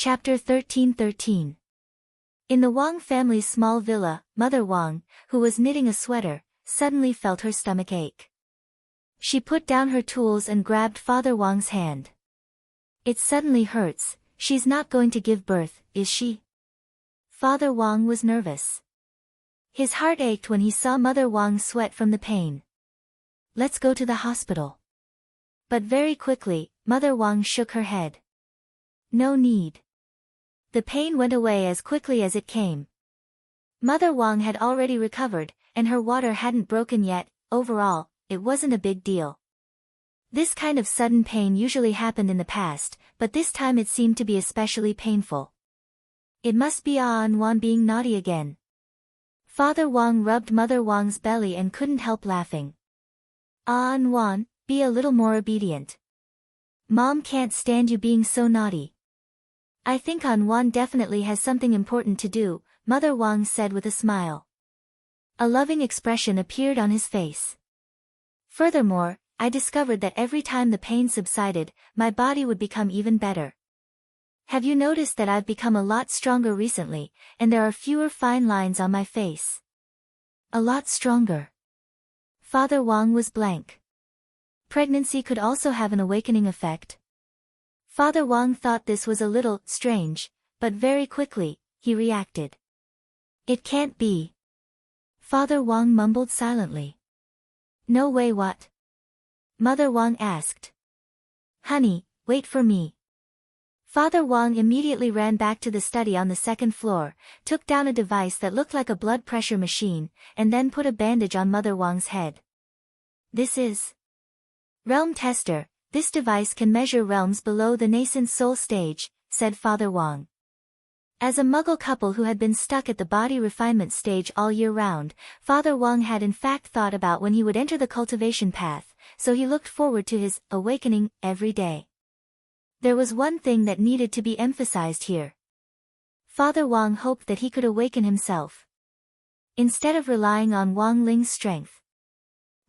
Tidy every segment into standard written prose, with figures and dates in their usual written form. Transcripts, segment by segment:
Chapter 13:13. In the Wang family's small villa, Mother Wang, who was knitting a sweater, suddenly felt her stomach ache. She put down her tools and grabbed Father Wang's hand. "It suddenly hurts. She's not going to give birth, is she?" Father Wang was nervous. His heart ached when he saw Mother Wang sweat from the pain. "Let's go to the hospital." But very quickly, Mother Wang shook her head. "No need." The pain went away as quickly as it came. Mother Wang had already recovered, and her water hadn't broken yet. Overall, it wasn't a big deal. This kind of sudden pain usually happened in the past, but this time it seemed to be especially painful. It must be An Wan being naughty again. Father Wang rubbed Mother Wang's belly and couldn't help laughing. "An Wan, be a little more obedient. Mom can't stand you being so naughty." "I think An Wan definitely has something important to do," Mother Wang said with a smile. A loving expression appeared on his face. "Furthermore, I discovered that every time the pain subsided, my body would become even better. Have you noticed that I've become a lot stronger recently, and there are fewer fine lines on my face?" "A lot stronger?" Father Wang was blank. Pregnancy could also have an awakening effect. Father Wang thought this was a little strange, but very quickly, he reacted. "It can't be." Father Wang mumbled silently. "No way, what?" Mother Wang asked. "Honey, wait for me." Father Wang immediately ran back to the study on the second floor, took down a device that looked like a blood pressure machine, and then put a bandage on Mother Wang's head. "This is Realm Tester. This device can measure realms below the nascent soul stage," said Father Wang. As a Muggle couple who had been stuck at the body refinement stage all year round, Father Wang had in fact thought about when he would enter the cultivation path, so he looked forward to his awakening every day. There was one thing that needed to be emphasized here. Father Wang hoped that he could awaken himself, instead of relying on Wang Ling's strength.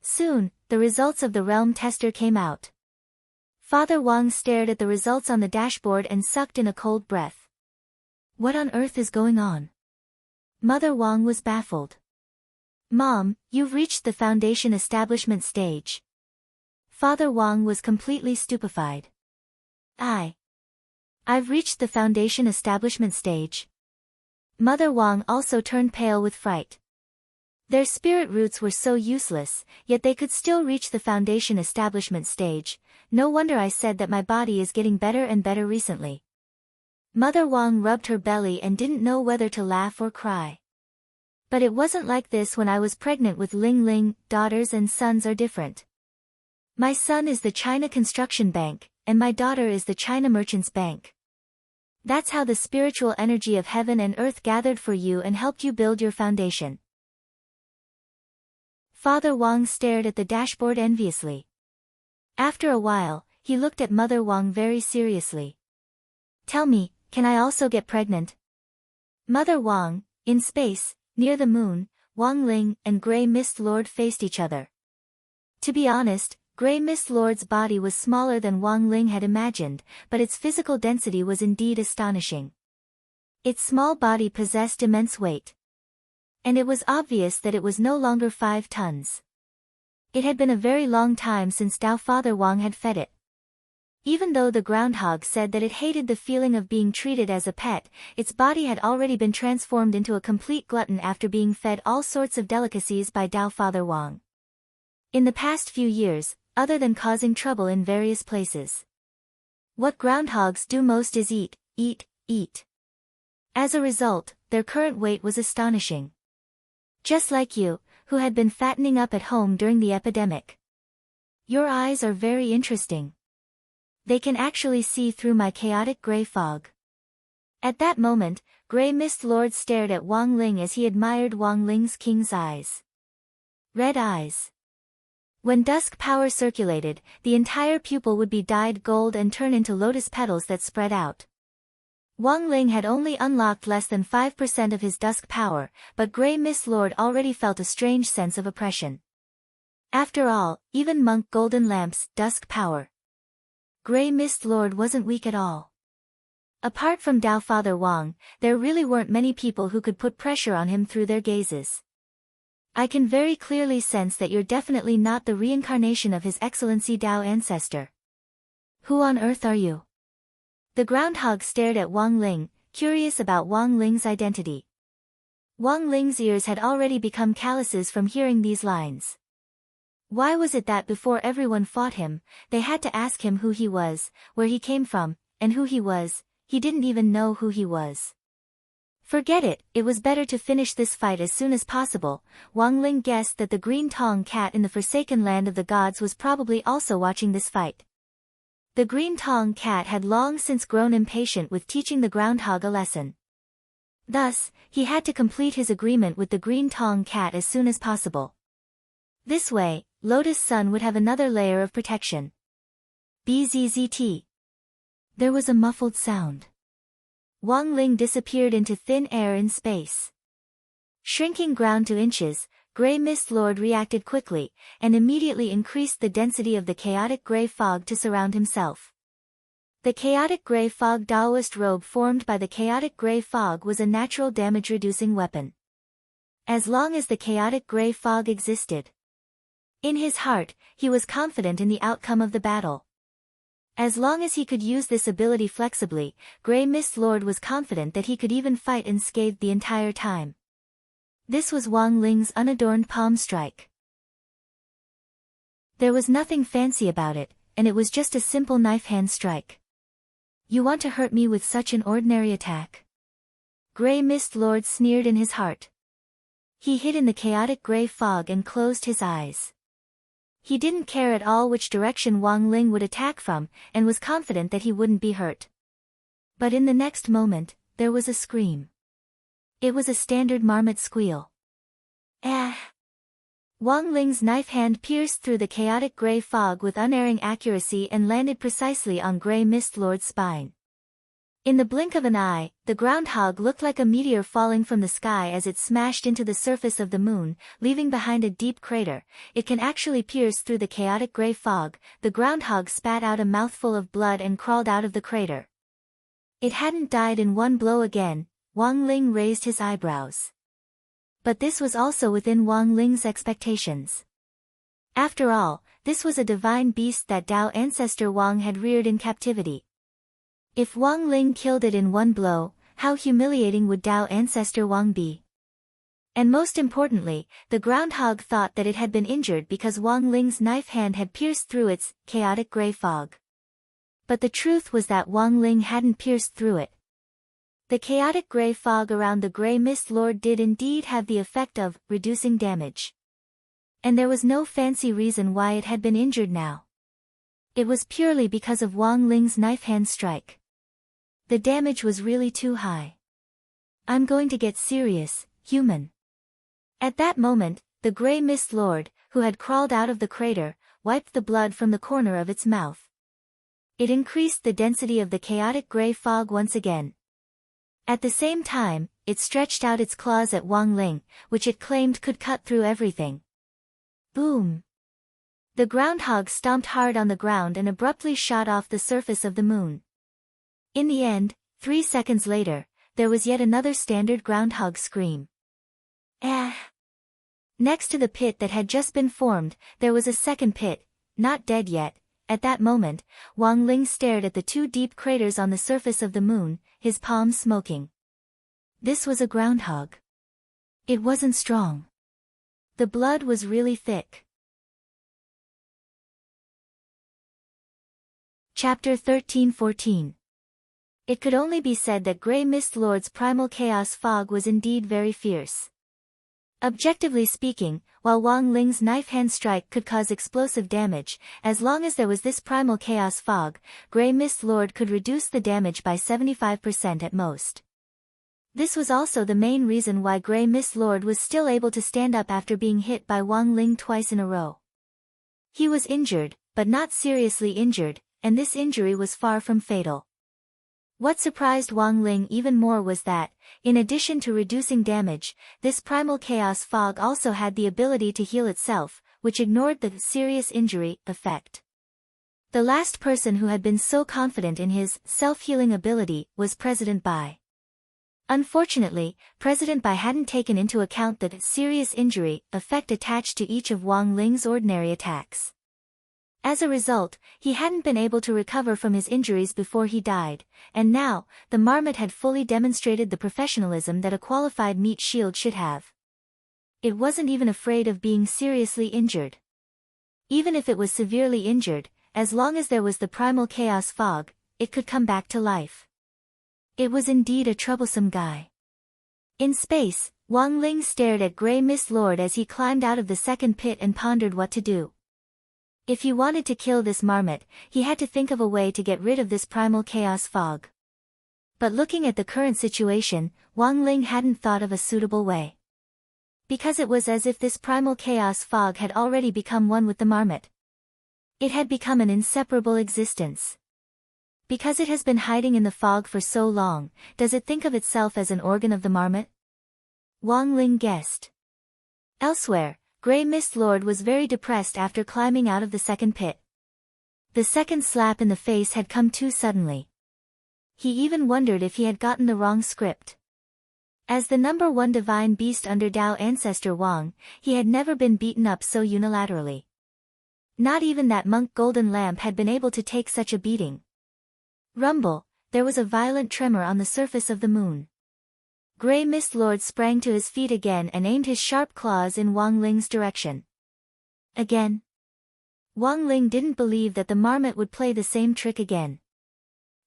Soon, the results of the realm tester came out. Father Wang stared at the results on the dashboard and sucked in a cold breath. What on earth is going on? Mother Wang was baffled. "Mom, you've reached the foundation establishment stage." Father Wang was completely stupefied. I've reached the foundation establishment stage." Mother Wang also turned pale with fright. Their spirit roots were so useless, yet they could still reach the foundation establishment stage. "No wonder I said that my body is getting better and better recently." Mother Wang rubbed her belly and didn't know whether to laugh or cry. "But it wasn't like this when I was pregnant with Ling Ling. Daughters and sons are different. My son is the China Construction Bank, and my daughter is the China Merchants Bank. That's how the spiritual energy of heaven and earth gathered for you and helped you build your foundation." Father Wang stared at the dashboard enviously. After a while, he looked at Mother Wang very seriously. "Tell me, can I also get pregnant?" Mother Wang, in space, near the moon, Wang Ling and Grey Mist Lord faced each other. To be honest, Grey Mist Lord's body was smaller than Wang Ling had imagined, but its physical density was indeed astonishing. Its small body possessed immense weight. And it was obvious that it was no longer 5 tons. It had been a very long time since Father Wang had fed it. Even though the groundhog said that it hated the feeling of being treated as a pet, its body had already been transformed into a complete glutton after being fed all sorts of delicacies by Father Wang. In the past few years, other than causing trouble in various places, what groundhogs do most is eat, eat, eat. As a result, their current weight was astonishing. Just like you, who had been fattening up at home during the epidemic. Your eyes are very interesting. They can actually see through my chaotic gray fog. At that moment, Grey Mist Lord stared at Wang Ling as he admired Wang Ling's king's eyes. Red eyes. When dusk power circulated, the entire pupil would be dyed gold and turn into lotus petals that spread out. Wang Ling had only unlocked less than 5% of his dusk power, but Grey Mist Lord already felt a strange sense of oppression. After all, even Monk Golden Lamp's dusk power. Grey Mist Lord wasn't weak at all. Apart from Dao Father Wang, there really weren't many people who could put pressure on him through their gazes. I can very clearly sense that you're definitely not the reincarnation of His Excellency Dao ancestor. Who on earth are you? The groundhog stared at Wang Ling, curious about Wang Ling's identity. Wang Ling's ears had already become calluses from hearing these lines. Why was it that before everyone fought him, they had to ask him who he was, where he came from, and who he was? He didn't even know who he was. Forget it, it was better to finish this fight as soon as possible. Wang Ling guessed that the green Tong cat in the forsaken land of the gods was probably also watching this fight. The green Tong cat had long since grown impatient with teaching the groundhog a lesson. Thus, he had to complete his agreement with the green Tong cat as soon as possible. This way, Lotus Sun would have another layer of protection. Bzzzt. There was a muffled sound. Wang Ling disappeared into thin air in space. Shrinking ground to inches, Grey Mist Lord reacted quickly, and immediately increased the density of the chaotic grey fog to surround himself. The chaotic grey fog Daoist robe formed by the chaotic grey fog was a natural damage-reducing weapon. As long as the chaotic grey fog existed. In his heart, he was confident in the outcome of the battle. As long as he could use this ability flexibly, Grey Mist Lord was confident that he could even fight unscathed the entire time. This was Wang Ling's unadorned palm strike. There was nothing fancy about it, and it was just a simple knife hand strike. You want to hurt me with such an ordinary attack? Grey Mist Lord sneered in his heart. He hid in the chaotic grey fog and closed his eyes. He didn't care at all which direction Wang Ling would attack from, and was confident that he wouldn't be hurt. But in the next moment, there was a scream. It was a standard marmot squeal. Ah! Wang Ling's knife hand pierced through the chaotic grey fog with unerring accuracy and landed precisely on Grey Mist Lord's spine. In the blink of an eye, the groundhog looked like a meteor falling from the sky as it smashed into the surface of the moon, leaving behind a deep crater. It can actually pierce through the chaotic grey fog. The groundhog spat out a mouthful of blood and crawled out of the crater. It hadn't died in one blow again. Wang Ling raised his eyebrows. But this was also within Wang Ling's expectations. After all, this was a divine beast that Dao ancestor Wang had reared in captivity. If Wang Ling killed it in one blow, how humiliating would Dao ancestor Wang be? And most importantly, the groundhog thought that it had been injured because Wang Ling's knife hand had pierced through its chaotic grey fog. But the truth was that Wang Ling hadn't pierced through it. The chaotic grey fog around the Grey Mist Lord did indeed have the effect of reducing damage. And there was no fancy reason why it had been injured now. It was purely because of Wang Ling's knife hand strike. The damage was really too high. I'm going to get serious, human. At that moment, the Grey Mist Lord, who had crawled out of the crater, wiped the blood from the corner of its mouth. It increased the density of the chaotic grey fog once again. At the same time, it stretched out its claws at Wang Ling, which it claimed could cut through everything. Boom! The groundhog stomped hard on the ground and abruptly shot off the surface of the moon. In the end, 3 seconds later, there was yet another standard groundhog scream. Ah! Next to the pit that had just been formed, there was a second pit, not dead yet. At that moment, Wang Ling stared at the 2 deep craters on the surface of the moon, his palms smoking. This was a groundhog. It wasn't strong. The blood was really thick. Chapter 13-14. It could only be said that Grey Mist Lord's primal chaos fog was indeed very fierce. Objectively speaking, while Wang Ling's knife hand strike could cause explosive damage, as long as there was this primal chaos fog, Grey Mist Lord could reduce the damage by 75% at most. This was also the main reason why Grey Mist Lord was still able to stand up after being hit by Wang Ling twice in a row. He was injured, but not seriously injured, and this injury was far from fatal. What surprised Wang Ling even more was that, in addition to reducing damage, this primal chaos fog also had the ability to heal itself, which ignored the serious injury effect. The last person who had been so confident in his self-healing ability was President Bai. Unfortunately, President Bai hadn't taken into account the serious injury effect attached to each of Wang Ling's ordinary attacks. As a result, he hadn't been able to recover from his injuries before he died, and now, the marmot had fully demonstrated the professionalism that a qualified meat shield should have. It wasn't even afraid of being seriously injured. Even if it was severely injured, as long as there was the primal chaos fog, it could come back to life. It was indeed a troublesome guy. In space, Wang Ling stared at Grey Mist Lord as he climbed out of the second pit and pondered what to do. If he wanted to kill this marmot, he had to think of a way to get rid of this primal chaos fog. But looking at the current situation, Wang Ling hadn't thought of a suitable way. Because it was as if this primal chaos fog had already become one with the marmot. It had become an inseparable existence. Because it has been hiding in the fog for so long, does it think of itself as an organ of the marmot? Wang Ling guessed. Elsewhere, Grey Mist Lord was very depressed after climbing out of the second pit. The second slap in the face had come too suddenly. He even wondered if he had gotten the wrong script. As the number one divine beast under Dao ancestor Wang, he had never been beaten up so unilaterally. Not even that monk Golden Lamp had been able to take such a beating. Rumble, there was a violent tremor on the surface of the moon. Grey Mist Lord sprang to his feet again and aimed his sharp claws in Wang Ling's direction. Again. Wang Ling didn't believe that the marmot would play the same trick again.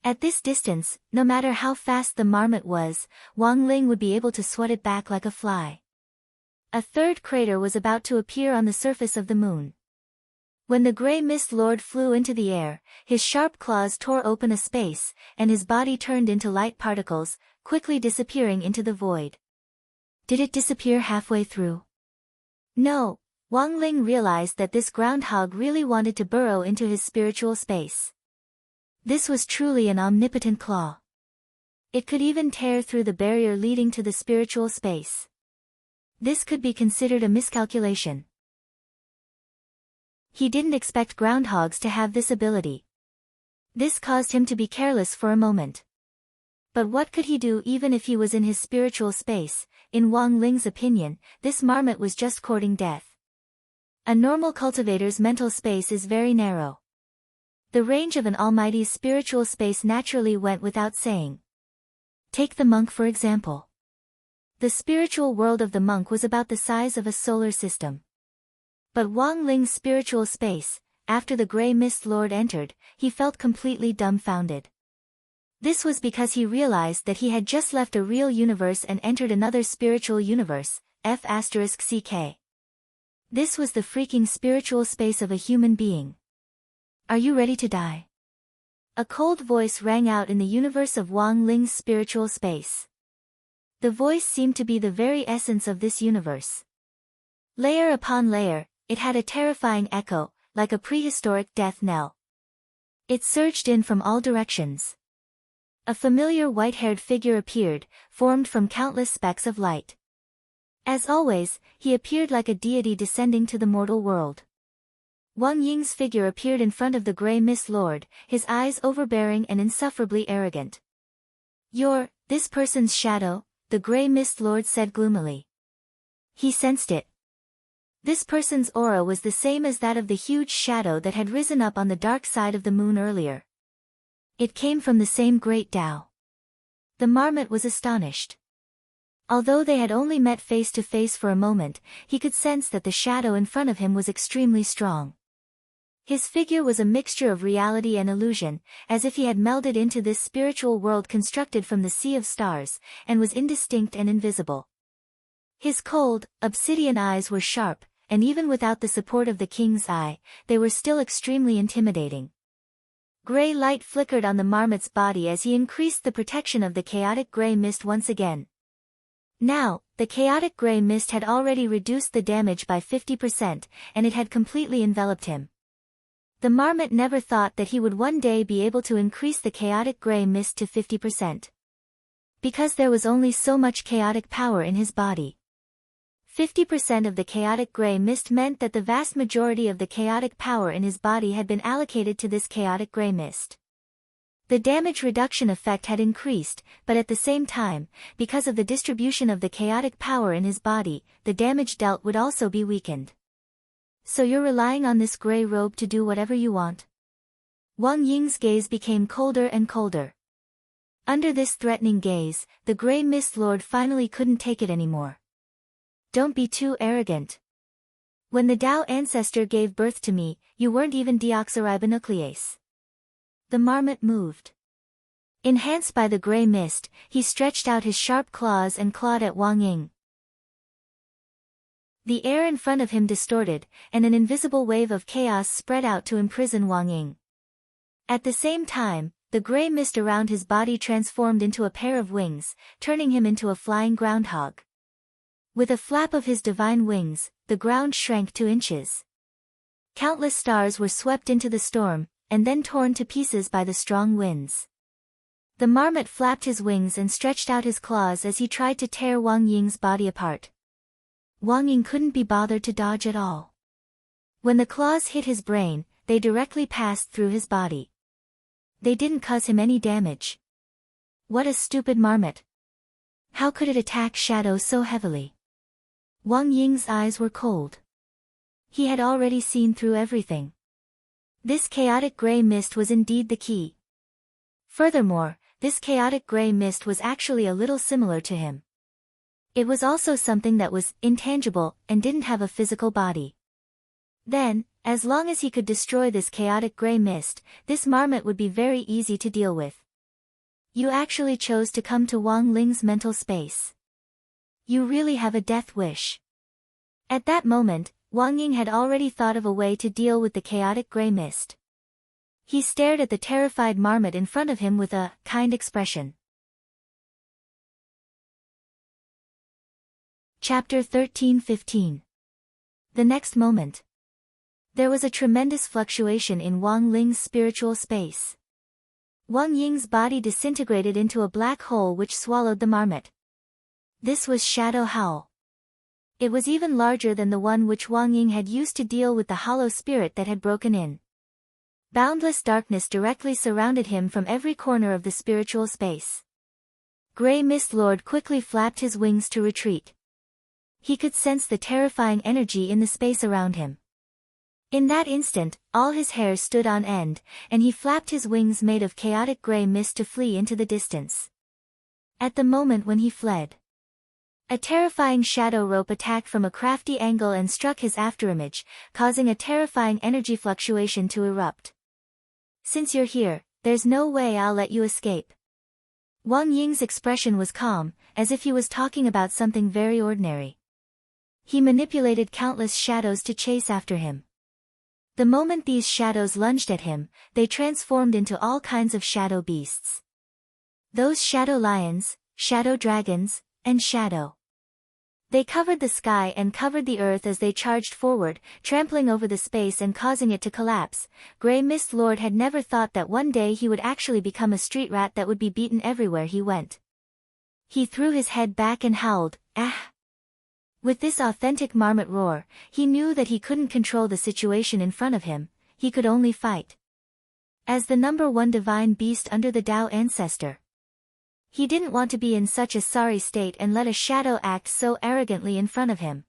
At this distance, no matter how fast the marmot was, Wang Ling would be able to swat it back like a fly. A third crater was about to appear on the surface of the moon. When the Grey Mist Lord flew into the air, his sharp claws tore open a space, and his body turned into light particles, quickly disappearing into the void. Did it disappear halfway through? No, Wang Ling realized that this groundhog really wanted to burrow into his spiritual space. This was truly an omnipotent claw. It could even tear through the barrier leading to the spiritual space. This could be considered a miscalculation. He didn't expect groundhogs to have this ability. This caused him to be careless for a moment. But what could he do even if he was in his spiritual space? In Wang Ling's opinion, this marmot was just courting death. A normal cultivator's mental space is very narrow. The range of an almighty's spiritual space naturally went without saying. Take the monk for example. The spiritual world of the monk was about the size of a solar system. But Wang Ling's spiritual space, after the Grey Mist Lord entered, he felt completely dumbfounded. This was because he realized that he had just left a real universe and entered another spiritual universe, F***CK. This was the freaking spiritual space of a human being. Are you ready to die? A cold voice rang out in the universe of Wang Ling's spiritual space. The voice seemed to be the very essence of this universe. Layer upon layer, it had a terrifying echo, like a prehistoric death knell. It surged in from all directions. A familiar white-haired figure appeared, formed from countless specks of light. As always, he appeared like a deity descending to the mortal world. Wang Ying's figure appeared in front of the Grey Mist Lord, his eyes overbearing and insufferably arrogant. "You're this person's shadow," the Grey Mist Lord said gloomily. He sensed it. This person's aura was the same as that of the huge shadow that had risen up on the dark side of the moon earlier. It came from the same great Tao. The marmot was astonished. Although they had only met face to face for a moment, he could sense that the shadow in front of him was extremely strong. His figure was a mixture of reality and illusion, as if he had melded into this spiritual world constructed from the sea of stars, and was indistinct and invisible. His cold, obsidian eyes were sharp, and even without the support of the king's eye, they were still extremely intimidating. Gray light flickered on the marmot's body as he increased the protection of the chaotic gray mist once again. Now, the chaotic gray mist had already reduced the damage by 50%, and it had completely enveloped him. The marmot never thought that he would one day be able to increase the chaotic gray mist to 50%. Because there was only so much chaotic power in his body. 50% of the chaotic gray mist meant that the vast majority of the chaotic power in his body had been allocated to this chaotic gray mist. The damage reduction effect had increased, but at the same time, because of the distribution of the chaotic power in his body, the damage dealt would also be weakened. So you're relying on this gray robe to do whatever you want? Wang Ying's gaze became colder and colder. Under this threatening gaze, the gray mist lord finally couldn't take it anymore. Don't be too arrogant. When the Tao ancestor gave birth to me, you weren't even deoxyribonuclease. The marmot moved. Enhanced by the gray mist, he stretched out his sharp claws and clawed at Wang Ying. The air in front of him distorted, and an invisible wave of chaos spread out to imprison Wang Ying. At the same time, the gray mist around his body transformed into a pair of wings, turning him into a flying groundhog. With a flap of his divine wings, the ground shrank 2 inches. Countless stars were swept into the storm, and then torn to pieces by the strong winds. The marmot flapped his wings and stretched out his claws as he tried to tear Wang Ying's body apart. Wang Ying couldn't be bothered to dodge at all. When the claws hit his brain, they directly passed through his body. They didn't cause him any damage. What a stupid marmot. How could it attack Shadow so heavily? Wang Ying's eyes were cold. He had already seen through everything. This chaotic gray mist was indeed the key. Furthermore, this chaotic gray mist was actually a little similar to him. It was also something that was intangible and didn't have a physical body. Then, as long as he could destroy this chaotic gray mist, this marmot would be very easy to deal with. You actually chose to come to Wang Ling's mental space. You really have a death wish. At that moment, Wang Ying had already thought of a way to deal with the chaotic gray mist. He stared at the terrified marmot in front of him with a kind expression. Chapter 13-15. The next moment. There was a tremendous fluctuation in Wang Ling's spiritual space. Wang Ying's body disintegrated into a black hole which swallowed the marmot. This was Shadow Howl. It was even larger than the one which Wang Ying had used to deal with the hollow spirit that had broken in. Boundless darkness directly surrounded him from every corner of the spiritual space. Grey Mist Lord quickly flapped his wings to retreat. He could sense the terrifying energy in the space around him. In that instant, all his hairs stood on end, and he flapped his wings made of chaotic gray mist to flee into the distance. At the moment when he fled, a terrifying shadow rope attacked from a crafty angle and struck his afterimage, causing a terrifying energy fluctuation to erupt. Since you're here, there's no way I'll let you escape. Wang Ying's expression was calm, as if he was talking about something very ordinary. He manipulated countless shadows to chase after him. The moment these shadows lunged at him, they transformed into all kinds of shadow beasts. Those shadow lions, shadow dragons, and shadow. They covered the sky and covered the earth as they charged forward, trampling over the space and causing it to collapse. Grey Mist Lord had never thought that one day he would actually become a street rat that would be beaten everywhere he went. He threw his head back and howled, "Ah!" With this authentic marmot roar, he knew that he couldn't control the situation in front of him, he could only fight. As the #1 divine beast under the Tao ancestor, he didn't want to be in such a sorry state and let a shadow act so arrogantly in front of him.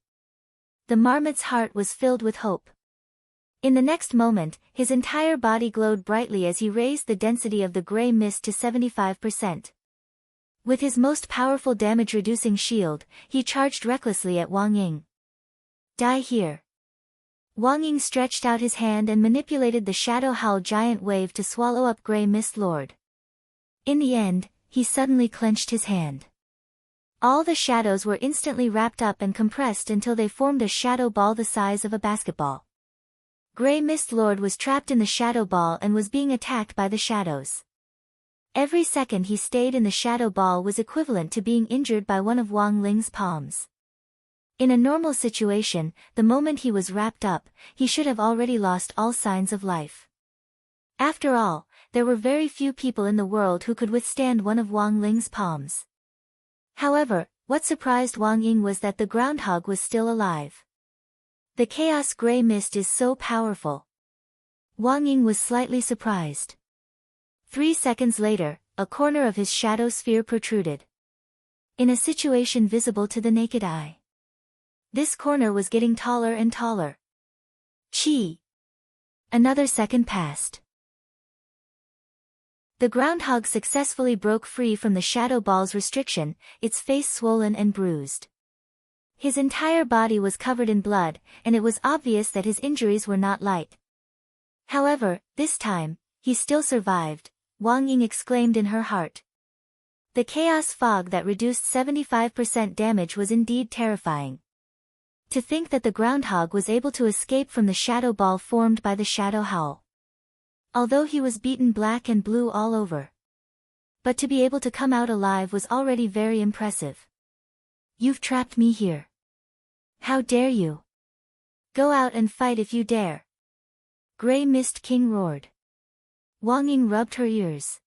The marmot's heart was filled with hope. In the next moment, his entire body glowed brightly as he raised the density of the gray mist to 75%. With his most powerful damage-reducing shield, he charged recklessly at Wang Ying. Die here. Wang Ying stretched out his hand and manipulated the Shadow Howl giant wave to swallow up Grey Mist Lord. In the end, he suddenly clenched his hand. All the shadows were instantly wrapped up and compressed until they formed a shadow ball the size of a basketball. Grey Mist Lord was trapped in the shadow ball and was being attacked by the shadows. Every second he stayed in the shadow ball was equivalent to being injured by one of Wang Ling's palms. In a normal situation, the moment he was wrapped up, he should have already lost all signs of life. After all, there were very few people in the world who could withstand one of Wang Ling's palms. However, What surprised Wang Ying was that the groundhog was still alive. The chaos gray mist is so powerful. Wang Ying was slightly surprised. 3 seconds later, a corner of his shadow sphere protruded. In a situation visible to the naked eye. This corner was getting taller and taller. Chi! Another second passed. The groundhog successfully broke free from the shadow ball's restriction, its face swollen and bruised. His entire body was covered in blood, and it was obvious that his injuries were not light. However, this time, he still survived, Wang Ying exclaimed in her heart. The chaos fog that reduced 75% damage was indeed terrifying. To think that the groundhog was able to escape from the shadow ball formed by the shadow howl. Although he was beaten black and blue all over. But to be able to come out alive was already very impressive. You've trapped me here. How dare you? Go out and fight if you dare. Grey Mist King roared. Wang Ying rubbed her ears.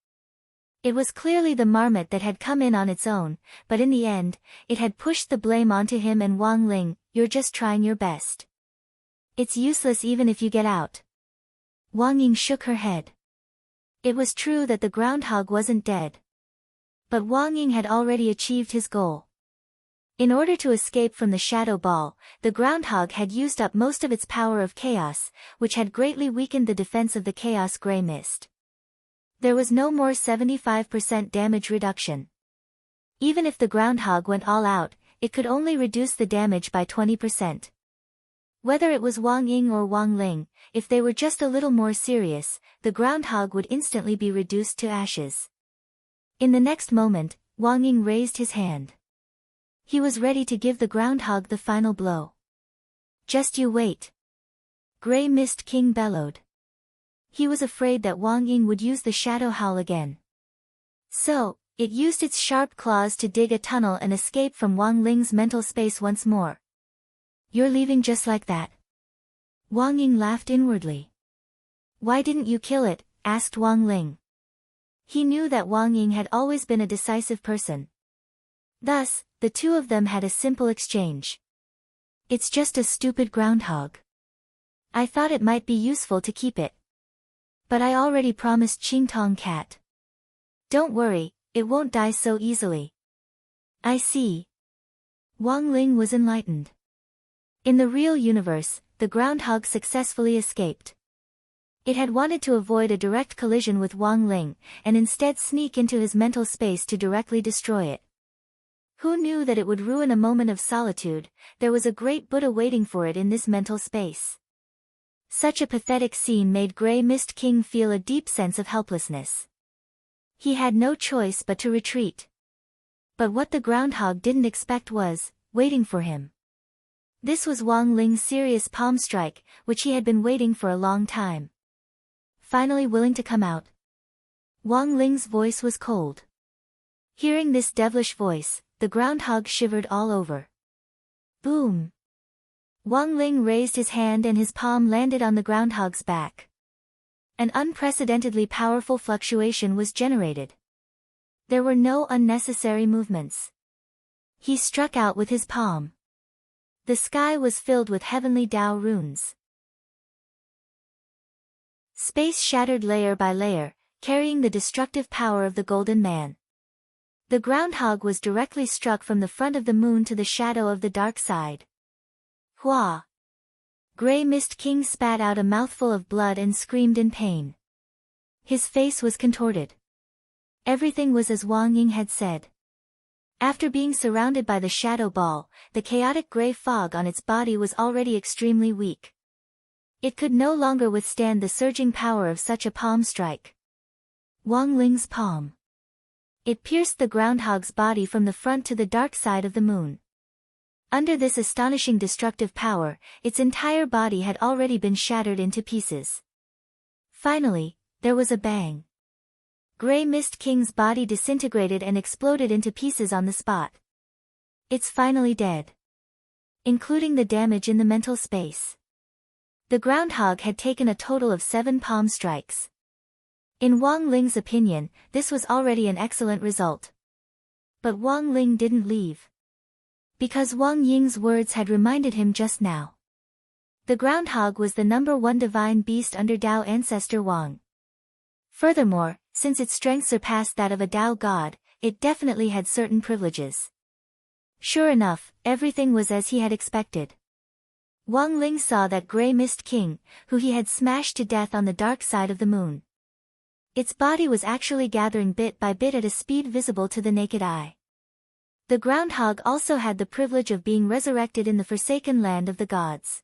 It was clearly the marmot that had come in on its own, but in the end, it had pushed the blame onto him and Wang Ling. You're just trying your best. It's useless even if you get out. Wang Ying shook her head. It was true that the groundhog wasn't dead. But Wang Ying had already achieved his goal. In order to escape from the shadow ball, the groundhog had used up most of its power of chaos, which had greatly weakened the defense of the chaos gray mist. There was no more 75% damage reduction. Even if the groundhog went all out, it could only reduce the damage by 20%. Whether it was Wang Ying or Wang Ling, if they were just a little more serious, the groundhog would instantly be reduced to ashes. In the next moment, Wang Ying raised his hand. He was ready to give the groundhog the final blow. Just you wait. Grey Mist King bellowed. He was afraid that Wang Ying would use the shadow howl again. So, it used its sharp claws to dig a tunnel and escape from Wang Ling's mental space once more. You're leaving just like that? Wang Ying laughed inwardly. Why didn't you kill it? Asked Wang Ling. He knew that Wang Ying had always been a decisive person. Thus, the two of them had a simple exchange. It's just a stupid groundhog. I thought it might be useful to keep it. But I already promised Qingtong Cat. Don't worry, it won't die so easily. I see. Wang Ling was enlightened. In the real universe, the groundhog successfully escaped. It had wanted to avoid a direct collision with Wang Ling, and instead sneak into his mental space to directly destroy it. Who knew that it would ruin a moment of solitude? There was a great Buddha waiting for it in this mental space. Such a pathetic scene made Grey Mist King feel a deep sense of helplessness. He had no choice but to retreat. But what the groundhog didn't expect was, waiting for him. This was Wang Ling's serious palm strike, which he had been waiting for a long time. Finally willing to come out. Wang Ling's voice was cold. Hearing this devilish voice, the groundhog shivered all over. Boom! Wang Ling raised his hand and his palm landed on the groundhog's back. An unprecedentedly powerful fluctuation was generated. There were no unnecessary movements. He struck out with his palm. The sky was filled with heavenly Tao runes. Space shattered layer by layer, carrying the destructive power of the Golden Man. The groundhog was directly struck from the front of the moon to the shadow of the dark side. Hua! Grey Mist King spat out a mouthful of blood and screamed in pain. His face was contorted. Everything was as Wang Ying had said. After being surrounded by the shadow ball, the chaotic gray fog on its body was already extremely weak. It could no longer withstand the surging power of such a palm strike. Wang Ling's palm. It pierced the groundhog's body from the front to the dark side of the moon. Under this astonishing destructive power, its entire body had already been shattered into pieces. Finally, there was a bang. Grey Mist King's body disintegrated and exploded into pieces on the spot. It's finally dead. Including the damage in the mental space. The groundhog had taken a total of 7 palm strikes. In Wang Ling's opinion, this was already an excellent result. But Wang Ling didn't leave. Because Wang Ying's words had reminded him just now. The groundhog was the #1 divine beast under Dao ancestor Wang. Furthermore, since its strength surpassed that of a Dao god, it definitely had certain privileges. Sure enough, everything was as he had expected. Wang Ling saw that gray mist king, who he had smashed to death on the dark side of the moon. Its body was actually gathering bit by bit at a speed visible to the naked eye. The groundhog also had the privilege of being resurrected in the forsaken land of the gods.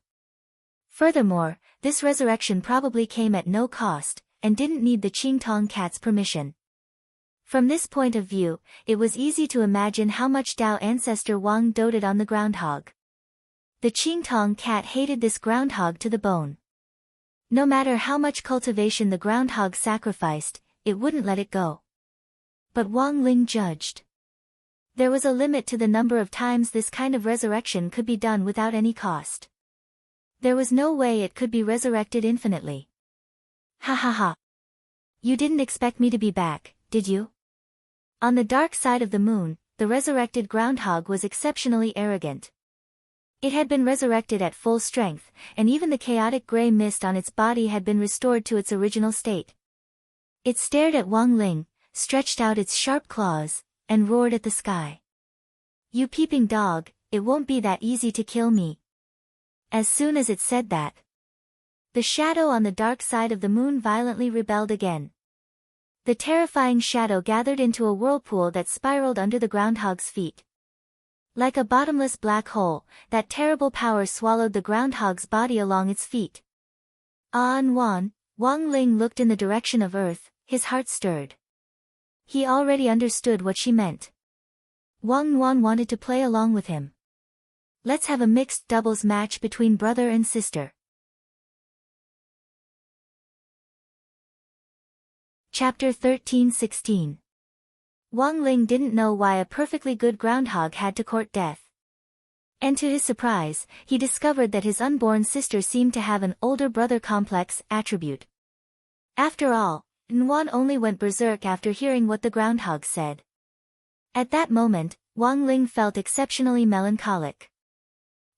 Furthermore, this resurrection probably came at no cost, and didn't need the Qingtong cat's permission. From this point of view, it was easy to imagine how much Dao ancestor Wang doted on the groundhog. The Qingtong cat hated this groundhog to the bone. No matter how much cultivation the groundhog sacrificed, it wouldn't let it go. But Wang Ling judged. There was a limit to the number of times this kind of resurrection could be done without any cost. There was no way it could be resurrected infinitely. Ha ha ha. You didn't expect me to be back, did you? On the dark side of the moon, the resurrected groundhog was exceptionally arrogant. It had been resurrected at full strength, and even the chaotic gray mist on its body had been restored to its original state. It stared at Wang Ling, stretched out its sharp claws, and roared at the sky. You peeping dog, it won't be that easy to kill me. As soon as it said that, the shadow on the dark side of the moon violently rebelled again. The terrifying shadow gathered into a whirlpool that spiraled under the groundhog's feet. Like a bottomless black hole, that terrible power swallowed the groundhog's body along its feet. Wang Ling looked in the direction of Earth, his heart stirred. He already understood what she meant. Wang wanted to play along with him. Let's have a mixed doubles match between brother and sister. Chapter 13-16. Wang Ling didn't know why a perfectly good groundhog had to court death. And to his surprise, he discovered that his unborn sister seemed to have an older brother complex attribute. After all, Nwan only went berserk after hearing what the groundhog said. At that moment, Wang Ling felt exceptionally melancholic.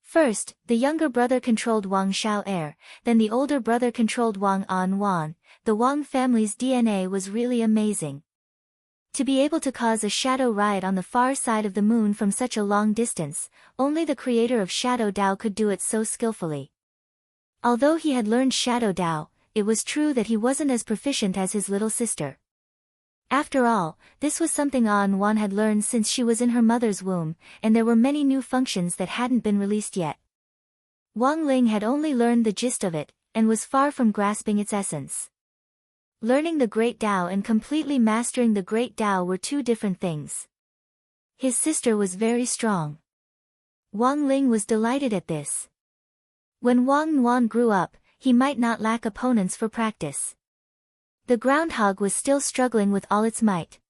First, the younger brother controlled Wang Xiao heir, then the older brother controlled Wang An. The Wang family's DNA was really amazing. To be able to cause a shadow riot on the far side of the moon from such a long distance, only the creator of Shadow Dao could do it so skillfully. Although he had learned Shadow Dao, it was true that he wasn't as proficient as his little sister. After all, this was something An had learned since she was in her mother's womb, and there were many new functions that hadn't been released yet. Wang Ling had only learned the gist of it, and was far from grasping its essence. Learning the Great Dao and completely mastering the Great Dao were two different things. His sister was very strong. Wang Ling was delighted at this. When Wang grew up, he might not lack opponents for practice. The groundhog was still struggling with all its might.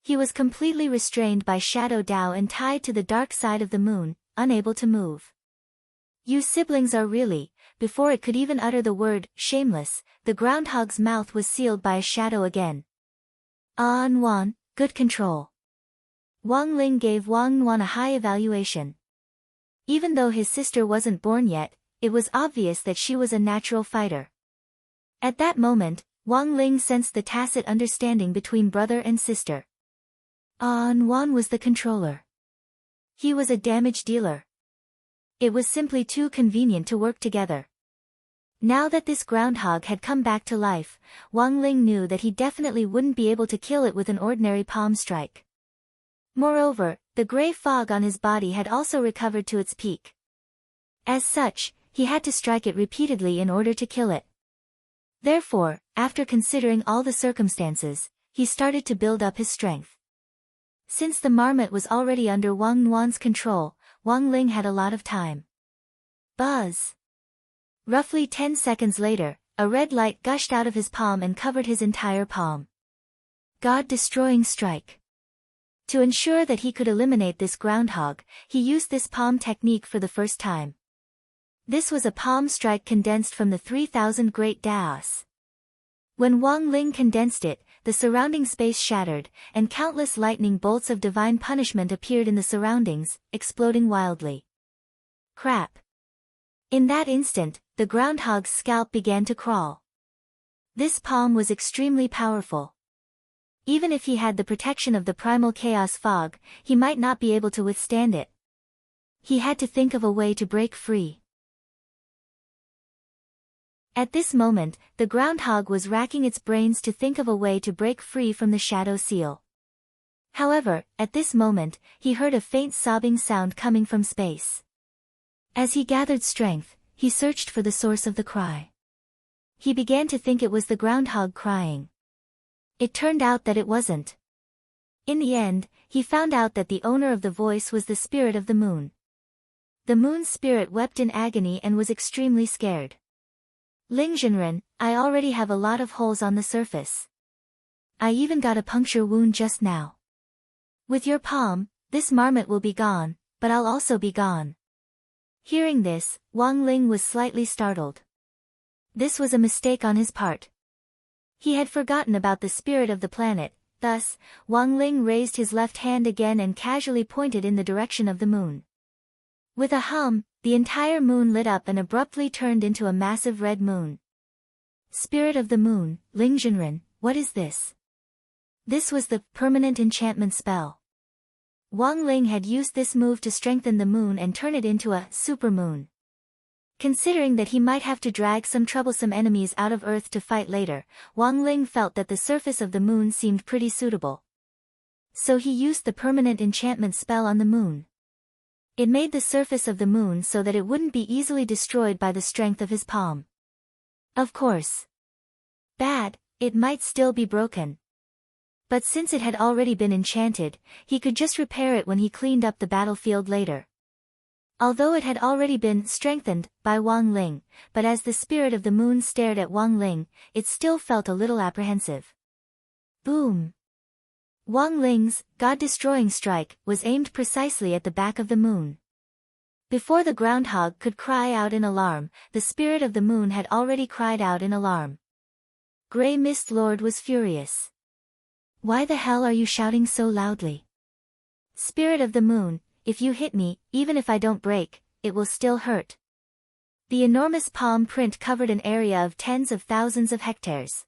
He was completely restrained by Shadow Dao and tied to the dark side of the moon, unable to move. You siblings are really, before it could even utter the word, shameless, the groundhog's mouth was sealed by a shadow again. An, good control. Wang Ling gave Wang a high evaluation. Even though his sister wasn't born yet, it was obvious that she was a natural fighter. At that moment, Wang Ling sensed the tacit understanding between brother and sister. An was the controller. He was a damage dealer. It was simply too convenient to work together. Now that this groundhog had come back to life, Wang Ling knew that he definitely wouldn't be able to kill it with an ordinary palm strike. Moreover, the gray fog on his body had also recovered to its peak. As such, he had to strike it repeatedly in order to kill it. Therefore, after considering all the circumstances, he started to build up his strength. Since the marmot was already under Wang's control, Wang Ling had a lot of time. Buzz! Roughly 10 seconds later, a red light gushed out of his palm and covered his entire palm. God-destroying strike. To ensure that he could eliminate this groundhog, he used this palm technique for the first time. This was a palm strike condensed from the 3,000 Great Daos. When Wang Ling condensed it, the surrounding space shattered, and countless lightning bolts of divine punishment appeared in the surroundings, exploding wildly. Crap! In that instant, the groundhog's scalp began to crawl. This palm was extremely powerful. Even if he had the protection of the primal chaos fog, he might not be able to withstand it. He had to think of a way to break free. At this moment, the groundhog was racking its brains to think of a way to break free from the shadow seal. However, at this moment, he heard a faint sobbing sound coming from space. As he gathered strength, he searched for the source of the cry. He began to think it was the groundhog crying. It turned out that it wasn't. In the end, he found out that the owner of the voice was the spirit of the moon. The moon's spirit wept in agony and was extremely scared. Lingjinren, I already have a lot of holes on the surface. I even got a puncture wound just now. With your palm, this marmot will be gone, but I'll also be gone. Hearing this, Wang Ling was slightly startled. This was a mistake on his part. He had forgotten about the spirit of the planet, thus, Wang Ling raised his left hand again and casually pointed in the direction of the moon. With a hum, the entire moon lit up and abruptly turned into a massive red moon. Spirit of the moon, Lingjinren, what is this? This was the permanent enchantment spell. Wang Ling had used this move to strengthen the moon and turn it into a supermoon. Considering that he might have to drag some troublesome enemies out of Earth to fight later, Wang Ling felt that the surface of the moon seemed pretty suitable. So he used the permanent enchantment spell on the moon. It made the surface of the moon so that it wouldn't be easily destroyed by the strength of his palm. Of course. Bad, it might still be broken. But since it had already been enchanted, he could just repair it when he cleaned up the battlefield later. Although it had already been strengthened by Wang Ling, but as the spirit of the moon stared at Wang Ling, it still felt a little apprehensive. Boom! Wang Ling's god-destroying strike was aimed precisely at the back of the moon. Before the groundhog could cry out in alarm, the spirit of the moon had already cried out in alarm. Grey Mist Lord was furious. Why the hell are you shouting so loudly? Spirit of the moon, if you hit me, even if I don't break, it will still hurt. The enormous palm print covered an area of tens of thousands of hectares.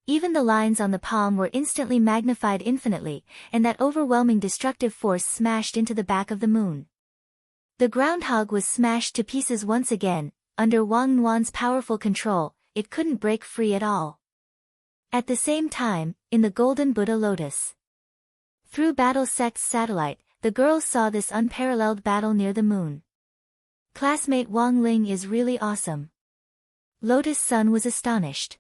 Even the lines on the palm were instantly magnified infinitely, and that overwhelming destructive force smashed into the back of the moon. The groundhog was smashed to pieces once again. Under Wang Nuan's powerful control, it couldn't break free at all. At the same time, in the Golden Buddha Lotus. Through Battle Sect's satellite, the girls saw this unparalleled battle near the moon. Classmate Wang Ling is really awesome. Lotus Sun was astonished.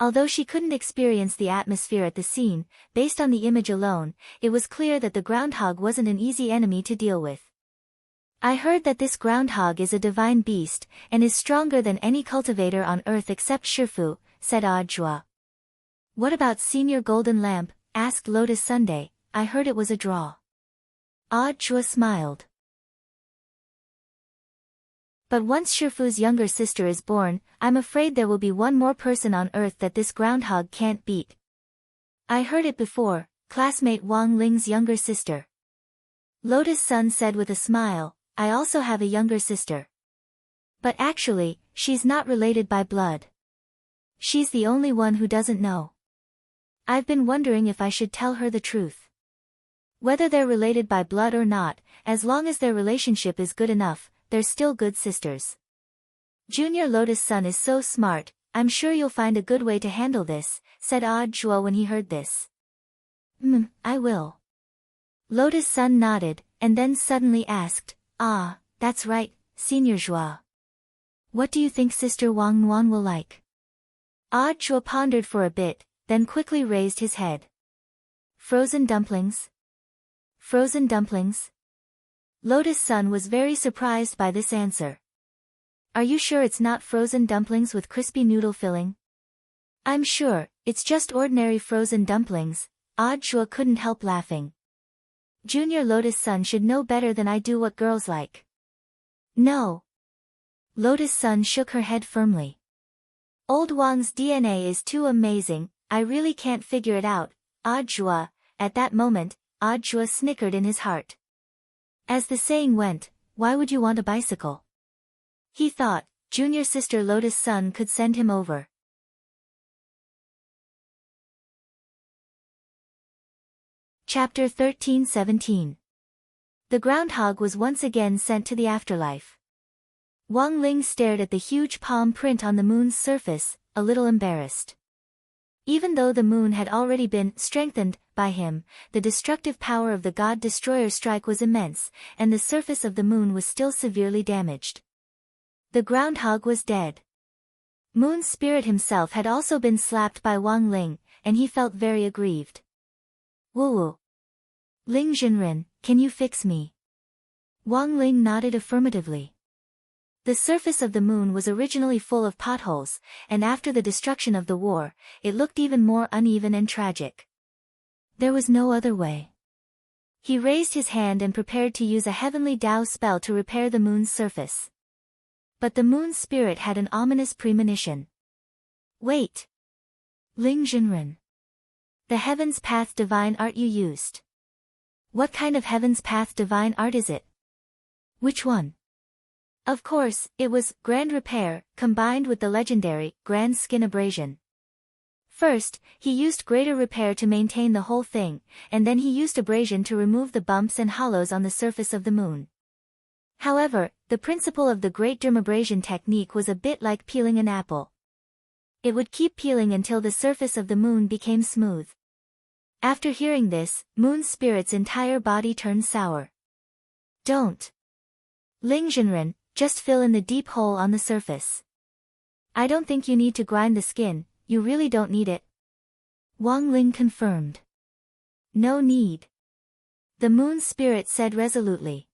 Although she couldn't experience the atmosphere at the scene, based on the image alone, it was clear that the groundhog wasn't an easy enemy to deal with. I heard that this groundhog is a divine beast, and is stronger than any cultivator on Earth except Shifu, said Jua. What about Senior Golden Lamp? Asked Lotus Sunday. I heard it was a draw. Jua smiled. But once Shifu's younger sister is born, I'm afraid there will be one more person on Earth that this groundhog can't beat. I heard it before, classmate Wang Ling's younger sister. Lotus Sun said with a smile, I also have a younger sister. But actually, she's not related by blood. She's the only one who doesn't know. I've been wondering if I should tell her the truth. Whether they're related by blood or not, as long as their relationship is good enough, they're still good sisters. Junior Lotus Sun is so smart, I'm sure you'll find a good way to handle this, said Jua when he heard this. I will. Lotus Sun nodded, and then suddenly asked, that's right, Senior Jua. What do you think Sister Wang Nuan will like? Jua pondered for a bit, then quickly raised his head. Frozen dumplings? Frozen dumplings? Lotus Sun was very surprised by this answer. Are you sure it's not frozen dumplings with crispy noodle filling? I'm sure, it's just ordinary frozen dumplings. Jua couldn't help laughing. Junior Lotus Sun should know better than I do what girls like. No. Lotus Sun shook her head firmly. Old Wang's DNA is too amazing, I really can't figure it out, Audjua." At that moment, Audjua snickered in his heart. As the saying went, why would you want a bicycle? He thought, junior sister Lotus Sun could send him over. Chapter 13-17. The groundhog was once again sent to the afterlife. Wang Ling stared at the huge palm print on the moon's surface, a little embarrassed. Even though the moon had already been strengthened by him, the destructive power of the God Destroyer strike was immense, and the surface of the moon was still severely damaged. The groundhog was dead. Moon Spirit himself had also been slapped by Wang Ling, and he felt very aggrieved. "Woo-woo. Ling Jinren, can you fix me?" Wang Ling nodded affirmatively. The surface of the moon was originally full of potholes, and after the destruction of the war, it looked even more uneven and tragic. There was no other way. He raised his hand and prepared to use a heavenly Dao spell to repair the moon's surface. But the moon spirit had an ominous premonition. "Wait. Ling Jinren. The Heaven's Path Divine Art you used. What kind of Heaven's Path Divine Art is it?" "Which one?" Of course, it was Grand Repair, combined with the legendary Grand Skin Abrasion. First, he used Greater Repair to maintain the whole thing, and then he used Abrasion to remove the bumps and hollows on the surface of the moon. However, the principle of the Great Dermabrasion technique was a bit like peeling an apple. It would keep peeling until the surface of the moon became smooth. After hearing this, Moon Spirit's entire body turned sour. "Don't. Ling Jinren, just fill in the deep hole on the surface. I don't think you need to grind the skin, you really don't need it." Wang Ling confirmed. "No need." The Moon Spirit said resolutely.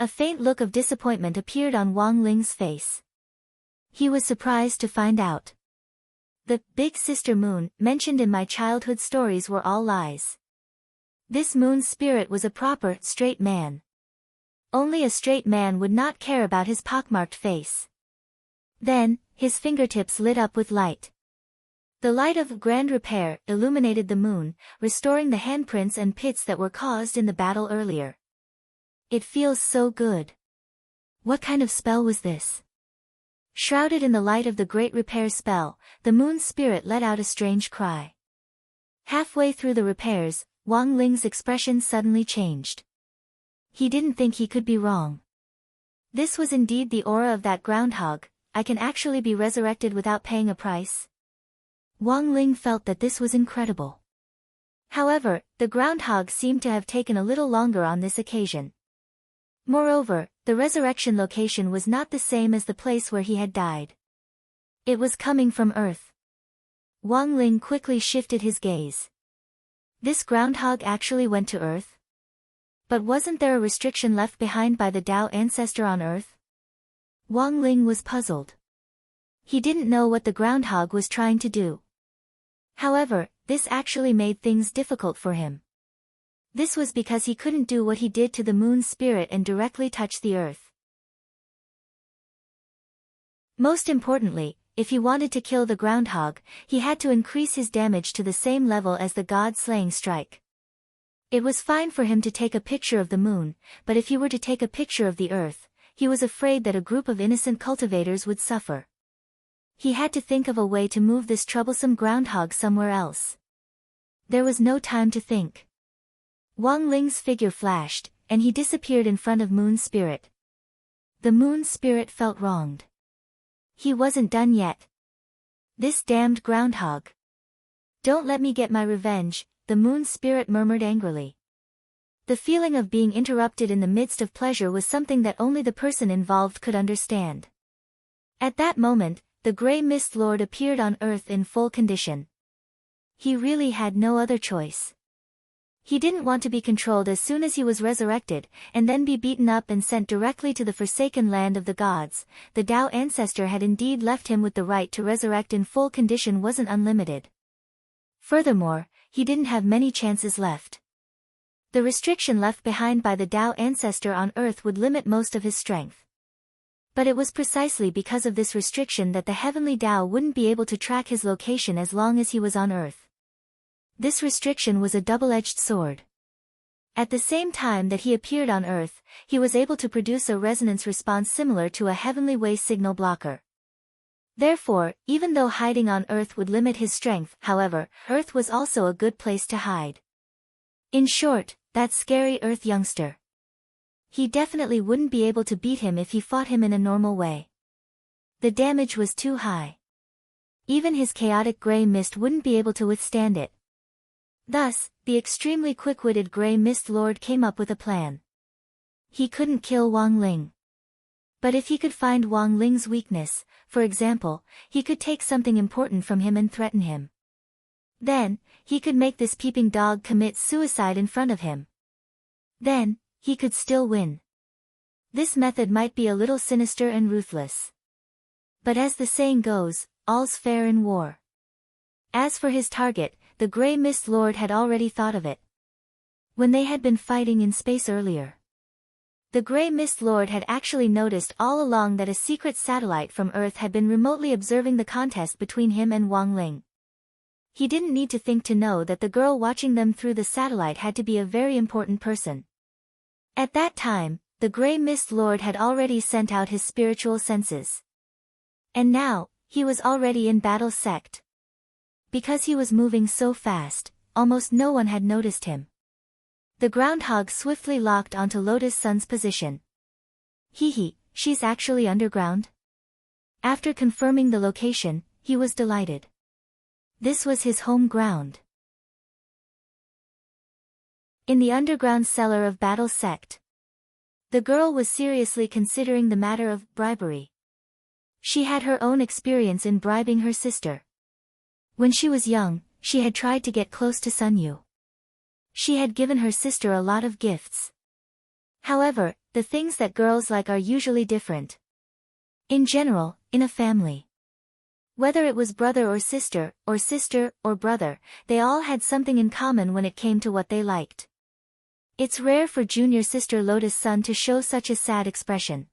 A faint look of disappointment appeared on Wang Ling's face. He was surprised to find out. The Big Sister Moon mentioned in my childhood stories were all lies. This Moon Spirit was a proper, straight man. Only a straight man would not care about his pockmarked face. Then, his fingertips lit up with light. The light of Grand Repair illuminated the moon, restoring the handprints and pits that were caused in the battle earlier. "It feels so good." What kind of spell was this? Shrouded in the light of the Great Repair spell, the Moon Spirit let out a strange cry. Halfway through the repairs, Wang Ling's expression suddenly changed. He didn't think he could be wrong. This was indeed the aura of that groundhog. I can actually be resurrected without paying a price. Wang Ling felt that this was incredible. However, the groundhog seemed to have taken a little longer on this occasion. Moreover, the resurrection location was not the same as the place where he had died. It was coming from Earth. Wang Ling quickly shifted his gaze. This groundhog actually went to Earth? But wasn't there a restriction left behind by the Dao ancestor on Earth? Wang Ling was puzzled. He didn't know what the groundhog was trying to do. However, this actually made things difficult for him. This was because he couldn't do what he did to the Moon Spirit and directly touch the Earth. Most importantly, if he wanted to kill the groundhog, he had to increase his damage to the same level as the God-slaying strike. It was fine for him to take a picture of the moon, but if he were to take a picture of the Earth, he was afraid that a group of innocent cultivators would suffer. He had to think of a way to move this troublesome groundhog somewhere else. There was no time to think. Wang Ling's figure flashed, and he disappeared in front of Moon Spirit. The Moon Spirit felt wronged. He wasn't done yet. This damned groundhog. "Don't let me get my revenge," the Moon Spirit murmured angrily. The feeling of being interrupted in the midst of pleasure was something that only the person involved could understand. At that moment, the Grey Mist Lord appeared on Earth in full condition. He really had no other choice. He didn't want to be controlled as soon as he was resurrected, and then be beaten up and sent directly to the forsaken land of the gods. The Dao ancestor had indeed left him with the right to resurrect in full condition wasn't unlimited. Furthermore, he didn't have many chances left. The restriction left behind by the Dao ancestor on Earth would limit most of his strength. But it was precisely because of this restriction that the heavenly Tao wouldn't be able to track his location as long as he was on Earth. This restriction was a double-edged sword. At the same time that he appeared on Earth, he was able to produce a resonance response similar to a heavenly wave signal blocker. Therefore, even though hiding on Earth would limit his strength, however, Earth was also a good place to hide. In short, that scary Earth youngster. He definitely wouldn't be able to beat him if he fought him in a normal way. The damage was too high. Even his chaotic gray mist wouldn't be able to withstand it. Thus, the extremely quick-witted Grey Mist Lord came up with a plan. He couldn't kill Wang Ling. But if he could find Wang Ling's weakness, for example, he could take something important from him and threaten him. Then, he could make this peeping dog commit suicide in front of him. Then, he could still win. This method might be a little sinister and ruthless. But as the saying goes, all's fair in war. As for his target, the Grey Mist Lord had already thought of it. When they had been fighting in space earlier, the Grey Mist Lord had actually noticed all along that a secret satellite from Earth had been remotely observing the contest between him and Wang Ling. He didn't need to think to know that the girl watching them through the satellite had to be a very important person. At that time, the Grey Mist Lord had already sent out his spiritual senses. And now, he was already in battle sect. Because he was moving so fast, almost no one had noticed him. The groundhog swiftly locked onto Lotus Sun's position. She's actually underground? After confirming the location, he was delighted. This was his home ground. In the underground cellar of Battle Sect, the girl was seriously considering the matter of bribery. She had her own experience in bribing her sister. When she was young, she had tried to get close to Sun Yu. She had given her sister a lot of gifts. However, the things that girls like are usually different. In general, in a family. Whether it was brother or sister or brother, they all had something in common when it came to what they liked. It's rare for junior sister Lotus Sun to show such a sad expression.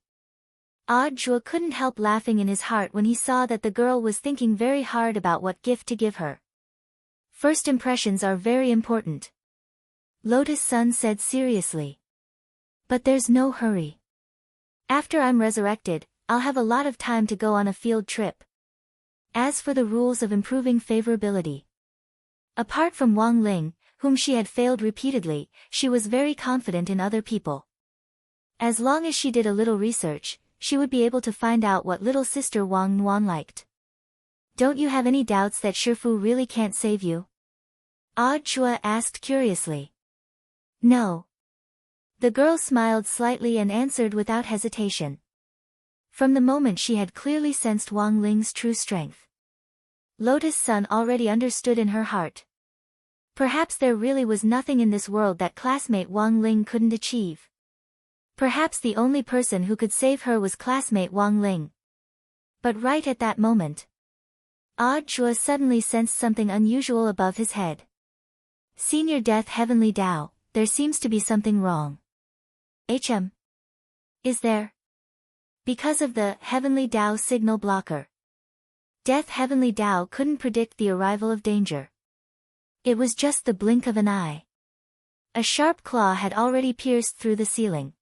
Zhuo couldn't help laughing in his heart when he saw that the girl was thinking very hard about what gift to give her. First impressions are very important, Lotus Sun said seriously. But there's no hurry. After I'm resurrected, I'll have a lot of time to go on a field trip. As for the rules of improving favorability, apart from Wang Ling, whom she had failed repeatedly, she was very confident in other people. As long as she did a little research, she would be able to find out what little sister Wang Nuan liked. Don't you have any doubts that Shifu really can't save you? Zhuo asked curiously. No. The girl smiled slightly and answered without hesitation. From the moment she had clearly sensed Wang Ling's true strength, Lotus Sun already understood in her heart. Perhaps there really was nothing in this world that classmate Wang Ling couldn't achieve. Perhaps the only person who could save her was classmate Wang Ling. But right at that moment, Zhuo suddenly sensed something unusual above his head. Senior Death Heavenly Tao, there seems to be something wrong. Is there? Because of the Heavenly Tao signal blocker. Death Heavenly Tao couldn't predict the arrival of danger. It was just the blink of an eye. A sharp claw had already pierced through the ceiling.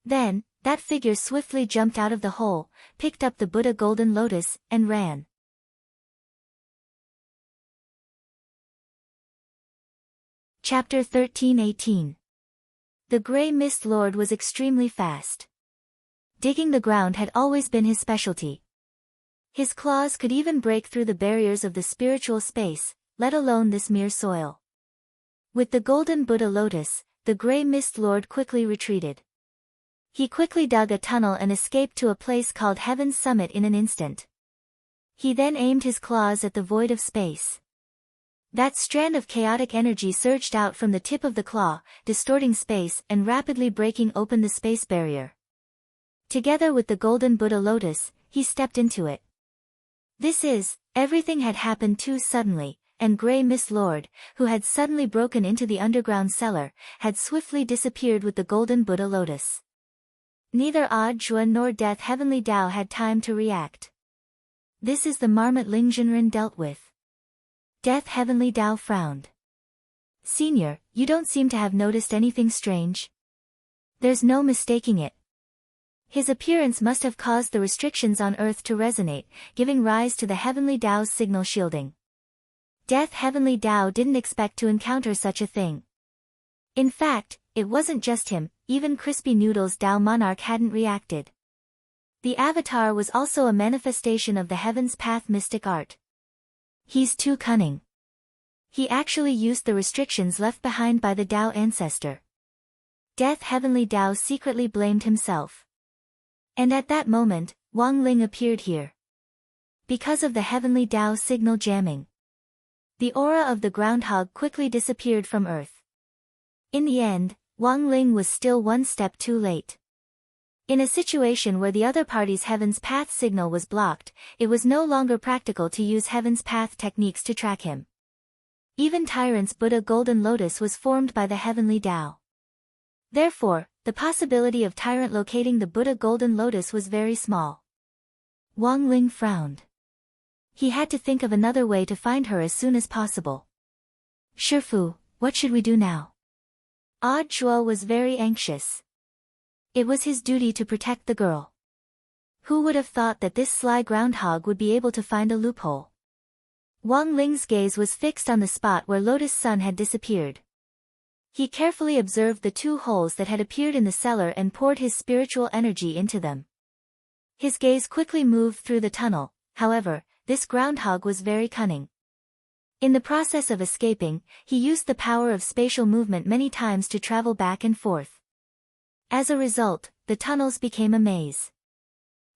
Then, that figure swiftly jumped out of the hole, picked up the Buddha Golden Lotus, and ran. Chapter 13:18. The Grey Mist Lord was extremely fast. Digging the ground had always been his specialty. His claws could even break through the barriers of the spiritual space, let alone this mere soil. With the Golden Buddha Lotus, the Grey Mist Lord quickly retreated. He quickly dug a tunnel and escaped to a place called Heaven's Summit in an instant. He then aimed his claws at the void of space. That strand of chaotic energy surged out from the tip of the claw, distorting space and rapidly breaking open the space barrier. Together with the Golden Buddha Lotus, he stepped into it. Everything had happened too suddenly, and Grey Mist Lord, who had suddenly broken into the underground cellar, had swiftly disappeared with the Golden Buddha Lotus. Neither Odd Zhuan nor Death Heavenly Tao had time to react. This is the marmot Ling Junren dealt with. Death Heavenly Tao frowned. Senior, you don't seem to have noticed anything strange. There's no mistaking it. His appearance must have caused the restrictions on Earth to resonate, giving rise to the Heavenly Tao's signal shielding. Death Heavenly Tao didn't expect to encounter such a thing. In fact, it wasn't just him, even Crispy Noodles Tao Monarch hadn't reacted. The Avatar was also a manifestation of the Heaven's Path mystic art. He's too cunning. He actually used the restrictions left behind by the Tao ancestor. Death Heavenly Tao secretly blamed himself. And at that moment, Wang Ling appeared here. Because of the Heavenly Tao signal jamming, the aura of the groundhog quickly disappeared from Earth. In the end, Wang Ling was still one step too late. In a situation where the other party's Heaven's Path signal was blocked, it was no longer practical to use Heaven's Path techniques to track him. Even Tyrant's Buddha Golden Lotus was formed by the Heavenly Tao. Therefore, the possibility of Tyrant locating the Buddha Golden Lotus was very small. Wang Ling frowned. He had to think of another way to find her as soon as possible. Shifu, what should we do now? Odd Zhuo was very anxious. It was his duty to protect the girl. Who would have thought that this sly groundhog would be able to find a loophole? Wang Ling's gaze was fixed on the spot where Lotus Sun had disappeared. He carefully observed the two holes that had appeared in the cellar and poured his spiritual energy into them. His gaze quickly moved through the tunnel, however, this groundhog was very cunning. In the process of escaping, he used the power of spatial movement many times to travel back and forth. As a result, the tunnels became a maze.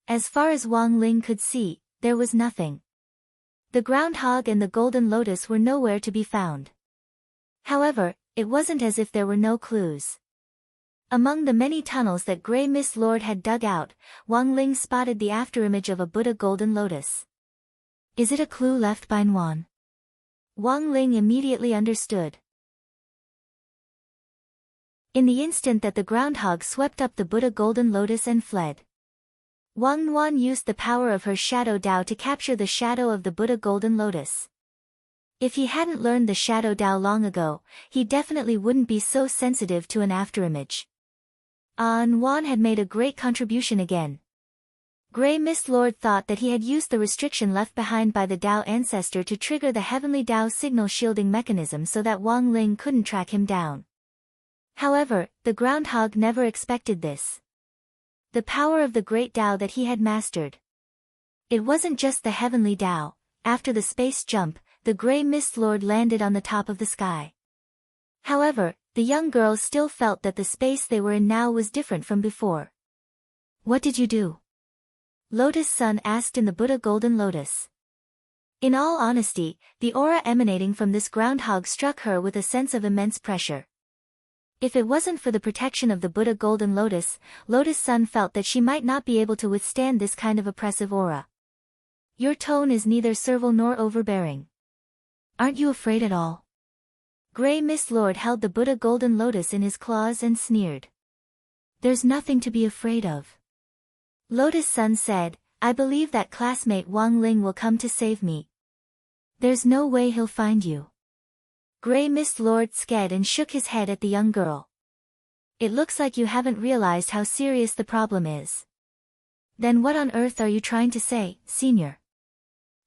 As far as Wang Ling could see, there was nothing. The groundhog and the golden lotus were nowhere to be found. However, it wasn't as if there were no clues. Among the many tunnels that Grey Mist Lord had dug out, Wang Ling spotted the afterimage of a Buddha golden lotus. Is it a clue left by Nguyen? Wang Ling immediately understood. In the instant that the groundhog swept up the Buddha golden lotus and fled, Wang Nguyen used the power of her Shadow Dao to capture the shadow of the Buddha golden lotus. If he hadn't learned the Shadow Dao long ago, he definitely wouldn't be so sensitive to an afterimage. Nguyen had made a great contribution again. Grey Mist Lord thought that he had used the restriction left behind by the Dao ancestor to trigger the Heavenly Dao signal shielding mechanism so that Wang Ling couldn't track him down. However, the groundhog never expected this. The power of the great Dao that he had mastered. It wasn't just the Heavenly Dao. After the space jump, the Grey Mist Lord landed on the top of the sky. However, the young girls still felt that the space they were in now was different from before. What did you do? Lotus Sun asked in the Buddha Golden Lotus. In all honesty, the aura emanating from this groundhog struck her with a sense of immense pressure. If it wasn't for the protection of the Buddha Golden Lotus, Lotus Sun felt that she might not be able to withstand this kind of oppressive aura. Your tone is neither servile nor overbearing. Aren't you afraid at all? Grey Mist Lord held the Buddha Golden Lotus in his claws and sneered. There's nothing to be afraid of. Lotus Sun said, I believe that classmate Wang Ling will come to save me. There's no way he'll find you. Grey Mist Lord scared and shook his head at the young girl. It looks like you haven't realized how serious the problem is. Then what on earth are you trying to say, senior?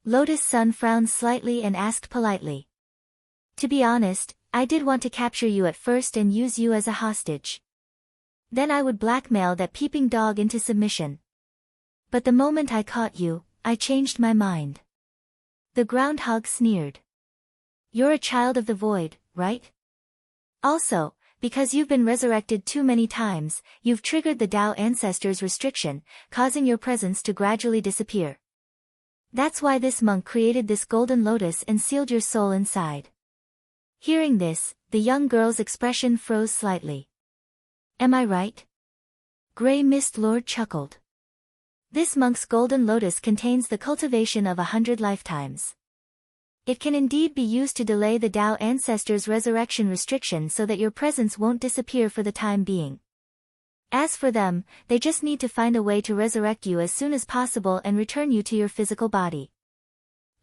Lotus Sun frowned slightly and asked politely. To be honest, I did want to capture you at first and use you as a hostage. Then I would blackmail that peeping dog into submission. But the moment I caught you, I changed my mind. The groundhog sneered. You're a child of the void, right? Also, because you've been resurrected too many times, you've triggered the Dao ancestors' restriction, causing your presence to gradually disappear. That's why this monk created this golden lotus and sealed your soul inside. Hearing this, the young girl's expression froze slightly. Am I right? Grey Mist Lord chuckled. This monk's golden lotus contains the cultivation of 100 lifetimes. It can indeed be used to delay the Dao ancestors' resurrection restriction so that your presence won't disappear for the time being. As for them, they just need to find a way to resurrect you as soon as possible and return you to your physical body.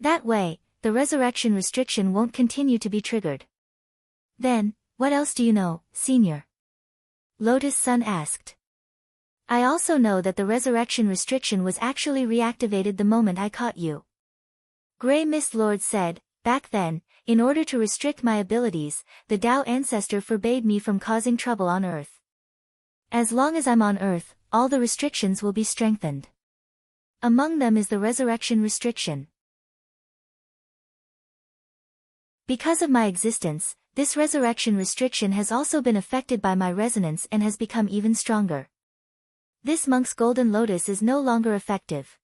That way, the resurrection restriction won't continue to be triggered. Then, what else do you know, Senior? Lotus Sun asked. I also know that the resurrection restriction was actually reactivated the moment I caught you. Grey Mist Lord said, back then, in order to restrict my abilities, the Tao ancestor forbade me from causing trouble on Earth. As long as I'm on Earth, all the restrictions will be strengthened. Among them is the resurrection restriction. Because of my existence, this resurrection restriction has also been affected by my resonance and has become even stronger. This monk's golden lotus is no longer effective.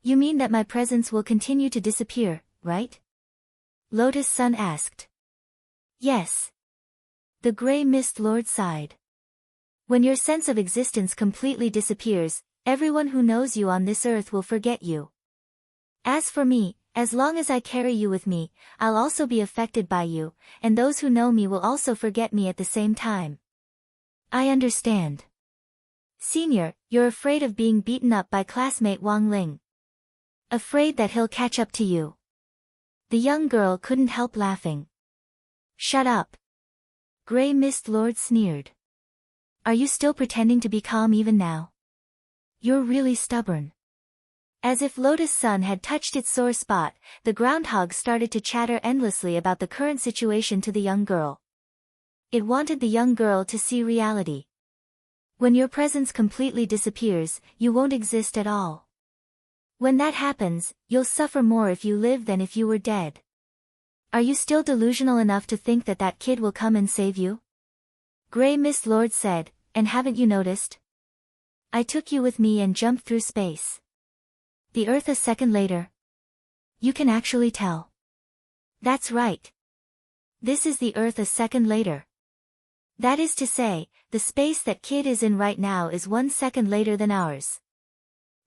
You mean that my presence will continue to disappear, right? Lotus Sun asked. Yes. The Grey Mist Lord sighed. When your sense of existence completely disappears, everyone who knows you on this earth will forget you. As for me, as long as I carry you with me, I'll also be affected by you, and those who know me will also forget me at the same time. I understand. Senior, you're afraid of being beaten up by classmate Wang Ling. Afraid that he'll catch up to you. The young girl couldn't help laughing. Shut up. Grey Mist Lord sneered. Are you still pretending to be calm even now? You're really stubborn. As if Lotus Sun had touched its sore spot, the groundhog started to chatter endlessly about the current situation to the young girl. It wanted the young girl to see reality. When your presence completely disappears, you won't exist at all. When that happens, you'll suffer more if you live than if you were dead. Are you still delusional enough to think that that kid will come and save you? Grey Mist Lord said, and haven't you noticed? I took you with me and jumped through space. The Earth a second later. You can actually tell. That's right. This is the Earth a second later. That is to say, the space that kid is in right now is 1 second later than ours.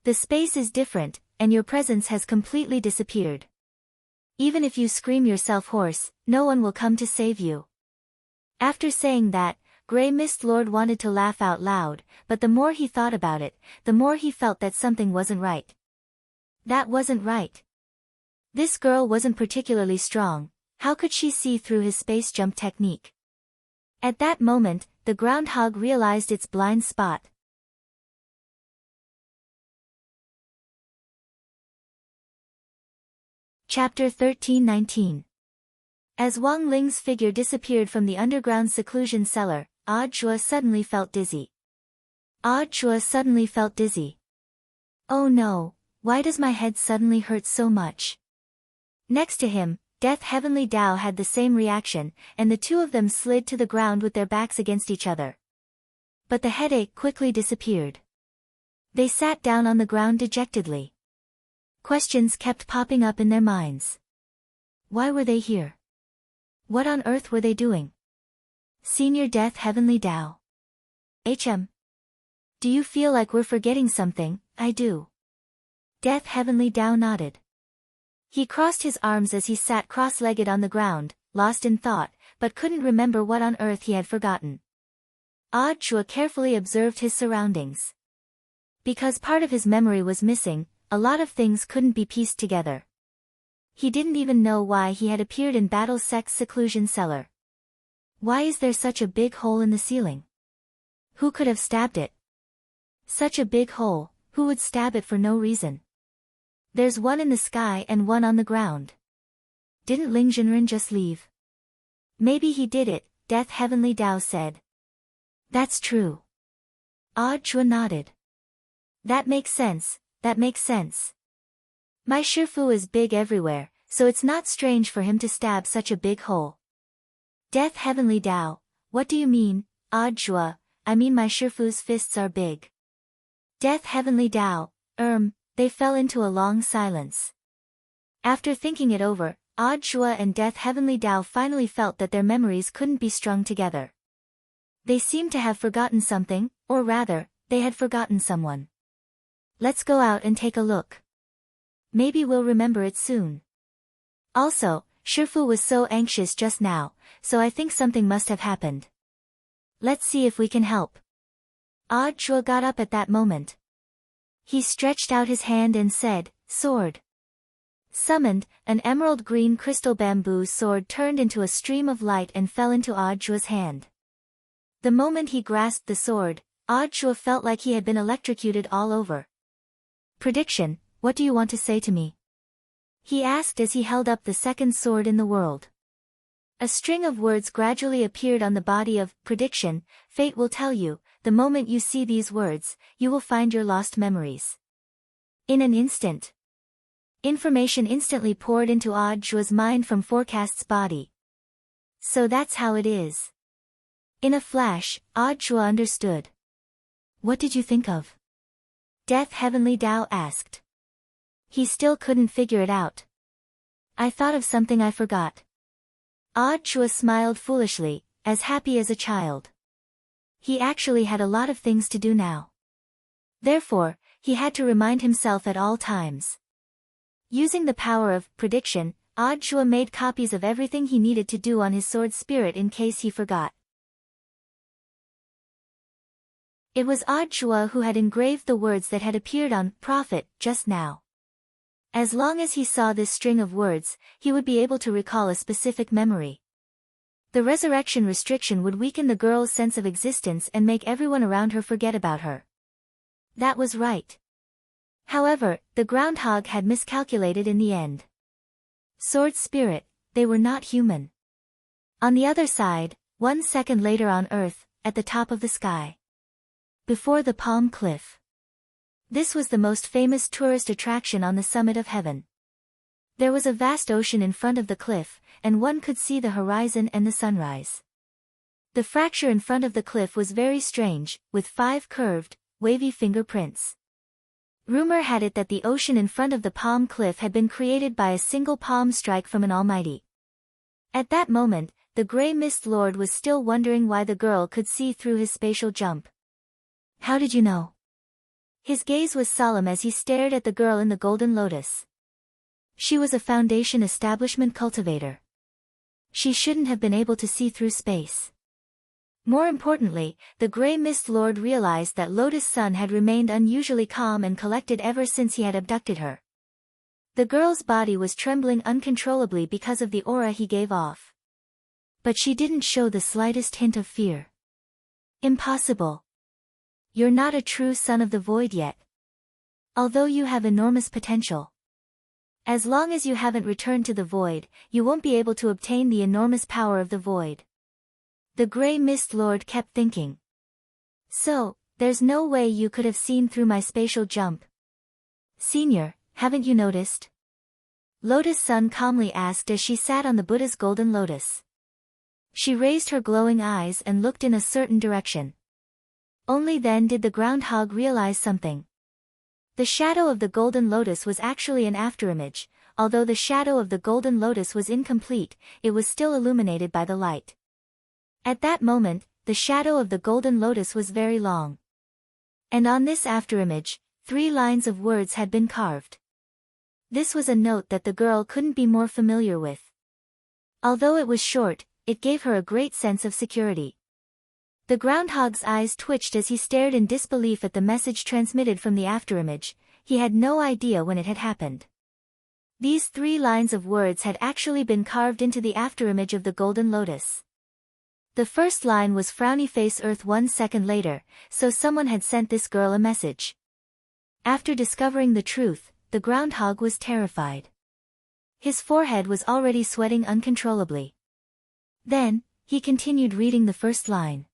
The space is different, and your presence has completely disappeared. Even if you scream yourself hoarse, no one will come to save you. After saying that, Grey Mist Lord wanted to laugh out loud, but the more he thought about it, the more he felt that something wasn't right. That wasn't right. This girl wasn't particularly strong. How could she see through his space jump technique? At that moment, the groundhog realized its blind spot. Chapter 13-19. As Wang Ling's figure disappeared from the underground seclusion cellar, Jua suddenly felt dizzy. Jua suddenly felt dizzy. Oh no, why does my head suddenly hurt so much? Next to him, Death Heavenly Tao had the same reaction, and the two of them slid to the ground with their backs against each other. But the headache quickly disappeared. They sat down on the ground dejectedly. Questions kept popping up in their minds. Why were they here? What on earth were they doing? Senior Death Heavenly Tao. HM. Do you feel like we're forgetting something? I do. Death Heavenly Tao nodded. He crossed his arms as he sat cross-legged on the ground, lost in thought, but couldn't remember what on earth he had forgotten. Chua carefully observed his surroundings. Because part of his memory was missing, a lot of things couldn't be pieced together. He didn't even know why he had appeared in Battle Sect's seclusion cellar. Why is there such a big hole in the ceiling? Who could have stabbed it? Such a big hole, who would stab it for no reason? There's one in the sky and one on the ground. Didn't Ling Jinren just leave? Maybe he did it, Death Heavenly Tao said. That's true. Chua nodded. That makes sense, that makes sense. My Shifu is big everywhere, so it's not strange for him to stab such a big hole. Death Heavenly Tao, what do you mean, Chua? I mean my Shifu's fists are big. Death Heavenly Tao, they fell into a long silence. After thinking it over, Chua and Death Heavenly Tao finally felt that their memories couldn't be strung together. They seemed to have forgotten something, or rather, they had forgotten someone. Let's go out and take a look. Maybe we'll remember it soon. Also, Shifu was so anxious just now, so I think something must have happened. Let's see if we can help. Audra got up at that moment. He stretched out his hand and said, "Sword." Summoned, an emerald green crystal bamboo sword turned into a stream of light and fell into Audra's hand. The moment he grasped the sword, Audra felt like he had been electrocuted all over. "Prediction, what do you want to say to me?" he asked as he held up the second sword in the world. A string of words gradually appeared on the body of Prediction. "Fate will tell you, the moment you see these words, you will find your lost memories." In an instant, information instantly poured into Audra's mind from Forecast's body. So that's how it is. In a flash, Audra understood. "What did you think of?" Death Heavenly Tao asked. He still couldn't figure it out. "I thought of something I forgot." Audra smiled foolishly, as happy as a child. He actually had a lot of things to do now. Therefore, he had to remind himself at all times. Using the power of Prediction, Audra made copies of everything he needed to do on his sword spirit in case he forgot. It was Audra who had engraved the words that had appeared on Prophet just now. As long as he saw this string of words, he would be able to recall a specific memory. The resurrection restriction would weaken the girl's sense of existence and make everyone around her forget about her. That was right. However, the groundhog had miscalculated in the end. Sword spirit, they were not human. On the other side, 1 second later on Earth, at the top of the sky. Before the Palm Cliff. This was the most famous tourist attraction on the summit of heaven. There was a vast ocean in front of the cliff, and one could see the horizon and the sunrise. The fracture in front of the cliff was very strange, with 5 curved, wavy fingerprints. Rumor had it that the ocean in front of the palm cliff had been created by a single palm strike from an almighty. At that moment, the Grey Mist Lord was still wondering why the girl could see through his spatial jump. "How did you know?" His gaze was solemn as he stared at the girl in the golden lotus. She was a Foundation establishment cultivator. She shouldn't have been able to see through space. More importantly, the Grey Mist Lord realized that Lotus Sun had remained unusually calm and collected ever since he had abducted her. The girl's body was trembling uncontrollably because of the aura he gave off. But she didn't show the slightest hint of fear. "Impossible. You're not a true son of the void yet. Although you have enormous potential. As long as you haven't returned to the void, you won't be able to obtain the enormous power of the void." The Grey Mist Lord kept thinking. "So, there's no way you could have seen through my spatial jump?" "Senior, haven't you noticed?" Lotus Sun calmly asked as she sat on the Buddha's golden lotus. She raised her glowing eyes and looked in a certain direction. Only then did the groundhog realize something. The shadow of the golden lotus was actually an afterimage. Although the shadow of the golden lotus was incomplete, it was still illuminated by the light. At that moment, the shadow of the golden lotus was very long. And on this afterimage, 3 lines of words had been carved. This was a note that the girl couldn't be more familiar with. Although it was short, it gave her a great sense of security. The groundhog's eyes twitched as he stared in disbelief at the message transmitted from the afterimage. He had no idea when it had happened. These 3 lines of words had actually been carved into the afterimage of the golden lotus. The first line was "Frowny Face Earth." 1 second later, so someone had sent this girl a message. After discovering the truth, the groundhog was terrified. His forehead was already sweating uncontrollably. Then, he continued reading the first line.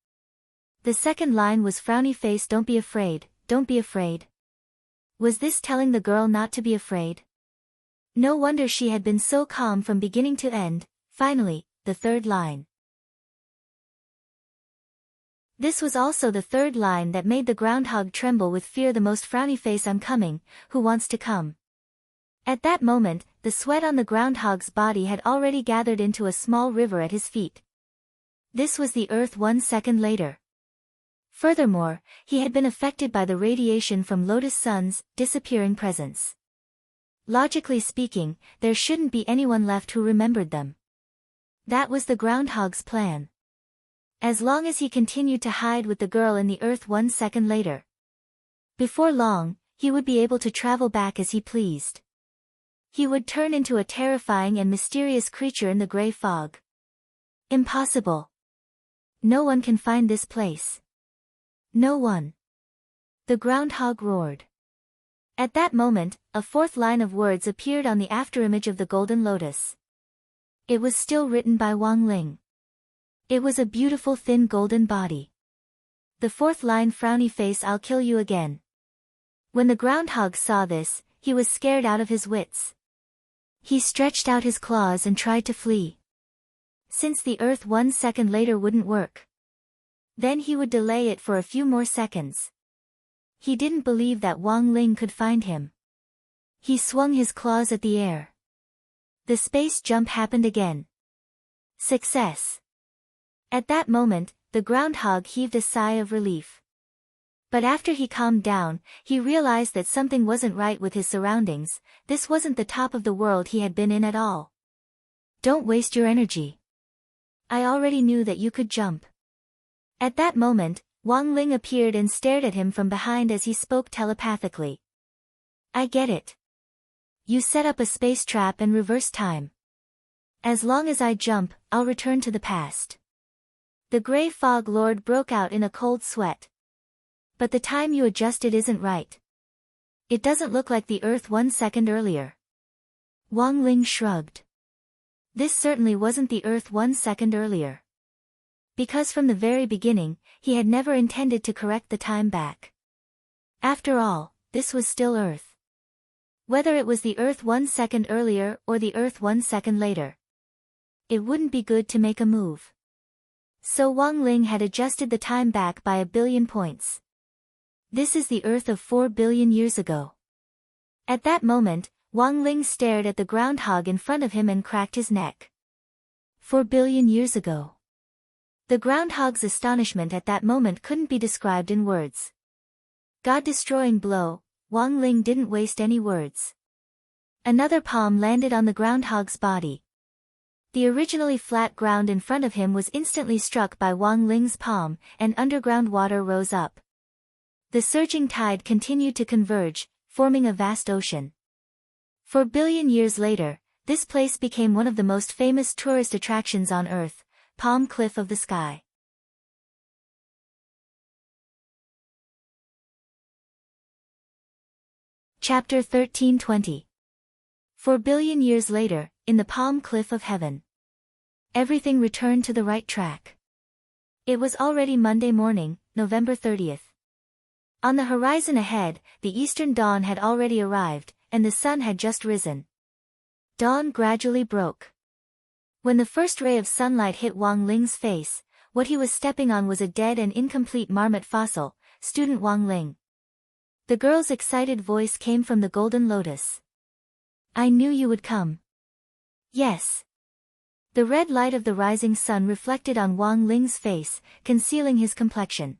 The second line was "Frowny Face, don't be afraid, don't be afraid." Was this telling the girl not to be afraid? No wonder she had been so calm from beginning to end. Finally, the third line. This was also the third line that made the groundhog tremble with fear. "The most frowny face, I'm coming, who wants to come?" At that moment, the sweat on the groundhog's body had already gathered into a small river at his feet. This was the earth 1 second later. Furthermore, he had been affected by the radiation from Lotus Sun's disappearing presence. Logically speaking, there shouldn't be anyone left who remembered them. That was the groundhog's plan. as long as he continued to hide with the girl in the earth 1 second later. Before long, he would be able to travel back as he pleased. He would turn into a terrifying and mysterious creature in the gray fog. Impossible. No one can find this place. No one. The groundhog roared. At that moment, a fourth line of words appeared on the afterimage of the golden lotus. It was still written by Wang Ling. It was a beautiful thin golden body. The fourth line, frowny face, I'll kill you again. When the groundhog saw this, he was scared out of his wits. He stretched out his claws and tried to flee. Since the earth 1 second later wouldn't work, then he would delay it for a few more seconds. He didn't believe that Wang Ling could find him. He swung his claws at the air. The space jump happened again. Success. At that moment, the groundhog heaved a sigh of relief. But after he calmed down, he realized that something wasn't right with his surroundings. This wasn't the top of the world he had been in at all. Don't waste your energy. I already knew that you could jump. At that moment, Wang Ling appeared and stared at him from behind as he spoke telepathically. I get it. You set up a space trap and reverse time. As long as I jump, I'll return to the past. The gray fog lord broke out in a cold sweat. But the time you adjusted isn't right. It doesn't look like the earth 1 second earlier. Wang Ling shrugged. This certainly wasn't the earth 1 second earlier. Because from the very beginning, he had never intended to correct the time back. After all, this was still Earth. Whether it was the Earth 1 second earlier or the Earth 1 second later, it wouldn't be good to make a move. So Wang Ling had adjusted the time back by 1 billion points. This is the Earth of 4 billion years ago. At that moment, Wang Ling stared at the groundhog in front of him and cracked his neck. 4 billion years ago. The groundhog's astonishment at that moment couldn't be described in words. God-destroying blow, Wang Ling didn't waste any words. Another palm landed on the groundhog's body. The originally flat ground in front of him was instantly struck by Wang Ling's palm, and underground water rose up. The surging tide continued to converge, forming a vast ocean. 4 billion years later, this place became one of the most famous tourist attractions on Earth, Palm Cliff of the Sky. Chapter 1320. 4 billion years later, in the Palm Cliff of Heaven. Everything returned to the right track. It was already Monday morning, November 30th. On the horizon ahead, the eastern dawn had already arrived, and the sun had just risen. Dawn gradually broke. When the first ray of sunlight hit Wang Ling's face, what he was stepping on was a dead and incomplete marmot fossil, student Wang Ling. The girl's excited voice came from the golden lotus. I knew you would come. Yes. The red light of the rising sun reflected on Wang Ling's face, concealing his complexion.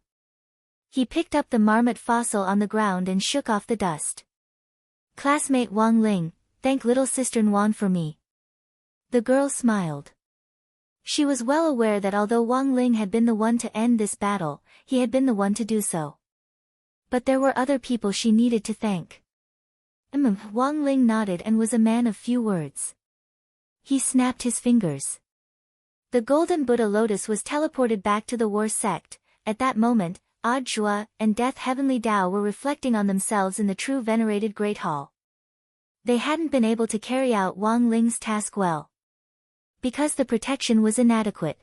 He picked up the marmot fossil on the ground and shook off the dust. Classmate Wang Ling, thank little sister Nguyen for me. The girl smiled. She was well aware that although Wang Ling had been the one to end this battle, he had been the one to do so. But there were other people she needed to thank. Wang Ling nodded and was a man of few words. He snapped his fingers. The golden Buddha lotus was teleported back to the war sect. At that moment, Odd Zhua and Death Heavenly Tao were reflecting on themselves in the true venerated Great Hall. They hadn't been able to carry out Wang Ling's task well, because the protection was inadequate.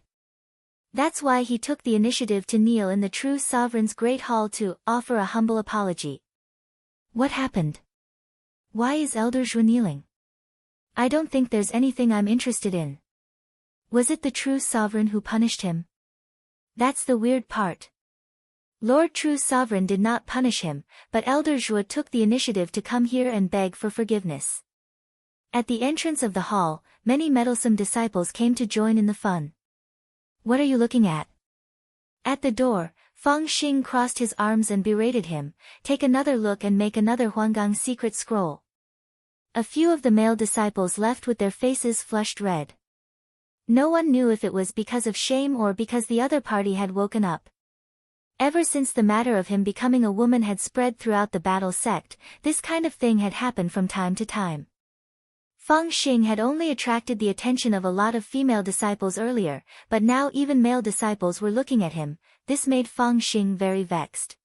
That's why he took the initiative to kneel in the true sovereign's Great Hall to offer a humble apology. What happened? Why is Elder Zhua kneeling? I don't think there's anything I'm interested in. Was it the true sovereign who punished him? That's the weird part. Lord True Sovereign did not punish him, but Elder Zhua took the initiative to come here and beg for forgiveness. At the entrance of the hall, many meddlesome disciples came to join in the fun. What are you looking at? At the door, Fang Xing crossed his arms and berated him, take another look and make another Huanggang secret scroll. A few of the male disciples left with their faces flushed red. No one knew if it was because of shame or because the other party had woken up. Ever since the matter of him becoming a woman had spread throughout the battle sect, this kind of thing had happened from time to time. Feng Xing had only attracted the attention of a lot of female disciples earlier, but now even male disciples were looking at him. This made Feng Xing very vexed.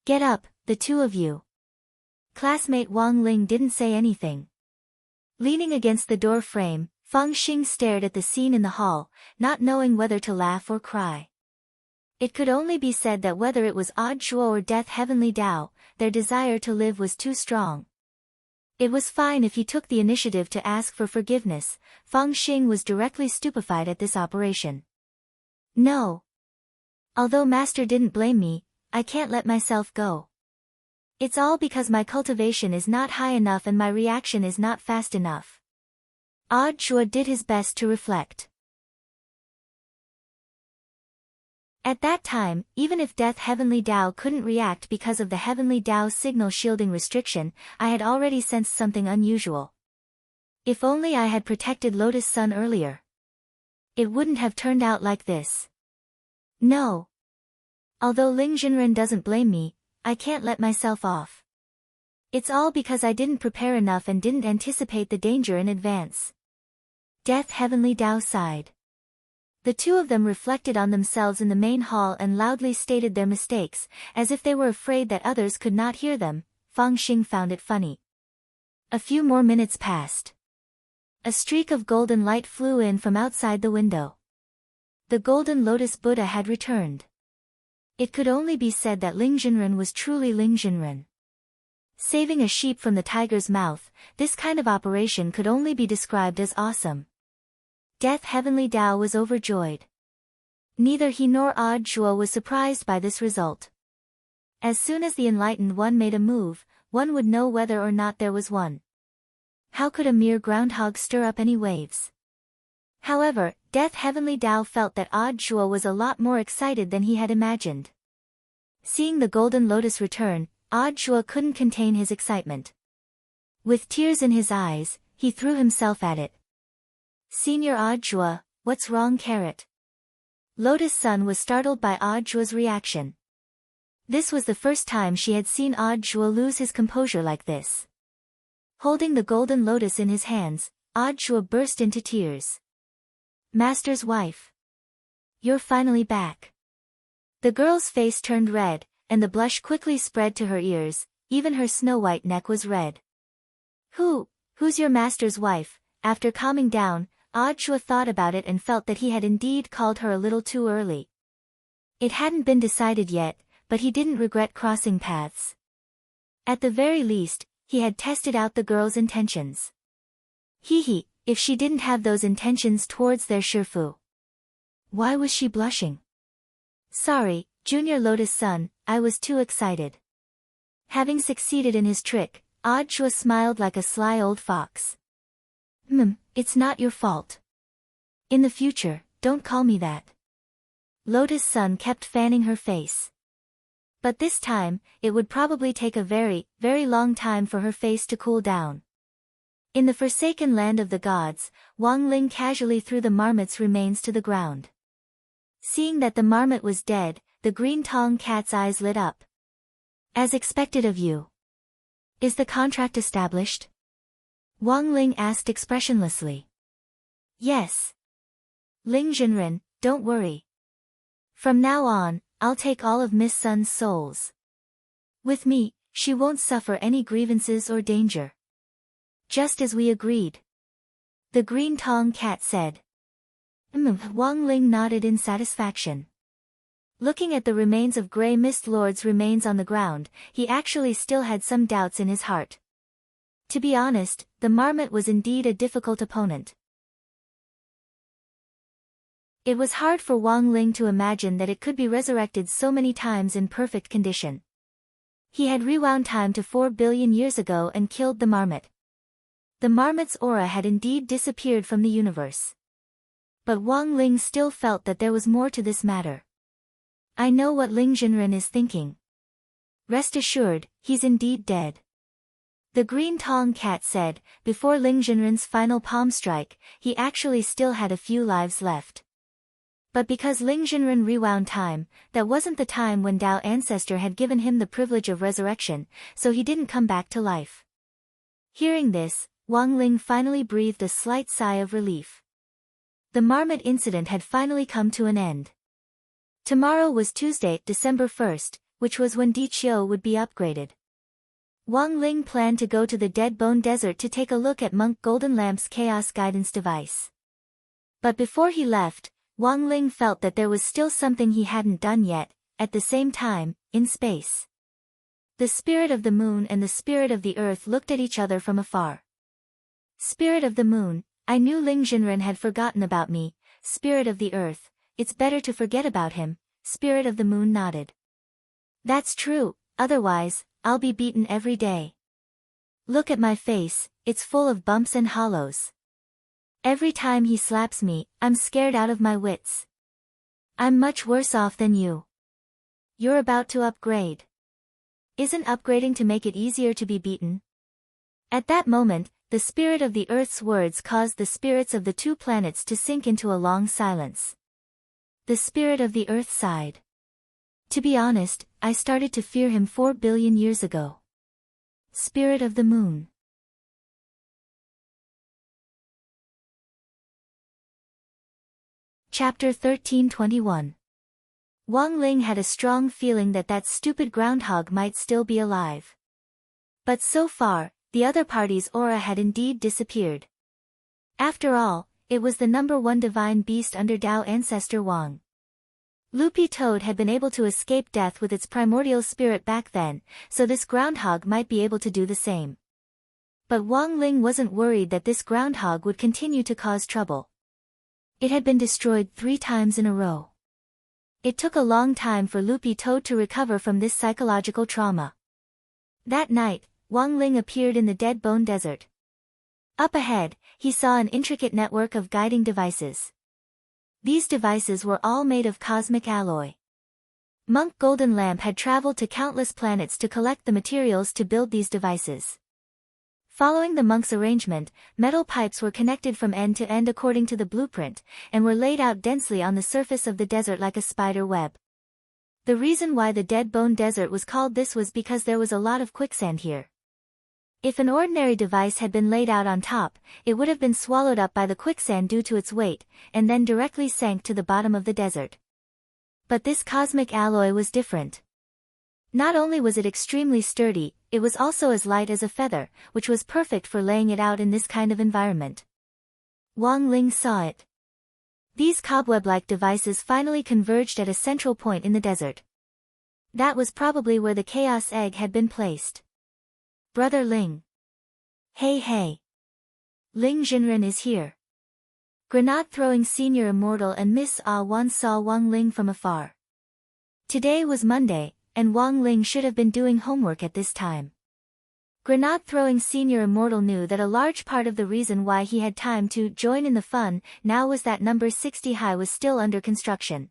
"Get up, the two of you." Classmate Wang Ling didn't say anything. Leaning against the door frame, Feng Xing stared at the scene in the hall, not knowing whether to laugh or cry. It could only be said that whether it was Odd Zhuo or Death Heavenly Dao, their desire to live was too strong. It was fine if he took the initiative to ask for forgiveness. Feng Xing was directly stupefied at this operation. "No. Although Master didn't blame me, I can't let myself go. It's all because my cultivation is not high enough and my reaction is not fast enough." Odd Zhuo did his best to reflect. At that time, even if Death Heavenly Dao couldn't react because of the Heavenly Dao signal shielding restriction, I had already sensed something unusual. If only I had protected Lotus Sun earlier. It wouldn't have turned out like this. No. Although Ling Jinren doesn't blame me, I can't let myself off. It's all because I didn't prepare enough and didn't anticipate the danger in advance. Death Heavenly Dao sighed. The two of them reflected on themselves in the main hall and loudly stated their mistakes, as if they were afraid that others could not hear them. Feng Xing found it funny. A few more minutes passed. A streak of golden light flew in from outside the window. The golden lotus Buddha had returned. It could only be said that Ling Jinren was truly Ling Jinren. Saving a sheep from the tiger's mouth, this kind of operation could only be described as awesome. Death Heavenly Dao was overjoyed. Neither he nor Odd Zhuo was surprised by this result. As soon as the Enlightened One made a move, one would know whether or not there was one. How could a mere groundhog stir up any waves? However, Death Heavenly Dao felt that Odd Zhuo was a lot more excited than he had imagined. Seeing the golden lotus return, Odd Zhuo couldn't contain his excitement. With tears in his eyes, he threw himself at it. "Senior Odd Zhuo, what's wrong, Carrot?" Lotus Sun was startled by Odd Zhuo's reaction. This was the first time she had seen Odd Zhuo lose his composure like this. Holding the golden lotus in his hands, Odd Zhuo burst into tears. "Master's wife. You're finally back." The girl's face turned red, and the blush quickly spread to her ears, even her snow-white neck was red. Who's your master's wife?" After calming down, Odd Zhuo thought about it and felt that he had indeed called her a little too early. It hadn't been decided yet, but he didn't regret crossing paths. At the very least, he had tested out the girl's intentions. If she didn't have those intentions towards their Shifu. Why was she blushing? "Sorry, Junior Lotus Sun, I was too excited." Having succeeded in his trick, Odd Zhuo smiled like a sly old fox. It's not your fault. In the future, don't call me that." Lotus Sun kept fanning her face. But this time, it would probably take a very, very long time for her face to cool down. In the forsaken land of the gods, Wang Ling casually threw the marmot's remains to the ground. Seeing that the marmot was dead, the green Tong cat's eyes lit up. "As expected of you. Is the contract established?" Wang Ling asked expressionlessly. "Yes. Ling Jinren, don't worry. From now on, I'll take all of Miss Sun's souls. With me, she won't suffer any grievances or danger. Just as we agreed." The green Tong cat said. Wang Ling nodded in satisfaction. Looking at the remains of Grey Mist Lord's remains on the ground, he actually still had some doubts in his heart. To be honest, the marmot was indeed a difficult opponent. It was hard for Wang Ling to imagine that it could be resurrected so many times in perfect condition. He had rewound time to 4 billion years ago and killed the marmot. The marmot's aura had indeed disappeared from the universe. But Wang Ling still felt that there was more to this matter. "I know what Ling Jinren is thinking. Rest assured, he's indeed dead." The Green Tong Cat said, before Ling Jinren's final palm strike, he actually still had a few lives left. But because Ling Jinren rewound time, that wasn't the time when Dao Ancestor had given him the privilege of resurrection, so he didn't come back to life. Hearing this, Wang Ling finally breathed a slight sigh of relief. The marmot incident had finally come to an end. Tomorrow was Tuesday, December 1st, which was when Di Qiu would be upgraded. Wang Ling planned to go to the Dead Bone Desert to take a look at Monk Golden Lamp's chaos guidance device. But before he left, Wang Ling felt that there was still something he hadn't done yet. At the same time, in space. The spirit of the moon and the spirit of the earth looked at each other from afar. Spirit of the moon, I knew Ling Jinren had forgotten about me. Spirit of the earth, it's better to forget about him. Spirit of the moon nodded. That's true, otherwise, I'll be beaten every day. Look at my face, it's full of bumps and hollows. Every time he slaps me, I'm scared out of my wits. I'm much worse off than you. You're about to upgrade. Isn't upgrading to make it easier to be beaten? At that moment, the spirit of the earth's words caused the spirits of the two planets to sink into a long silence. The spirit of the earth sighed. To be honest, I started to fear him 4 billion years ago. Spirit of the moon. Chapter 1321. Wang Ling had a strong feeling that that stupid groundhog might still be alive. But so far, the other party's aura had indeed disappeared. After all, it was the number one divine beast under Dao Ancestor Wang. Loopy Toad had been able to escape death with its primordial spirit back then, so this groundhog might be able to do the same. But Wang Ling wasn't worried that this groundhog would continue to cause trouble. It had been destroyed 3 times in a row. It took a long time for Loopy Toad to recover from this psychological trauma. That night, Wang Ling appeared in the Dead Bone Desert. Up ahead, he saw an intricate network of guiding devices. These devices were all made of cosmic alloy. Monk Golden Lamp had traveled to countless planets to collect the materials to build these devices. Following the monk's arrangement, metal pipes were connected from end to end according to the blueprint, and were laid out densely on the surface of the desert like a spider web. The reason why the Dead Bone Desert was called this was because there was a lot of quicksand here. If an ordinary device had been laid out on top, it would have been swallowed up by the quicksand due to its weight, and then directly sank to the bottom of the desert. But this cosmic alloy was different. Not only was it extremely sturdy, it was also as light as a feather, which was perfect for laying it out in this kind of environment. Wang Ling saw it. These cobweb-like devices finally converged at a central point in the desert. That was probably where the Chaos Egg had been placed. Brother Ling. Hey. Ling Jinren is here. Grenade-throwing Senior Immortal and Miss Ah Wan saw Wang Ling from afar. Today was Monday, and Wang Ling should have been doing homework at this time. Grenade-throwing Senior Immortal knew that a large part of the reason why he had time to join in the fun now was that number 60 High was still under construction.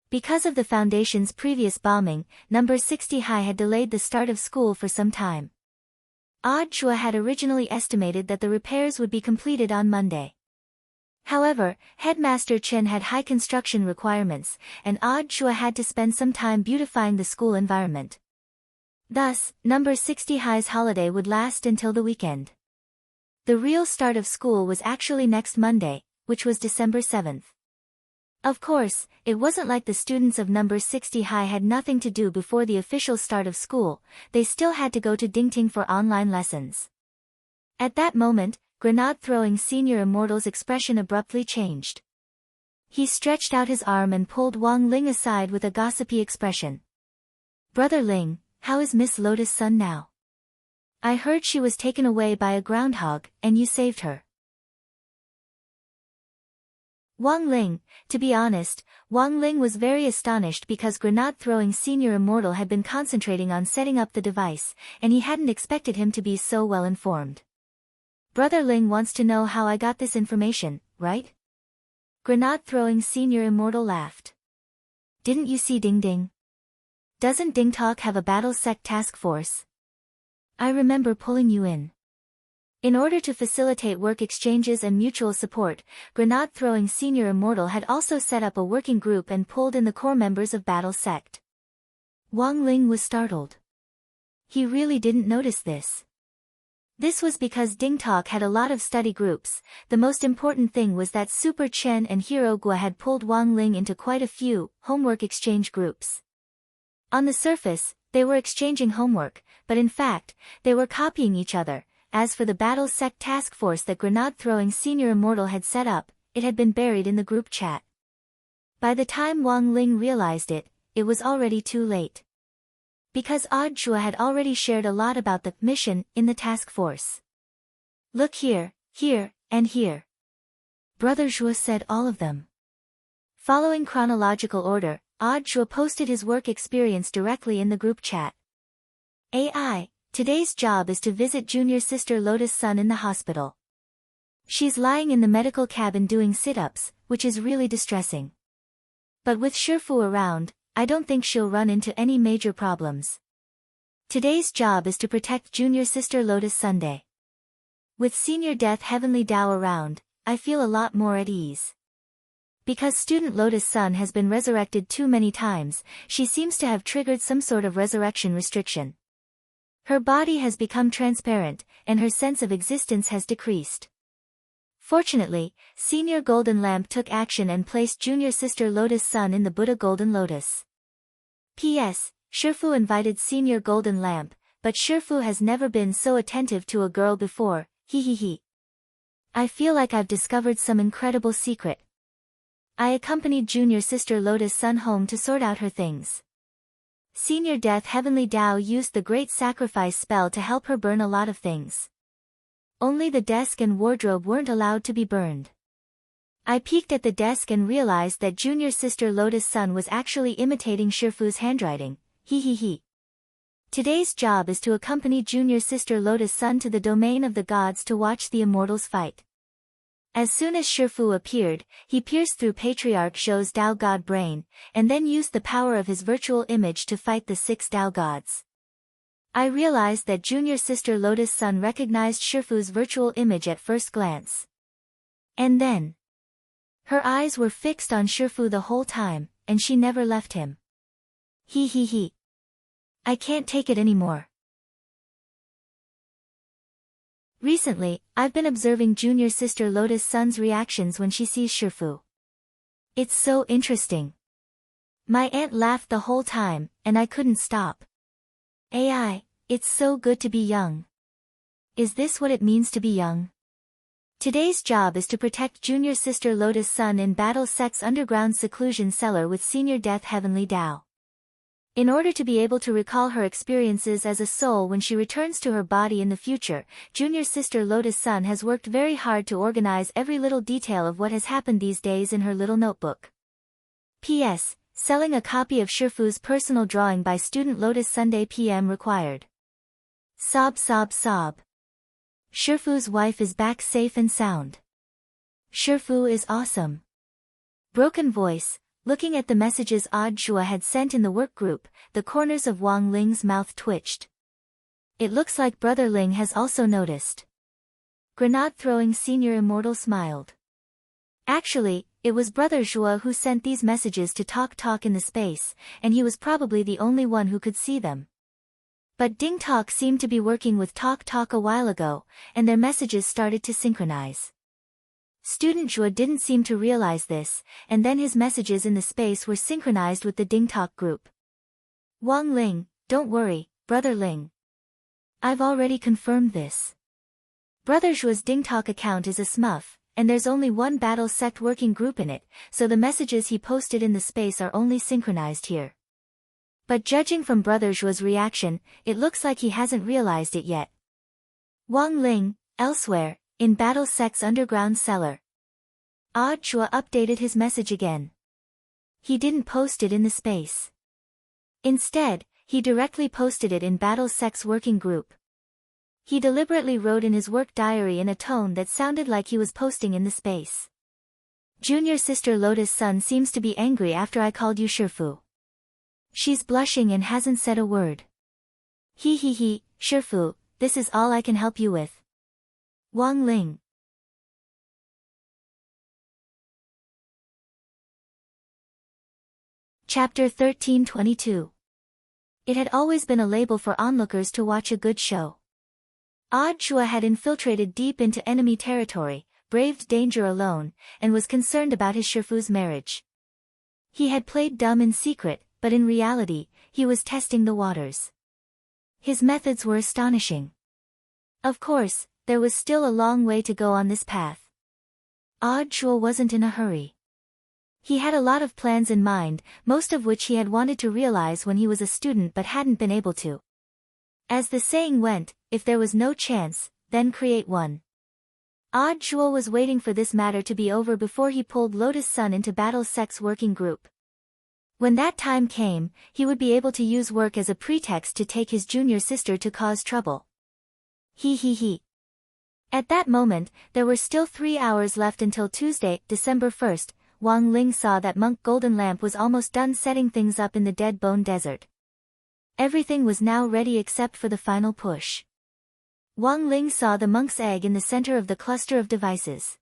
Because of the Foundation's previous bombing, number 60 High had delayed the start of school for some time. Odd Chua had originally estimated that the repairs would be completed on Monday. However, Headmaster Chen had high construction requirements, and Odd Chua had to spend some time beautifying the school environment. Thus, number 60 High's holiday would last until the weekend. The real start of school was actually next Monday, which was December 7th. Of course, it wasn't like the students of number 60 High had nothing to do before the official start of school, they still had to go to Dingting for online lessons. At that moment, Grenade-throwing Senior Immortal's expression abruptly changed. He stretched out his arm and pulled Wang Ling aside with a gossipy expression. Brother Ling, how is Miss Lotus Sun now? I heard she was taken away by a groundhog, and you saved her. Wang Ling, to be honest, Wang Ling was very astonished because Grenade-throwing Senior Immortal had been concentrating on setting up the device, and he hadn't expected him to be so well informed. Brother Ling wants to know how I got this information, right? Grenade-throwing Senior Immortal laughed. Didn't you see Ding Ding? Doesn't Ding Talk have a battle sect task force? I remember pulling you in. In order to facilitate work exchanges and mutual support, Grenade-throwing Senior Immortal had also set up a working group and pulled in the core members of Battle Sect. Wang Ling was startled. He really didn't notice this. This was because Ding Talk had a lot of study groups. The most important thing was that Super Chen and Hero Gua had pulled Wang Ling into quite a few homework exchange groups. On the surface, they were exchanging homework, but in fact, they were copying each other. As for the Battle Sect task force that Grenade-throwing Senior Immortal had set up, it had been buried in the group chat. By the time Wang Ling realized it, it was already too late. Because Odd Zhua had already shared a lot about the mission in the task force. Look here, here, and here. Brother Zhua said all of them. Following chronological order, Odd Zhua posted his work experience directly in the group chat. AI. Today's job is to visit junior sister Lotus Sun in the hospital. She's lying in the medical cabin doing sit-ups, which is really distressing. But with Shifu around, I don't think she'll run into any major problems. Today's job is to protect junior sister Lotus Sunday. With Senior Death Heavenly Dao around, I feel a lot more at ease. Because student Lotus Sun has been resurrected too many times, she seems to have triggered some sort of resurrection restriction. Her body has become transparent, and her sense of existence has decreased. Fortunately, Senior Golden Lamp took action and placed junior sister Lotus Sun in the Buddha Golden Lotus. P.S. Shifu invited Senior Golden Lamp, but Shifu has never been so attentive to a girl before, he. I feel like I've discovered some incredible secret. I accompanied junior sister Lotus Sun home to sort out her things. Senior Death Heavenly Dao used the Great Sacrifice spell to help her burn a lot of things. Only the desk and wardrobe weren't allowed to be burned. I peeked at the desk and realized that junior sister Lotus Sun was actually imitating Shifu's handwriting, he. Today's job is to accompany junior sister Lotus Sun to the domain of the gods to watch the immortals fight. As soon as Shifu appeared, he pierced through Patriarch Zhou's Dao God brain, and then used the power of his virtual image to fight the 6 Dao gods. I realized that junior sister Lotus Sun recognized Shifu's virtual image at first glance. And then, her eyes were fixed on Shifu the whole time, and she never left him. He. I can't take it anymore. Recently, I've been observing junior sister Lotus Sun's reactions when she sees Shifu. It's so interesting. My aunt laughed the whole time, and I couldn't stop. AI, it's so good to be young. Is this what it means to be young? Today's job is to protect junior sister Lotus Sun in Battle Sect's underground seclusion cellar with Senior Death Heavenly Dao. In order to be able to recall her experiences as a soul when she returns to her body in the future, junior sister Lotus Sun has worked very hard to organize every little detail of what has happened these days in her little notebook. P.S. Selling a copy of Shifu's personal drawing by student Lotus Sunday PM required. Sob. Shifu's wife is back safe and sound. Shifu is awesome. Broken voice. Looking at the messages Odd Zhua had sent in the work group, the corners of Wang Ling's mouth twitched. It looks like Brother Ling has also noticed. Grenade-throwing Senior Immortal smiled. Actually, it was Brother Zhua who sent these messages to Talk in the space, and he was probably the only one who could see them. But Ding Talk seemed to be working with Talk a while ago, and their messages started to synchronize. Student Zhua didn't seem to realize this, and then his messages in the space were synchronized with the Ding Talk group. Wang Ling, don't worry, Brother Ling. I've already confirmed this. Brother Zhua's Ding Talk account is a smurf, and there's only one Battle Sect working group in it, so the messages he posted in the space are only synchronized here. But judging from Brother Zhua's reaction, it looks like he hasn't realized it yet. Wang Ling, elsewhere, in Battle Sect's underground cellar. Odd Zhua updated his message again. He didn't post it in the space. Instead, he directly posted it in Battle Sect's working group. He deliberately wrote in his work diary in a tone that sounded like he was posting in the space. Junior sister Lotus Sun seems to be angry after I called you Shifu. She's blushing and hasn't said a word. He, Shifu, this is all I can help you with. Wang Ling. Chapter 1322. It had always been a label for onlookers to watch a good show. Odd Shua had infiltrated deep into enemy territory, braved danger alone, and was concerned about his Shifu's marriage. He had played dumb in secret, but in reality, he was testing the waters. His methods were astonishing. Of course, there was still a long way to go on this path. Odd Shua wasn't in a hurry. He had a lot of plans in mind, most of which he had wanted to realize when he was a student but hadn't been able to. As the saying went, if there was no chance, then create one. Odd Shua was waiting for this matter to be over before he pulled Lotus Sun into Battle's sex working group. When that time came, he would be able to use work as a pretext to take his junior sister to cause trouble. He. At that moment, there were still 3 hours left until Tuesday, December 1st, Wang Ling saw that Monk Golden Lamp was almost done setting things up in the Dead Bone Desert. Everything was now ready except for the final push. Wang Ling saw the monk's egg in the center of the cluster of devices.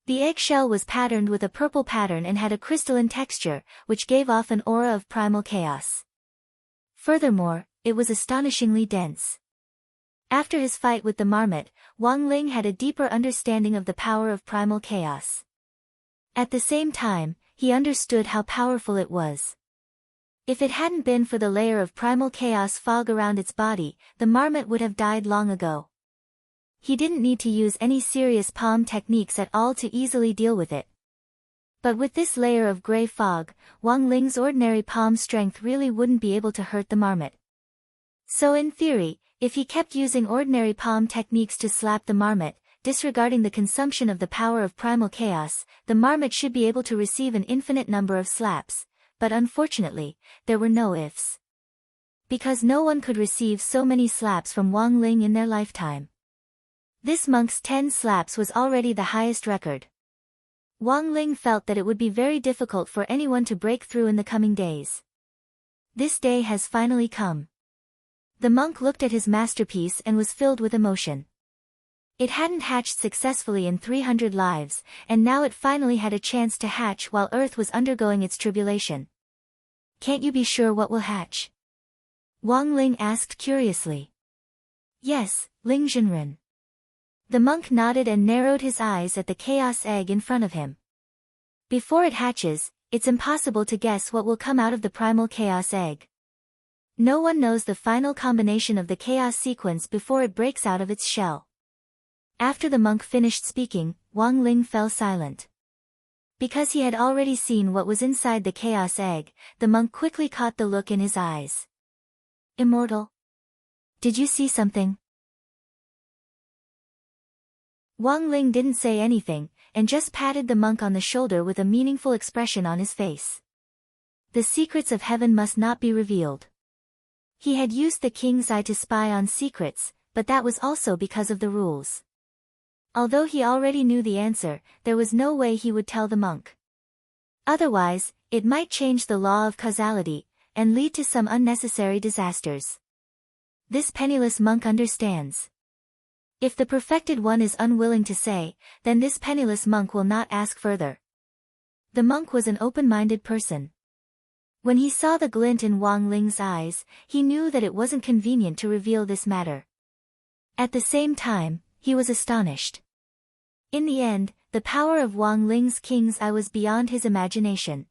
The eggshell was patterned with a purple pattern and had a crystalline texture, which gave off an aura of primal chaos. Furthermore, it was astonishingly dense. After his fight with the marmot, Wang Ling had a deeper understanding of the power of primal chaos. At the same time, he understood how powerful it was. If it hadn't been for the layer of primal chaos fog around its body, the marmot would have died long ago. He didn't need to use any serious palm techniques at all to easily deal with it. But with this layer of gray fog, Wang Ling's ordinary palm strength really wouldn't be able to hurt the marmot. So in theory, if he kept using ordinary palm techniques to slap the marmot, disregarding the consumption of the power of primal chaos, the marmot should be able to receive an infinite number of slaps, but unfortunately, there were no ifs. Because no one could receive so many slaps from Wang Ling in their lifetime. This monk's 10 slaps was already the highest record. Wang Ling felt that it would be very difficult for anyone to break through in the coming days. This day has finally come. The monk looked at his masterpiece and was filled with emotion. It hadn't hatched successfully in 300 lives, and now it finally had a chance to hatch while Earth was undergoing its tribulation. Can't you be sure what will hatch? Wang Ling asked curiously. Yes, Ling Zhenren. The monk nodded and narrowed his eyes at the chaos egg in front of him. Before it hatches, it's impossible to guess what will come out of the primal chaos egg. No one knows the final combination of the chaos sequence before it breaks out of its shell. After the monk finished speaking, Wang Ling fell silent. Because he had already seen what was inside the chaos egg, the monk quickly caught the look in his eyes. Immortal? Did you see something? Wang Ling didn't say anything, and just patted the monk on the shoulder with a meaningful expression on his face. The secrets of heaven must not be revealed. He had used the king's eye to spy on secrets, but that was also because of the rules. Although he already knew the answer, there was no way he would tell the monk. Otherwise, it might change the law of causality, and lead to some unnecessary disasters. This penniless monk understands. If the perfected one is unwilling to say, then this penniless monk will not ask further. The monk was an open-minded person. When he saw the glint in Wang Ling's eyes, he knew that it wasn't convenient to reveal this matter. At the same time, he was astonished. In the end, the power of Wang Ling's king's eye was beyond his imagination.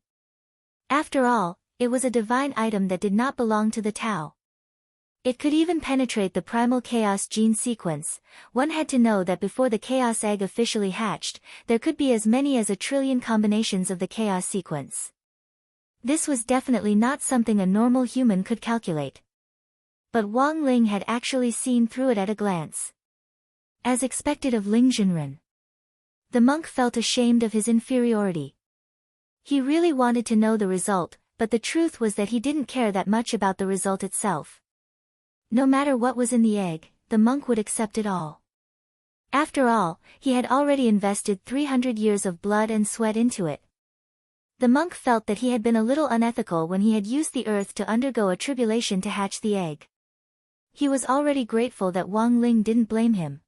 After all, it was a divine item that did not belong to the Tao. It could even penetrate the primal chaos gene sequence. One had to know that before the chaos egg officially hatched, there could be as many as 1 trillion combinations of the chaos sequence. This was definitely not something a normal human could calculate. But Wang Ling had actually seen through it at a glance. As expected of Ling Zhenren. The monk felt ashamed of his inferiority. He really wanted to know the result, but the truth was that he didn't care that much about the result itself. No matter what was in the egg, the monk would accept it all. After all, he had already invested 300 years of blood and sweat into it. The monk felt that he had been a little unethical when he had used the earth to undergo a tribulation to hatch the egg. He was already grateful that Wang Ling didn't blame him.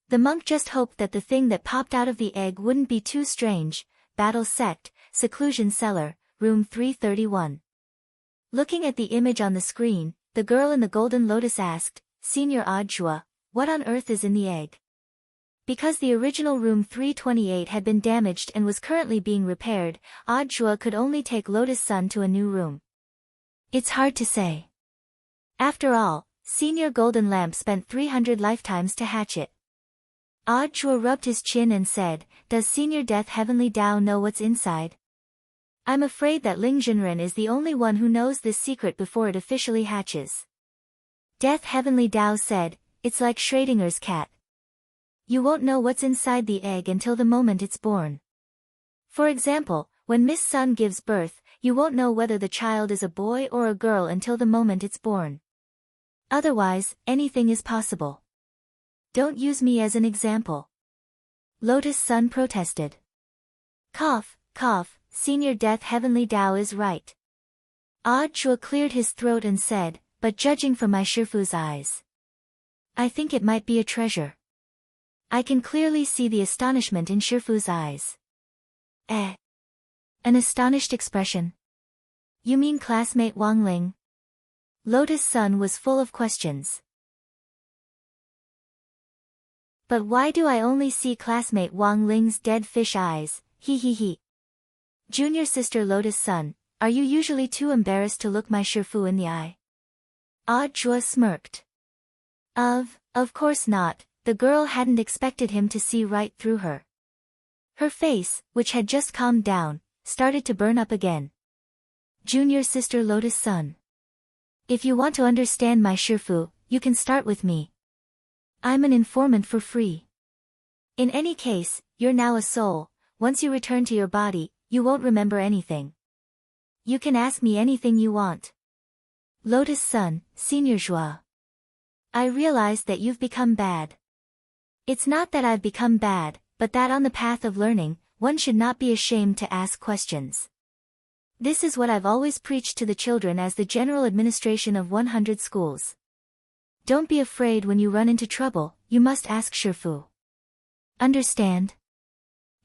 The monk just hoped that the thing that popped out of the egg wouldn't be too strange. Battle Sect, Seclusion Cellar, Room 331. Looking at the image on the screen, the girl in the golden lotus asked, Senior Audjua, what on earth is in the egg? Because the original Room 328 had been damaged and was currently being repaired, Audjua could only take Lotus Sun to a new room. It's hard to say. After all, Senior Golden Lamp spent 300 lifetimes to hatch it. Audjua rubbed his chin and said, Does Senior Death Heavenly Dao know what's inside? I'm afraid that Ling Junren is the only one who knows this secret before it officially hatches. Death Heavenly Dao said, It's like Schrodinger's cat. You won't know what's inside the egg until the moment it's born. For example, when Miss Sun gives birth, you won't know whether the child is a boy or a girl until the moment it's born. Otherwise, anything is possible. Don't use me as an example. Lotus Sun protested. Cough, cough, Senior Death Heavenly Dao is right. Audjua cleared his throat and said, But judging from my Shifu's eyes, I think it might be a treasure. I can clearly see the astonishment in Shifu's eyes. An astonished expression. You mean classmate Wang Ling? Lotus Sun was full of questions. But why do I only see classmate Wang Ling's dead fish eyes, he. Junior sister Lotus Sun, are you usually too embarrassed to look my Shifu in the eye? Audjua smirked. Of course not, the girl hadn't expected him to see right through her. Her face, which had just calmed down, started to burn up again. Junior sister Lotus Sun. If you want to understand my Shifu, you can start with me. I'm an informant for free. In any case, you're now a soul. Once you return to your body, you won't remember anything. You can ask me anything you want. Lotus Sun, Senior Joie. I realize that you've become bad. It's not that I've become bad, but that on the path of learning, one should not be ashamed to ask questions. This is what I've always preached to the children as the general administration of 100 schools. Don't be afraid when you run into trouble, you must ask Shifu. Understand?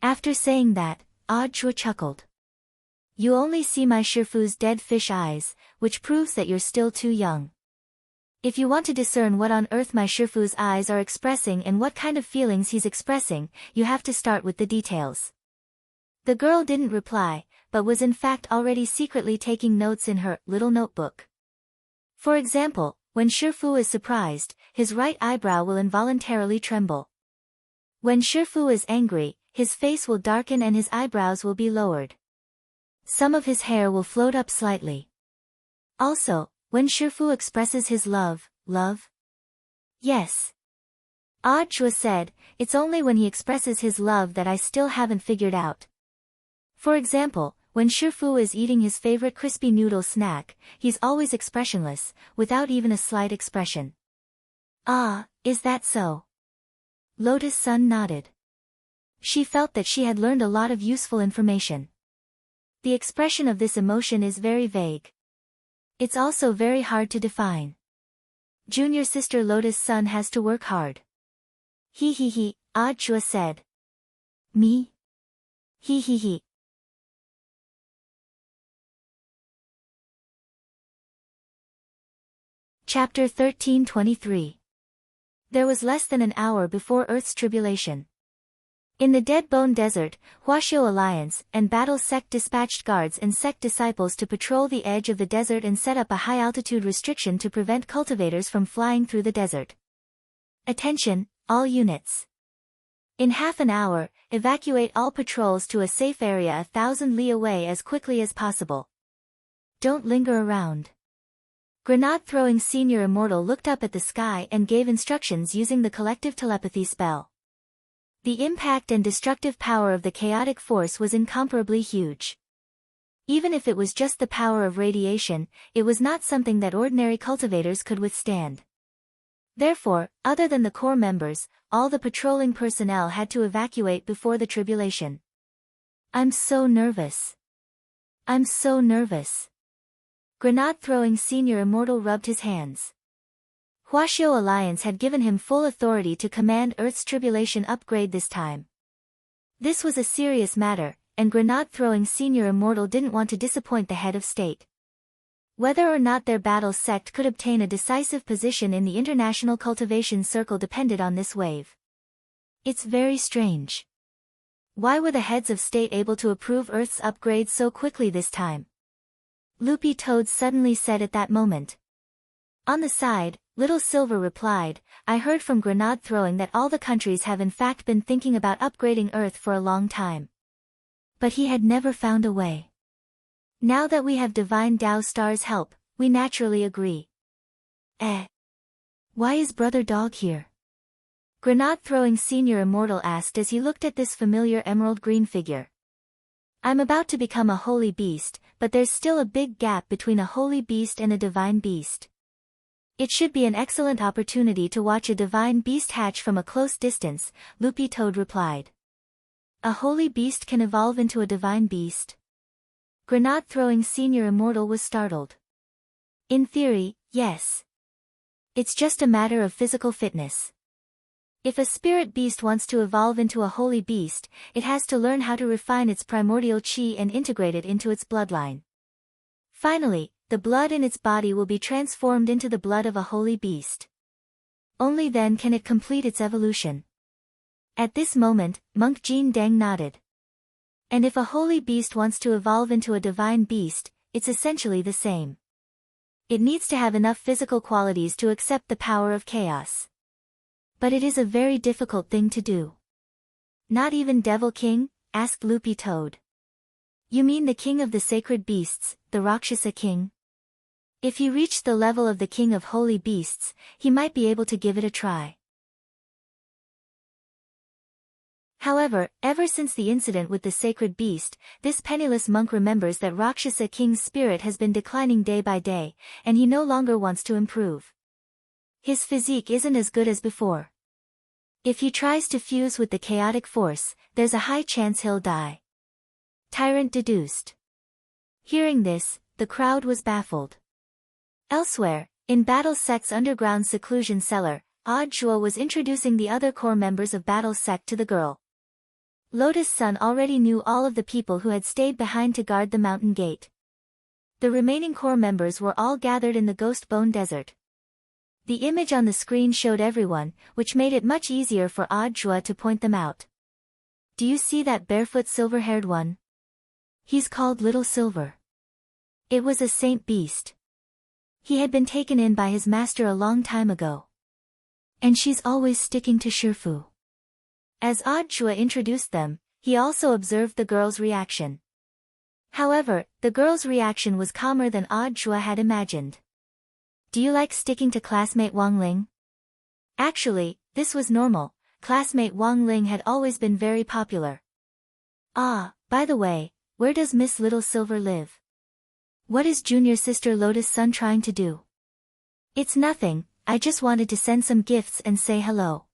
After saying that, Audjua chuckled. You only see my Shifu's dead fish eyes, which proves that you're still too young. If you want to discern what on earth my Shifu's eyes are expressing and what kind of feelings he's expressing, you have to start with the details. The girl didn't reply, but was in fact already secretly taking notes in her little notebook. For example, when Shifu is surprised, his right eyebrow will involuntarily tremble. When Shifu is angry, his face will darken and his eyebrows will be lowered. Some of his hair will float up slightly. Also, when Shifu expresses his love. Yes. Audjua said, it's only when he expresses his love that I still haven't figured out. For example, when Shifu is eating his favorite crispy noodle snack, he's always expressionless, without even a slight expression. Ah, is that so? Lotus Sun nodded. She felt that she had learned a lot of useful information. The expression of this emotion is very vague. It's also very hard to define. Junior sister Lotus Sun has to work hard. Audjua said. Me? He. Chapter 1323. There was less than an hour before Earth's tribulation. In the Dead Bone Desert, Huaxiao Alliance and Battle Sect dispatched guards and sect disciples to patrol the edge of the desert and set up a high-altitude restriction to prevent cultivators from flying through the desert. Attention, all units. In half an hour, evacuate all patrols to a safe area 1,000 li away as quickly as possible. Don't linger around. Grenade-throwing Senior Immortal looked up at the sky and gave instructions using the collective telepathy spell. The impact and destructive power of the chaotic force was incomparably huge. Even if it was just the power of radiation, it was not something that ordinary cultivators could withstand. Therefore, other than the core members, all the patrolling personnel had to evacuate before the tribulation. I'm so nervous. Grenade-throwing Senior Immortal rubbed his hands. Huaxiao Alliance had given him full authority to command Earth's tribulation upgrade this time. This was a serious matter, and grenade-throwing senior immortal didn't want to disappoint the head of state. Whether or not their battle sect could obtain a decisive position in the international cultivation circle depended on this wave. It's very strange. Why were the heads of state able to approve Earth's upgrades so quickly this time? Loopy Toad suddenly said at that moment. On the side, Little Silver replied, I heard from grenade throwing that all the countries have in fact been thinking about upgrading Earth for a long time. But he had never found a way. Now that we have Divine Tao Star's help, we naturally agree. Why is Brother Dog here? Grenade-throwing senior immortal asked as he looked at this familiar emerald green figure. I'm about to become a holy beast, but there's still a big gap between a holy beast and a divine beast. It should be an excellent opportunity to watch a divine beast hatch from a close distance, Loopy Toad replied. A holy beast can evolve into a divine beast? Grenade-throwing senior immortal was startled. In theory, yes. It's just a matter of physical fitness. If a spirit beast wants to evolve into a holy beast, it has to learn how to refine its primordial chi and integrate it into its bloodline. Finally, the blood in its body will be transformed into the blood of a holy beast. Only then can it complete its evolution. At this moment, Monk Jin Deng nodded. And if a holy beast wants to evolve into a divine beast, it's essentially the same. It needs to have enough physical qualities to accept the power of chaos. But it is a very difficult thing to do. Not even Devil King? Asked Loopy Toad. You mean the king of the sacred beasts, the Rakshasa king? If he reached the level of the king of holy beasts, he might be able to give it a try. However, ever since the incident with the sacred beast, this penniless monk remembers that Rakshasa King's spirit has been declining day by day, and he no longer wants to improve. His physique isn't as good as before. If he tries to fuse with the chaotic force, there's a high chance he'll die. Tyrant deduced. Hearing this, the crowd was baffled. Elsewhere, in Battle Sect's underground seclusion cellar, Odd Zhuo was introducing the other core members of Battle Sect to the girl. Lotus Sun already knew all of the people who had stayed behind to guard the mountain gate. The remaining core members were all gathered in the Ghost Bone Desert. The image on the screen showed everyone, which made it much easier for Odd Zhuo to point them out. Do you see that barefoot silver-haired one? He's called Little Silver. It was a saint beast. He had been taken in by his master a long time ago. And she's always sticking to Shifu. As Odd Zhuo introduced them, he also observed the girl's reaction. However, the girl's reaction was calmer than Odd Zhuo had imagined. Do you like sticking to classmate Wang Ling? Actually, this was normal. Classmate Wang Ling had always been very popular. Ah, by the way, where does Miss Little Silver live? What is junior sister Lotus Sun trying to do? It's nothing, I just wanted to send some gifts and say hello.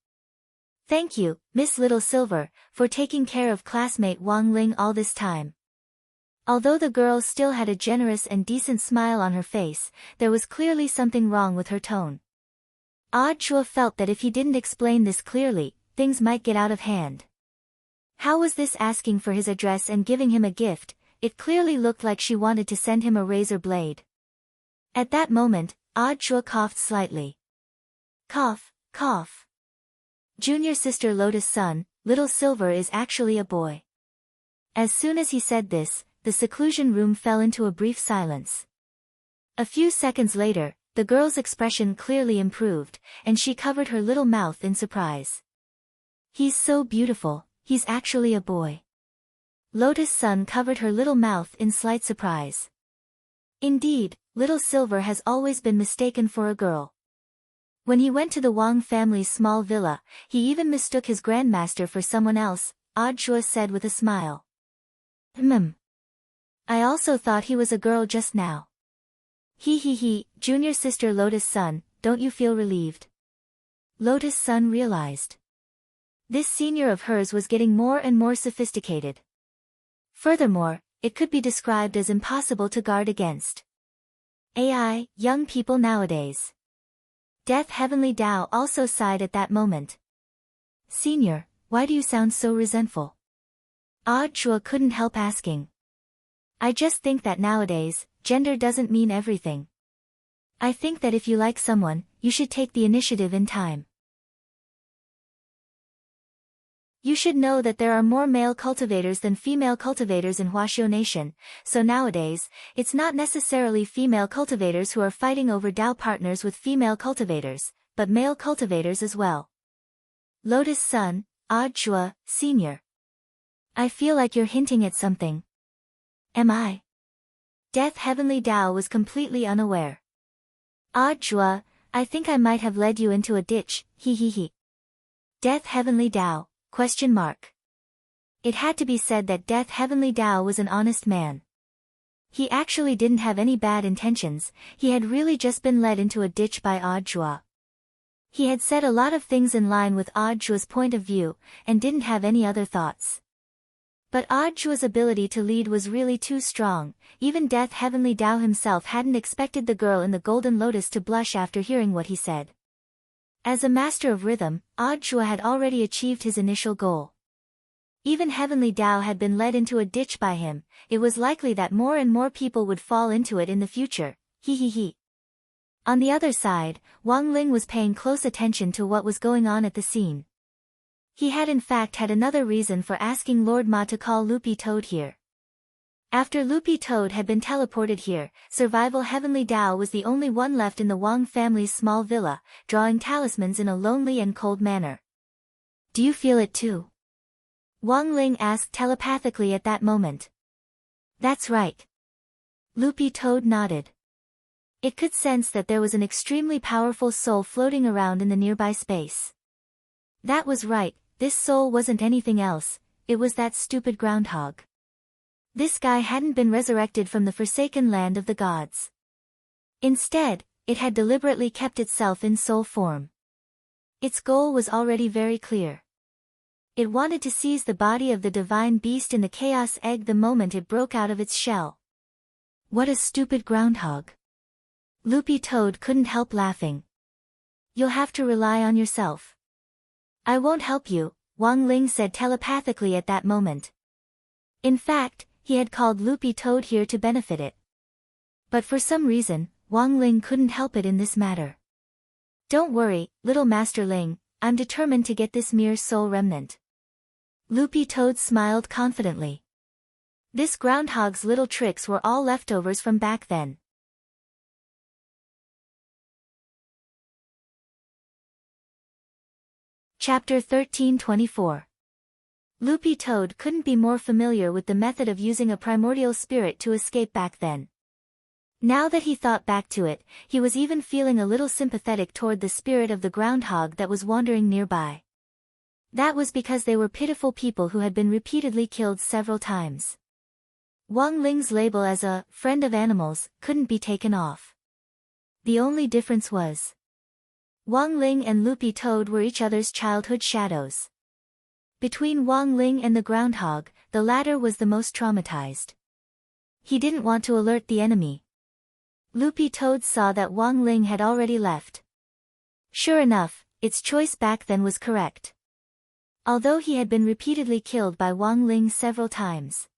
Thank you, Miss Little Silver, for taking care of classmate Wang Ling all this time. Although the girl still had a generous and decent smile on her face, there was clearly something wrong with her tone. Odd Zhuo felt that if he didn't explain this clearly, things might get out of hand. How was this asking for his address and giving him a gift? It clearly looked like she wanted to send him a razor blade. At that moment, Odd Zhuo coughed slightly. Cough, cough. Junior sister Lotus Sun, Little Silver is actually a boy. As soon as he said this, the seclusion room fell into a brief silence. A few seconds later, the girl's expression clearly improved, and she covered her little mouth in surprise. He's so beautiful, he's actually a boy. Lotus Sun covered her little mouth in slight surprise. Indeed, Little Silver has always been mistaken for a girl. When he went to the Wang family's small villa, he even mistook his grandmaster for someone else, Odd Zhuo said with a smile. I also thought he was a girl just now. He, junior sister Lotus Sun, don't you feel relieved? Lotus Sun realized. This senior of hers was getting more and more sophisticated. Furthermore, it could be described as impossible to guard against. AI, young people nowadays. Death Heavenly Tao also sighed at that moment. Senior, why do you sound so resentful? Chua couldn't help asking. I just think that nowadays, gender doesn't mean everything. I think that if you like someone, you should take the initiative in time. You should know that there are more male cultivators than female cultivators in Huaxiao Nation, so nowadays, it's not necessarily female cultivators who are fighting over Dao partners with female cultivators, but male cultivators as well. Lotus Sun, Chua, Senior. I feel like you're hinting at something. Am I? Death Heavenly Tao was completely unaware. Chua, I think I might have led you into a ditch, he he he. Death Heavenly Tao, ? It had to be said that Death Heavenly Tao was an honest man. He actually didn't have any bad intentions, he had really just been led into a ditch by Chua. He had said a lot of things in line with Chua's point of view, and didn't have any other thoughts. But Chua's ability to lead was really too strong, even Death Heavenly Tao himself hadn't expected the girl in the Golden Lotus to blush after hearing what he said. As a master of rhythm, Chua had already achieved his initial goal. Even Heavenly Tao had been led into a ditch by him, it was likely that more and more people would fall into it in the future, he he he. On the other side, Wang Ling was paying close attention to what was going on at the scene. He had in fact had another reason for asking Lord Ma to call Loopy Toad here. After Loopy Toad had been teleported here, Survival Heavenly Tao was the only one left in the Wang family's small villa, drawing talismans in a lonely and cold manner. Do you feel it too? Wang Ling asked telepathically at that moment. That's right. Loopy Toad nodded. It could sense that there was an extremely powerful soul floating around in the nearby space. That was right, this soul wasn't anything else, it was that stupid groundhog. This guy hadn't been resurrected from the forsaken land of the gods. Instead, it had deliberately kept itself in soul form. Its goal was already very clear. It wanted to seize the body of the divine beast in the chaos egg the moment it broke out of its shell. What a stupid groundhog. Loopy Toad couldn't help laughing. You'll have to rely on yourself. I won't help you, Wang Ling said telepathically at that moment. In fact, he had called Loopy Toad here to benefit it. But for some reason, Wang Ling couldn't help it in this matter. Don't worry, little Master Ling, I'm determined to get this mere soul remnant. Loopy Toad smiled confidently. This groundhog's little tricks were all leftovers from back then. Chapter 1324. Loopy Toad couldn't be more familiar with the method of using a primordial spirit to escape back then. Now that he thought back to it, he was even feeling a little sympathetic toward the spirit of the groundhog that was wandering nearby. That was because they were pitiful people who had been repeatedly killed several times. Wang Ling's label as a friend of animals couldn't be taken off. The only difference was Wang Ling and Loopy Toad were each other's childhood shadows. Between Wang Ling and the groundhog, the latter was the most traumatized. He didn't want to alert the enemy. Loopy Toad saw that Wang Ling had already left. Sure enough, its choice back then was correct. Although he had been repeatedly killed by Wang Ling several times.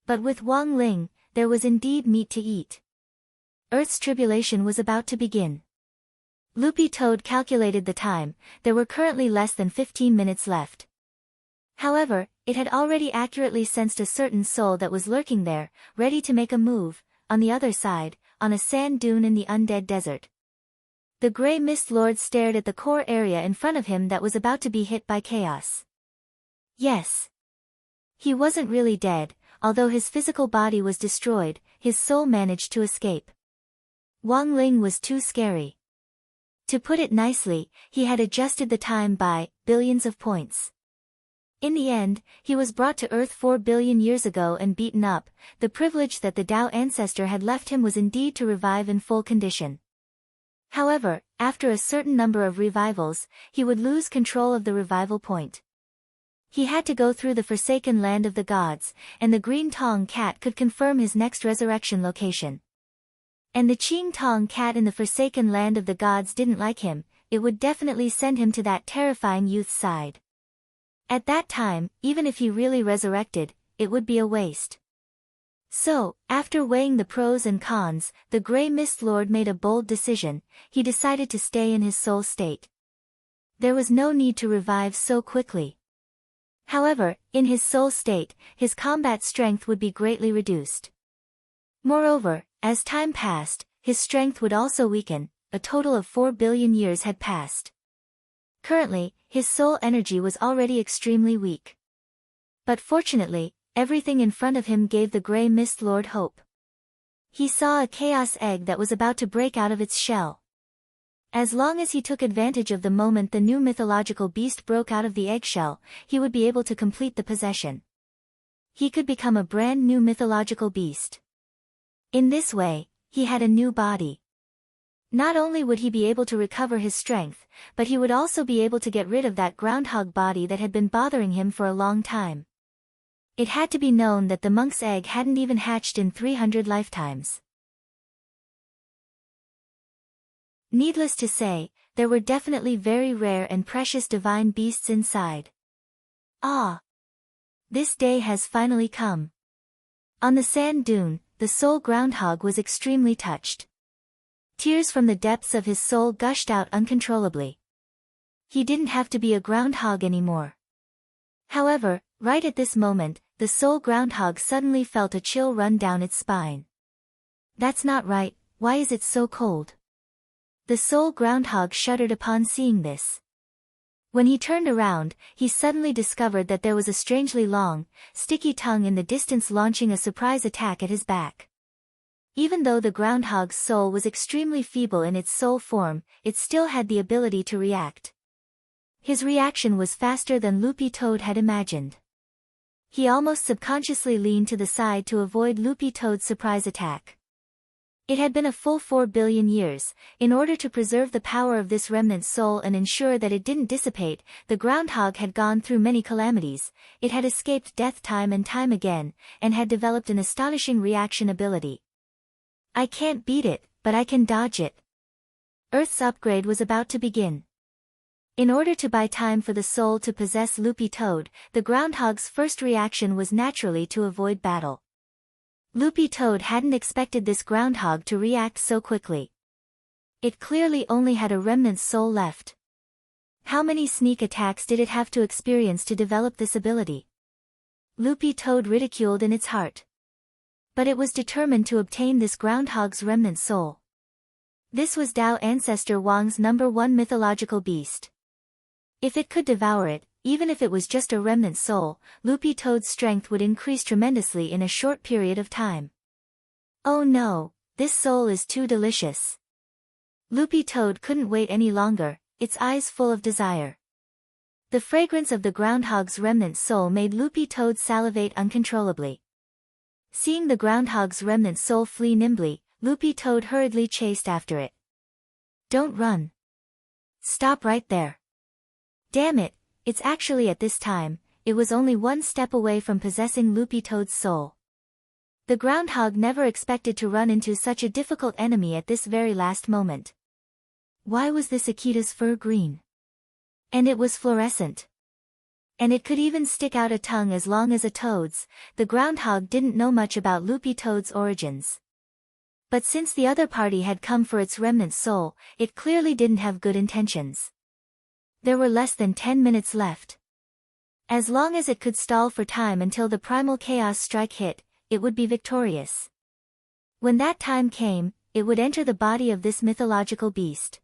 But with Wang Ling, there was indeed meat to eat. Earth's tribulation was about to begin. Loopy Toad calculated the time, there were currently less than 15 minutes left. However, it had already accurately sensed a certain soul that was lurking there, ready to make a move, on the other side, on a sand dune in the undead desert. The Grey Mist Lord stared at the core area in front of him that was about to be hit by chaos. Yes. He wasn't really dead, although his physical body was destroyed, his soul managed to escape. Wang Ling was too scary. To put it nicely, he had adjusted the time by billions of points. In the end, he was brought to Earth 4 billion years ago and beaten up. The privilege that the Tao ancestor had left him was indeed to revive in full condition. However, after a certain number of revivals, he would lose control of the revival point. He had to go through the forsaken land of the gods, and the Green Tong Cat could confirm his next resurrection location. And the Ching Tong cat in the forsaken land of the gods didn't like him, it would definitely send him to that terrifying youth's side. At that time, even if he really resurrected, it would be a waste. So, after weighing the pros and cons, the Grey Mist Lord made a bold decision. He decided to stay in his soul state. There was no need to revive so quickly. However, in his soul state, his combat strength would be greatly reduced. Moreover, as time passed, his strength would also weaken. A total of 4 billion years had passed. Currently, his soul energy was already extremely weak. But fortunately, everything in front of him gave the Grey Mist Lord hope. He saw a chaos egg that was about to break out of its shell. As long as he took advantage of the moment the new mythological beast broke out of the eggshell, he would be able to complete the possession. He could become a brand new mythological beast. In this way, he had a new body. Not only would he be able to recover his strength, but he would also be able to get rid of that groundhog body that had been bothering him for a long time. It had to be known that the monk's egg hadn't even hatched in 300 lifetimes. Needless to say, there were definitely very rare and precious divine beasts inside. Ah! This day has finally come. On the sand dune, the soul groundhog was extremely touched. Tears from the depths of his soul gushed out uncontrollably. He didn't have to be a groundhog anymore. However, right at this moment, the soul groundhog suddenly felt a chill run down its spine. That's not right, why is it so cold? The soul groundhog shuddered upon seeing this. When he turned around, he suddenly discovered that there was a strangely long, sticky tongue in the distance launching a surprise attack at his back. Even though the groundhog's soul was extremely feeble in its soul form, it still had the ability to react. His reaction was faster than Loopy Toad had imagined. He almost subconsciously leaned to the side to avoid Loopy Toad's surprise attack. It had been a full 4 billion years. In order to preserve the power of this remnant soul and ensure that it didn't dissipate, the groundhog had gone through many calamities. It had escaped death time and time again, and had developed an astonishing reaction ability. I can't beat it, but I can dodge it. Earth's upgrade was about to begin. In order to buy time for the soul to possess Loopy Toad, the groundhog's first reaction was naturally to avoid battle. Loopy Toad hadn't expected this groundhog to react so quickly. It clearly only had a remnant soul left. How many sneak attacks did it have to experience to develop this ability? Loopy Toad ridiculed in its heart. But it was determined to obtain this groundhog's remnant soul. This was Tao Ancestor Wang's #1 mythological beast. If it could devour it, even if it was just a remnant soul, Loopy Toad's strength would increase tremendously in a short period of time. Oh no, this soul is too delicious. Loopy Toad couldn't wait any longer, its eyes full of desire. The fragrance of the groundhog's remnant soul made Loopy Toad salivate uncontrollably. Seeing the groundhog's remnant soul flee nimbly, Loopy Toad hurriedly chased after it. Don't run. Stop right there. Damn it, it's actually at this time, it was only one step away from possessing Loopy Toad's soul. The groundhog never expected to run into such a difficult enemy at this very last moment. Why was this Akita's fur green? And it was fluorescent. And it could even stick out a tongue as long as a toad's. The groundhog didn't know much about Loopy Toad's origins. But since the other party had come for its remnant soul, it clearly didn't have good intentions. There were less than 10 minutes left. As long as it could stall for time until the primal chaos strike hit, it would be victorious. When that time came, it would enter the body of this mythological beast.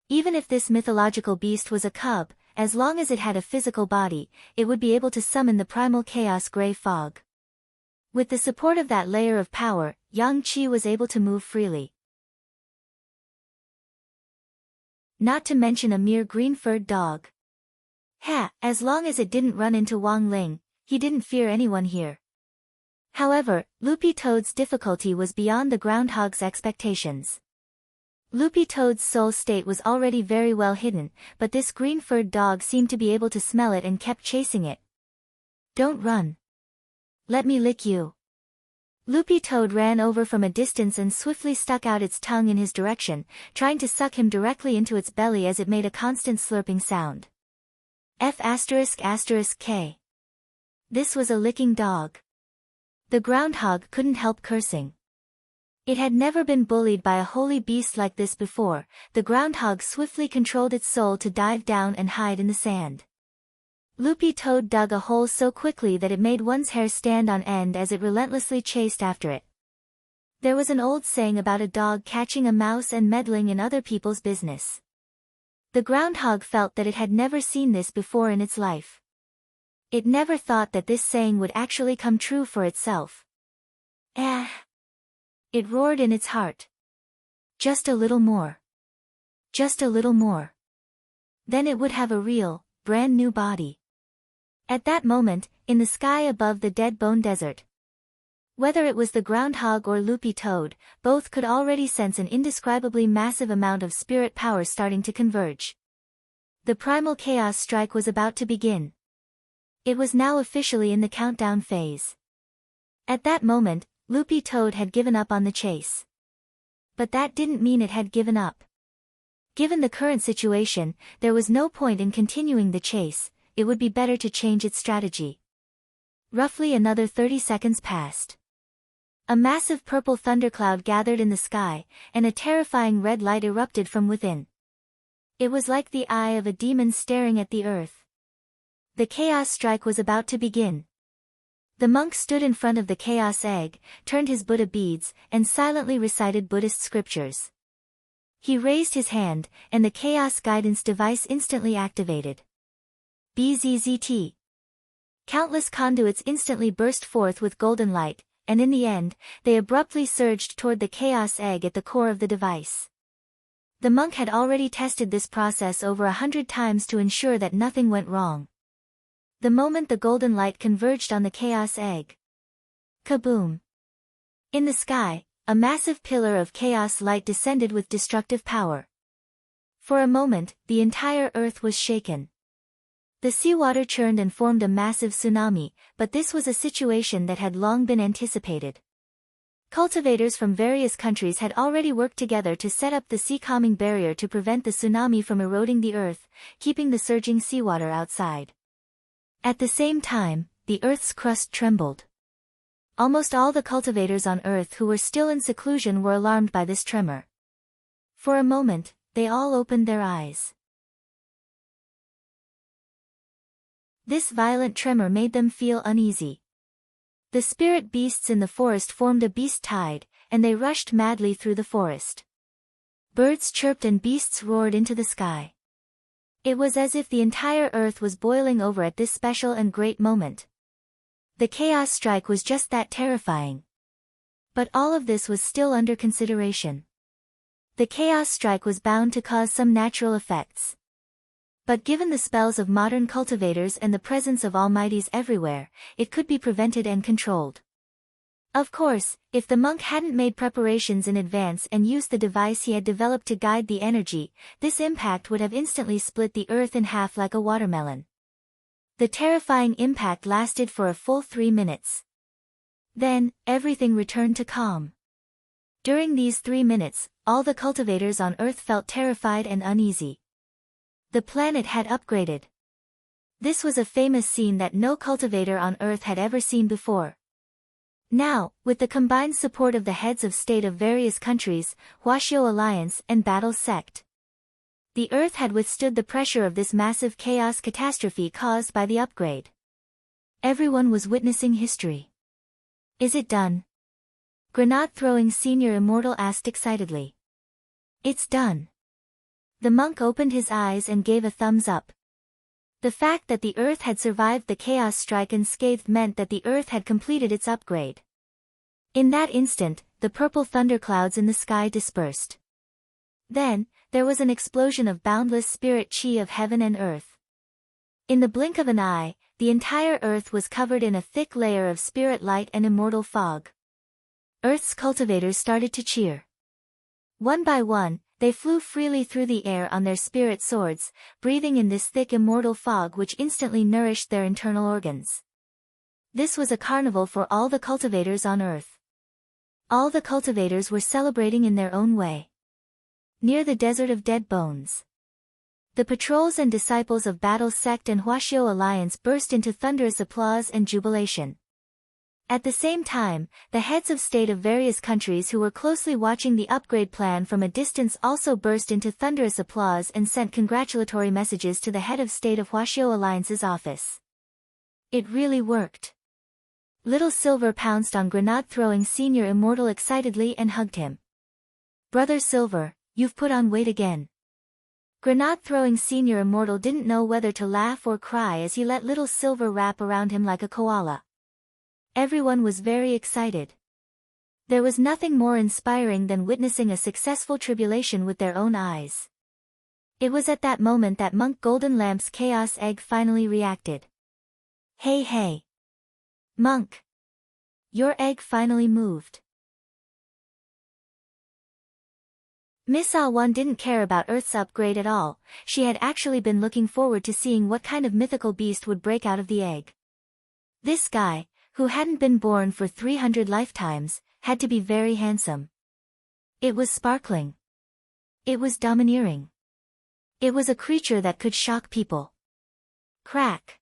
Even if this mythological beast was a cub, as long as it had a physical body, it would be able to summon the primal chaos gray fog. With the support of that layer of power, Yang Qi was able to move freely. Not to mention a mere green-furred dog. As long as it didn't run into Wang Ling, he didn't fear anyone here. However, Loopy Toad's difficulty was beyond the groundhog's expectations. Loopy Toad's soul state was already very well hidden, but this green-furred dog seemed to be able to smell it and kept chasing it. Don't run. Let me lick you. Loopy Toad ran over from a distance and swiftly stuck out its tongue in his direction, trying to suck him directly into its belly as it made a constant slurping sound. F***K. This was a licking dog. The groundhog couldn't help cursing. It had never been bullied by a holy beast like this before. The groundhog swiftly controlled its soul to dive down and hide in the sand. Loopy Toad dug a hole so quickly that it made one's hair stand on end as it relentlessly chased after it. There was an old saying about a dog catching a mouse and meddling in other people's business. The groundhog felt that it had never seen this before in its life. It never thought that this saying would actually come true for itself. It roared in its heart. Just a little more. Just a little more. Then it would have a real, brand new body. At that moment, in the sky above the Dead Bone Desert. Whether it was the groundhog or Loopy Toad, both could already sense an indescribably massive amount of spirit power starting to converge. The primal chaos strike was about to begin. It was now officially in the countdown phase. At that moment, Loopy Toad had given up on the chase. But that didn't mean it had given up. Given the current situation, there was no point in continuing the chase. It would be better to change its strategy. Roughly another 30 seconds passed. A massive purple thundercloud gathered in the sky, and a terrifying red light erupted from within. It was like the eye of a demon staring at the earth. The chaos strike was about to begin. The monk stood in front of the chaos egg, turned his Buddha beads, and silently recited Buddhist scriptures. He raised his hand, and the chaos guidance device instantly activated. BZZT. Countless conduits instantly burst forth with golden light, and in the end, they abruptly surged toward the chaos egg at the core of the device. The monk had already tested this process over 100 times to ensure that nothing went wrong. The moment the golden light converged on the chaos egg. Kaboom! In the sky, a massive pillar of chaos light descended with destructive power. For a moment, the entire earth was shaken. The seawater churned and formed a massive tsunami, but this was a situation that had long been anticipated. Cultivators from various countries had already worked together to set up the sea-calming barrier to prevent the tsunami from eroding the earth, keeping the surging seawater outside. At the same time, the earth's crust trembled. Almost all the cultivators on earth who were still in seclusion were alarmed by this tremor. For a moment, they all opened their eyes. This violent tremor made them feel uneasy. The spirit beasts in the forest formed a beast tide, and they rushed madly through the forest. Birds chirped and beasts roared into the sky. It was as if the entire earth was boiling over at this special and great moment. The chaos strike was just that terrifying. But all of this was still under consideration. The chaos strike was bound to cause some natural effects. But given the spells of modern cultivators and the presence of almighties everywhere, it could be prevented and controlled. Of course, if the monk hadn't made preparations in advance and used the device he had developed to guide the energy, this impact would have instantly split the earth in half like a watermelon. The terrifying impact lasted for a full 3 minutes. Then, everything returned to calm. During these 3 minutes, all the cultivators on Earth felt terrified and uneasy. The planet had upgraded. This was a famous scene that no cultivator on Earth had ever seen before. Now, with the combined support of the heads of state of various countries, Huaxiao Alliance and Battle Sect, the Earth had withstood the pressure of this massive chaos catastrophe caused by the upgrade. Everyone was witnessing history. Is it done? Grenade-throwing senior immortal asked excitedly. It's done. The monk opened his eyes and gave a thumbs up. The fact that the Earth had survived the chaos strike unscathed meant that the Earth had completed its upgrade. In that instant, the purple thunderclouds in the sky dispersed. Then, there was an explosion of boundless spirit chi of heaven and earth. In the blink of an eye, the entire Earth was covered in a thick layer of spirit light and immortal fog. Earth's cultivators started to cheer. One by one, they flew freely through the air on their spirit swords, breathing in this thick immortal fog which instantly nourished their internal organs. This was a carnival for all the cultivators on Earth. All the cultivators were celebrating in their own way. Near the desert of dead bones, the patrols and disciples of Battle's sect and Huaxiao alliance burst into thunderous applause and jubilation. At the same time, the heads of state of various countries who were closely watching the upgrade plan from a distance also burst into thunderous applause and sent congratulatory messages to the head of state of Huaxiao alliance's office. It really worked. Little Silver pounced on Grenade-throwing Senior Immortal excitedly and hugged him. "Brother Silver, you've put on weight again." Grenade-throwing Senior Immortal didn't know whether to laugh or cry as he let Little Silver wrap around him like a koala. Everyone was very excited. There was nothing more inspiring than witnessing a successful tribulation with their own eyes. It was at that moment that Monk Golden Lamp's Chaos Egg finally reacted. "Hey hey! Monk! Your egg finally moved." Miss Ah-1 didn't care about Earth's upgrade at all. She had actually been looking forward to seeing what kind of mythical beast would break out of the egg. This guy, who hadn't been born for 300 lifetimes, had to be very handsome. It was sparkling. It was domineering. It was a creature that could shock people. Crack.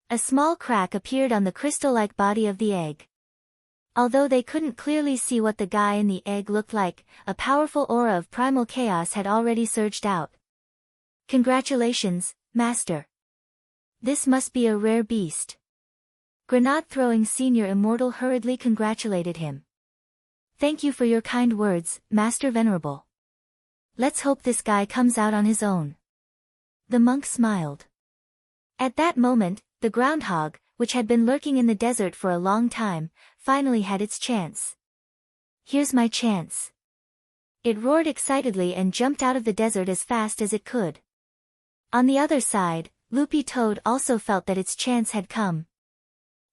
A small crack appeared on the crystal-like body of the egg. Although they couldn't clearly see what the guy in the egg looked like, a powerful aura of primal chaos had already surged out. "Congratulations, Master. This must be a rare beast." Grenade-throwing Senior Immortal hurriedly congratulated him. "Thank you for your kind words, Master Venerable. Let's hope this guy comes out on his own." The monk smiled. At that moment, the groundhog, which had been lurking in the desert for a long time, finally had its chance. "Here's my chance." It roared excitedly and jumped out of the desert as fast as it could. On the other side, Loopy Toad also felt that its chance had come.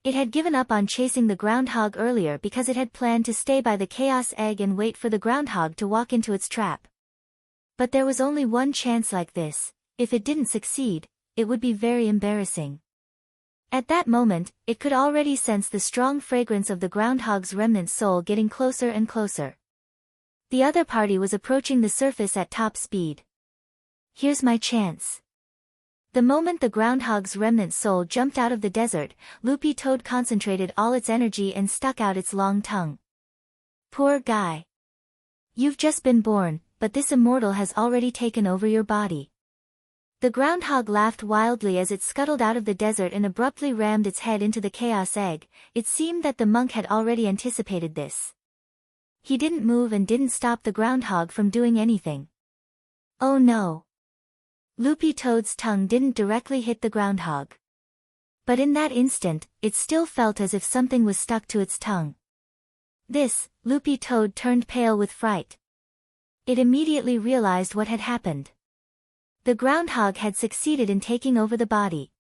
It had given up on chasing the groundhog earlier because it had planned to stay by the Chaos Egg and wait for the groundhog to walk into its trap. But there was only one chance like this. If it didn't succeed, it would be very embarrassing. At that moment, it could already sense the strong fragrance of the groundhog's remnant soul getting closer and closer. The other party was approaching the surface at top speed. "Here's my chance." The moment the groundhog's remnant soul jumped out of the desert, Loopy Toad concentrated all its energy and stuck out its long tongue. "Poor guy. You've just been born, but this immortal has already taken over your body." The groundhog laughed wildly as it scuttled out of the desert and abruptly rammed its head into the Chaos Egg. It seemed that the monk had already anticipated this. He didn't move and didn't stop the groundhog from doing anything. Oh no! Loopy Toad's tongue didn't directly hit the groundhog. But in that instant, it still felt as if something was stuck to its tongue. Loopy Toad turned pale with fright. It immediately realized what had happened. The groundhog had succeeded in taking over the body.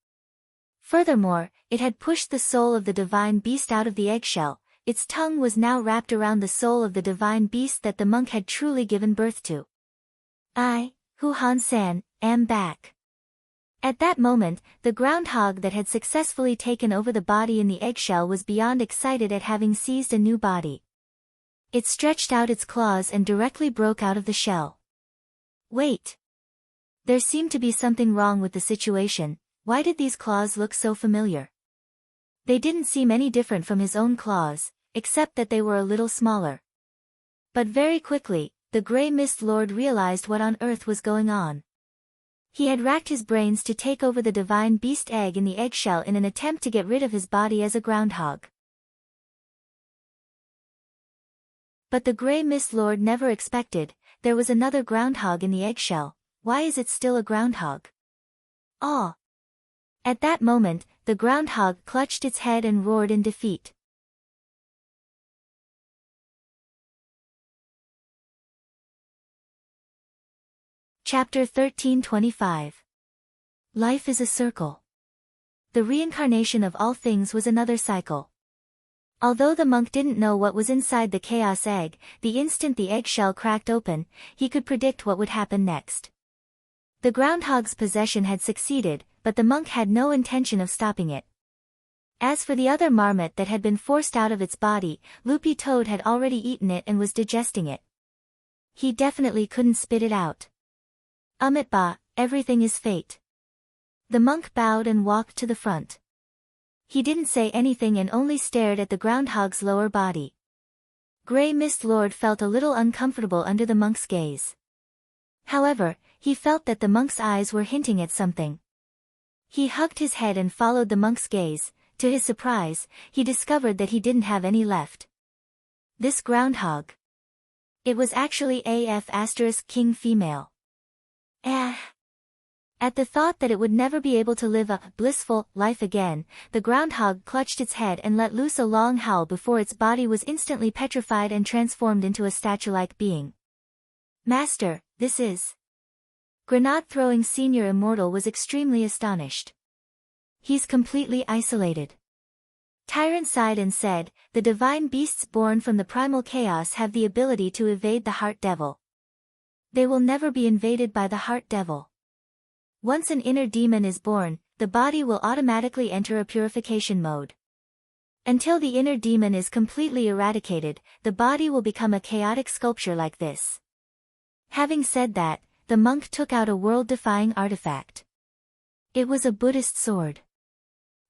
Furthermore, it had pushed the soul of the divine beast out of the eggshell. Its tongue was now wrapped around the soul of the divine beast that the monk had truly given birth to. "I, Hu-Han-san, am back." At that moment, the groundhog that had successfully taken over the body in the eggshell was beyond excited at having seized a new body. It stretched out its claws and directly broke out of the shell. Wait! There seemed to be something wrong with the situation. Why did these claws look so familiar? They didn't seem any different from his own claws, except that they were a little smaller. But very quickly, the Grey Mist Lord realized what on earth was going on. He had racked his brains to take over the divine beast egg in the eggshell in an attempt to get rid of his body as a groundhog. But the Grey Mist Lord never expected, there was another groundhog in the eggshell. Why is it still a groundhog? Ah! At that moment, the groundhog clutched its head and roared in defeat. Chapter 1325. Life is a circle. The reincarnation of all things was another cycle. Although the monk didn't know what was inside the Chaos Egg, the instant the eggshell cracked open, he could predict what would happen next. The groundhog's possession had succeeded, but the monk had no intention of stopping it. As for the other marmot that had been forced out of its body, Loopy Toad had already eaten it and was digesting it. He definitely couldn't spit it out. Bah, everything is fate. The monk bowed and walked to the front. He didn't say anything and only stared at the groundhog's lower body. Grey Mist Lord felt a little uncomfortable under the monk's gaze. However, he felt that the monk's eyes were hinting at something. He hugged his head and followed the monk's gaze. To his surprise, he discovered that he didn't have any left. This groundhog. It was actually King female. At the thought that it would never be able to live a blissful life again, the groundhog clutched its head and let loose a long howl before its body was instantly petrified and transformed into a statue-like being. Master, this is... Grenade-throwing Senior Immortal was extremely astonished. He's completely isolated. Tyrant sighed and said, the divine beasts born from the primal chaos have the ability to evade the Heart Devil. They will never be invaded by the Heart Devil. Once an inner demon is born, the body will automatically enter a purification mode. Until the inner demon is completely eradicated, the body will become a chaotic sculpture like this. Having said that, the monk took out a world-defying artifact. It was a Buddhist sword.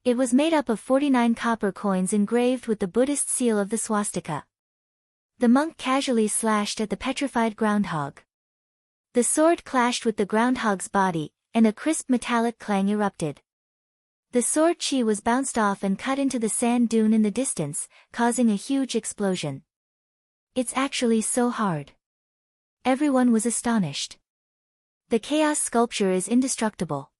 It was made up of 49 copper coins engraved with the Buddhist seal of the swastika. The monk casually slashed at the petrified groundhog. The sword clashed with the groundhog's body, and a crisp metallic clang erupted. The sword chi was bounced off and cut into the sand dune in the distance, causing a huge explosion. It's actually so hard. Everyone was astonished. The chaos sculpture is indestructible.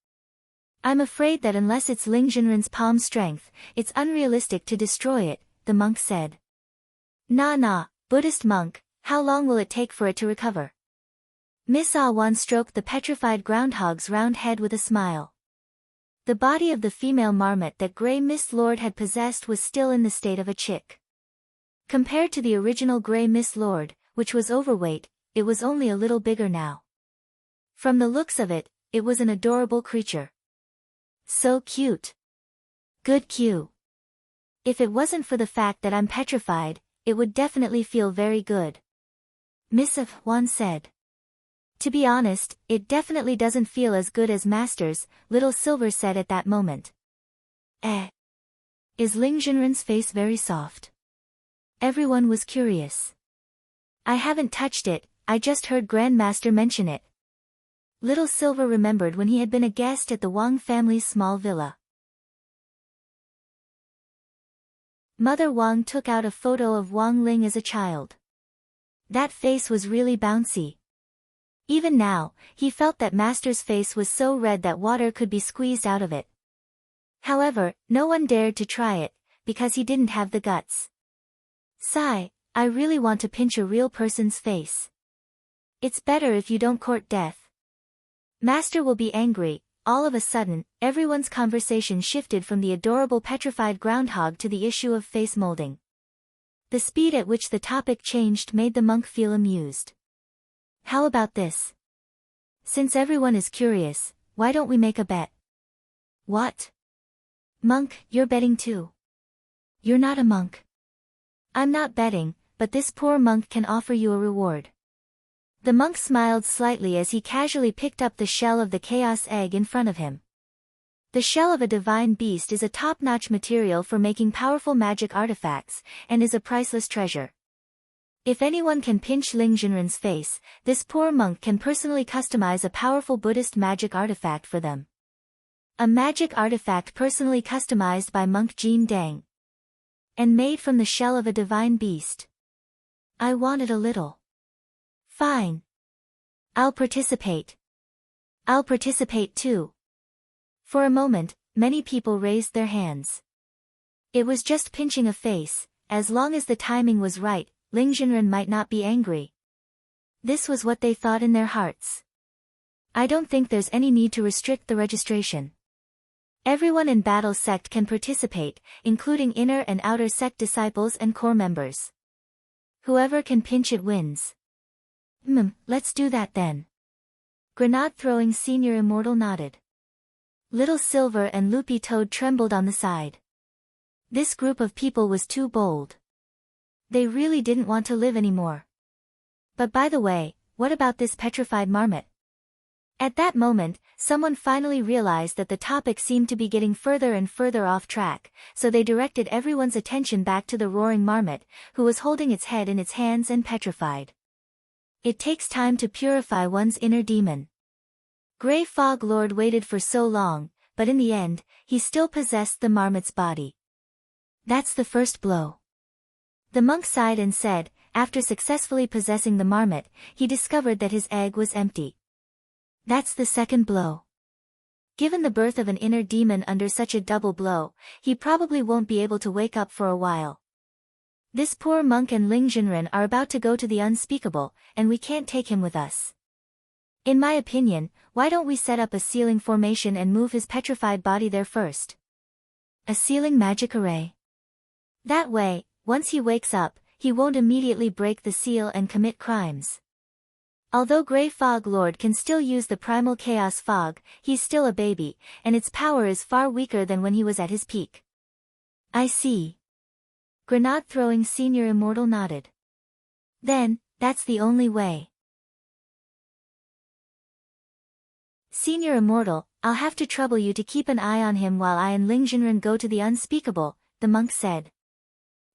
I'm afraid that unless it's Ling Jinren's palm strength, it's unrealistic to destroy it, the monk said. Nah, Buddhist monk, how long will it take for it to recover? Miss Ah Wan stroked the petrified groundhog's round head with a smile. The body of the female marmot that Grey Mist Lord had possessed was still in the state of a chick. Compared to the original Grey Mist Lord, which was overweight, it was only a little bigger now. From the looks of it, it was an adorable creature. So cute. Good cue. If it wasn't for the fact that I'm petrified, it would definitely feel very good. Miss Ah Wan said. To be honest, it definitely doesn't feel as good as Master's, Little Silver said at that moment. Is Ling Jinren's face very soft? Everyone was curious. I haven't touched it, I just heard Grandmaster mention it. Little Silver remembered when he had been a guest at the Wang family's small villa. Mother Wang took out a photo of Wang Ling as a child. That face was really bouncy. Even now, he felt that Master's face was so red that water could be squeezed out of it. However, no one dared to try it, because he didn't have the guts. Sigh, I really want to pinch a real person's face. It's better if you don't court death. Master will be angry. All of a sudden, everyone's conversation shifted from the adorable petrified groundhog to the issue of face molding. The speed at which the topic changed made the monk feel amused. How about this? Since everyone is curious, why don't we make a bet? What? Monk, you're betting too. You're not a monk. I'm not betting, but this poor monk can offer you a reward. The monk smiled slightly as he casually picked up the shell of the chaos egg in front of him. The shell of a divine beast is a top-notch material for making powerful magic artifacts, and is a priceless treasure. If anyone can pinch Ling Jinren's face, this poor monk can personally customize a powerful Buddhist magic artifact for them. A magic artifact personally customized by monk Jin Dang. And made from the shell of a divine beast. I wanted a little. Fine. I'll participate. I'll participate too. For a moment, many people raised their hands. It was just pinching a face, as long as the timing was right, Ling Jinren might not be angry. This was what they thought in their hearts. I don't think there's any need to restrict the registration. Everyone in Battle Sect can participate, including inner and outer sect disciples and core members. Whoever can pinch it wins. Let's do that then. Grenade-throwing Senior Immortal nodded. Little Silver and Loopy Toad trembled on the side. This group of people was too bold. They really didn't want to live anymore. But by the way, what about this petrified marmot? At that moment, someone finally realized that the topic seemed to be getting further and further off track, so they directed everyone's attention back to the roaring marmot, who was holding its head in its hands and petrified. It takes time to purify one's inner demon. Grey Fog Lord waited for so long, but in the end, he still possessed the marmot's body. That's the first blow. The monk sighed and said, after successfully possessing the marmot, he discovered that his egg was empty. That's the second blow. Given the birth of an inner demon under such a double blow, he probably won't be able to wake up for a while. This poor monk and Ling Junren are about to go to the unspeakable, and we can't take him with us. In my opinion, why don't we set up a sealing formation and move his petrified body there first? A sealing magic array. That way, once he wakes up, he won't immediately break the seal and commit crimes. Although Grey Fog Lord can still use the primal chaos fog, he's still a baby, and its power is far weaker than when he was at his peak. I see. Grenade-throwing Senior Immortal nodded. Then, that's the only way. Senior Immortal, I'll have to trouble you to keep an eye on him while I and Ling Junren go to the unspeakable, the monk said.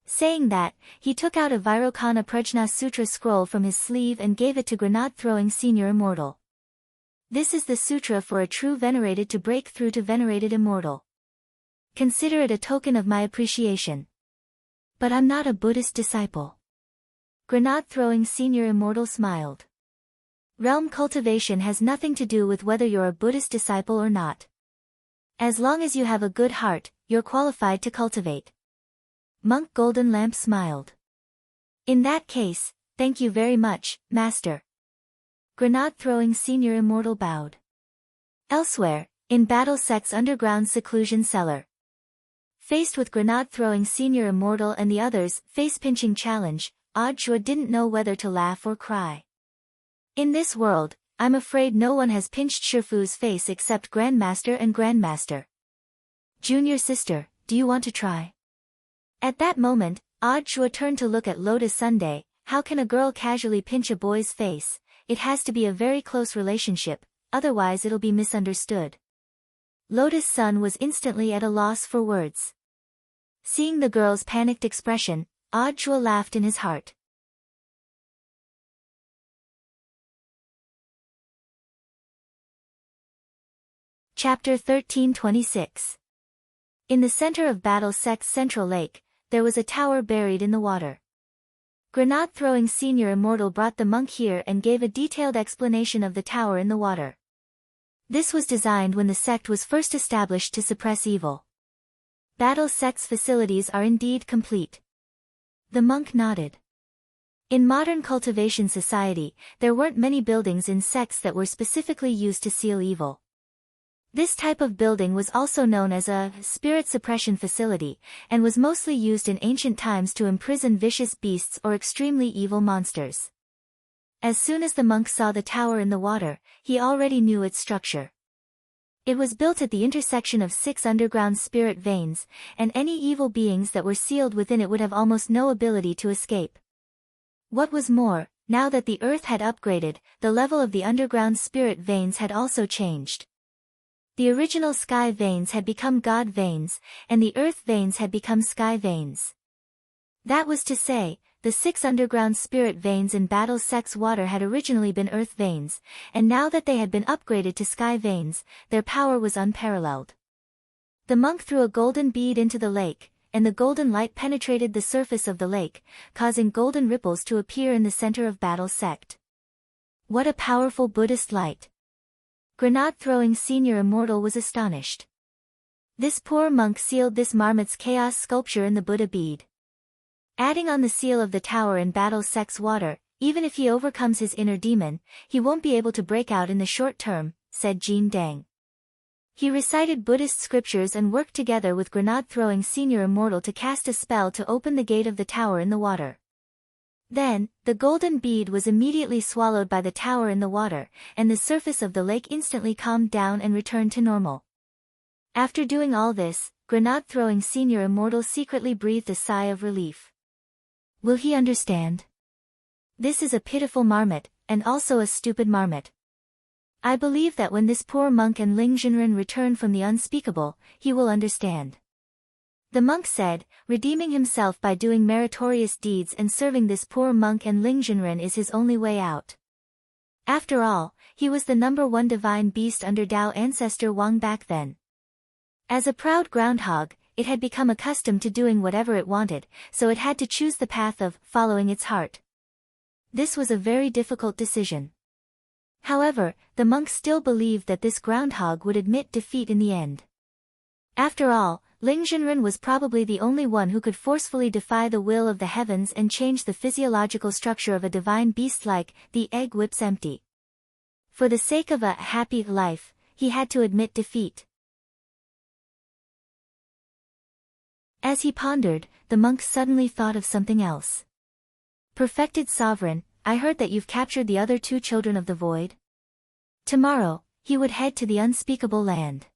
Saying that, he took out a Vairocana Prajna Sutra scroll from his sleeve and gave it to Grenade-throwing Senior Immortal. This is the sutra for a true venerated to break through to venerated immortal. Consider it a token of my appreciation. But I'm not a Buddhist disciple. Grenade-throwing Senior Immortal smiled. Realm cultivation has nothing to do with whether you're a Buddhist disciple or not. As long as you have a good heart, you're qualified to cultivate. Monk Golden Lamp smiled. In that case, thank you very much, Master. Grenade-throwing Senior Immortal bowed. Elsewhere, in Battle Sect's underground seclusion cellar. Faced with Grenade-throwing Senior Immortal and the others' face-pinching challenge, Audiobook didn't know whether to laugh or cry. In this world, I'm afraid no one has pinched Shifu's face except Grandmaster and Grandmaster. Junior sister, do you want to try? At that moment, Audiobook turned to look at Lotus Sunday. How can a girl casually pinch a boy's face? It has to be a very close relationship, otherwise it'll be misunderstood. Lotus Sun was instantly at a loss for words. Seeing the girl's panicked expression, Audiobook laughed in his heart. Chapter 1326. In the center of Battle Sect's central lake, there was a tower buried in the water. Grenade-throwing Senior Immortal brought the monk here and gave a detailed explanation of the tower in the water. This was designed when the sect was first established to suppress evil. Battle Sect's facilities are indeed complete. The monk nodded. In modern cultivation society, there weren't many buildings in sects that were specifically used to seal evil. This type of building was also known as a spirit suppression facility, and was mostly used in ancient times to imprison vicious beasts or extremely evil monsters. As soon as the monk saw the tower in the water, he already knew its structure. It was built at the intersection of 6 underground spirit veins, and any evil beings that were sealed within it would have almost no ability to escape. What was more, now that the earth had upgraded, the level of the underground spirit veins had also changed. The original sky veins had become god veins, and the earth veins had become sky veins. That was to say, the 6 underground spirit veins in Battle Sect's water had originally been earth veins, and now that they had been upgraded to sky veins, their power was unparalleled. The monk threw a golden bead into the lake, and the golden light penetrated the surface of the lake, causing golden ripples to appear in the center of Battle Sect. What a powerful Buddhist light! Grenade-throwing Senior Immortal was astonished. This poor monk sealed this marmot's chaos sculpture in the Buddha bead. Adding on the seal of the tower in Battle Sect's water, even if he overcomes his inner demon, he won't be able to break out in the short term, said Jin Dang. He recited Buddhist scriptures and worked together with Grenade-throwing Senior Immortal to cast a spell to open the gate of the tower in the water. Then, the golden bead was immediately swallowed by the tower in the water, and the surface of the lake instantly calmed down and returned to normal. After doing all this, grenade-throwing senior immortal secretly breathed a sigh of relief. Will he understand? This is a pitiful marmot, and also a stupid marmot. I believe that when this poor monk and Ling Jinren return from the unspeakable, he will understand. The monk said, redeeming himself by doing meritorious deeds and serving this poor monk and Ling Jinren is his only way out. After all, he was the #1 divine beast under Dao ancestor Wang back then. As a proud groundhog, it had become accustomed to doing whatever it wanted, so it had to choose the path of following its heart. This was a very difficult decision. However, the monk still believed that this groundhog would admit defeat in the end. After all, Ling Jinren was probably the only one who could forcefully defy the will of the heavens and change the physiological structure of a divine beast like the egg whips empty. For the sake of a happy life, he had to admit defeat. As he pondered, the monk suddenly thought of something else. Perfected sovereign, I heard that you've captured the other 2 children of the void. Tomorrow, he would head to the unspeakable land.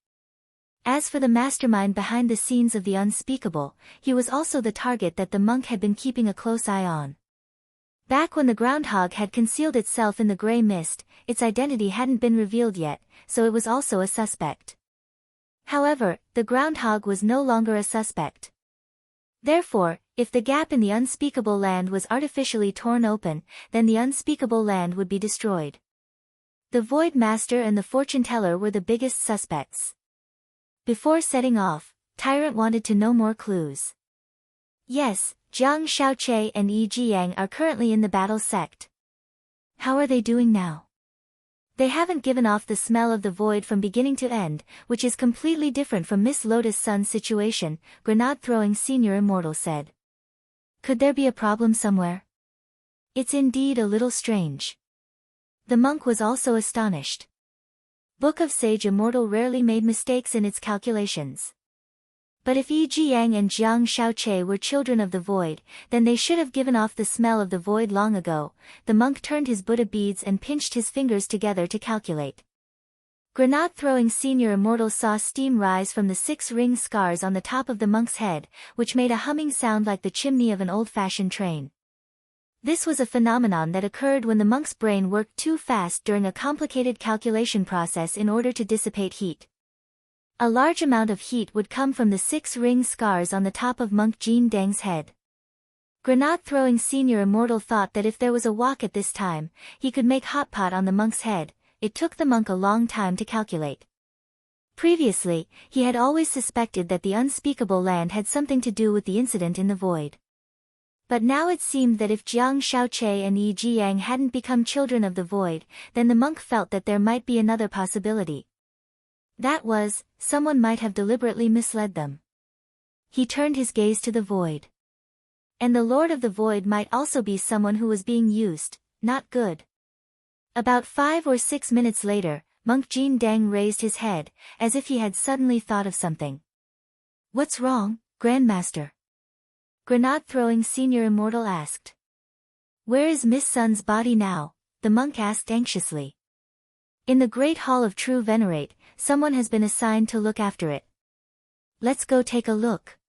As for the mastermind behind the scenes of the unspeakable, he was also the target that the monk had been keeping a close eye on. Back when the groundhog had concealed itself in the gray mist, its identity hadn't been revealed yet, so it was also a suspect. However, the groundhog was no longer a suspect. Therefore, if the gap in the unspeakable land was artificially torn open, then the unspeakable land would be destroyed. The Void Master and the Fortune Teller were the biggest suspects. Before setting off, Tyrant wanted to know more clues. Yes, Jiang Shaoqi and Yi Jiang are currently in the battle sect. How are they doing now? They haven't given off the smell of the void from beginning to end, which is completely different from Miss Lotus Sun's situation, grenade-throwing senior immortal said. Could there be a problem somewhere? It's indeed a little strange. The monk was also astonished. Book of Sage Immortal rarely made mistakes in its calculations. But if Yi Jiang and Jiang Shaoqi were children of the void, then they should have given off the smell of the void long ago. The monk turned his Buddha beads and pinched his fingers together to calculate. Grenade-throwing senior immortal saw steam rise from the 6 ring scars on the top of the monk's head, which made a humming sound like the chimney of an old-fashioned train. This was a phenomenon that occurred when the monk's brain worked too fast during a complicated calculation process in order to dissipate heat. A large amount of heat would come from the 6 ring scars on the top of Monk Jin Deng's head. Grenade-throwing senior immortal thought that if there was a wok at this time, he could make hot pot on the monk's head. It took the monk a long time to calculate. Previously, he had always suspected that the unspeakable land had something to do with the incident in the void. But now it seemed that if Jiang Shaoqi and Yi Jiang hadn't become children of the void, then the monk felt that there might be another possibility. That was, someone might have deliberately misled them. He turned his gaze to the void. And the Lord of the Void might also be someone who was being used, not good. About 5 or 6 minutes later, Monk Jin Deng raised his head, as if he had suddenly thought of something. What's wrong, Grandmaster? Grenade-throwing senior immortal asked. Where is Miss Sun's body now? The monk asked anxiously. In the Great Hall of True Venerate, someone has been assigned to look after it. Let's go take a look.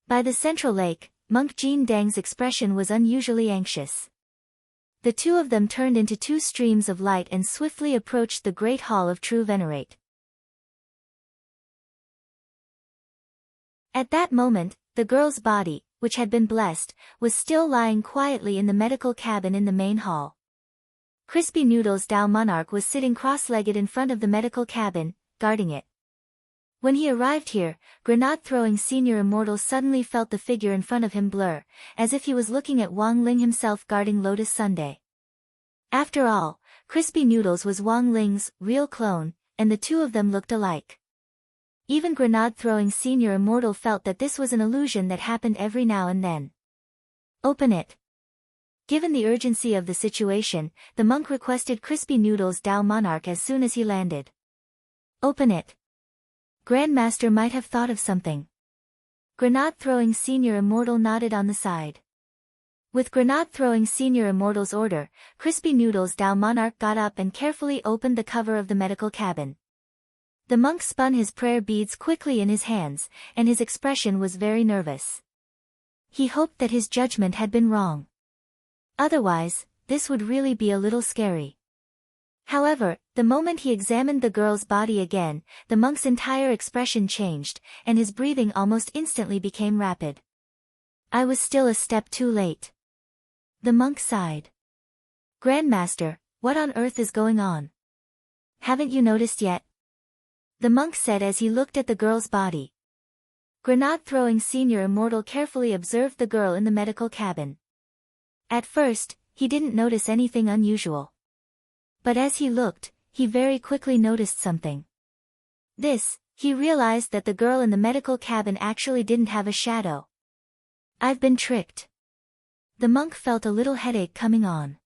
By the central lake, Monk Jin Deng's expression was unusually anxious. The 2 of them turned into 2 streams of light and swiftly approached the Great Hall of True Venerate. At that moment, the girl's body, which had been blessed, was still lying quietly in the medical cabin in the main hall. Crispy Noodles Dao Monarch was sitting cross-legged in front of the medical cabin, guarding it. When he arrived here, grenade-throwing senior immortal suddenly felt the figure in front of him blur, as if he was looking at Wang Ling himself guarding Lotus Sunday. After all, Crispy Noodles was Wang Ling's real clone, and the 2 of them looked alike. Even grenade-throwing senior immortal felt that this was an illusion that happened every now and then. Open it. Given the urgency of the situation, the monk requested Crispy Noodles Dao Monarch as soon as he landed. Open it. Grandmaster might have thought of something. Grenade-throwing senior immortal nodded on the side. With grenade-throwing senior immortal's order, Crispy Noodles Dao Monarch got up and carefully opened the cover of the medical cabin. The monk spun his prayer beads quickly in his hands, and his expression was very nervous. He hoped that his judgment had been wrong. Otherwise, this would really be a little scary. However, the moment he examined the girl's body again, the monk's entire expression changed, and his breathing almost instantly became rapid. I was still a step too late. The monk sighed. Grandmaster, what on earth is going on? Haven't you noticed yet? The monk said as he looked at the girl's body. Grenade-throwing senior immortal carefully observed the girl in the medical cabin. At first, he didn't notice anything unusual. But as he looked, he very quickly noticed something. He realized that the girl in the medical cabin actually didn't have a shadow. I've been tricked. The monk felt a little headache coming on.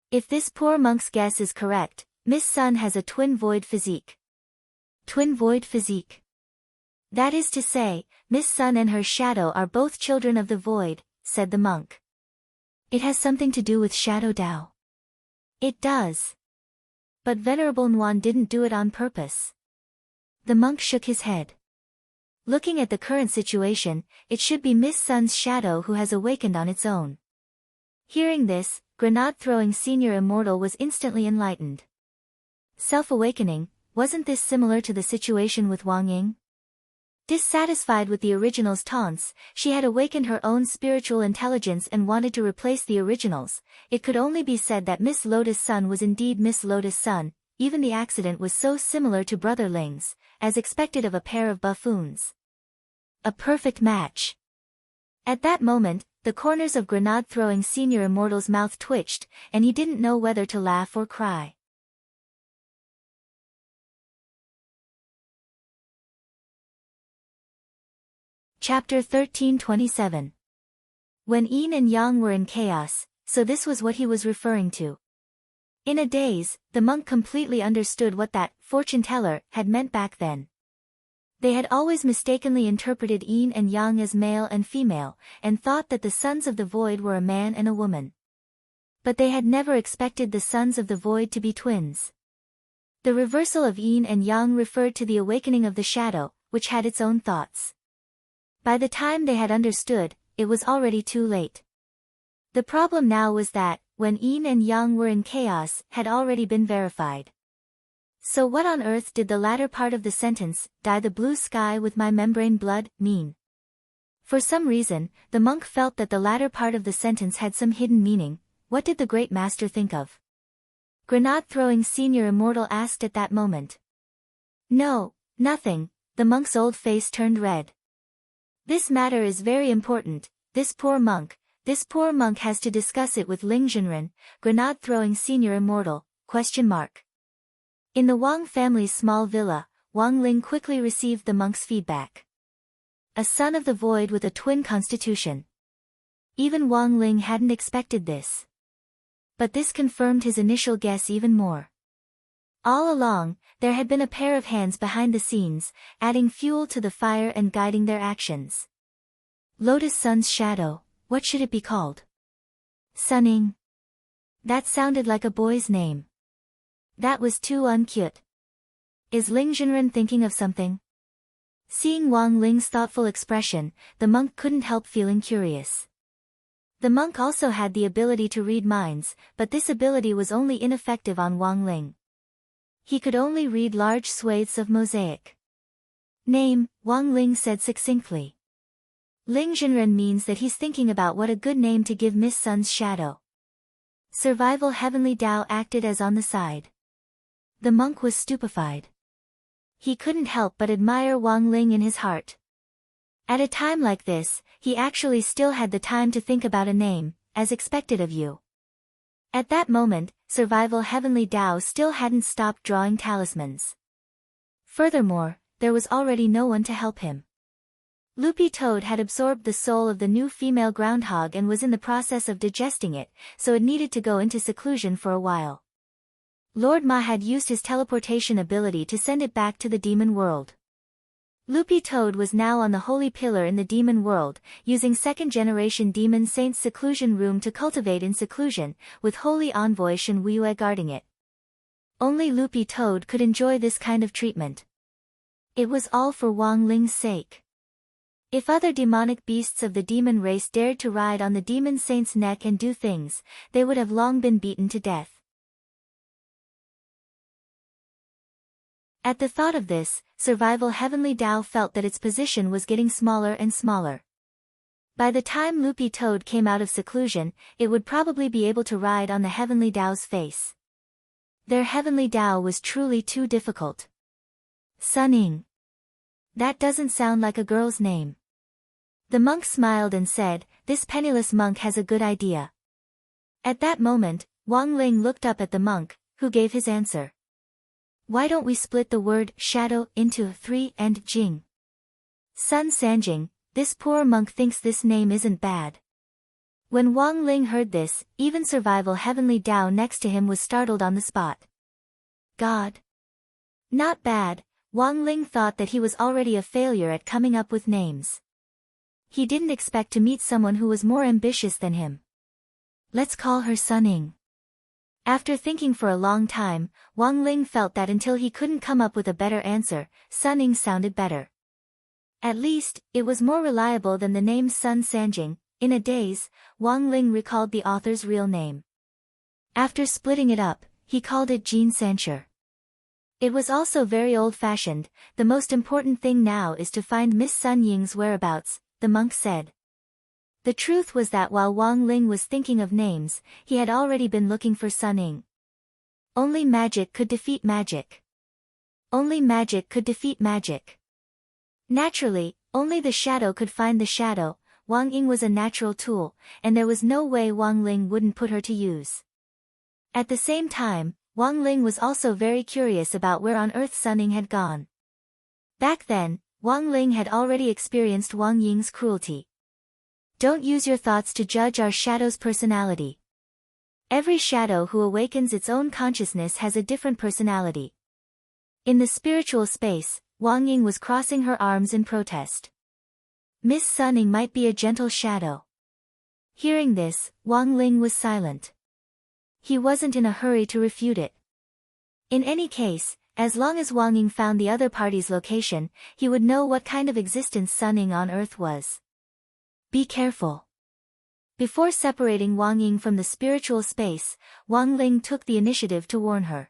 If this poor monk's guess is correct, Miss Sun has a twin void physique. Twin void physique. That is to say, Miss Sun and her shadow are both children of the void, said the monk. It has something to do with Shadow Dao. It does. But Venerable Nuan didn't do it on purpose. The monk shook his head. Looking at the current situation, it should be Miss Sun's shadow who has awakened on its own. Hearing this, Grenade-throwing senior immortal was instantly enlightened. Self-awakening, wasn't this similar to the situation with Wang Ying? Dissatisfied with the original's taunts, she had awakened her own spiritual intelligence and wanted to replace the original's. It could only be said that Miss Lotus Sun was indeed Miss Lotus Sun, even the accident was so similar to Brother Ling's, as expected of a pair of buffoons. A perfect match. At that moment, the corners of Grenade-throwing senior immortal's mouth twitched, and he didn't know whether to laugh or cry. Chapter 1327. When Yin and Yang were in chaos, so this was what he was referring to. In a daze, the monk completely understood what that fortune-teller had meant back then. They had always mistakenly interpreted Yin and Yang as male and female, and thought that the sons of the void were a man and a woman. But they had never expected the sons of the void to be twins. The reversal of Yin and Yang referred to the awakening of the shadow, which had its own thoughts. By the time they had understood, it was already too late. The problem now was that, when Yin and Yang were in chaos, had already been verified. So what on earth did the latter part of the sentence, dye the blue sky with my membrane blood, mean? For some reason, the monk felt that the latter part of the sentence had some hidden meaning. What did the great master think of? Grenade-throwing senior immortal asked at that moment. No, nothing, the monk's old face turned red. This matter is very important, this poor monk has to discuss it with Ling Zhenren, Grenade-throwing senior immortal, ? In the Wang family's small villa, Wang Ling quickly received the monk's feedback. A son of the void with a twin constitution. Even Wang Ling hadn't expected this. But this confirmed his initial guess even more. All along, there had been a pair of hands behind the scenes, adding fuel to the fire and guiding their actions. Lotus Sun's shadow, what should it be called? Sunning. That sounded like a boy's name. That was too uncute. Is Ling Zhenren thinking of something? Seeing Wang Ling's thoughtful expression, the monk couldn't help feeling curious. The monk also had the ability to read minds, but this ability was only ineffective on Wang Ling. He could only read large swathes of mosaic. Name, Wang Ling said succinctly. Ling Zhenren means that he's thinking about what a good name to give Miss Sun's shadow. Survival Heavenly Dao acted as on the side. The monk was stupefied. He couldn't help but admire Wang Ling in his heart. At a time like this, he actually still had the time to think about a name, as expected of you. At that moment, Survival Heavenly Dao still hadn't stopped drawing talismans. Furthermore, there was already no one to help him. Loopy Toad had absorbed the soul of the new female groundhog and was in the process of digesting it, so it needed to go into seclusion for a while. Lord Ma had used his teleportation ability to send it back to the demon world. Loopy Toad was now on the holy pillar in the demon world, using second-generation demon saint's seclusion room to cultivate in seclusion, with holy envoy Shen Weiyue guarding it. Only Loopy Toad could enjoy this kind of treatment. It was all for Wang Ling's sake. If other demonic beasts of the demon race dared to ride on the demon saint's neck and do things, they would have long been beaten to death. At the thought of this, Survival Heavenly Dao felt that its position was getting smaller and smaller. By the time Loopy Toad came out of seclusion, it would probably be able to ride on the Heavenly Dao's face. Their Heavenly Dao was truly too difficult. Sunning. That doesn't sound like a girl's name. The monk smiled and said, "This penniless monk has a good idea." At that moment, Wang Ling looked up at the monk, who gave his answer. "Why don't we split the word shadow into 3 and Jing? Sun Sanjing, this poor monk thinks this name isn't bad." When Wang Ling heard this, even Survival Heavenly Dao next to him was startled on the spot. God. Not bad. Wang Ling thought that he was already a failure at coming up with names. He didn't expect to meet someone who was more ambitious than him. Let's call her Sunning. After thinking for a long time, Wang Ling felt that until he couldn't come up with a better answer, Sunning sounded better. At least, it was more reliable than the name Sun Sanjing. In a daze, Wang Ling recalled the author's real name. After splitting it up, he called it Jean Sancher. It was also very old-fashioned. The most important thing now is to find Miss Sun Ying's whereabouts, the monk said. The truth was that while Wang Ling was thinking of names, he had already been looking for Sun Ying. Only magic could defeat magic. Only magic could defeat magic. Naturally, only the shadow could find the shadow. Wang Ying was a natural tool, and there was no way Wang Ling wouldn't put her to use. At the same time, Wang Ling was also very curious about where on earth Sun Ying had gone. Back then, Wang Ling had already experienced Wang Ying's cruelty. Don't use your thoughts to judge our shadow's personality. Every shadow who awakens its own consciousness has a different personality. In the spiritual space, Wang Ying was crossing her arms in protest. Miss Sun Ying might be a gentle shadow. Hearing this, Wang Ling was silent. He wasn't in a hurry to refute it. In any case, as long as Wang Ying found the other party's location, he would know what kind of existence Sun Ying on Earth was. Be careful. Before separating Wang Ying from the spiritual space, Wang Ling took the initiative to warn her.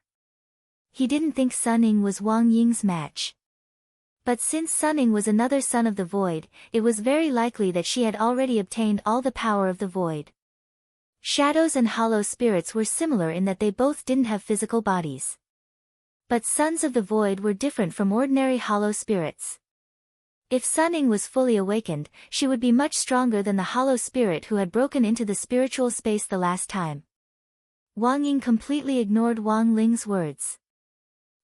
He didn't think Sun Ying was Wang Ying's match. But since Sun Ying was another son of the void, it was very likely that she had already obtained all the power of the void. Shadows and hollow spirits were similar in that they both didn't have physical bodies. But sons of the void were different from ordinary hollow spirits. If Sun Ying was fully awakened, she would be much stronger than the hollow spirit who had broken into the spiritual space the last time. Wang Ying completely ignored Wang Ling's words.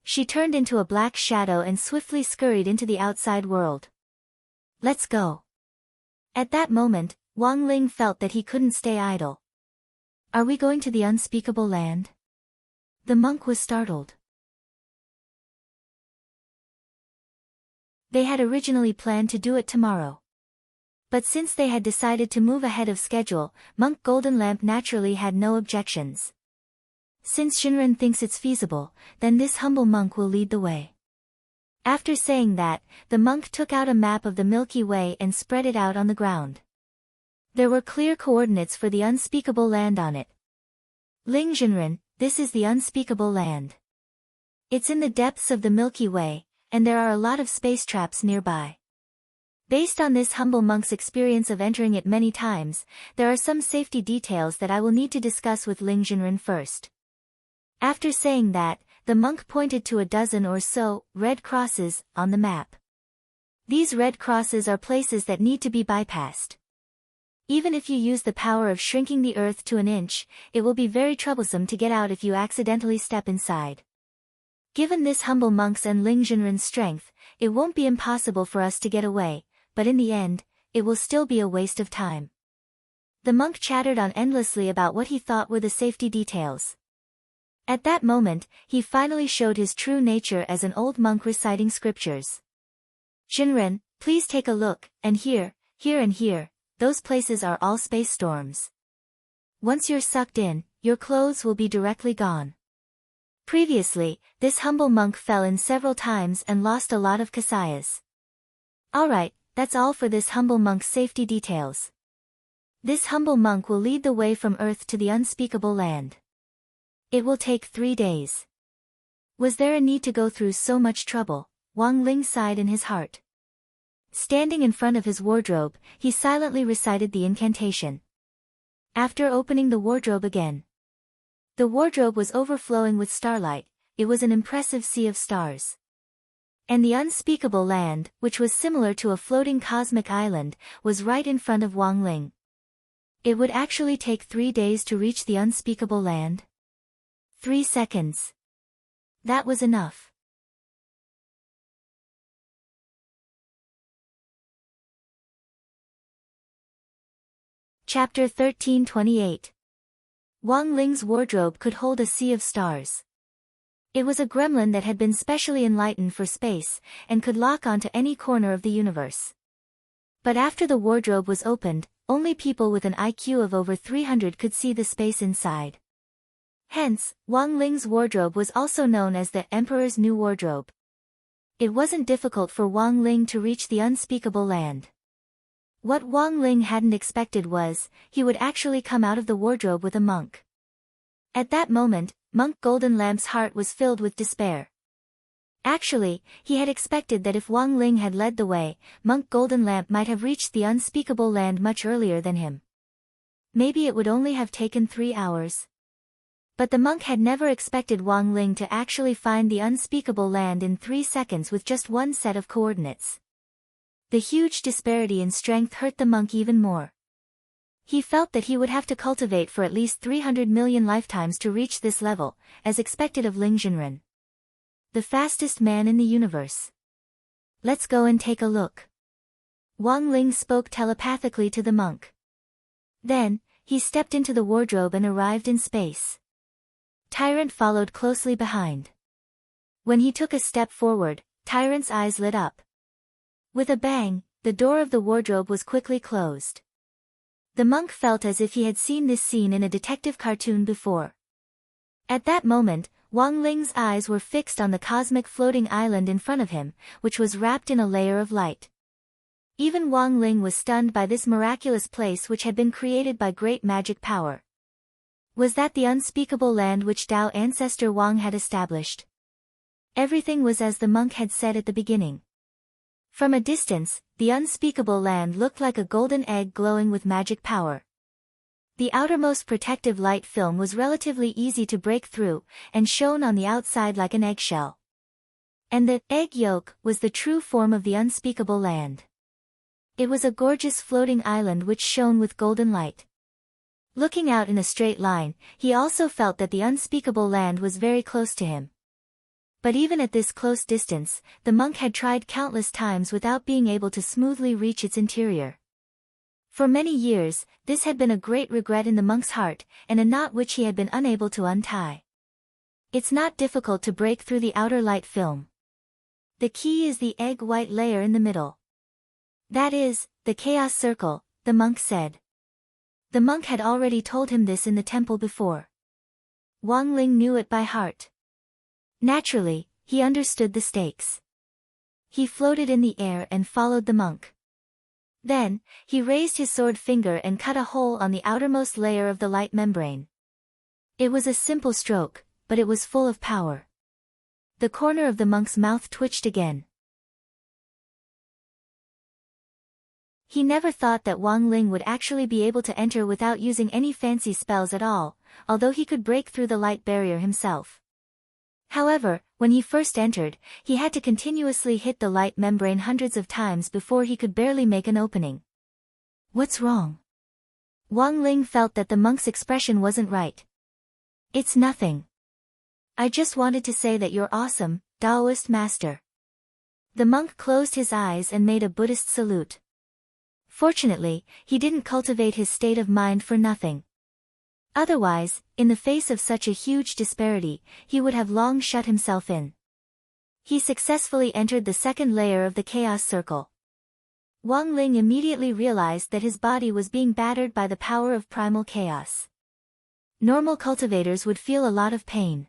She turned into a black shadow and swiftly scurried into the outside world. Let's go. At that moment, Wang Ling felt that he couldn't stay idle. Are we going to the unspeakable land? The monk was startled. They had originally planned to do it tomorrow. But since they had decided to move ahead of schedule, Monk Golden Lamp naturally had no objections. Since Shinran thinks it's feasible, then this humble monk will lead the way. After saying that, the monk took out a map of the Milky Way and spread it out on the ground. There were clear coordinates for the unspeakable land on it. Ling Jinren, this is the unspeakable land. It's in the depths of the Milky Way, and there are a lot of space traps nearby. Based on this humble monk's experience of entering it many times, there are some safety details that I will need to discuss with Ling Jinren first. After saying that, the monk pointed to a dozen or so red crosses on the map. These red crosses are places that need to be bypassed. Even if you use the power of shrinking the earth to an inch, it will be very troublesome to get out if you accidentally step inside. Given this humble monk's and Ling Jinren's strength, it won't be impossible for us to get away, but in the end, it will still be a waste of time. The monk chattered on endlessly about what he thought were the safety details. At that moment, he finally showed his true nature as an old monk reciting scriptures. Jinren, please take a look, and here and here, those places are all space storms. Once you're sucked in, your clothes will be directly gone. Previously, this humble monk fell in several times and lost a lot of kasayas. Alright, that's all for this humble monk's safety details. This humble monk will lead the way from earth to the unspeakable land. It will take 3 days. Was there a need to go through so much trouble? Wang Ling sighed in his heart. Standing in front of his wardrobe, he silently recited the incantation. After opening the wardrobe again, the wardrobe was overflowing with starlight. It was an impressive sea of stars. And the unspeakable land, which was similar to a floating cosmic island, was right in front of Wang Ling. It would actually take 3 days to reach the unspeakable land? 3 seconds. That was enough. Chapter 13:28. Wang Ling's wardrobe could hold a sea of stars. It was a gremlin that had been specially enlightened for space, and could lock onto any corner of the universe. But after the wardrobe was opened, only people with an IQ of over 300 could see the space inside. Hence, Wang Ling's wardrobe was also known as the Emperor's New Wardrobe. It wasn't difficult for Wang Ling to reach the unspeakable land. What Wang Ling hadn't expected was, he would actually come out of the wardrobe with a monk. At that moment, Monk Golden Lamp's heart was filled with despair. Actually, he had expected that if Wang Ling had led the way, Monk Golden Lamp might have reached the unspeakable land much earlier than him. Maybe it would only have taken 3 hours. But the monk had never expected Wang Ling to actually find the unspeakable land in 3 seconds with just one set of coordinates. The huge disparity in strength hurt the monk even more. He felt that he would have to cultivate for at least 300 million lifetimes to reach this level, as expected of Ling Jinren, the fastest man in the universe. Let's go and take a look. Wang Ling spoke telepathically to the monk. Then, he stepped into the wardrobe and arrived in space. Tyrant followed closely behind. When he took a step forward, Tyrant's eyes lit up. With a bang, the door of the wardrobe was quickly closed. The monk felt as if he had seen this scene in a detective cartoon before. At that moment, Wang Ling's eyes were fixed on the cosmic floating island in front of him, which was wrapped in a layer of light. Even Wang Ling was stunned by this miraculous place which had been created by great magic power. Was that the unspeakable land which Tao ancestor Wang had established? Everything was as the monk had said at the beginning. From a distance, the unspeakable land looked like a golden egg glowing with magic power. The outermost protective light film was relatively easy to break through, and shone on the outside like an eggshell. And the egg yolk was the true form of the unspeakable land. It was a gorgeous floating island which shone with golden light. Looking out in a straight line, he also felt that the unspeakable land was very close to him. But even at this close distance, the monk had tried countless times without being able to smoothly reach its interior. For many years, this had been a great regret in the monk's heart, and a knot which he had been unable to untie. It's not difficult to break through the outer light film. The key is the egg-white layer in the middle. That is, the chaos circle, the monk said. The monk had already told him this in the temple before. Wang Ling knew it by heart. Naturally, he understood the stakes. He floated in the air and followed the monk. Then, he raised his sword finger and cut a hole on the outermost layer of the light membrane. It was a simple stroke, but it was full of power. The corner of the monk's mouth twitched again. He never thought that Wang Ling would actually be able to enter without using any fancy spells at all, although he could break through the light barrier himself. However, when he first entered, he had to continuously hit the light membrane hundreds of times before he could barely make an opening. What's wrong? Wang Ling felt that the monk's expression wasn't right. It's nothing. I just wanted to say that you're awesome, Taoist master. The monk closed his eyes and made a Buddhist salute. Fortunately, he didn't cultivate his state of mind for nothing. Otherwise, in the face of such a huge disparity, he would have long shut himself in. He successfully entered the second layer of the chaos circle. Wang Ling immediately realized that his body was being battered by the power of primal chaos. Normal cultivators would feel a lot of pain.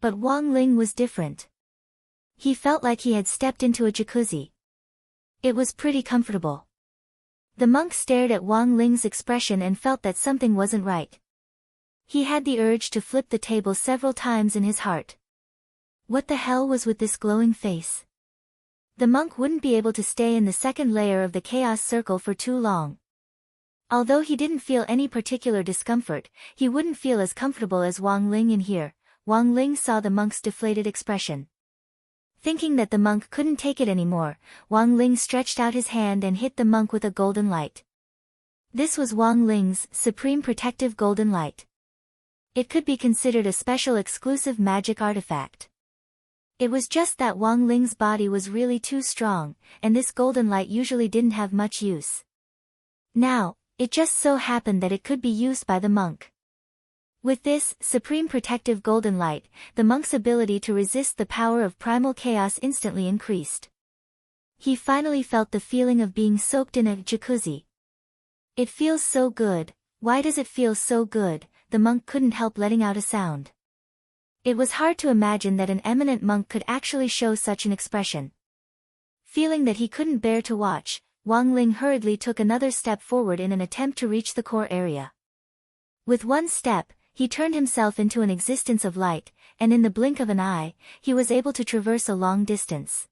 But Wang Ling was different. He felt like he had stepped into a jacuzzi. It was pretty comfortable. The monk stared at Wang Ling's expression and felt that something wasn't right. He had the urge to flip the table several times in his heart. What the hell was with this glowing face? The monk wouldn't be able to stay in the second layer of the chaos circle for too long. Although he didn't feel any particular discomfort, he wouldn't feel as comfortable as Wang Ling in here. Wang Ling saw the monk's deflated expression. Thinking that the monk couldn't take it anymore, Wang Ling stretched out his hand and hit the monk with a golden light. This was Wang Ling's supreme protective golden light. It could be considered a special exclusive magic artifact. It was just that Wang Ling's body was really too strong, and this golden light usually didn't have much use. Now, it just so happened that it could be used by the monk. With this supreme protective golden light, the monk's ability to resist the power of primal chaos instantly increased. He finally felt the feeling of being soaked in a jacuzzi. It feels so good. Why does it feel so good? The monk couldn't help letting out a sound. It was hard to imagine that an eminent monk could actually show such an expression. Feeling that he couldn't bear to watch, Wang Ling hurriedly took another step forward in an attempt to reach the core area. With one step, he turned himself into an existence of light, and in the blink of an eye, he was able to traverse a long distance.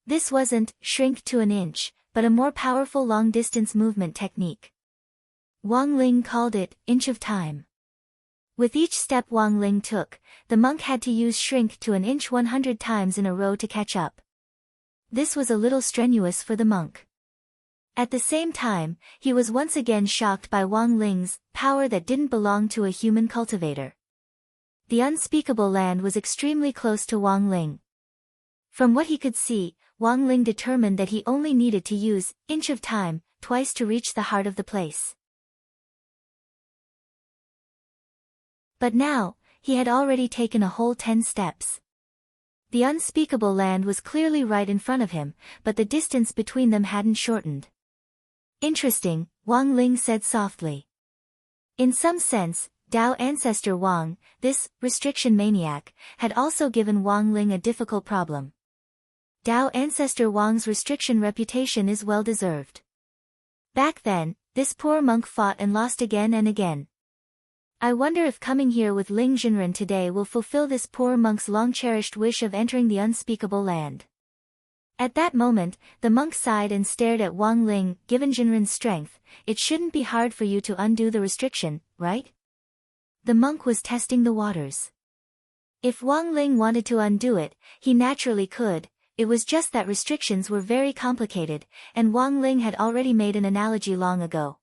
This wasn't shrink to an inch, but a more powerful long-distance movement technique. Wang Ling called it inch of time. With each step Wang Ling took, the monk had to use shrink to an inch 100 times in a row to catch up. This was a little strenuous for the monk. At the same time, he was once again shocked by Wang Ling's power that didn't belong to a human cultivator. The unspeakable land was extremely close to Wang Ling. From what he could see, Wang Ling determined that he only needed to use inch of time twice to reach the heart of the place. But now, he had already taken a whole 10 steps. The unspeakable land was clearly right in front of him, but the distance between them hadn't shortened. Interesting, Wang Ling said softly. In some sense, Dao ancestor Wang, this restriction maniac, had also given Wang Ling a difficult problem. Dao ancestor Wang's restriction reputation is well deserved. Back then, this poor monk fought and lost again and again. I wonder if coming here with Ling Jinren today will fulfill this poor monk's long-cherished wish of entering the unspeakable land. At that moment, the monk sighed and stared at Wang Ling. Given Jinren's strength, it shouldn't be hard for you to undo the restriction, right? The monk was testing the waters. If Wang Ling wanted to undo it, he naturally could. It was just that restrictions were very complicated, and Wang Ling had already made an analogy long ago.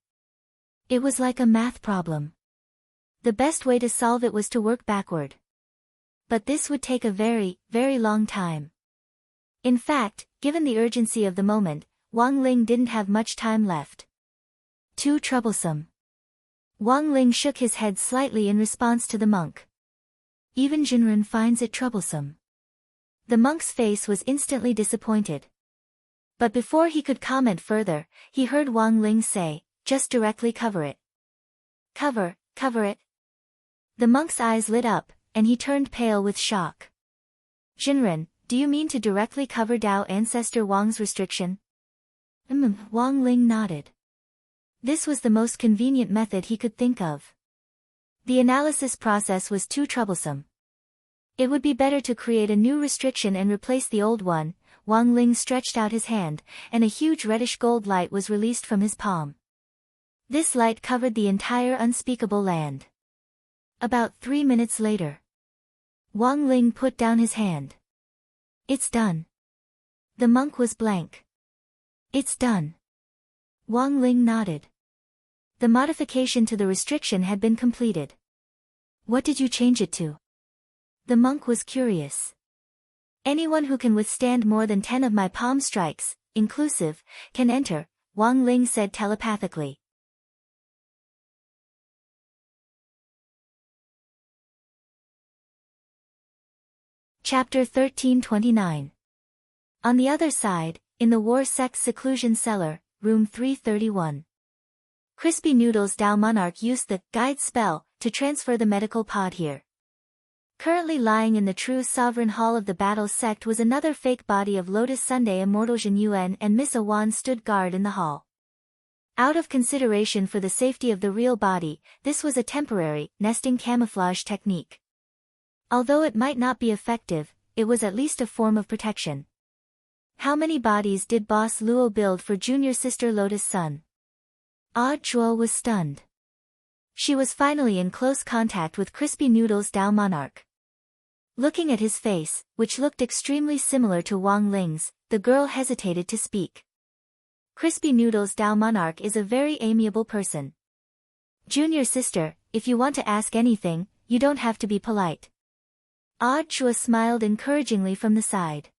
It was like a math problem. The best way to solve it was to work backward. But this would take a very, very long time. In fact, given the urgency of the moment, Wang Ling didn't have much time left. Too troublesome. Wang Ling shook his head slightly in response to the monk. Even Jinren finds it troublesome. The monk's face was instantly disappointed. But before he could comment further, he heard Wang Ling say, "Just directly cover it." Cover it? The monk's eyes lit up, and he turned pale with shock. Jinren, do you mean to directly cover Dao ancestor Wang's restriction? Wang Ling nodded. This was the most convenient method he could think of. The analysis process was too troublesome. It would be better to create a new restriction and replace the old one. Wang Ling stretched out his hand, and a huge reddish gold light was released from his palm. This light covered the entire unspeakable land. About 3 minutes later, Wang Ling put down his hand. It's done. The monk was blank. It's done. Wang Ling nodded. The modification to the restriction had been completed. What did you change it to? The monk was curious. Anyone who can withstand more than 10 of my palm strikes, inclusive, can enter, Wang Ling said telepathically. Chapter 1329. On the other side, in the War Sect's seclusion cellar, room 331. Crispy Noodles Dao Monarch used the guide spell to transfer the medical pod here. Currently lying in the true sovereign hall of the battle sect was another fake body of Lotus Sunday immortal Jin Yuan, and Miss Awan stood guard in the hall. Out of consideration for the safety of the real body, this was a temporary, nesting camouflage technique. Although it might not be effective, it was at least a form of protection. How many bodies did Boss Luo build for junior sister Lotus Sun? Ah Zhuo was stunned. She was finally in close contact with Crispy Noodles Dao Monarch. Looking at his face, which looked extremely similar to Wang Ling's, the girl hesitated to speak. Crispy Noodles Dao Monarch is a very amiable person. Junior sister, if you want to ask anything, you don't have to be polite. Ah Zhuo smiled encouragingly from the side.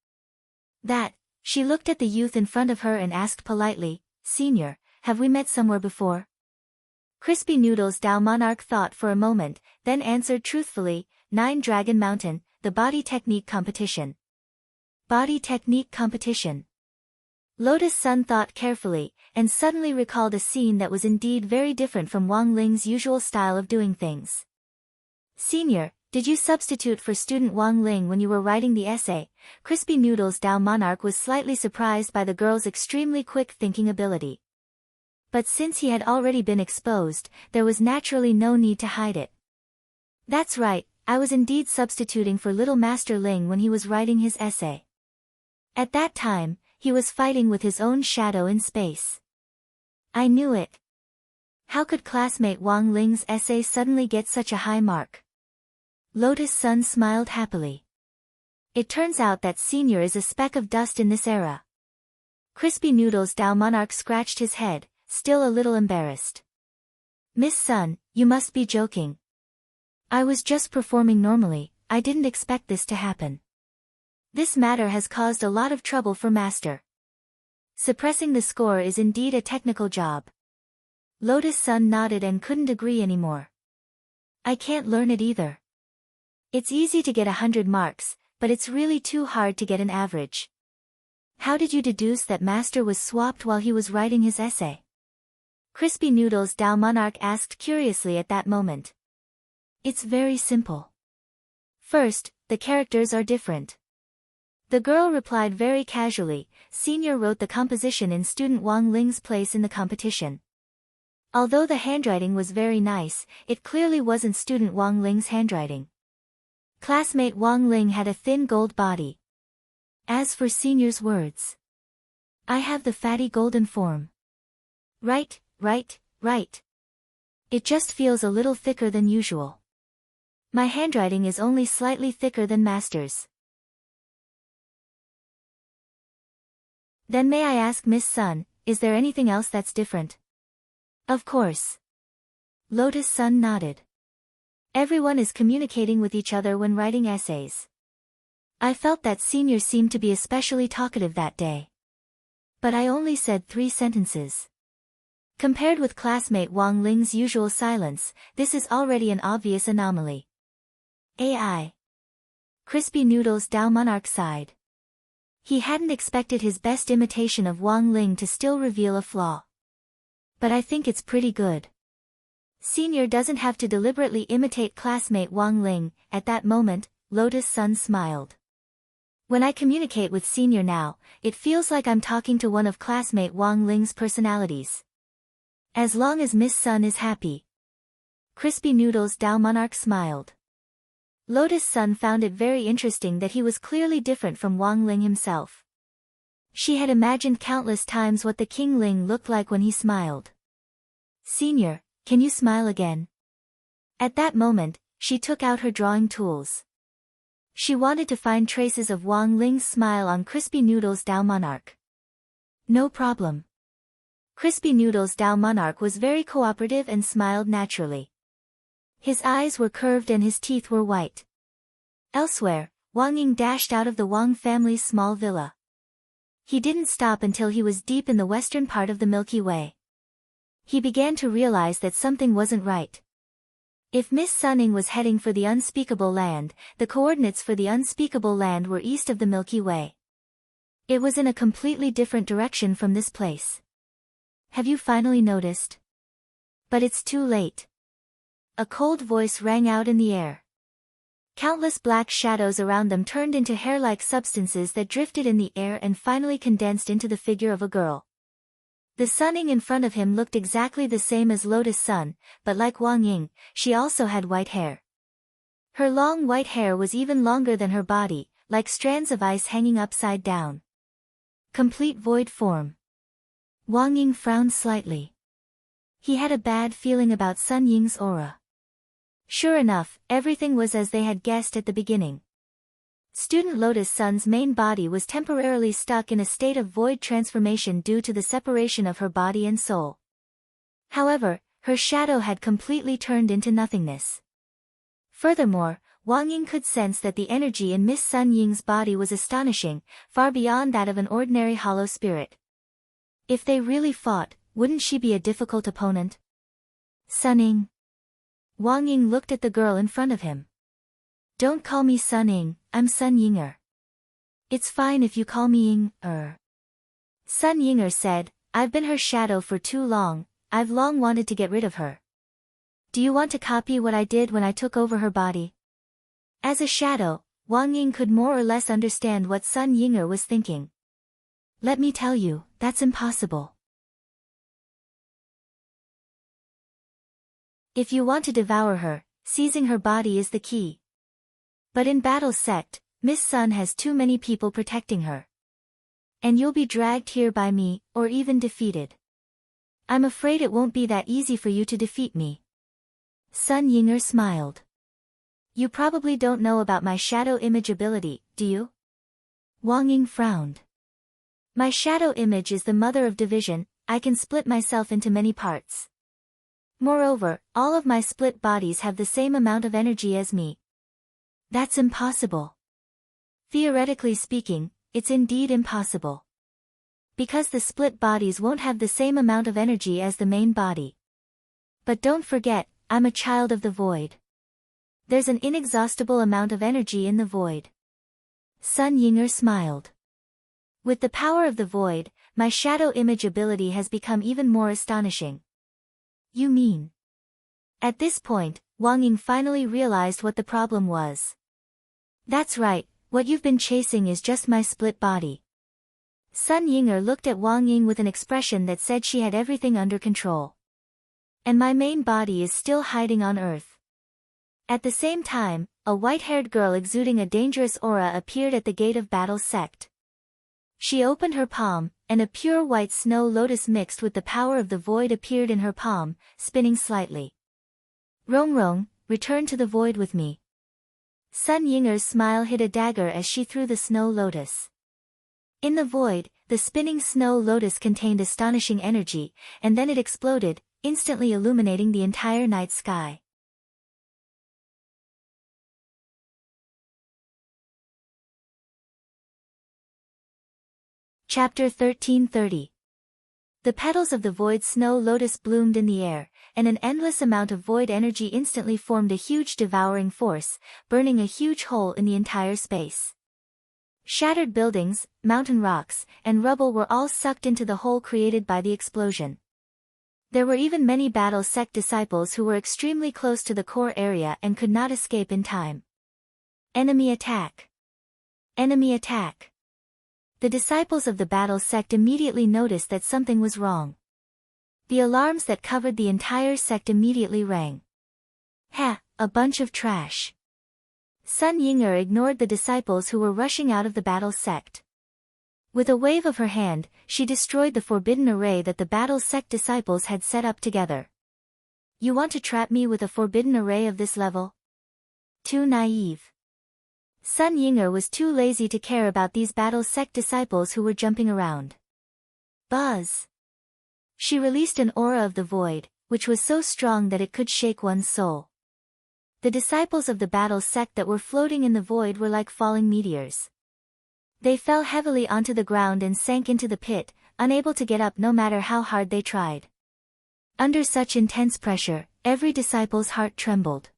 She looked at the youth in front of her and asked politely, Senior, have we met somewhere before? Crispy Noodles Dao Monarch thought for a moment, then answered truthfully, 9 Dragon Mountain, the body technique competition. Body technique competition. Lotus Sun thought carefully, and suddenly recalled a scene that was indeed very different from Wang Ling's usual style of doing things. Senior, did you substitute for student Wang Ling when you were writing the essay? Crispy Noodles Dao Monarch was slightly surprised by the girl's extremely quick thinking ability. But since he had already been exposed, there was naturally no need to hide it. That's right, I was indeed substituting for little Master Ling when he was writing his essay. At that time, he was fighting with his own shadow in space. I knew it. How could classmate Wang Ling's essay suddenly get such a high mark? Lotus Sun smiled happily. It turns out that Senior is a speck of dust in this era. Crispy Noodles Dao Monarch scratched his head, still a little embarrassed. Miss Sun, you must be joking. I was just performing normally, I didn't expect this to happen. This matter has caused a lot of trouble for Master. Suppressing the score is indeed a technical job. Lotus Sun nodded and couldn't agree anymore. I can't learn it either. It's easy to get 100 marks, but it's really too hard to get an average. How did you deduce that Master was swapped while he was writing his essay? Crispy Noodles Dao Monarch asked curiously at that moment. It's very simple. First, the characters are different. The girl replied very casually, Senior wrote the composition in student Wang Ling's place in the competition. Although the handwriting was very nice, it clearly wasn't student Wang Ling's handwriting. Classmate Wang Ling had a thin gold body. As for Senior's words, I have the fatty golden form. Right. It just feels a little thicker than usual. My handwriting is only slightly thicker than Master's. Then may I ask Miss Sun, is there anything else that's different? Of course. Lotus Sun nodded. Everyone is communicating with each other when writing essays. I felt that Senior seemed to be especially talkative that day. But I only said 3 sentences. Compared with classmate Wang Ling's usual silence, this is already an obvious anomaly. AI. Crispy Noodles Dao Monarch sighed. He hadn't expected his best imitation of Wang Ling to still reveal a flaw. But I think it's pretty good. Senior doesn't have to deliberately imitate classmate Wang Ling. At that moment, Lotus Sun smiled. When I communicate with Senior now, it feels like I'm talking to one of classmate Wang Ling's personalities. As long as Miss Sun is happy. Crispy Noodles Dao Monarch smiled. Lotus Sun found it very interesting that he was clearly different from Wang Ling himself. She had imagined countless times what the King Ling looked like when he smiled. Senior, can you smile again? At that moment, she took out her drawing tools. She wanted to find traces of Wang Ling's smile on Crispy Noodles Dao Monarch. No problem. Crispy Noodles Dao Monarch was very cooperative and smiled naturally. His eyes were curved and his teeth were white. Elsewhere, Wang Ying dashed out of the Wang family's small villa. He didn't stop until he was deep in the western part of the Milky Way. He began to realize that something wasn't right. If Miss Sunning was heading for the unspeakable land, the coordinates for the unspeakable land were east of the Milky Way. It was in a completely different direction from this place. Have you finally noticed? But it's too late. A cold voice rang out in the air. Countless black shadows around them turned into hair-like substances that drifted in the air and finally condensed into the figure of a girl. The Sun Ying in front of him looked exactly the same as Lotus Sun, but like Wang Ying, she also had white hair. Her long white hair was even longer than her body, like strands of ice hanging upside down. Complete void form. Wang Ying frowned slightly. He had a bad feeling about Sun Ying's aura. Sure enough, everything was as they had guessed at the beginning. Student Lotus Sun's main body was temporarily stuck in a state of void transformation due to the separation of her body and soul. However, her shadow had completely turned into nothingness. Furthermore, Wang Ying could sense that the energy in Miss Sun Ying's body was astonishing, far beyond that of an ordinary hollow spirit. If they really fought, wouldn't she be a difficult opponent? Sun Ying. Wang Ying looked at the girl in front of him. Don't call me Sun Ying, I'm Sun Yinger. It's fine if you call me Ying. Sun Yinger said, I've been her shadow for too long, I've long wanted to get rid of her. Do you want to copy what I did when I took over her body? As a shadow, Wang Ying could more or less understand what Sun Yinger was thinking. Let me tell you, that's impossible. If you want to devour her, seizing her body is the key. But in Battle Sect, Miss Sun has too many people protecting her. And you'll be dragged here by me, or even defeated. I'm afraid it won't be that easy for you to defeat me. Sun Yinger smiled. You probably don't know about my shadow image ability, do you? Wang Ying frowned. My shadow image is the mother of division, I can split myself into many parts. Moreover, all of my split bodies have the same amount of energy as me. That's impossible. Theoretically speaking, it's indeed impossible. Because the split bodies won't have the same amount of energy as the main body. But don't forget, I'm a child of the void. There's an inexhaustible amount of energy in the void. Sun Yinger smiled. With the power of the void, my shadow image ability has become even more astonishing. You mean? At this point, Wang Ying finally realized what the problem was. That's right, what you've been chasing is just my split body. Sun Yinger looked at Wang Ying with an expression that said she had everything under control. And my main body is still hiding on Earth. At the same time, a white-haired girl exuding a dangerous aura appeared at the gate of Battle Sect. She opened her palm, and a pure white snow lotus mixed with the power of the void appeared in her palm, spinning slightly. Rong Rong, return to the void with me. Sun Yinger's smile hid a dagger as she threw the snow lotus. In the void, the spinning snow lotus contained astonishing energy, and then it exploded, instantly illuminating the entire night sky. Chapter 1330. The petals of the void snow lotus bloomed in the air, and an endless amount of void energy instantly formed a huge devouring force, burning a huge hole in the entire space. Shattered buildings, mountain rocks, and rubble were all sucked into the hole created by the explosion. There were even many Battle Sect disciples who were extremely close to the core area and could not escape in time. Enemy attack! Enemy attack! The disciples of the Battle Sect immediately noticed that something was wrong. The alarms that covered the entire sect immediately rang. Ha, a bunch of trash. Sun Yinger ignored the disciples who were rushing out of the Battle Sect. With a wave of her hand, she destroyed the forbidden array that the Battle Sect disciples had set up together. You want to trap me with a forbidden array of this level? Too naive. Sun Yinger was too lazy to care about these Battle Sect disciples who were jumping around. Buzz! She released an aura of the void, which was so strong that it could shake one's soul. The disciples of the Battle Sect that were floating in the void were like falling meteors. They fell heavily onto the ground and sank into the pit, unable to get up no matter how hard they tried. Under such intense pressure, every disciple's heart trembled.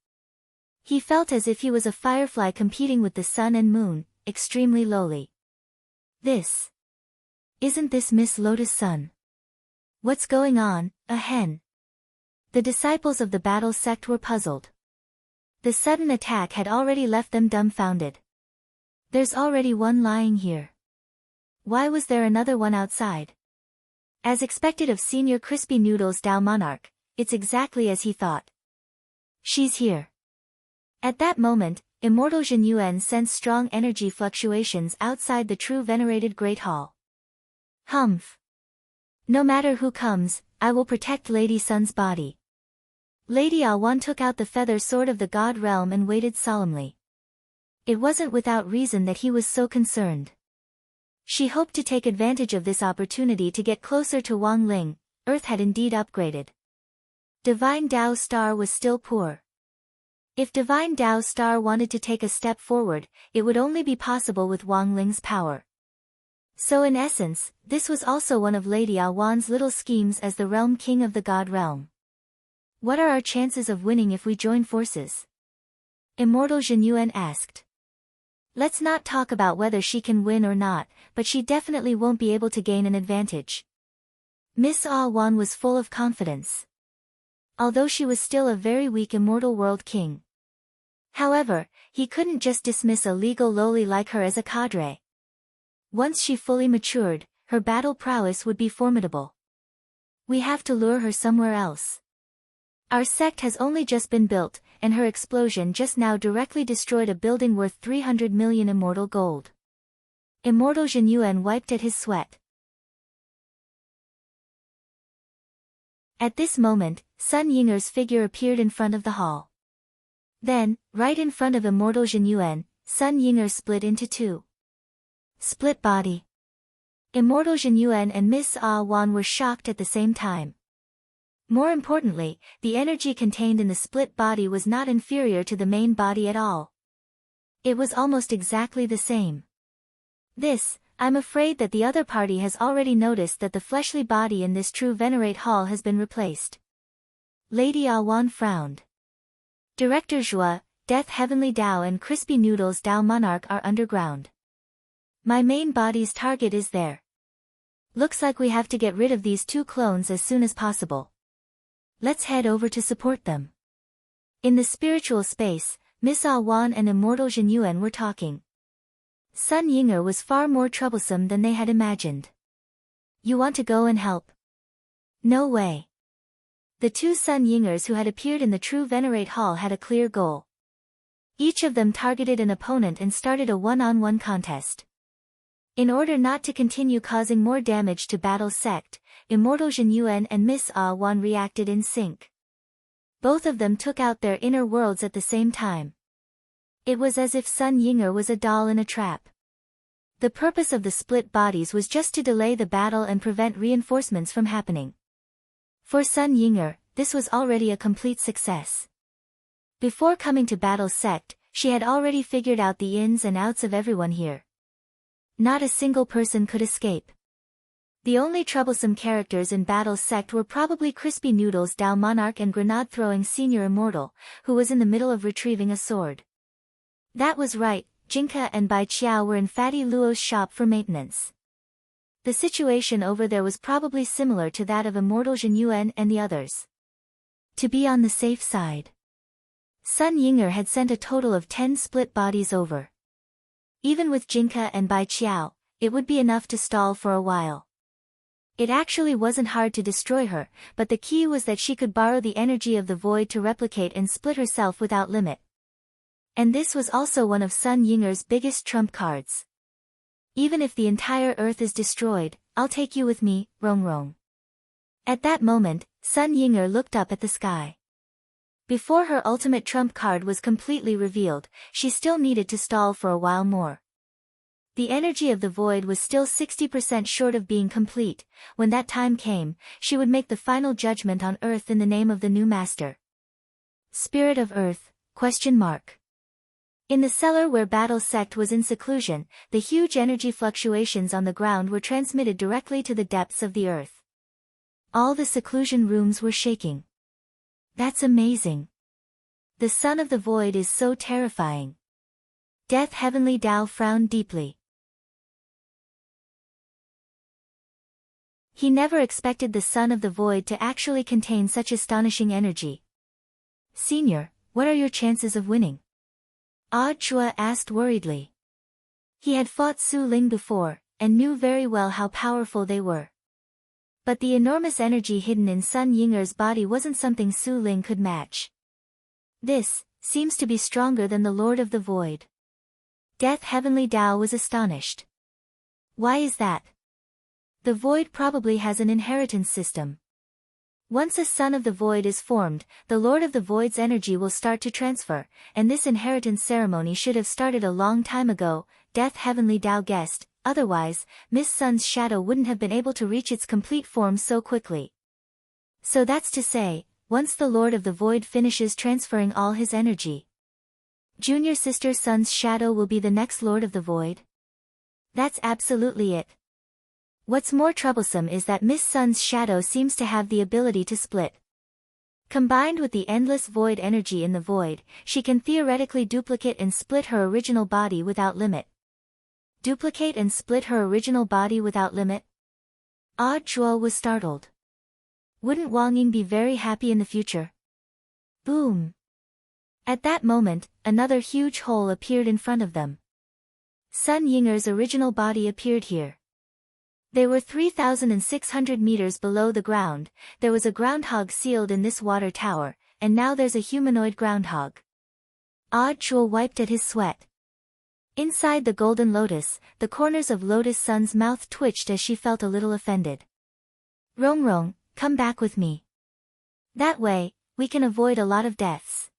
He felt as if he was a firefly competing with the sun and moon, extremely lowly. Isn't this Miss Lotus Sun? What's going on, a hen? The disciples of the Battle Sect were puzzled. The sudden attack had already left them dumbfounded. There's already one lying here. Why was there another one outside? As expected of Senior Crispy Noodles Dao Monarch, it's exactly as he thought. She's here. At that moment, Immortal Jin Yuan sensed strong energy fluctuations outside the true venerated Great Hall. Humph. No matter who comes, I will protect Lady Sun's body. Lady Awan took out the feather sword of the God Realm and waited solemnly. It wasn't without reason that he was so concerned. She hoped to take advantage of this opportunity to get closer to Wang Ling. Earth had indeed upgraded. Divine Dao Star was still poor. If Divine Dao Star wanted to take a step forward, it would only be possible with Wang Ling's power. So in essence, this was also one of Lady Awan's little schemes as the Realm King of the God Realm. What are our chances of winning if we join forces? Immortal Jin Yuan asked. Let's not talk about whether she can win or not, but she definitely won't be able to gain an advantage. Miss Awan was full of confidence. Although she was still a very weak Immortal World King. However, he couldn't just dismiss a legal lowly like her as a cadre. Once she fully matured, her battle prowess would be formidable. We have to lure her somewhere else. Our sect has only just been built, and her explosion just now directly destroyed a building worth 300 million immortal gold. Immortal Jin Yuan wiped at his sweat. At this moment, Sun Yinger's figure appeared in front of the hall. Then, right in front of Immortal Jin Yuan, Sun Yinger split into two. Split body. Immortal Jin Yuan and Miss Ah Wan were shocked at the same time. More importantly, the energy contained in the split body was not inferior to the main body at all. It was almost exactly the same. This, I'm afraid that the other party has already noticed that the fleshly body in this true venerate hall has been replaced. Lady Awan frowned. Director Zhua, Death Heavenly Dao and Crispy Noodles Dao Monarch are underground. My main body's target is there. Looks like we have to get rid of these two clones as soon as possible. Let's head over to support them. In the spiritual space, Miss Awan and Immortal Jin Yuan were talking. Sun Yinger was far more troublesome than they had imagined. You want to go and help? No way. The two Sun Yingers who had appeared in the true venerate hall had a clear goal. Each of them targeted an opponent and started a one-on-one contest. In order not to continue causing more damage to Battle Sect, Immortal Jin Yuan and Miss Ah Wan reacted in sync. Both of them took out their inner worlds at the same time. It was as if Sun Yinger was a doll in a trap. The purpose of the split bodies was just to delay the battle and prevent reinforcements from happening. For Sun Yinger, this was already a complete success. Before coming to Battle Sect, she had already figured out the ins and outs of everyone here. Not a single person could escape. The only troublesome characters in Battle Sect were probably Crispy Noodles Dao Monarch and grenade-throwing Senior Immortal, who was in the middle of retrieving a sword. That was right, Jinka and Bai Qiao were in Fatty Luo's shop for maintenance. The situation over there was probably similar to that of Immortal Jin Yuan and the others. To be on the safe side, Sun Yinger had sent a total of 10 split bodies over. Even with Jinka and Bai Qiao, it would be enough to stall for a while. It actually wasn't hard to destroy her, but the key was that she could borrow the energy of the void to replicate and split herself without limit. And this was also one of Sun Yinger's biggest trump cards. Even if the entire earth is destroyed, I'll take you with me, Rong Rong. At that moment, Sun Yinger looked up at the sky. Before her ultimate trump card was completely revealed, she still needed to stall for a while more. The energy of the void was still 60% short of being complete. When that time came, she would make the final judgment on Earth in the name of the new master. Spirit of Earth, ? In the cellar where Battle Sect was in seclusion, the huge energy fluctuations on the ground were transmitted directly to the depths of the earth. All the seclusion rooms were shaking. That's amazing. The son of the void is so terrifying. Death Heavenly Dao frowned deeply. He never expected the son of the void to actually contain such astonishing energy. Senior, what are your chances of winning? Ah Chua asked worriedly. He had fought Su Ling before, and knew very well how powerful they were. But the enormous energy hidden in Sun Yinger's body wasn't something Su Ling could match. This seems to be stronger than the Lord of the Void. Death Heavenly Tao was astonished. Why is that? The Void probably has an inheritance system. Once a Son of the Void is formed, the Lord of the Void's energy will start to transfer, and this inheritance ceremony should have started a long time ago, Death Heavenly Tao guessed, otherwise, Miss Sun's shadow wouldn't have been able to reach its complete form so quickly. So that's to say, once the Lord of the Void finishes transferring all his energy, Junior Sister Sun's shadow will be the next Lord of the Void? That's absolutely it. What's more troublesome is that Miss Sun's shadow seems to have the ability to split. Combined with the endless void energy in the void, she can theoretically duplicate and split her original body without limit. Duplicate and split her original body without limit? Ah Zhuo was startled. Wouldn't Wang Ying be very happy in the future? Boom! At that moment, another huge hole appeared in front of them. Sun Yinger's original body appeared here. They were 3,600 meters below the ground, there was a groundhog sealed in this water tower, and now there's a humanoid groundhog. Ah Zhuo wiped at his sweat. Inside the golden lotus, the corners of Lotus Sun's mouth twitched as she felt a little offended. Rong Rong, come back with me. That way, we can avoid a lot of deaths.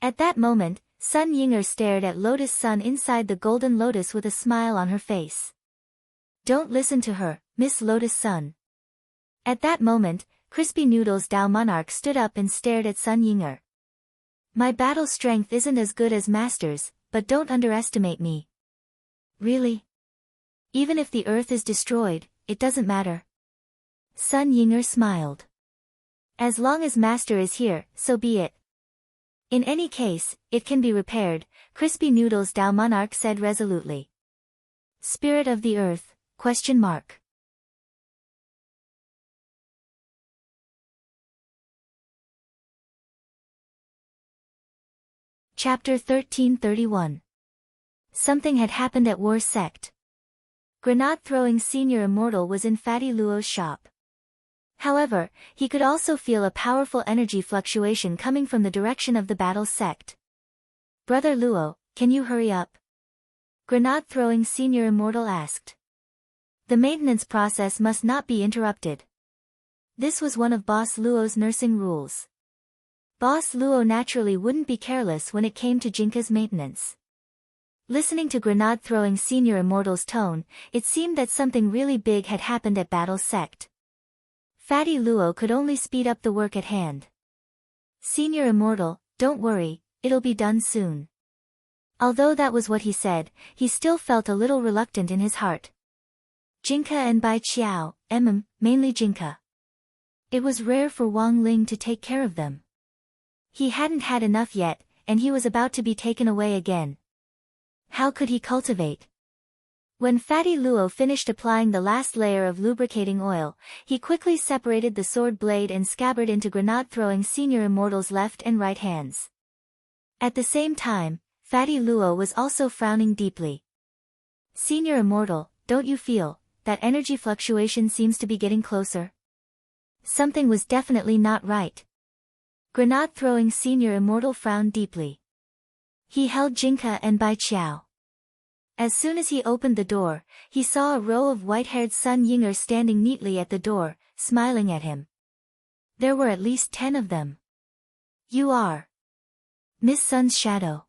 At that moment, Sun Yinger stared at Lotus Sun inside the golden lotus with a smile on her face. Don't listen to her, Miss Lotus Sun. At that moment, Crispy Noodles Dao Monarch stood up and stared at Sun Yinger. My battle strength isn't as good as Master's, but don't underestimate me. Really? Even if the earth is destroyed, it doesn't matter. Sun Yinger smiled. As long as Master is here, so be it. In any case, it can be repaired, Crispy Noodles Dao Monarch said resolutely. Spirit of the Earth, ? Chapter 1331. Something had happened at War Sect. Grenade-throwing Senior Immortal was in Fatty Luo's shop. However, he could also feel a powerful energy fluctuation coming from the direction of the battle sect. Brother Luo, can you hurry up? Grenade-throwing Senior Immortal asked. The maintenance process must not be interrupted. This was one of Boss Luo's nursing rules. Boss Luo naturally wouldn't be careless when it came to Jinka's maintenance. Listening to Grenade-throwing Senior Immortal's tone, it seemed that something really big had happened at Battle Sect. Fatty Luo could only speed up the work at hand. Senior Immortal, don't worry, it'll be done soon. Although that was what he said, he still felt a little reluctant in his heart. Jinka and Bai Qiao, mainly Jinka. It was rare for Wang Ling to take care of them. He hadn't had enough yet, and he was about to be taken away again. How could he cultivate? When Fatty Luo finished applying the last layer of lubricating oil, he quickly separated the sword blade and scabbard into Grenade-throwing Senior Immortal's left and right hands. At the same time, Fatty Luo was also frowning deeply. Senior Immortal, don't you feel that energy fluctuation seems to be getting closer? Something was definitely not right. Grenade-throwing Senior Immortal frowned deeply. He held Jinka and Bai Qiao. As soon as he opened the door, he saw a row of white-haired Sun Yingers standing neatly at the door, smiling at him. There were at least 10 of them. You are Miss Sun's shadow.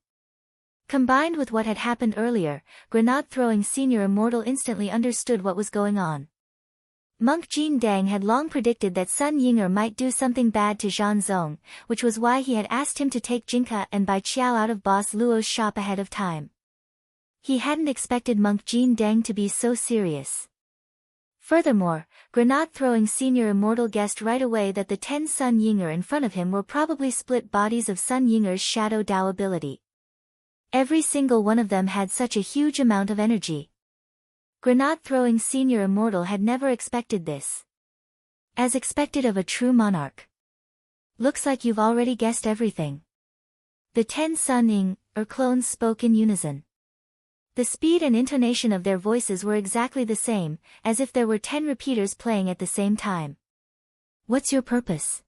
Combined with what had happened earlier, Grenade-throwing Senior Immortal instantly understood what was going on. Monk Jin Dang had long predicted that Sun Yinger might do something bad to Zhan Zong, which was why he had asked him to take Jinka and Bai Qiao out of Boss Luo's shop ahead of time. He hadn't expected Monk Jin Dang to be so serious. Furthermore, Grenade-throwing Senior Immortal guessed right away that the 10 Sun Yinger in front of him were probably split bodies of Sun Yinger's Shadow Dao ability. Every single one of them had such a huge amount of energy. Grenade-throwing Senior Immortal had never expected this. As expected of a true monarch. Looks like you've already guessed everything. The 10 Sun Ying, or clones, spoke in unison. The speed and intonation of their voices were exactly the same, as if there were 10 repeaters playing at the same time. What's your purpose?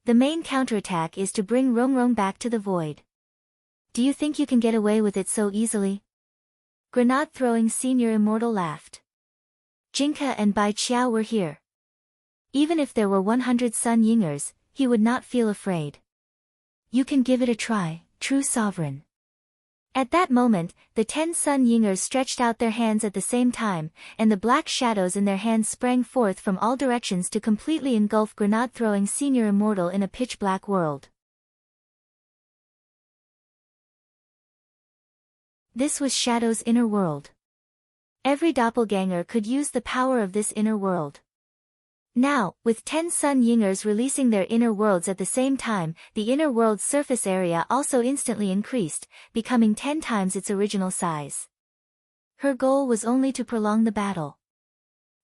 The main counterattack is to bring Rongrong back to the void. Do you think you can get away with it so easily? Grenade-throwing senior immortal laughed. Jinka and Bai Qiao were here. Even if there were 100 Sun Yingers, he would not feel afraid. You can give it a try, true sovereign. At that moment, the 10 Sun Yingers stretched out their hands at the same time, and the black shadows in their hands sprang forth from all directions to completely engulf Grenade-throwing senior immortal in a pitch-black world. This was Shadow's inner world. Every doppelganger could use the power of this inner world. Now, with 10 Sun Yingers releasing their inner worlds at the same time, the inner world's surface area also instantly increased, becoming 10 times its original size. Her goal was only to prolong the battle.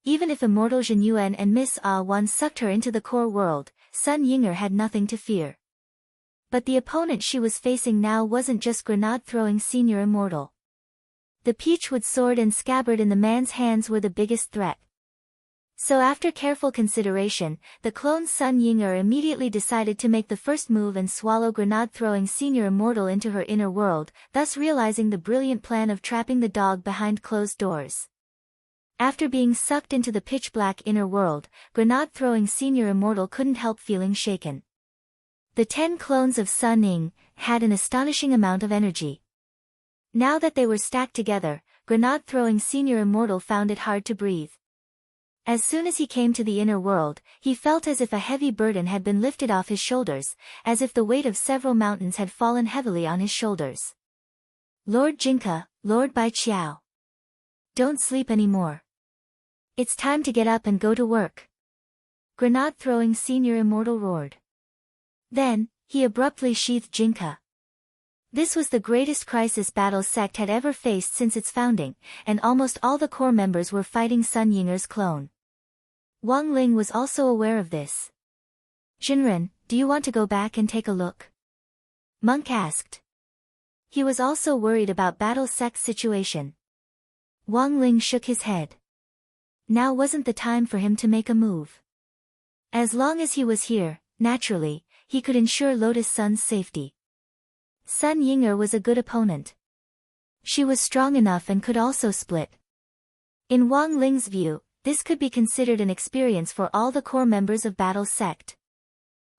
Even if Immortal Jin Yuan and Miss Ah Wan sucked her into the core world, Sun Yinger had nothing to fear. But the opponent she was facing now wasn't just Grenade-throwing senior immortal. The peachwood sword and scabbard in the man's hands were the biggest threat. So after careful consideration, the clone Sun Yinger immediately decided to make the first move and swallow Grenade-throwing senior immortal into her inner world, thus realizing the brilliant plan of trapping the dog behind closed doors. After being sucked into the pitch-black inner world, Grenade-throwing senior immortal couldn't help feeling shaken. The 10 clones of Sun Ying had an astonishing amount of energy. Now that they were stacked together, Grenade-throwing senior immortal found it hard to breathe. As soon as he came to the inner world, he felt as if a heavy burden had been lifted off his shoulders, as if the weight of several mountains had fallen heavily on his shoulders. Lord Jinka, Lord Bai Qiao. Don't sleep anymore. It's time to get up and go to work. Grenade-throwing senior immortal roared. Then, he abruptly sheathed Jinka. This was the greatest crisis Battle Sect had ever faced since its founding, and almost all the core members were fighting Sun Yinger's clone. Wang Ling was also aware of this. Jinren, do you want to go back and take a look? Monk asked. He was also worried about Battle Sect's situation. Wang Ling shook his head. Now wasn't the time for him to make a move. As long as he was here, naturally, he could ensure Lotus Sun's safety. Sun Yinger was a good opponent. She was strong enough and could also split. In Wang Ling's view, this could be considered an experience for all the core members of Battle Sect.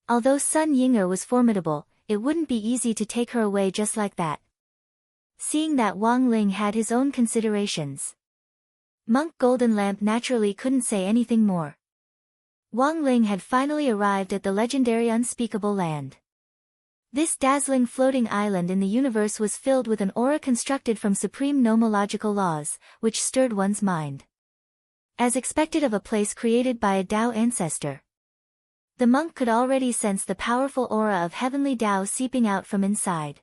Although Sun Yinger was formidable, it wouldn't be easy to take her away just like that. Seeing that Wang Ling had his own considerations, Monk Golden Lamp naturally couldn't say anything more. Wang Ling had finally arrived at the legendary Unspeakable Land. This dazzling floating island in the universe was filled with an aura constructed from supreme nomological laws, which stirred one's mind. As expected of a place created by a Tao ancestor. The monk could already sense the powerful aura of heavenly Tao seeping out from inside.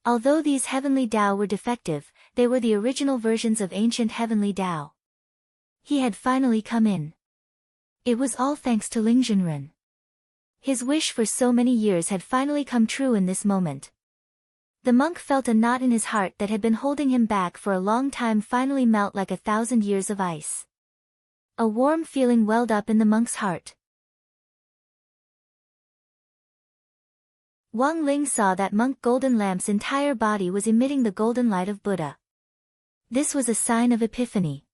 Although these heavenly Tao were defective, they were the original versions of ancient heavenly Tao. He had finally come in. It was all thanks to Ling Jinren. His wish for so many years had finally come true in this moment. The monk felt a knot in his heart that had been holding him back for a long time finally melt like 1,000 years of ice. A warm feeling welled up in the monk's heart. Wang Ling saw that Monk Golden Lamp's entire body was emitting the golden light of Buddha. This was a sign of epiphany.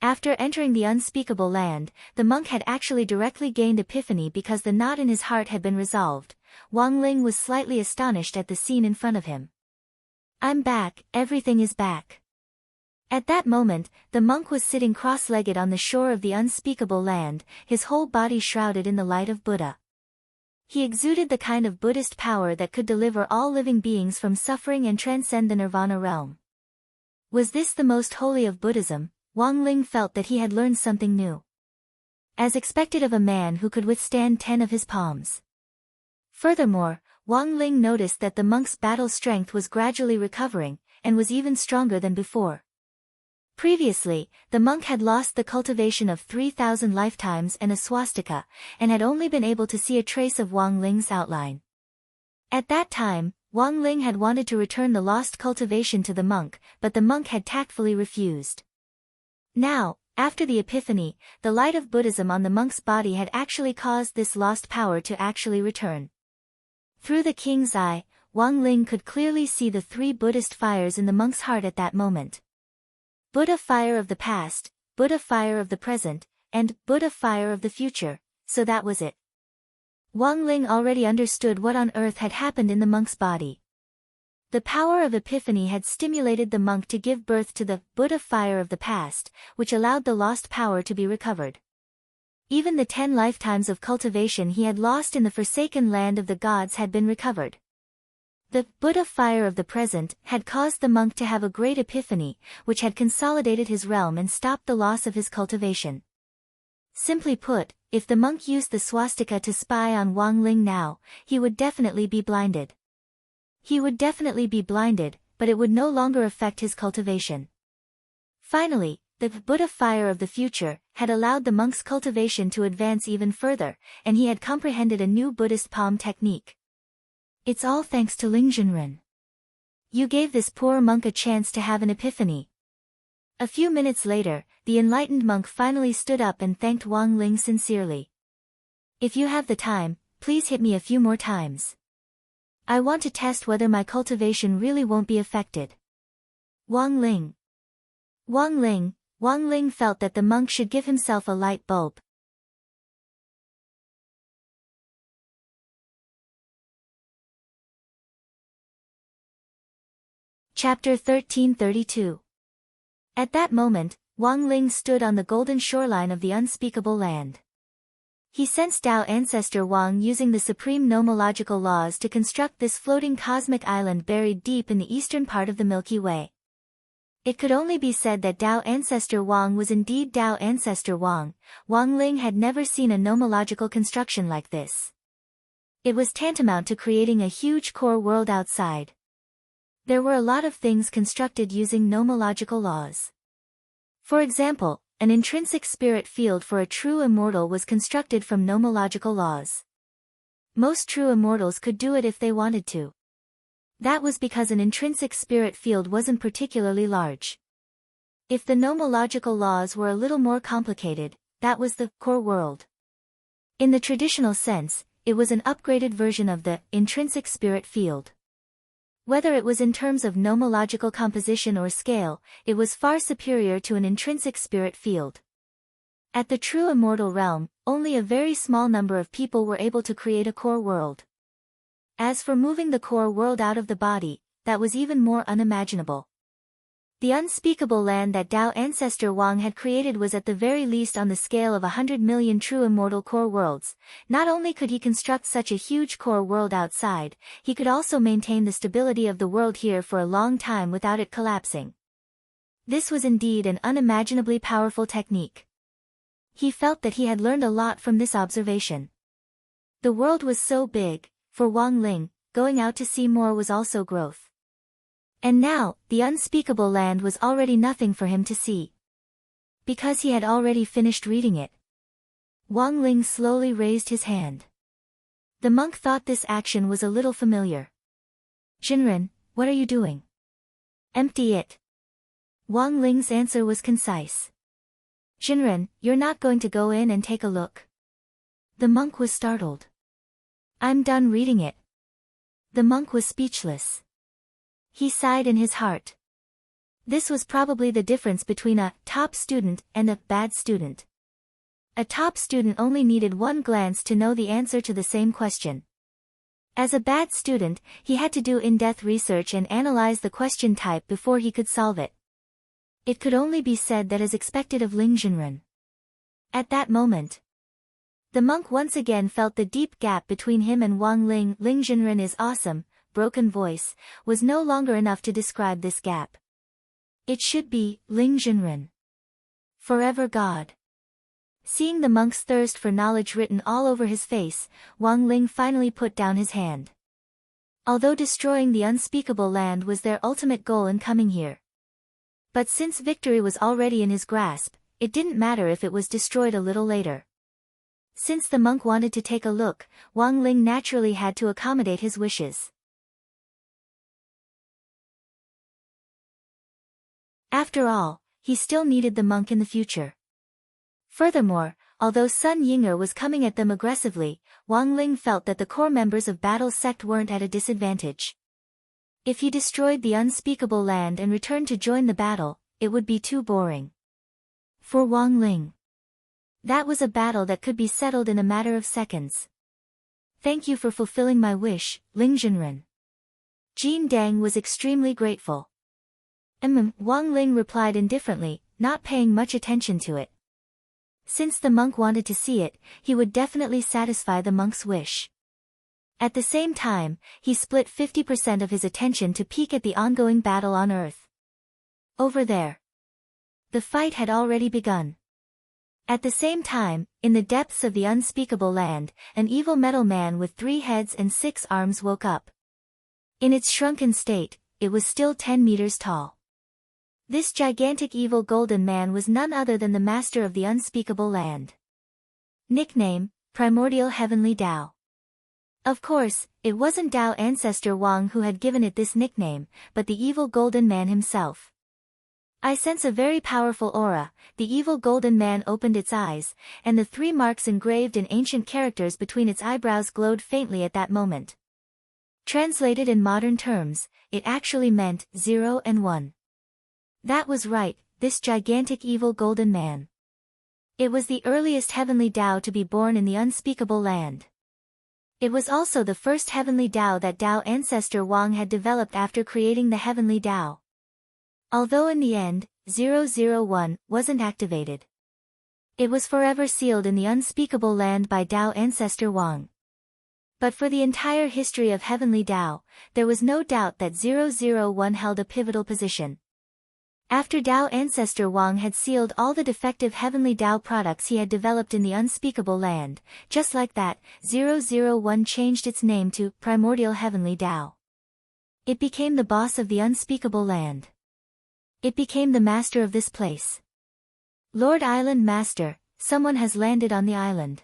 After entering the unspeakable land, the monk had actually directly gained epiphany because the knot in his heart had been resolved. Wang Ling was slightly astonished at the scene in front of him. I'm back, everything is back. At that moment, the monk was sitting cross-legged on the shore of the unspeakable land, his whole body shrouded in the light of Buddha. He exuded the kind of Buddhist power that could deliver all living beings from suffering and transcend the nirvana realm. Was this the most holy of Buddhism? Wang Ling felt that he had learned something new. As expected of a man who could withstand 10 of his palms. Furthermore, Wang Ling noticed that the monk's battle strength was gradually recovering, and was even stronger than before. Previously, the monk had lost the cultivation of 3,000 lifetimes and a swastika, and had only been able to see a trace of Wang Ling's outline. At that time, Wang Ling had wanted to return the lost cultivation to the monk, but the monk had tactfully refused. Now, after the epiphany, the light of Buddhism on the monk's body had actually caused this lost power to actually return. Through the king's eye, Wang Ling could clearly see the three Buddhist fires in the monk's heart at that moment. Buddha fire of the past, Buddha fire of the present, and Buddha fire of the future, so that was it. Wang Ling already understood what on earth had happened in the monk's body. The power of epiphany had stimulated the monk to give birth to the Buddha fire of the past, which allowed the lost power to be recovered. Even the 10 lifetimes of cultivation he had lost in the forsaken land of the gods had been recovered. The Buddha fire of the present had caused the monk to have a great epiphany, which had consolidated his realm and stopped the loss of his cultivation. Simply put, if the monk used the swastika to spy on Wang Ling now, he would definitely be blinded. He would definitely be blinded, but it would no longer affect his cultivation. Finally, the Buddha fire of the future had allowed the monk's cultivation to advance even further, and he had comprehended a new Buddhist palm technique. It's all thanks to Lingjinren. You gave this poor monk a chance to have an epiphany. A few minutes later, the enlightened monk finally stood up and thanked Wang Ling sincerely. If you have the time, please hit me a few more times. I want to test whether my cultivation really won't be affected. Wang Ling. Wang Ling felt that the monk should give himself a light bulb. Chapter 1332. At that moment, Wang Ling stood on the golden shoreline of the unspeakable land. He sensed Tao ancestor Wang using the supreme nomological laws to construct this floating cosmic island buried deep in the eastern part of the Milky Way. It could only be said that Tao ancestor Wang was indeed Tao ancestor Wang. Wang Ling had never seen a nomological construction like this. It was tantamount to creating a huge core world outside. There were a lot of things constructed using nomological laws. For example, an intrinsic spirit field for a true immortal was constructed from nomological laws. Most true immortals could do it if they wanted to. That was because an intrinsic spirit field wasn't particularly large. If the nomological laws were a little more complicated, that was the core world. In the traditional sense, it was an upgraded version of the intrinsic spirit field. Whether it was in terms of nomological composition or scale, it was far superior to an intrinsic spirit field. At the true immortal realm, only a very small number of people were able to create a core world. As for moving the core world out of the body, that was even more unimaginable. The unspeakable land that Tao ancestor Wang had created was at the very least on the scale of 100 million true immortal core worlds. Not only could he construct such a huge core world outside, he could also maintain the stability of the world here for a long time without it collapsing. This was indeed an unimaginably powerful technique. He felt that he had learned a lot from this observation. The world was so big, for Wang Ling, going out to see more was also growth. And now, the unspeakable land was already nothing for him to see. Because he had already finished reading it. Wang Ling slowly raised his hand. The monk thought this action was a little familiar. Jinren, what are you doing? Empty it. Wang Ling's answer was concise. Jinren, you're not going to go in and take a look? The monk was startled. I'm done reading it. The monk was speechless. He sighed in his heart. This was probably the difference between a top student and a bad student. A top student only needed one glance to know the answer to the same question. As a bad student, he had to do in-depth research and analyze the question type before he could solve it. It could only be said that as expected of Lingjinren. At that moment, the monk once again felt the deep gap between him and Wang Ling. Lingjinren is awesome. Broken voice, was no longer enough to describe this gap. It should be, Lingjinren. Forever God. Seeing the monk's thirst for knowledge written all over his face, Wang Ling finally put down his hand. Although destroying the unspeakable land was their ultimate goal in coming here. But since victory was already in his grasp, it didn't matter if it was destroyed a little later. Since the monk wanted to take a look, Wang Ling naturally had to accommodate his wishes. After all, he still needed the monk in the future. Furthermore, although Sun Yinger was coming at them aggressively, Wang Ling felt that the core members of Battle's sect weren't at a disadvantage. If he destroyed the unspeakable land and returned to join the battle, it would be too boring. For Wang Ling, that was a battle that could be settled in a matter of seconds. Thank you for fulfilling my wish, Ling Zhenren. Jin Dang was extremely grateful. Wang Ling replied indifferently, not paying much attention to it. Since the monk wanted to see it, he would definitely satisfy the monk's wish. At the same time, he split 50% of his attention to peek at the ongoing battle on Earth. Over there, the fight had already begun. At the same time, in the depths of the unspeakable land, an evil metal man with 3 heads and 6 arms woke up. In its shrunken state, it was still 10 meters tall. This gigantic evil golden man was none other than the master of the unspeakable land. Nickname, Primordial Heavenly Tao. Of course, it wasn't Tao ancestor Wang who had given it this nickname, but the evil golden man himself. I sense a very powerful aura. The evil golden man opened its eyes, and the 3 marks engraved in ancient characters between its eyebrows glowed faintly at that moment. Translated in modern terms, it actually meant 0 and 1. That was right, this gigantic evil golden man. It was the earliest heavenly Tao to be born in the unspeakable land. It was also the first heavenly Tao that Tao ancestor Wang had developed after creating the heavenly Tao. Although in the end, 001 wasn't activated. It was forever sealed in the unspeakable land by Tao ancestor Wang. But for the entire history of heavenly Tao, there was no doubt that 001 held a pivotal position. After Tao ancestor Wang had sealed all the defective heavenly Tao products he had developed in the unspeakable land, just like that, 001 changed its name to Primordial Heavenly Tao. It became the boss of the unspeakable land. It became the master of this place. Lord Island Master, someone has landed on the island.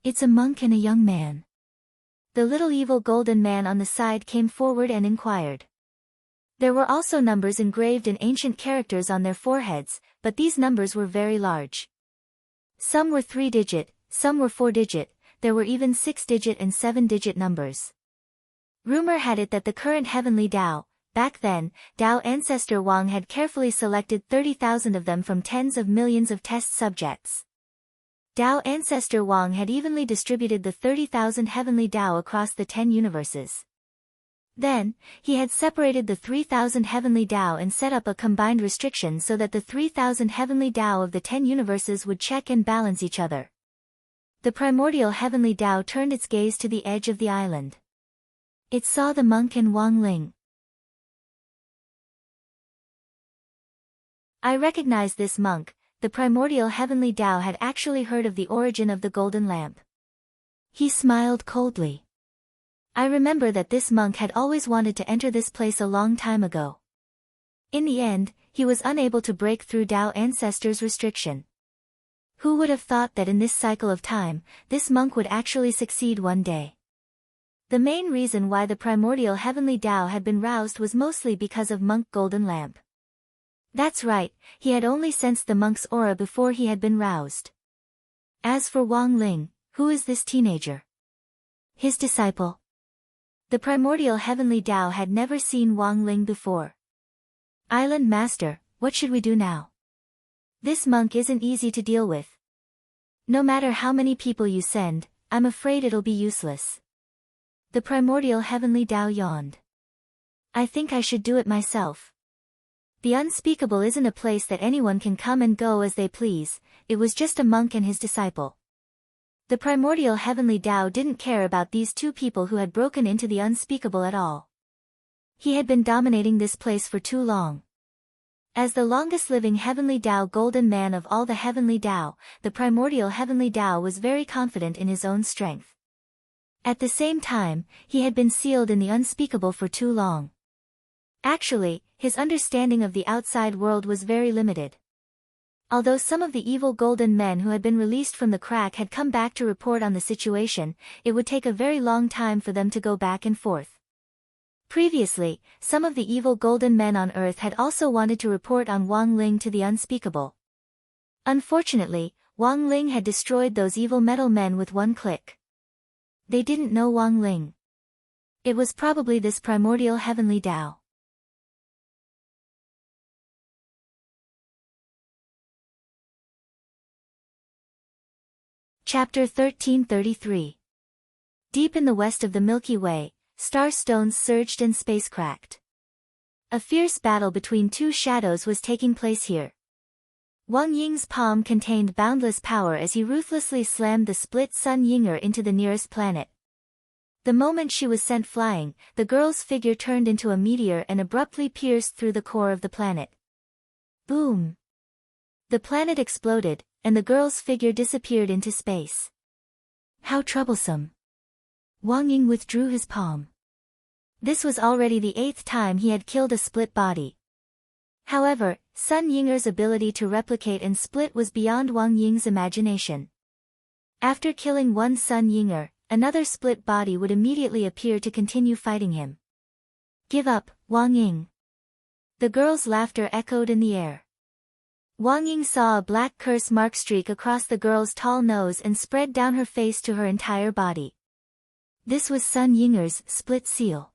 It's a monk and a young man. The little evil golden man on the side came forward and inquired. There were also numbers engraved in ancient characters on their foreheads, but these numbers were very large. Some were 3-digit, some were 4-digit, there were even 6-digit and 7-digit numbers. Rumor had it that the current heavenly Tao, back then, Tao ancestor Wang had carefully selected 30,000 of them from tens of millions of test subjects. Tao ancestor Wang had evenly distributed the 30,000 heavenly Tao across the 10 universes. Then, he had separated the 3,000 heavenly Tao and set up a combined restriction so that the 3,000 heavenly Tao of the 10 universes would check and balance each other. The primordial heavenly Tao turned its gaze to the edge of the island. It saw the monk and Wang Ling. I recognized this monk. The primordial heavenly Tao had actually heard of the origin of the golden lamp. He smiled coldly. I remember that this monk had always wanted to enter this place a long time ago. In the end, he was unable to break through Tao ancestors' restriction. Who would have thought that in this cycle of time, this monk would actually succeed one day? The main reason why the primordial heavenly Tao had been roused was mostly because of monk golden lamp. That's right, he had only sensed the monk's aura before he had been roused. As for Wang Ling, who is this teenager? His disciple. The primordial heavenly Tao had never seen Wang Ling before. Island Master, what should we do now? This monk isn't easy to deal with. No matter how many people you send, I'm afraid it'll be useless. The primordial heavenly Tao yawned. I think I should do it myself. The unspeakable isn't a place that anyone can come and go as they please, it was just a monk and his disciple. The primordial heavenly Tao didn't care about these two people who had broken into the unspeakable at all. He had been dominating this place for too long. As the longest living heavenly Tao golden man of all the heavenly Tao, the primordial heavenly Tao was very confident in his own strength. At the same time, he had been sealed in the unspeakable for too long. Actually, his understanding of the outside world was very limited. Although some of the evil golden men who had been released from the crack had come back to report on the situation, it would take a very long time for them to go back and forth. Previously, some of the evil golden men on Earth had also wanted to report on Wang Ling to the unspeakable. Unfortunately, Wang Ling had destroyed those evil metal men with one click. They didn't know Wang Ling. It was probably this primordial heavenly Tao. Chapter 1333. Deep in the west of the Milky Way, star stones surged and space cracked. A fierce battle between two shadows was taking place here. Wang Ying's palm contained boundless power as he ruthlessly slammed the split Sun Yinger into the nearest planet. The moment she was sent flying, the girl's figure turned into a meteor and abruptly pierced through the core of the planet. Boom! The planet exploded, and the girl's figure disappeared into space. How troublesome! Wang Ying withdrew his palm. This was already the 8th time he had killed a split body. However, Sun Yinger's ability to replicate and split was beyond Wang Ying's imagination. After killing one Sun Yinger, another split body would immediately appear to continue fighting him. Give up, Wang Ying. The girl's laughter echoed in the air. Wang Ying saw a black curse mark streak across the girl's tall nose and spread down her face to her entire body. This was Sun Yinger's split seal.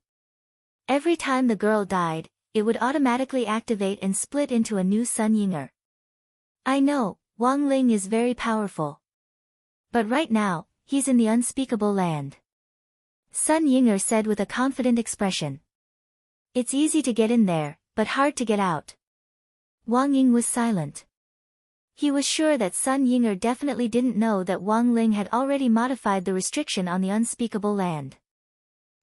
Every time the girl died, it would automatically activate and split into a new Sun Yinger. I know, Wang Ling is very powerful. But right now, he's in the unspeakable land. Sun Yinger said with a confident expression. It's easy to get in there, but hard to get out. Wang Ying was silent. He was sure that Sun Yinger definitely didn't know that Wang Ling had already modified the restriction on the unspeakable land.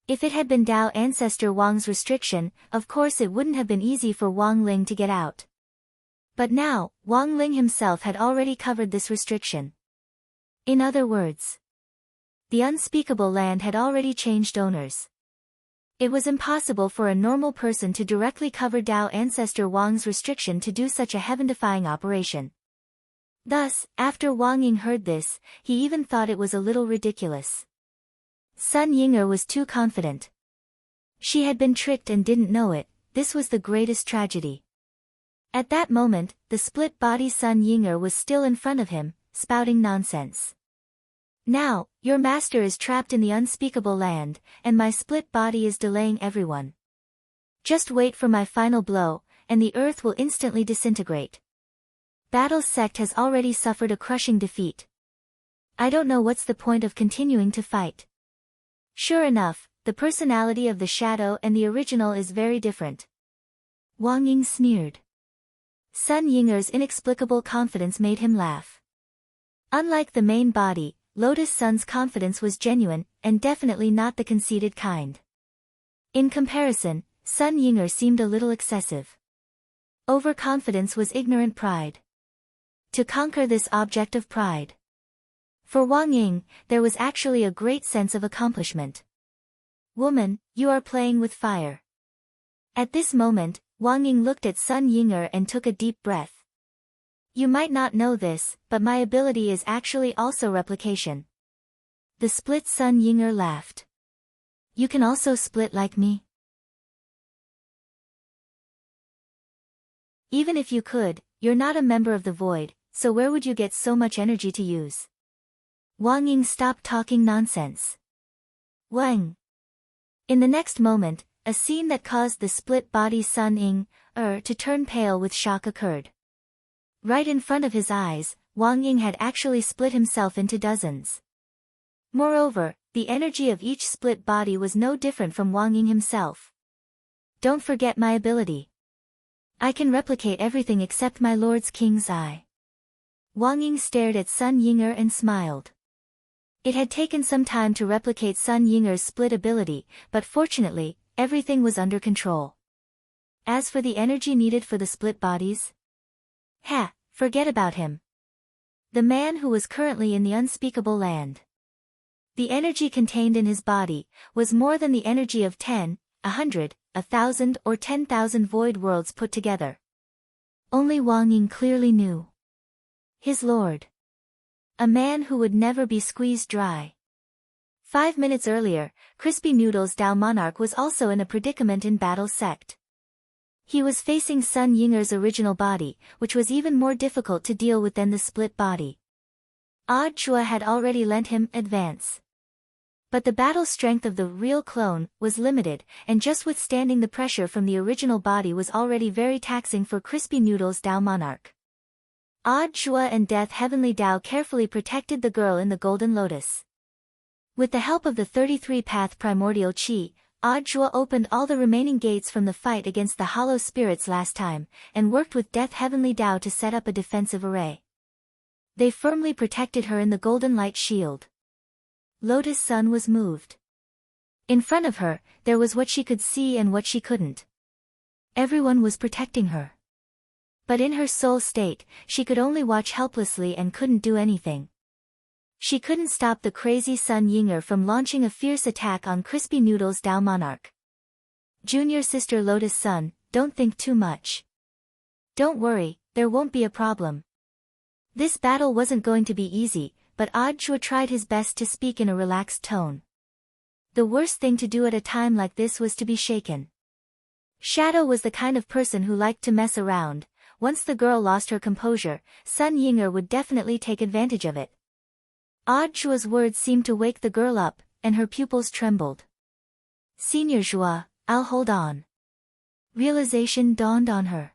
If it had been Tao ancestor Wang's restriction, of course it wouldn't have been easy for Wang Ling to get out. But now, Wang Ling himself had already covered this restriction. In other words, the unspeakable land had already changed owners. It was impossible for a normal person to directly cover Tao ancestor Wang's restriction to do such a heaven-defying operation. Thus, after Wang Ying heard this, he even thought it was a little ridiculous. Sun Yinger was too confident. She had been tricked and didn't know it. This was the greatest tragedy. At that moment, the split-body Sun Yinger was still in front of him, spouting nonsense. Now, your master is trapped in the unspeakable land, and my split body is delaying everyone. Just wait for my final blow, and the earth will instantly disintegrate. Battle's sect has already suffered a crushing defeat. I don't know what's the point of continuing to fight. Sure enough, the personality of the shadow and the original is very different. Wang Ying sneered. Sun Yinger's inexplicable confidence made him laugh. Unlike the main body, Lotus Sun's confidence was genuine, and definitely not the conceited kind. In comparison, Sun Yinger seemed a little excessive. Overconfidence was ignorant pride. To conquer this object of pride. For Wang Ying, there was actually a great sense of accomplishment. Woman, you are playing with fire. At this moment, Wang Ying looked at Sun Yinger and took a deep breath. You might not know this, but my ability is actually also replication. The split Sun Yinger laughed. You can also split like me? Even if you could, you're not a member of the void, so where would you get so much energy to use? Wang Ying stopped talking nonsense. Wang. In the next moment, a scene that caused the split-body Sun Yinger to turn pale with shock occurred. Right in front of his eyes, Wang Ying had actually split himself into dozens. Moreover, the energy of each split body was no different from Wang Ying himself. Don't forget my ability. I can replicate everything except my Lord's King's eye. Wang Ying stared at Sun Yinger and smiled. It had taken some time to replicate Sun Yinger's split ability, but fortunately, everything was under control. As for the energy needed for the split bodies? Forget about him. The man who was currently in the unspeakable land. The energy contained in his body was more than the energy of 10, 100, 1,000 or 10,000 void worlds put together. Only Wang Ying clearly knew. his lord. A man who would never be squeezed dry. 5 minutes earlier, Crispy Noodles Dao Monarch was also in a predicament in battle sect. He was facing Sun Yinger's original body, which was even more difficult to deal with than the split body. Odd Chua had already lent him advance. But the battle strength of the real clone was limited, and just withstanding the pressure from the original body was already very taxing for Crispy Noodles Dao Monarch. Odd Chua and Death Heavenly Dao carefully protected the girl in the Golden Lotus. With the help of the 33-path primordial chi, Odd Chua opened all the remaining gates from the fight against the hollow spirits last time, and worked with Death Heavenly Dao to set up a defensive array. They firmly protected her in the golden light shield. Lotus Sun was moved. In front of her, there was what she could see and what she couldn't. Everyone was protecting her. But in her soul state, she could only watch helplessly and couldn't do anything. She couldn't stop the crazy Sun Yinger from launching a fierce attack on Crispy Noodles Dao Monarch. Junior sister Lotus Sun, don't think too much. Don't worry, there won't be a problem. This battle wasn't going to be easy, but Odd Chua tried his best to speak in a relaxed tone. The worst thing to do at a time like this was to be shaken. Shadow was the kind of person who liked to mess around. Once the girl lost her composure, Sun Yinger would definitely take advantage of it. Odd Chua's words seemed to wake the girl up, and her pupils trembled. Senior Chua, I'll hold on. Realization dawned on her.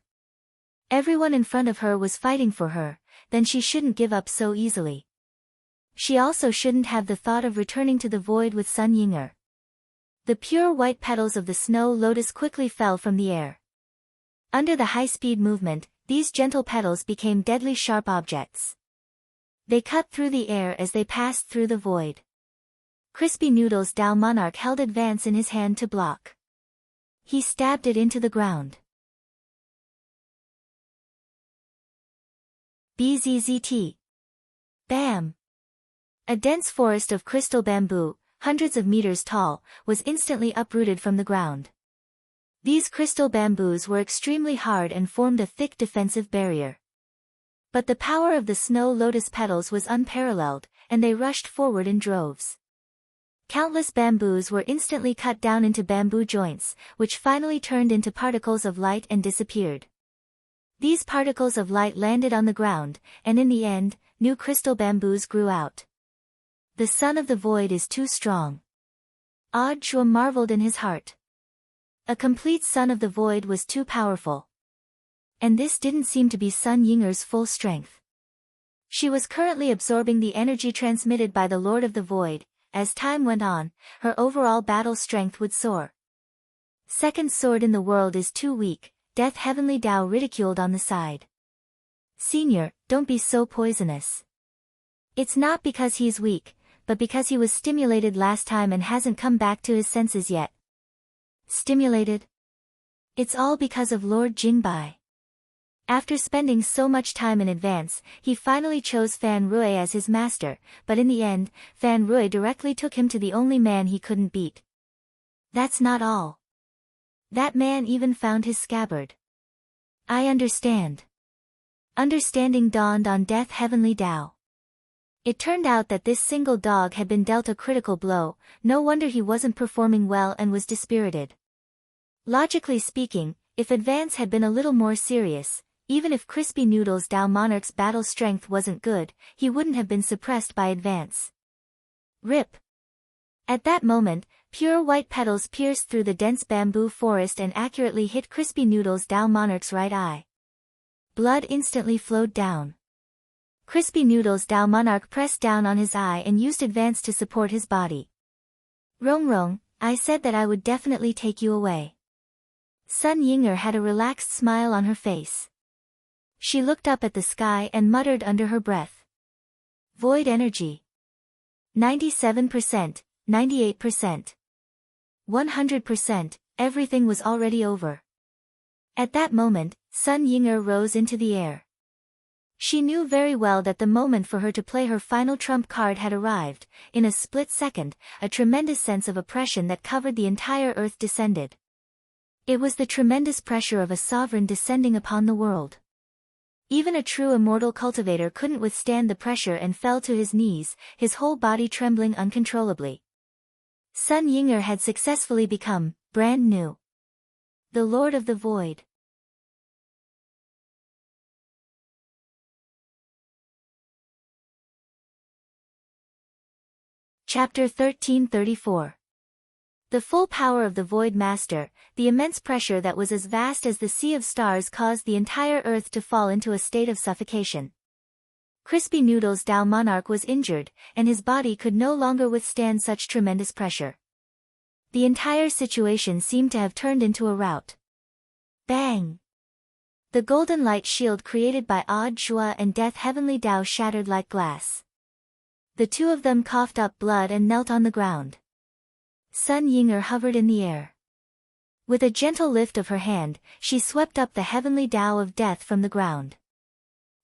Everyone in front of her was fighting for her, then she shouldn't give up so easily. She also shouldn't have the thought of returning to the void with Sun Yinger. The pure white petals of the snow lotus quickly fell from the air. Under the high-speed movement, these gentle petals became deadly sharp objects. They cut through the air as they passed through the void. Crispy Noodles Dao Monarch held advance in his hand to block. He stabbed it into the ground. BZZT. Bam! A dense forest of crystal bamboo, hundreds of meters tall, was instantly uprooted from the ground. These crystal bamboos were extremely hard and formed a thick defensive barrier. But the power of the snow lotus petals was unparalleled, and they rushed forward in droves. Countless bamboos were instantly cut down into bamboo joints, which finally turned into particles of light and disappeared. These particles of light landed on the ground, and in the end, new crystal bamboos grew out. The sun of the void is too strong. Odd Chua marveled in his heart. A complete sun of the void was too powerful. And this didn't seem to be Sun Yinger's full strength. She was currently absorbing the energy transmitted by the Lord of the Void. As time went on, her overall battle strength would soar. Second sword in the world is too weak, Death Heavenly Dao ridiculed on the side. Senior, don't be so poisonous. It's not because he's weak, but because he was stimulated last time and hasn't come back to his senses yet. Stimulated? It's all because of Lord Jingbai. After spending so much time in advance, he finally chose Fan Rui as his master, but in the end, Fan Rui directly took him to the only man he couldn't beat. That's not all. That man even found his scabbard. I understand. Understanding dawned on Death Heavenly Dao. It turned out that this single dog had been dealt a critical blow, no wonder he wasn't performing well and was dispirited. Logically speaking, if advance had been a little more serious, even if Crispy Noodles Dao Monarch's battle strength wasn't good, he wouldn't have been suppressed by advance. Rip! At that moment, pure white petals pierced through the dense bamboo forest and accurately hit Crispy Noodles Dao Monarch's right eye. Blood instantly flowed down. Crispy Noodles Dao Monarch pressed down on his eye and used advance to support his body. Rong Rong, I said that I would definitely take you away. Sun Yinger had a relaxed smile on her face. She looked up at the sky and muttered under her breath. Void energy. 97%, 98%. 100%, everything was already over. At that moment, Sun Yinger rose into the air. She knew very well that the moment for her to play her final trump card had arrived. In a split second, a tremendous sense of oppression that covered the entire earth descended. It was the tremendous pressure of a sovereign descending upon the world. Even a true immortal cultivator couldn't withstand the pressure and fell to his knees, his whole body trembling uncontrollably. Sun Ying'er had successfully become brand new, the Lord of the Void. Chapter 1334. The full power of the Void Master, the immense pressure that was as vast as the sea of stars caused the entire earth to fall into a state of suffocation. Crispy Noodles' Tao monarch was injured, and his body could no longer withstand such tremendous pressure. The entire situation seemed to have turned into a rout. Bang! The golden light shield created by Odd Shua and Death Heavenly Tao shattered like glass. The two of them coughed up blood and knelt on the ground. Sun Ying'er hovered in the air. With a gentle lift of her hand, she swept up the heavenly Tao of death from the ground.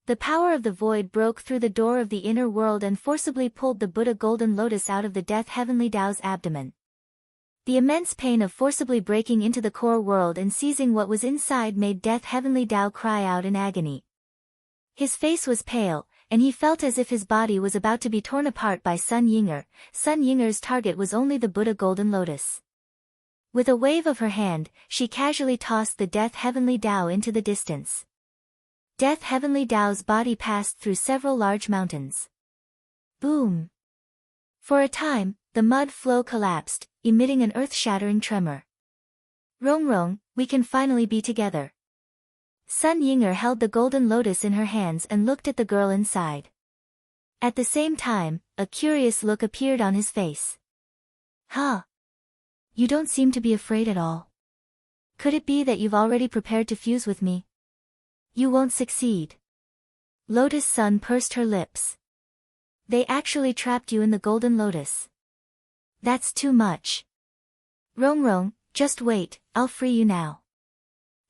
The power of the void broke through the door of the inner world and forcibly pulled the Buddha golden lotus out of the Death Heavenly Tao's abdomen. The immense pain of forcibly breaking into the core world and seizing what was inside made Death Heavenly Tao cry out in agony. His face was pale, and he felt as if his body was about to be torn apart by Sun Ying'er. Sun Ying'er's target was only the Buddha golden lotus. With a wave of her hand, she casually tossed the Death Heavenly Tao into the distance. Death Heavenly Tao's body passed through several large mountains. Boom! For a time, the mud flow collapsed, emitting an earth-shattering tremor. Rongrong, we can finally be together. Sun Ying'er held the golden lotus in her hands and looked at the girl inside. At the same time, a curious look appeared on his face. Huh? You don't seem to be afraid at all. Could it be that you've already prepared to fuse with me? You won't succeed. Lotus Sun pursed her lips. They actually trapped you in the golden lotus. That's too much. Rongrong, just wait, I'll free you now.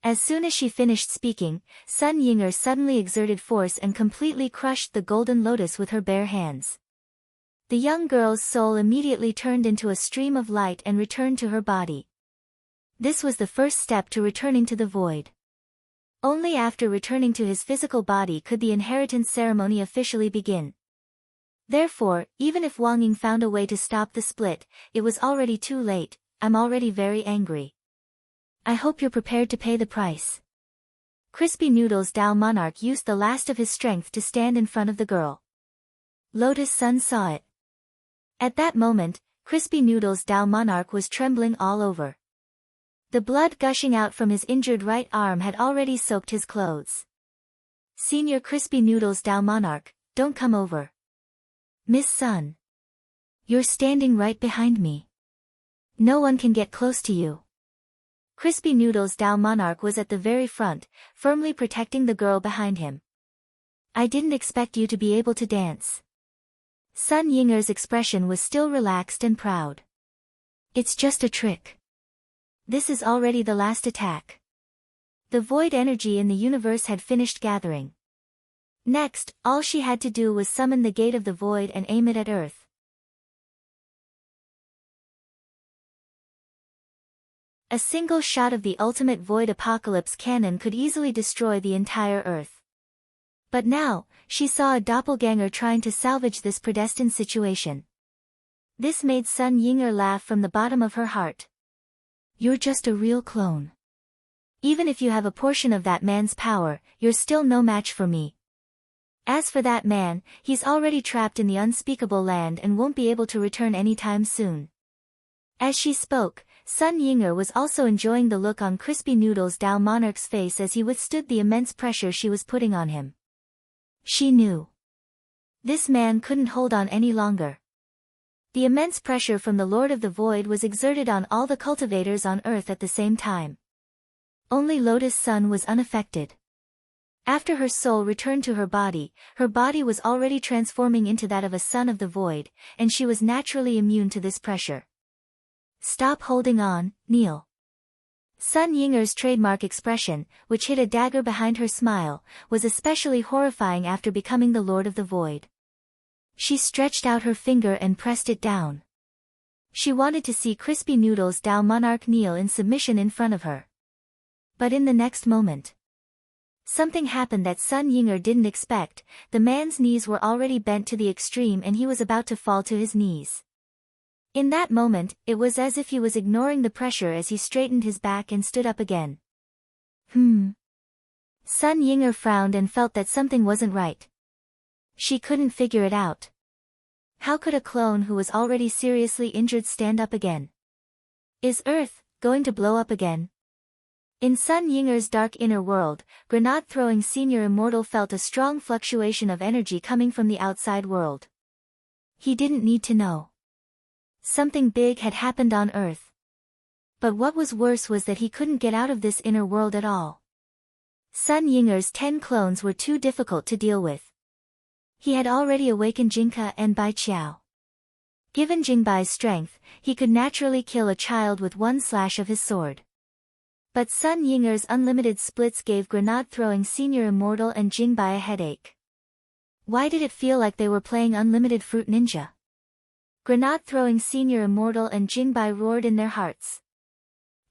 As soon as she finished speaking, Sun Ying'er suddenly exerted force and completely crushed the golden lotus with her bare hands. The young girl's soul immediately turned into a stream of light and returned to her body. This was the first step to returning to the void. Only after returning to his physical body could the inheritance ceremony officially begin. Therefore, even if Wang Ying found a way to stop the split, it was already too late. I'm already very angry. I hope you're prepared to pay the price. Crispy Noodles' Tao monarch used the last of his strength to stand in front of the girl. Lotus Sun saw it. At that moment, Crispy Noodles' Tao monarch was trembling all over. The blood gushing out from his injured right arm had already soaked his clothes. Senior Crispy Noodles' Tao monarch, don't come over. Miss Sun. You're standing right behind me. No one can get close to you. Crispy Noodles' Tao monarch was at the very front, firmly protecting the girl behind him. I didn't expect you to be able to dance. Sun Ying'er's expression was still relaxed and proud. It's just a trick. This is already the last attack. The void energy in the universe had finished gathering. Next, all she had to do was summon the gate of the void and aim it at Earth. A single shot of the ultimate void apocalypse cannon could easily destroy the entire Earth. But now, she saw a doppelganger trying to salvage this predestined situation. This made Sun Ying'er laugh from the bottom of her heart. You're just a real clone. Even if you have a portion of that man's power, you're still no match for me. As for that man, he's already trapped in the unspeakable land and won't be able to return anytime soon. As she spoke, Sun Ying'er was also enjoying the look on Crispy Noodles' Tao monarch's face as he withstood the immense pressure she was putting on him. She knew. This man couldn't hold on any longer. The immense pressure from the Lord of the Void was exerted on all the cultivators on Earth at the same time. Only Lotus Sun was unaffected. After her soul returned to her body was already transforming into that of a son of the Void, and she was naturally immune to this pressure. Stop holding on, kneel. Sun Ying'er's trademark expression, which hid a dagger behind her smile, was especially horrifying after becoming the Lord of the Void. She stretched out her finger and pressed it down. She wanted to see Crispy Noodles' Tao monarch kneel in submission in front of her. But in the next moment, Something happened that Sun Yinger didn't expect. The man's knees were already bent to the extreme and he was about to fall to his knees. In that moment, it was as if he was ignoring the pressure as he straightened his back and stood up again. Sun Yinger frowned and felt that something wasn't right. She couldn't figure it out. How could a clone who was already seriously injured stand up again? Is Earth going to blow up again? In Sun Yinger's dark inner world, grenade-throwing Senior Immortal felt a strong fluctuation of energy coming from the outside world. He didn't need to know. Something big had happened on Earth. But what was worse was that he couldn't get out of this inner world at all. Sun Yinger's 10 clones were too difficult to deal with. He had already awakened Jingke and Bai Qiao. Given Jingbai's strength, he could naturally kill a child with one slash of his sword. But Sun Yinger's unlimited splits gave grenade-throwing Senior Immortal and Jingbai a headache. Why did it feel like they were playing Unlimited Fruit Ninja? Grenade-throwing Senior Immortal and Jingbai roared in their hearts.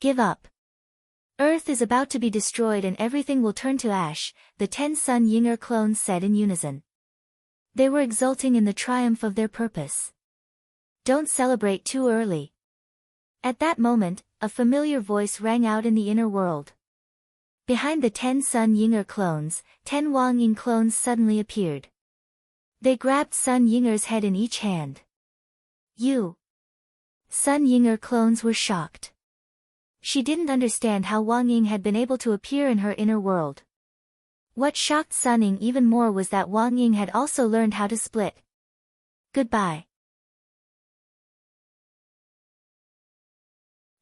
Give up. Earth is about to be destroyed and everything will turn to ash, the 10 Sun Yinger clones said in unison. They were exulting in the triumph of their purpose. Don't celebrate too early. At that moment, a familiar voice rang out in the inner world. Behind the 10 Sun Yinger clones, 10 Wang Ying clones suddenly appeared. They grabbed Sun Yinger's head in each hand. You! Sun Yinger clones were shocked. She didn't understand how Wang Ying had been able to appear in her inner world. What shocked Sun Ying even more was that Wang Ying had also learned how to split. Goodbye.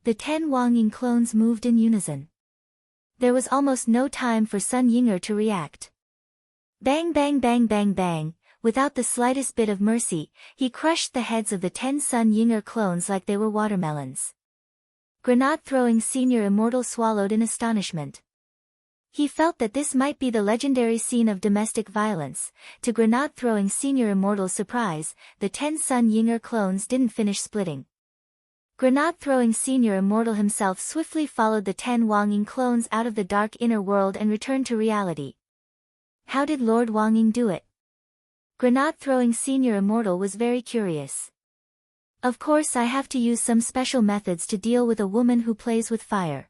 The 10 Wang Ying clones moved in unison. There was almost no time for Sun Yinger to react. Bang bang bang bang bang, without the slightest bit of mercy, he crushed the heads of the 10 Sun Yinger clones like they were watermelons. Grenade-throwing Senior Immortal swallowed in astonishment. He felt that this might be the legendary scene of domestic violence. To grenade-throwing Senior Immortal's surprise, the 10 Sun Yinger clones didn't finish splitting. Grenade-throwing Senior Immortal himself swiftly followed the 10 Wang Ying clones out of the dark inner world and returned to reality. How did Lord Wang Ying do it? Grenade-throwing Senior Immortal was very curious. Of course I have to use some special methods to deal with a woman who plays with fire.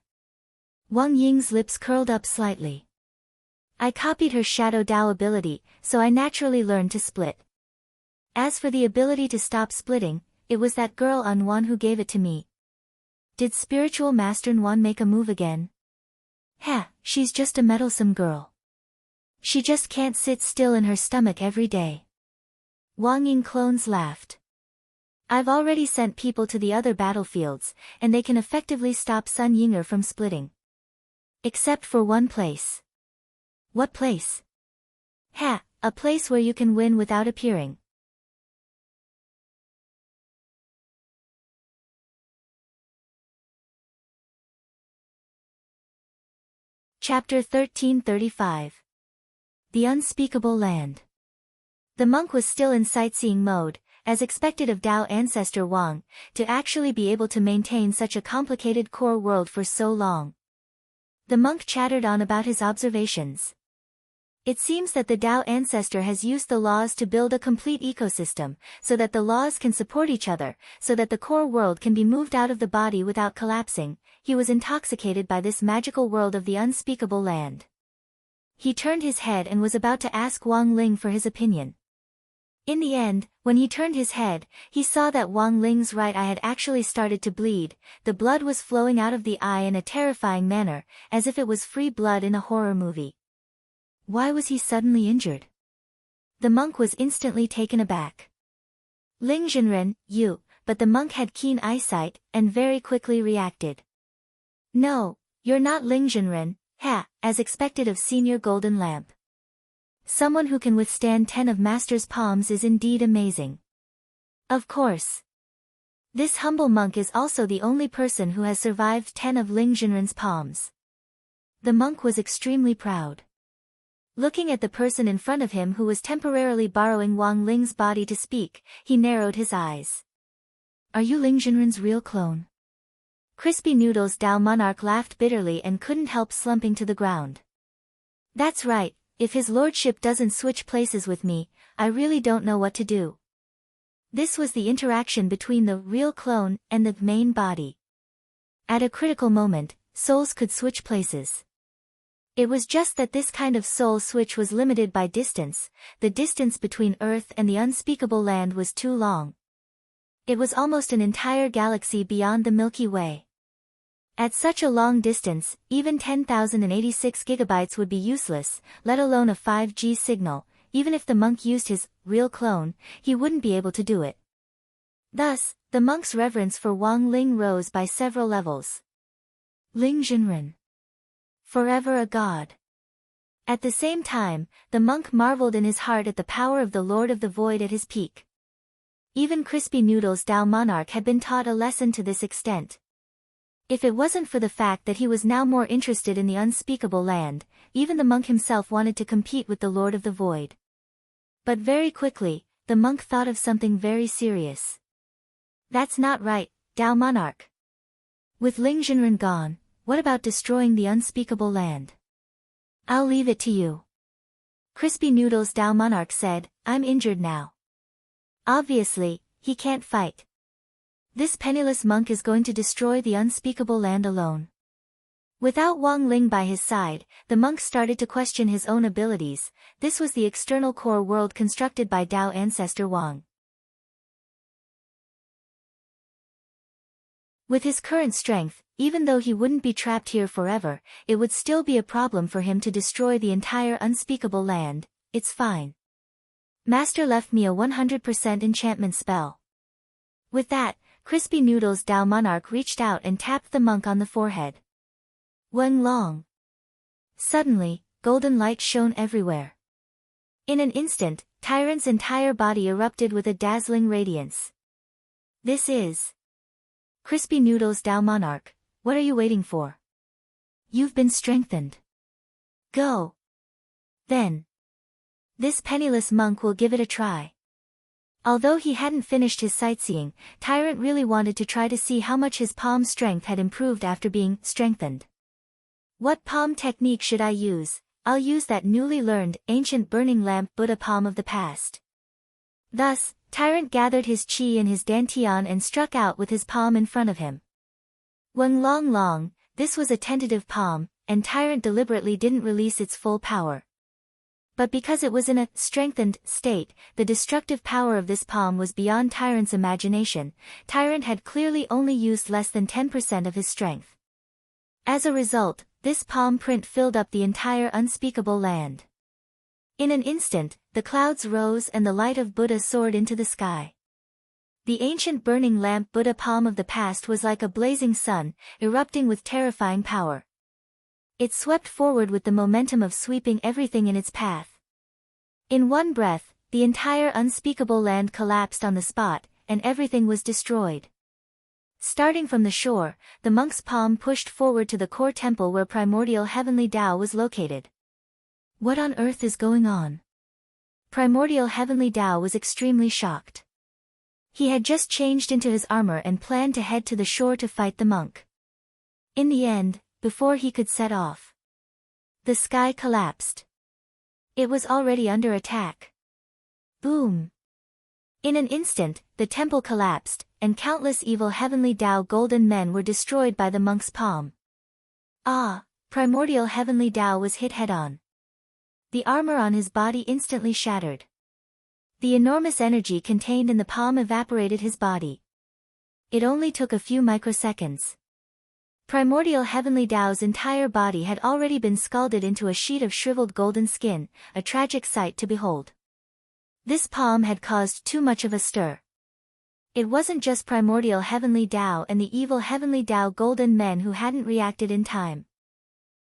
Wang Ying's lips curled up slightly. I copied her Shadow Dao ability, so I naturally learned to split. As for the ability to stop splitting, it was that girl An who gave it to me. Did Spiritual Master An make a move again? She's just a meddlesome girl. She just can't sit still in her stomach every day. Wang Ying clones laughed. I've already sent people to the other battlefields, and they can effectively stop Sun Yinger from splitting. Except for one place. What place? A place where you can win without appearing. Chapter 1335. The Unspeakable Land. The monk was still in sightseeing mode, as expected of Dao ancestor Wang, to actually be able to maintain such a complicated core world for so long. The monk chattered on about his observations. It seems that the Dao ancestor has used the laws to build a complete ecosystem, so that the laws can support each other, so that the core world can be moved out of the body without collapsing. He was intoxicated by this magical world of the unspeakable land. He turned his head and was about to ask Wang Ling for his opinion. In the end, when he turned his head, he saw that Wang Ling's right eye had actually started to bleed. The blood was flowing out of the eye in a terrifying manner, as if it was free blood in a horror movie. Why was he suddenly injured? The monk was instantly taken aback. Ling Zhenren, you, but the monk had keen eyesight, and very quickly reacted. No, you're not Ling Zhenren, as expected of Senior Golden Lamp. Someone who can withstand 10 of Master's palms is indeed amazing. Of course. This humble monk is also the only person who has survived 10 of Ling Zhenren's palms. The monk was extremely proud. Looking at the person in front of him who was temporarily borrowing Wang Ling's body to speak, he narrowed his eyes. Are you Ling Zhenren's real clone? Crispy Noodles Dao Monarch laughed bitterly and couldn't help slumping to the ground. That's right, if his lordship doesn't switch places with me, I really don't know what to do. This was the interaction between the real clone and the main body. At a critical moment, souls could switch places. It was just that this kind of soul switch was limited by distance. The distance between Earth and the unspeakable land was too long. It was almost an entire galaxy beyond the Milky Way. At such a long distance, even 10,086 gigabytes would be useless, let alone a 5G signal. Even if the monk used his real clone, he wouldn't be able to do it. Thus, the monk's reverence for Wang Ling rose by several levels. Ling Zhenren. Forever a god. At the same time, the monk marveled in his heart at the power of the Lord of the Void at his peak. Even Crispy Noodles Dao Monarch had been taught a lesson to this extent. If it wasn't for the fact that he was now more interested in the unspeakable land, even the monk himself wanted to compete with the Lord of the Void. But very quickly, the monk thought of something very serious. That's not right, Dao Monarch. With Ling Zhenren gone, what about destroying the unspeakable land? I'll leave it to you. Crispy Noodles Dao Monarch said, I'm injured now. Obviously, he can't fight. This penniless monk is going to destroy the unspeakable land alone. Without Wang Ling by his side, the monk started to question his own abilities. This was the external core world constructed by Dao ancestor Wang. With his current strength, even though he wouldn't be trapped here forever, it would still be a problem for him to destroy the entire unspeakable land. It's fine. Master left me a 100% enchantment spell. With that, Crispy Noodles Dao Monarch reached out and tapped the monk on the forehead. Wen Long. Suddenly, golden light shone everywhere. In an instant, Tyrant's entire body erupted with a dazzling radiance. This is Crispy Noodles Dao Monarch, what are you waiting for? You've been strengthened. Go. Then. This penniless monk will give it a try. Although he hadn't finished his sightseeing, Tyrant really wanted to try to see how much his palm strength had improved after being strengthened. What palm technique should I use? I'll use that newly learned, ancient burning lamp Buddha palm of the past. Thus, Tyrant gathered his chi in his dantian and struck out with his palm in front of him. Wen Long, this was a tentative palm, and Tyrant deliberately didn't release its full power. But because it was in a strengthened state, the destructive power of this palm was beyond Tyrant's imagination. Tyrant had clearly only used less than 10% of his strength. As a result, this palm print filled up the entire unspeakable land. In an instant, the clouds rose and the light of Buddha soared into the sky. The ancient burning lamp Buddha palm of the past was like a blazing sun, erupting with terrifying power. It swept forward with the momentum of sweeping everything in its path. In one breath, the entire unspeakable land collapsed on the spot, and everything was destroyed. Starting from the shore, the monk's palm pushed forward to the core temple where primordial heavenly Tao was located. What on earth is going on? Primordial heavenly Tao was extremely shocked. He had just changed into his armor and planned to head to the shore to fight the monk. In the end, before he could set off, the sky collapsed. It was already under attack. Boom! In an instant, the temple collapsed, and countless evil heavenly Tao golden men were destroyed by the monk's palm. Ah! Primordial heavenly Tao was hit head-on. The armor on his body instantly shattered. The enormous energy contained in the palm evaporated his body. It only took a few microseconds. Primordial heavenly Tao's entire body had already been scalded into a sheet of shriveled golden skin, a tragic sight to behold. This palm had caused too much of a stir. It wasn't just primordial heavenly Tao and the evil heavenly Tao golden men who hadn't reacted in time.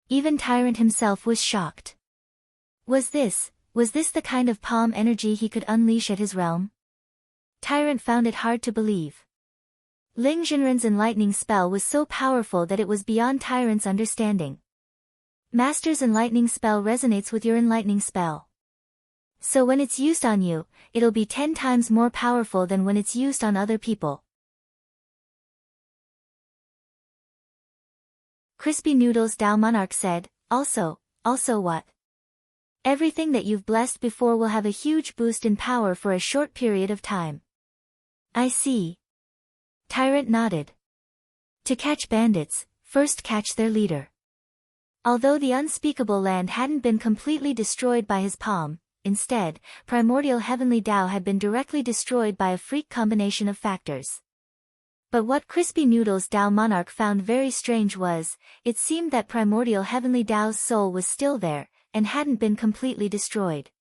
Even Tyrant himself was shocked. Was this the kind of palm energy he could unleash at his realm? Tyrant found it hard to believe. Ling Zhenren's enlightening spell was so powerful that it was beyond Tyrant's understanding. Master's enlightening spell resonates with your enlightening spell. So when it's used on you, it'll be 10 times more powerful than when it's used on other people. Crispy Noodles Dao Monarch said, Also what? Everything that you've blessed before will have a huge boost in power for a short period of time. I see. Tyrant nodded. To catch bandits, first catch their leader. Although the unspeakable land hadn't been completely destroyed by his palm, instead, primordial heavenly Tao had been directly destroyed by a freak combination of factors. But what Crispy Noodle's Tao monarch found very strange was, it seemed that primordial heavenly Tao's soul was still there, and hadn't been completely destroyed.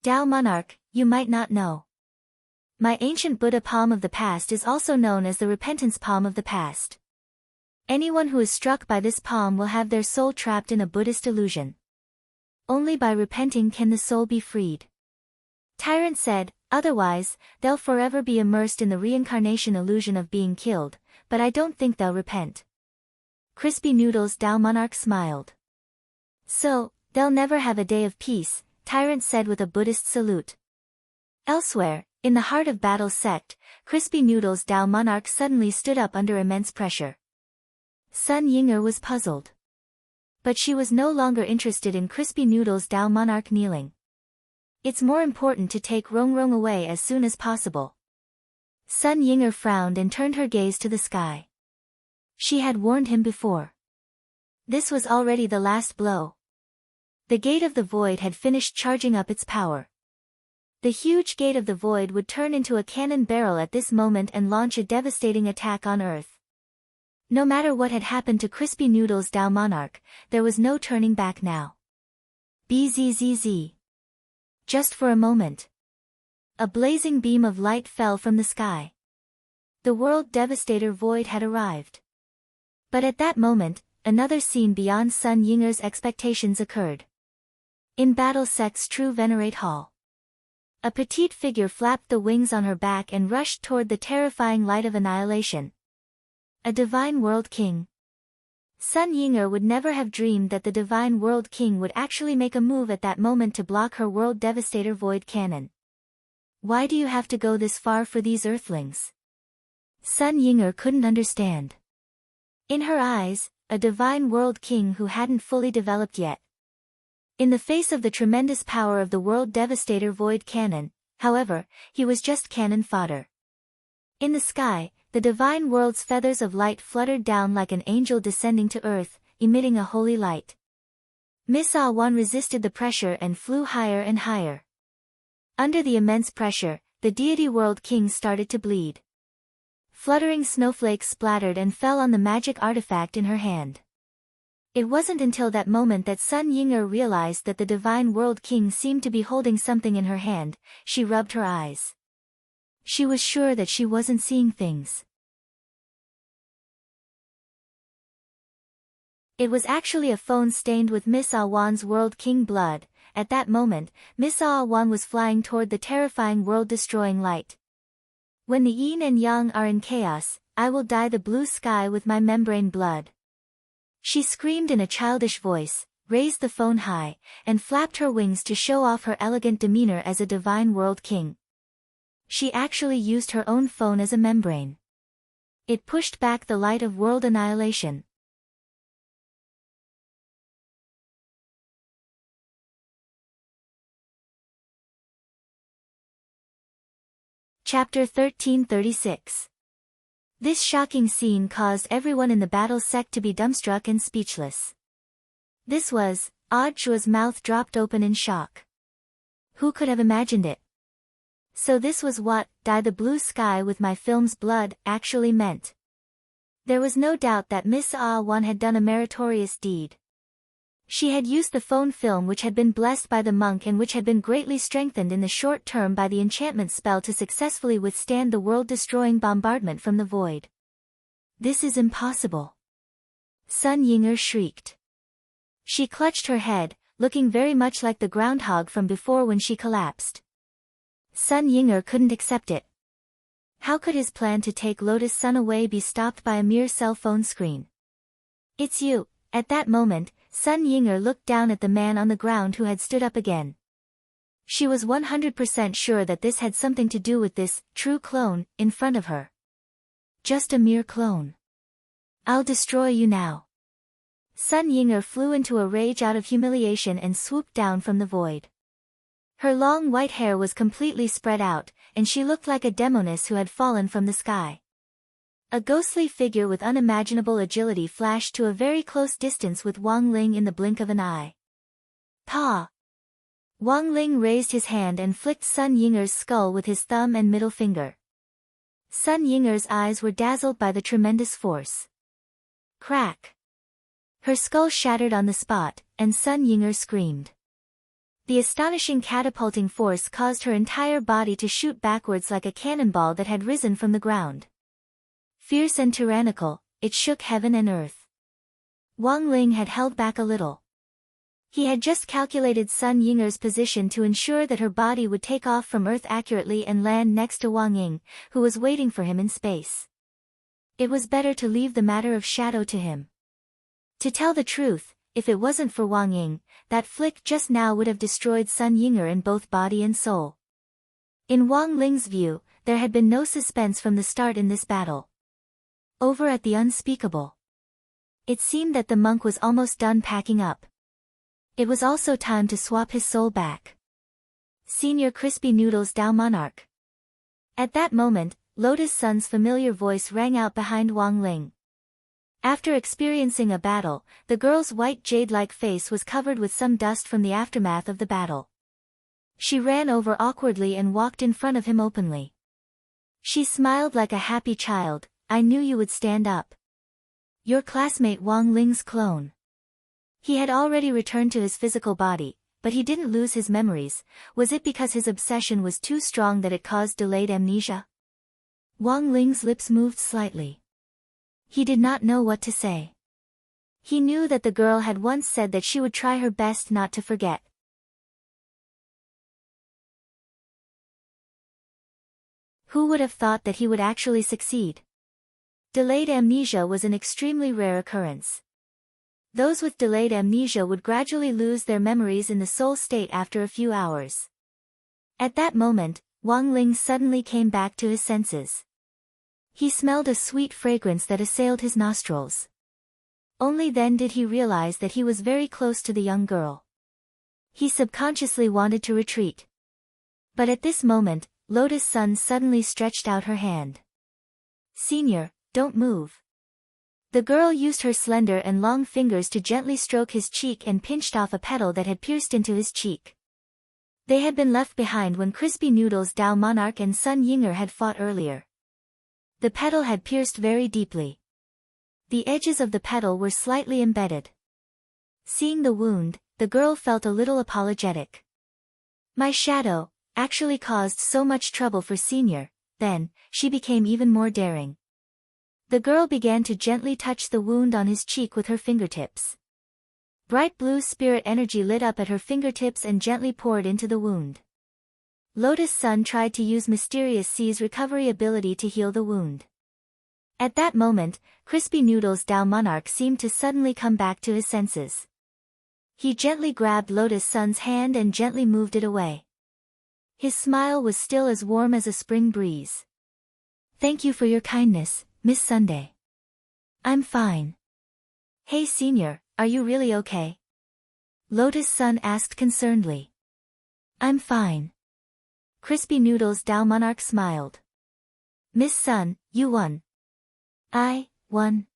Tao monarch, you might not know. My ancient Buddha palm of the past is also known as the repentance palm of the past. Anyone who is struck by this palm will have their soul trapped in a Buddhist illusion. Only by repenting can the soul be freed. Tyrant said, otherwise, they'll forever be immersed in the reincarnation illusion of being killed, but I don't think they'll repent. Crispy Noodle's Tao monarch smiled. So, they'll never have a day of peace, Tyrant said with a Buddhist salute. Elsewhere, in the heart of Battle Sect, Crispy Noodle's Tao monarch suddenly stood up under immense pressure. Sun Yinger was puzzled. But she was no longer interested in Crispy Noodle's Tao monarch kneeling. It's more important to take Rong Rong away as soon as possible. Sun Yinger frowned and turned her gaze to the sky. She had warned him before. This was already the last blow. The Gate of the Void had finished charging up its power. The huge Gate of the Void would turn into a cannon barrel at this moment and launch a devastating attack on Earth. No matter what had happened to Crispy Noodle's Tao monarch, there was no turning back now. Bzzz. Just for a moment. A blazing beam of light fell from the sky. The World Devastator Void had arrived. But at that moment, another scene beyond Sun Yinger's expectations occurred. In Battle Sect's True Venerate Hall. A petite figure flapped the wings on her back and rushed toward the terrifying light of annihilation. A Divine World King. Sun Yinger would never have dreamed that the Divine World King would actually make a move at that moment to block her World Devastator Void Cannon. Why do you have to go this far for these Earthlings? Sun Yinger couldn't understand. In her eyes, a Divine World King who hadn't fully developed yet. In the face of the tremendous power of the World Devastator Void Cannon, however, he was just cannon fodder. In the sky, the Divine World's feathers of light fluttered down like an angel descending to earth, emitting a holy light. Miss Ah-wan resisted the pressure and flew higher and higher. Under the immense pressure, the Deity World King started to bleed. Fluttering snowflakes splattered and fell on the magic artifact in her hand. It wasn't until that moment that Sun Yinger realized that the Divine World King seemed to be holding something in her hand. She rubbed her eyes. She was sure that she wasn't seeing things. It was actually a phone stained with Miss Ah-wan's World King blood. At that moment, Miss Ah-wan was flying toward the terrifying world-destroying light. When the yin and yang are in chaos, I will dye the blue sky with my membrane blood. She screamed in a childish voice, raised the phone high, and flapped her wings to show off her elegant demeanor as a Divine World King. She actually used her own phone as a membrane. It pushed back the light of world annihilation. Chapter 1336. This shocking scene caused everyone in the battle sect to be dumbstruck and speechless. This was, Odd Shua's mouth dropped open in shock. Who could have imagined it? So this was what, dye the blue sky with my film's blood, actually meant. There was no doubt that Miss Ah-wan had done a meritorious deed. She had used the phone film which had been blessed by the monk and which had been greatly strengthened in the short term by the enchantment spell to successfully withstand the world-destroying bombardment from the void. This is impossible. Sun Yinger shrieked. She clutched her head, looking very much like the groundhog from before when she collapsed. Sun Yinger couldn't accept it. How could his plan to take Lotus Sun away be stopped by a mere cell phone screen? It's you. At that moment, Sun Yinger looked down at the man on the ground who had stood up again. She was 100% sure that this had something to do with this true clone in front of her. Just a mere clone. I'll destroy you now. Sun Ying'er flew into a rage out of humiliation and swooped down from the void. Her long white hair was completely spread out, and she looked like a demoness who had fallen from the sky. A ghostly figure with unimaginable agility flashed to a very close distance with Wang Ling in the blink of an eye. Pa! Wang Ling raised his hand and flicked Sun Ying'er's skull with his thumb and middle finger. Sun Ying'er's eyes were dazzled by the tremendous force. Crack! Her skull shattered on the spot, and Sun Ying'er screamed. The astonishing catapulting force caused her entire body to shoot backwards like a cannonball that had risen from the ground. Fierce and tyrannical, it shook heaven and earth. Wang Ling had held back a little. He had just calculated Sun Ying'er's position to ensure that her body would take off from Earth accurately and land next to Wang Ying, who was waiting for him in space. It was better to leave the matter of shadow to him. To tell the truth, if it wasn't for Wang Ying, that flick just now would have destroyed Sun Ying'er in both body and soul. In Wang Ling's view, there had been no suspense from the start in this battle. Over at the unspeakable. It seemed that the monk was almost done packing up. It was also time to swap his soul back. Senior Crispy Noodles Dao Monarch. At that moment, Lotus Sun's familiar voice rang out behind Wang Ling. After experiencing a battle, the girl's white jade-like face was covered with some dust from the aftermath of the battle. She ran over awkwardly and walked in front of him openly. She smiled like a happy child. I knew you would stand up. Your classmate Wang Ling's clone. He had already returned to his physical body, but he didn't lose his memories. Was it because his obsession was too strong that it caused delayed amnesia? Wang Ling's lips moved slightly. He did not know what to say. He knew that the girl had once said that she would try her best not to forget. Who would have thought that he would actually succeed? Delayed amnesia was an extremely rare occurrence. Those with delayed amnesia would gradually lose their memories in the soul state after a few hours. At that moment, Wang Ling suddenly came back to his senses. He smelled a sweet fragrance that assailed his nostrils. Only then did he realize that he was very close to the young girl. He subconsciously wanted to retreat. But at this moment, Lotus Sun suddenly stretched out her hand. Senior, don't move. The girl used her slender and long fingers to gently stroke his cheek and pinched off a petal that had pierced into his cheek. They had been left behind when Crispy Noodles Dao Monarch and Sun Ying'er had fought earlier. The petal had pierced very deeply. The edges of the petal were slightly embedded. Seeing the wound, the girl felt a little apologetic. My shadow actually caused so much trouble for Senior. Then, she became even more daring. The girl began to gently touch the wound on his cheek with her fingertips. Bright blue spirit energy lit up at her fingertips and gently poured into the wound. Lotus Sun tried to use Mysterious Sea's recovery ability to heal the wound. At that moment, Crispy Noodles Dao Monarch seemed to suddenly come back to his senses. He gently grabbed Lotus Sun's hand and gently moved it away. His smile was still as warm as a spring breeze. Thank you for your kindness, Miss Sunday. I'm fine. Hey Senior, are you really okay? Lotus Sun asked concernedly. I'm fine. Crispy Noodles Dao Monarch smiled. Miss Sun, you won. I won.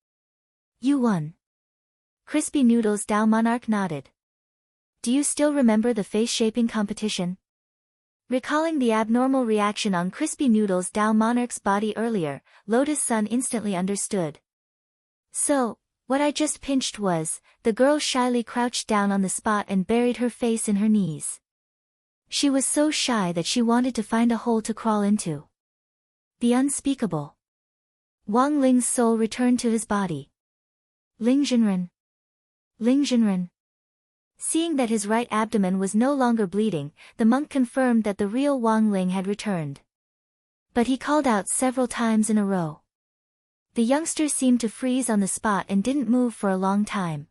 You won. Crispy Noodles Dao Monarch nodded. Do you still remember the face-shaping competition? Recalling the abnormal reaction on Crispy Noodles Dao Monarch's body earlier, Lotus Sun instantly understood. So, what I just pinched was, the girl shyly crouched down on the spot and buried her face in her knees. She was so shy that she wanted to find a hole to crawl into. The unspeakable. Wang Ling's soul returned to his body. Ling Jinren. Ling Jinren. Seeing that his right abdomen was no longer bleeding, the monk confirmed that the real Wang Ling had returned. But he called out several times in a row. The youngster seemed to freeze on the spot and didn't move for a long time.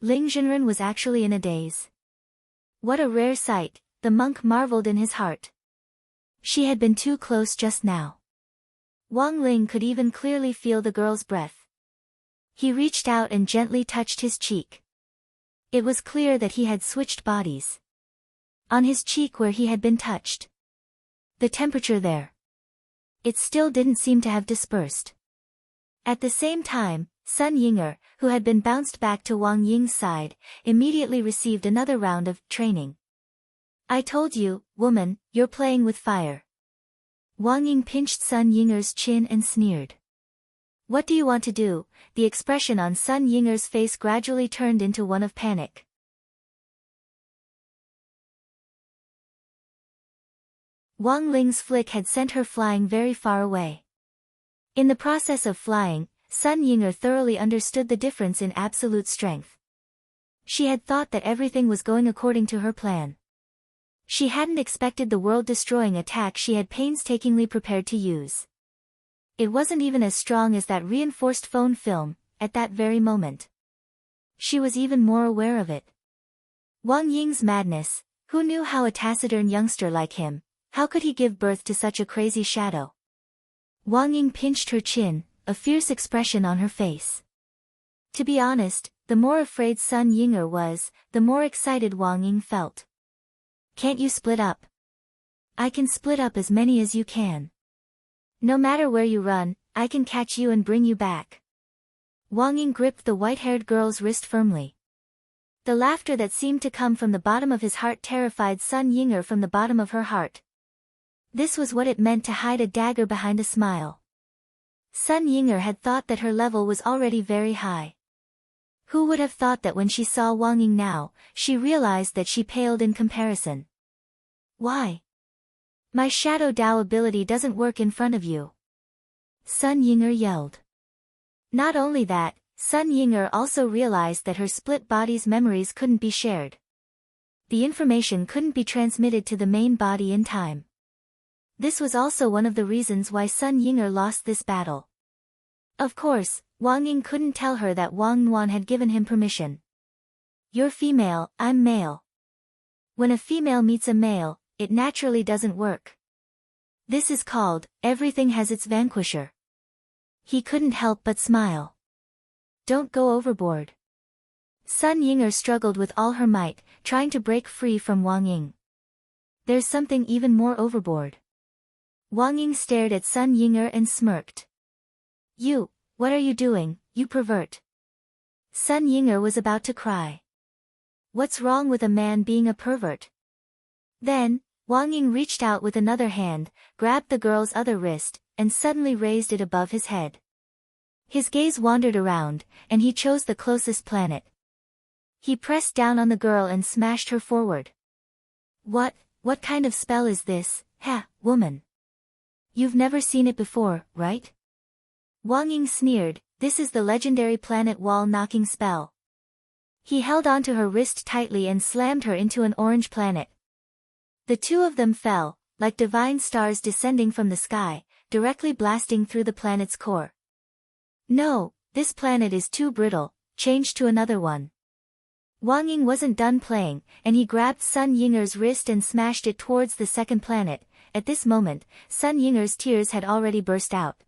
Ling Jinren was actually in a daze. What a rare sight, the monk marveled in his heart. She had been too close just now. Wang Ling could even clearly feel the girl's breath. He reached out and gently touched his cheek. It was clear that he had switched bodies. On his cheek where he had been touched. The temperature there. It still didn't seem to have dispersed. At the same time, Sun Yinger, who had been bounced back to Wang Ying's side, immediately received another round of training. I told you, woman, you're playing with fire. Wang Ying pinched Sun Yinger's chin and sneered. What do you want to do? The expression on Sun Yinger's face gradually turned into one of panic. Wang Ling's flick had sent her flying very far away. In the process of flying, Sun Yinger thoroughly understood the difference in absolute strength. She had thought that everything was going according to her plan. She hadn't expected the world-destroying attack she had painstakingly prepared to use. It wasn't even as strong as that reinforced phone film, at that very moment. She was even more aware of it. Wang Ying's madness, who knew how a taciturn youngster like him, how could he give birth to such a crazy shadow? Wang Ying pinched her chin, a fierce expression on her face. To be honest, the more afraid Sun Yinger was, the more excited Wang Ying felt. Can't you split up? I can split up as many as you can. No matter where you run, I can catch you and bring you back. Wang Ying gripped the white-haired girl's wrist firmly. The laughter that seemed to come from the bottom of his heart terrified Sun Yinger from the bottom of her heart. This was what it meant to hide a dagger behind a smile. Sun Yinger had thought that her level was already very high. Who would have thought that when she saw Wang Ying now, she realized that she paled in comparison. Why? My Shadow Dao ability doesn't work in front of you. Sun Yinger yelled. Not only that, Sun Yinger also realized that her split body's memories couldn't be shared. The information couldn't be transmitted to the main body in time. This was also one of the reasons why Sun Yinger lost this battle. Of course, Wang Ying couldn't tell her that Wang Nuan had given him permission. You're female, I'm male. When a female meets a male, it naturally doesn't work. This is called, everything has its vanquisher. He couldn't help but smile. Don't go overboard. Sun Yinger struggled with all her might, trying to break free from Wang Ying. There's something even more overboard. Wang Ying stared at Sun Yinger and smirked. You, what are you doing, you pervert? Sun Yinger was about to cry. What's wrong with a man being a pervert? Then, Wang Ying reached out with another hand, grabbed the girl's other wrist, and suddenly raised it above his head. His gaze wandered around, and he chose the closest planet. He pressed down on the girl and smashed her forward. What kind of spell is this, woman? You've never seen it before, right? Wang Ying sneered, this is the legendary planet wall-knocking spell. He held onto her wrist tightly and slammed her into an orange planet. The two of them fell, like divine stars descending from the sky, directly blasting through the planet's core. No, this planet is too brittle, change to another one. Wang Ying wasn't done playing, and he grabbed Sun Yinger's wrist and smashed it towards the second planet. At this moment, Sun Yinger's tears had already burst out.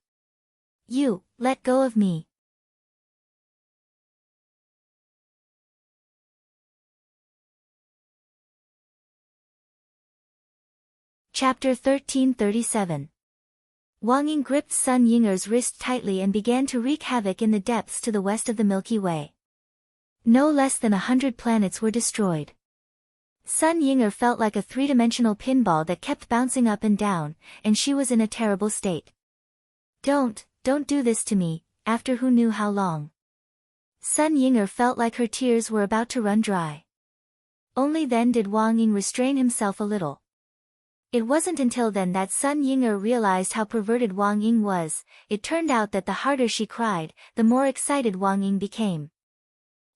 You, let go of me. Chapter 1337. Wang Ying gripped Sun Yinger's wrist tightly and began to wreak havoc in the depths to the west of the Milky Way. No less than 100 planets were destroyed. Sun Yinger felt like a three-dimensional pinball that kept bouncing up and down, and she was in a terrible state. Don't do this to me, after who knew how long. Sun Yinger felt like her tears were about to run dry. Only then did Wang Ying restrain himself a little. It wasn't until then that Sun Yinger realized how perverted Wang Ying was. It turned out that the harder she cried, the more excited Wang Ying became.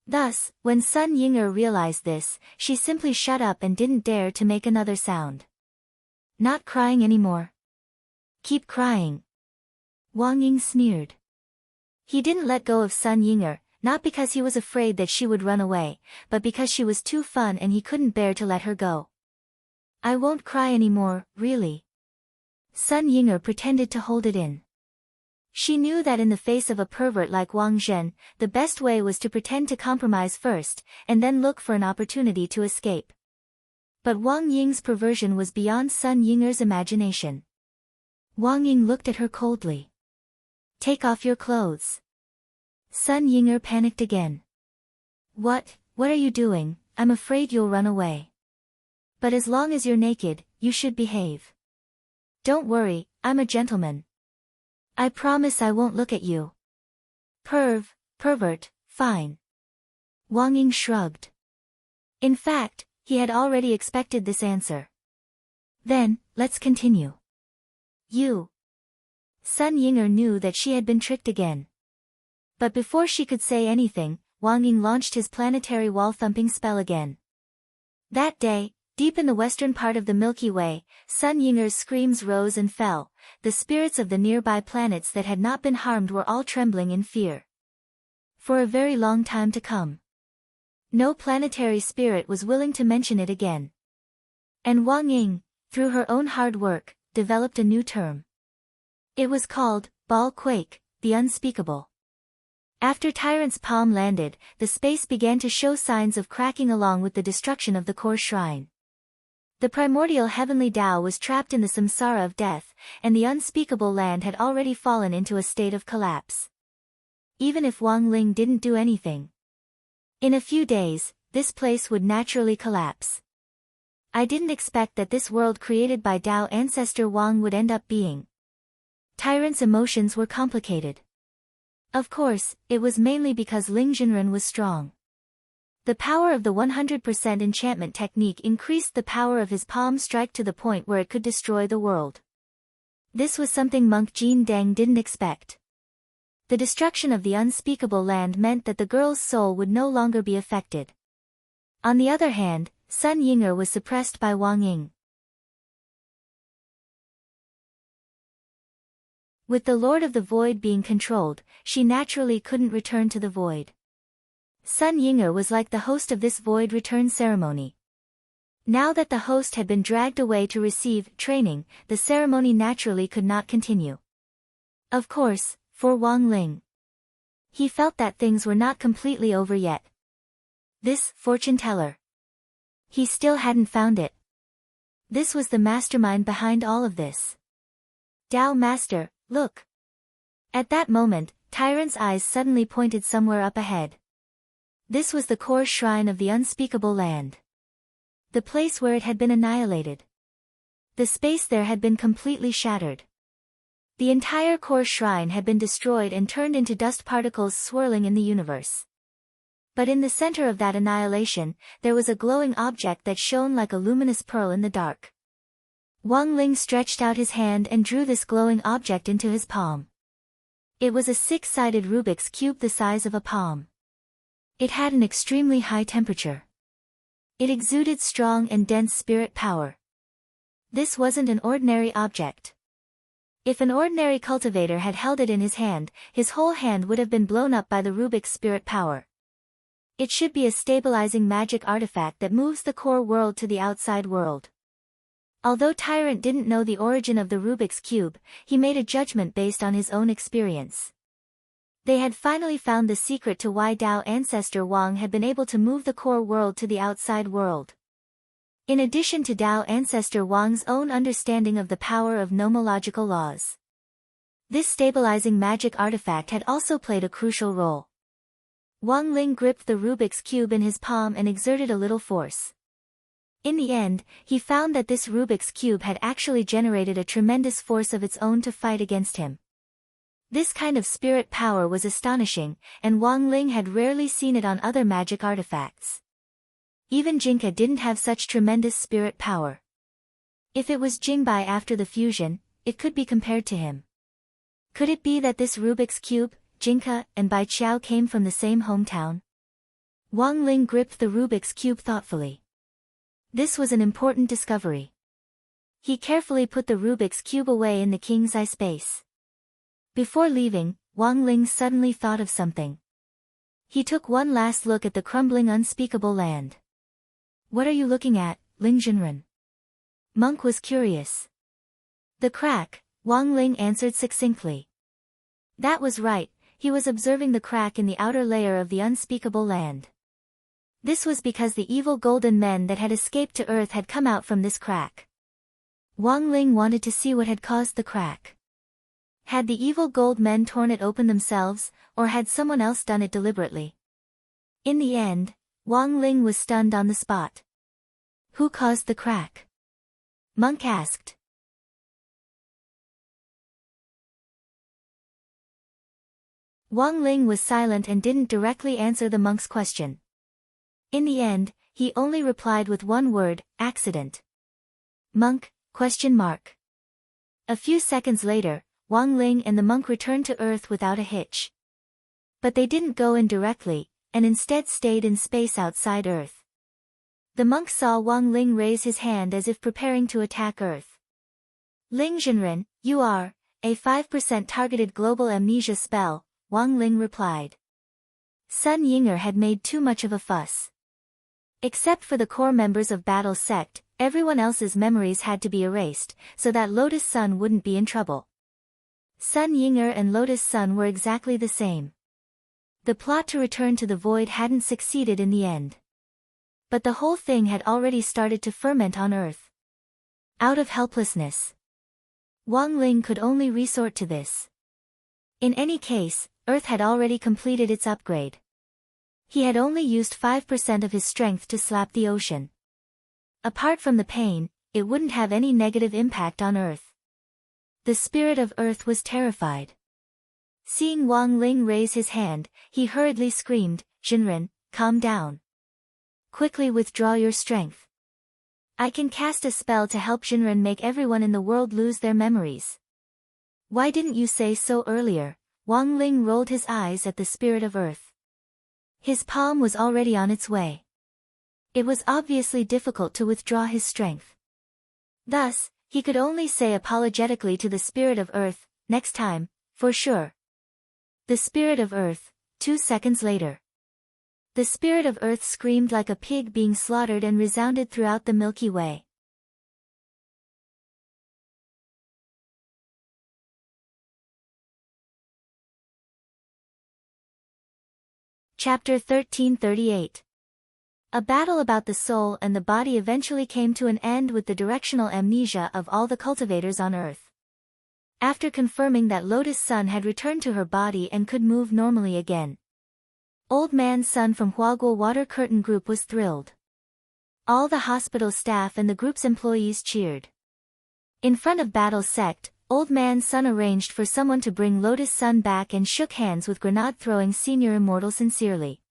Thus, when Sun Yinger realized this, she simply shut up and didn't dare to make another sound. Not crying anymore. Keep crying. Wang Ying sneered. He didn't let go of Sun Yinger, not because he was afraid that she would run away, but because she was too fun and he couldn't bear to let her go. I won't cry anymore, really. Sun Yinger pretended to hold it in. She knew that in the face of a pervert like Wang Zhen, the best way was to pretend to compromise first, and then look for an opportunity to escape. But Wang Ying's perversion was beyond Sun Yinger's imagination. Wang Ying looked at her coldly. "Take off your clothes." Sun Yinger panicked again. What are you doing? I'm afraid you'll run away." "But as long as you're naked, you should behave." "Don't worry, I'm a gentleman. I promise I won't look at you." Pervert, fine." Wang Ying shrugged. In fact, he had already expected this answer. "Then, let's continue." "You." Sun Yinger knew that she had been tricked again. But before she could say anything, Wang Ying launched his planetary wall-thumping spell again. That day, deep in the western part of the Milky Way, Sun Yinger's screams rose and fell. The spirits of the nearby planets that had not been harmed were all trembling in fear. For a very long time to come. No planetary spirit was willing to mention it again. And Wang Ying, through her own hard work, developed a new term. It was called, Ball Quake, the Unspeakable. After Tyrant's palm landed, the space began to show signs of cracking along with the destruction of the core shrine. The primordial heavenly Tao was trapped in the samsara of death, and the unspeakable land had already fallen into a state of collapse. Even if Wang Ling didn't do anything, in a few days, this place would naturally collapse. I didn't expect that this world created by Tao ancestor Wang would end up being. Tyrant's emotions were complicated. Of course, it was mainly because Ling Jinren was strong. The power of the 100% enchantment technique increased the power of his palm strike to the point where it could destroy the world. This was something monk Jin Deng didn't expect. The destruction of the unspeakable land meant that the girl's soul would no longer be affected. On the other hand, Sun Yinger was suppressed by Wang Ying. With the Lord of the Void being controlled, she naturally couldn't return to the void. Sun Yinger was like the host of this void return ceremony. Now that the host had been dragged away to receive training, the ceremony naturally could not continue. Of course, for Wang Ling. He felt that things were not completely over yet. This fortune teller. He still hadn't found it. This was the mastermind behind all of this. Tao Master, look. At that moment, Tyrant's eyes suddenly pointed somewhere up ahead. This was the core shrine of the unspeakable land. The place where it had been annihilated. The space there had been completely shattered. The entire core shrine had been destroyed and turned into dust particles swirling in the universe. But in the center of that annihilation, there was a glowing object that shone like a luminous pearl in the dark. Wang Ling stretched out his hand and drew this glowing object into his palm. It was a six-sided Rubik's cube the size of a palm. It had an extremely high temperature. It exuded strong and dense spirit power. This wasn't an ordinary object. If an ordinary cultivator had held it in his hand, his whole hand would have been blown up by the Rubik's spirit power. It should be a stabilizing magic artifact that moves the core world to the outside world. Although Tyrant didn't know the origin of the Rubik's Cube, he made a judgment based on his own experience. They had finally found the secret to why Tao ancestor Wang had been able to move the core world to the outside world. In addition to Tao ancestor Wang's own understanding of the power of nomological laws. This stabilizing magic artifact had also played a crucial role. Wang Ling gripped the Rubik's Cube in his palm and exerted a little force. In the end, he found that this Rubik's Cube had actually generated a tremendous force of its own to fight against him. This kind of spirit power was astonishing, and Wang Ling had rarely seen it on other magic artifacts. Even Jinka didn't have such tremendous spirit power. If it was Jingbai after the fusion, it could be compared to him. Could it be that this Rubik's Cube, Jinka, and Bai Qiao came from the same hometown? Wang Ling gripped the Rubik's Cube thoughtfully. This was an important discovery. He carefully put the Rubik's Cube away in the king's eye space. Before leaving, Wang Ling suddenly thought of something. He took one last look at the crumbling unspeakable land. What are you looking at, Ling Jinren? Monk was curious. The crack, Wang Ling answered succinctly. That was right, he was observing the crack in the outer layer of the unspeakable land. This was because the evil golden men that had escaped to Earth had come out from this crack. Wang Ling wanted to see what had caused the crack. Had the evil gold men torn it open themselves, or had someone else done it deliberately? In the end, Wang Ling was stunned on the spot. Who caused the crack? Monk asked. Wang Ling was silent and didn't directly answer the monk's question. In the end, he only replied with one word, accident. Monk, ? A few seconds later, Wang Ling and the monk returned to Earth without a hitch. But they didn't go in directly, and instead stayed in space outside Earth. The monk saw Wang Ling raise his hand as if preparing to attack Earth. Ling Zhenren, you are a 5% targeted global amnesia spell, Wang Ling replied. Sun Yinger had made too much of a fuss. Except for the core members of Battle Sect, everyone else's memories had to be erased, so that Lotus Sun wouldn't be in trouble. Sun Yinger and Lotus Sun were exactly the same. The plot to return to the void hadn't succeeded in the end. But the whole thing had already started to ferment on Earth. Out of helplessness, Wang Ling could only resort to this. In any case, Earth had already completed its upgrade. He had only used 5% of his strength to slap the ocean. Apart from the pain, it wouldn't have any negative impact on Earth. The spirit of Earth was terrified. Seeing Wang Ling raise his hand, he hurriedly screamed, Zhenren, calm down. Quickly withdraw your strength. I can cast a spell to help Zhenren make everyone in the world lose their memories. Why didn't you say so earlier? Wang Ling rolled his eyes at the spirit of Earth. His palm was already on its way. It was obviously difficult to withdraw his strength. Thus, he could only say apologetically to the spirit of Earth, next time, for sure. The spirit of Earth, 2 seconds later. The spirit of Earth screamed like a pig being slaughtered and resounded throughout the Milky Way. Chapter 1338. A battle about the soul and the body eventually came to an end with the directional amnesia of all the cultivators on Earth. After confirming that Lotus Sun had returned to her body and could move normally again, Old Man Sun from Huaguo Water Curtain Group was thrilled. All the hospital staff and the group's employees cheered. In front of Battle Sect, Old Man Sun arranged for someone to bring Lotus Sun back and shook hands with grenade-throwing Senior Immortal sincerely.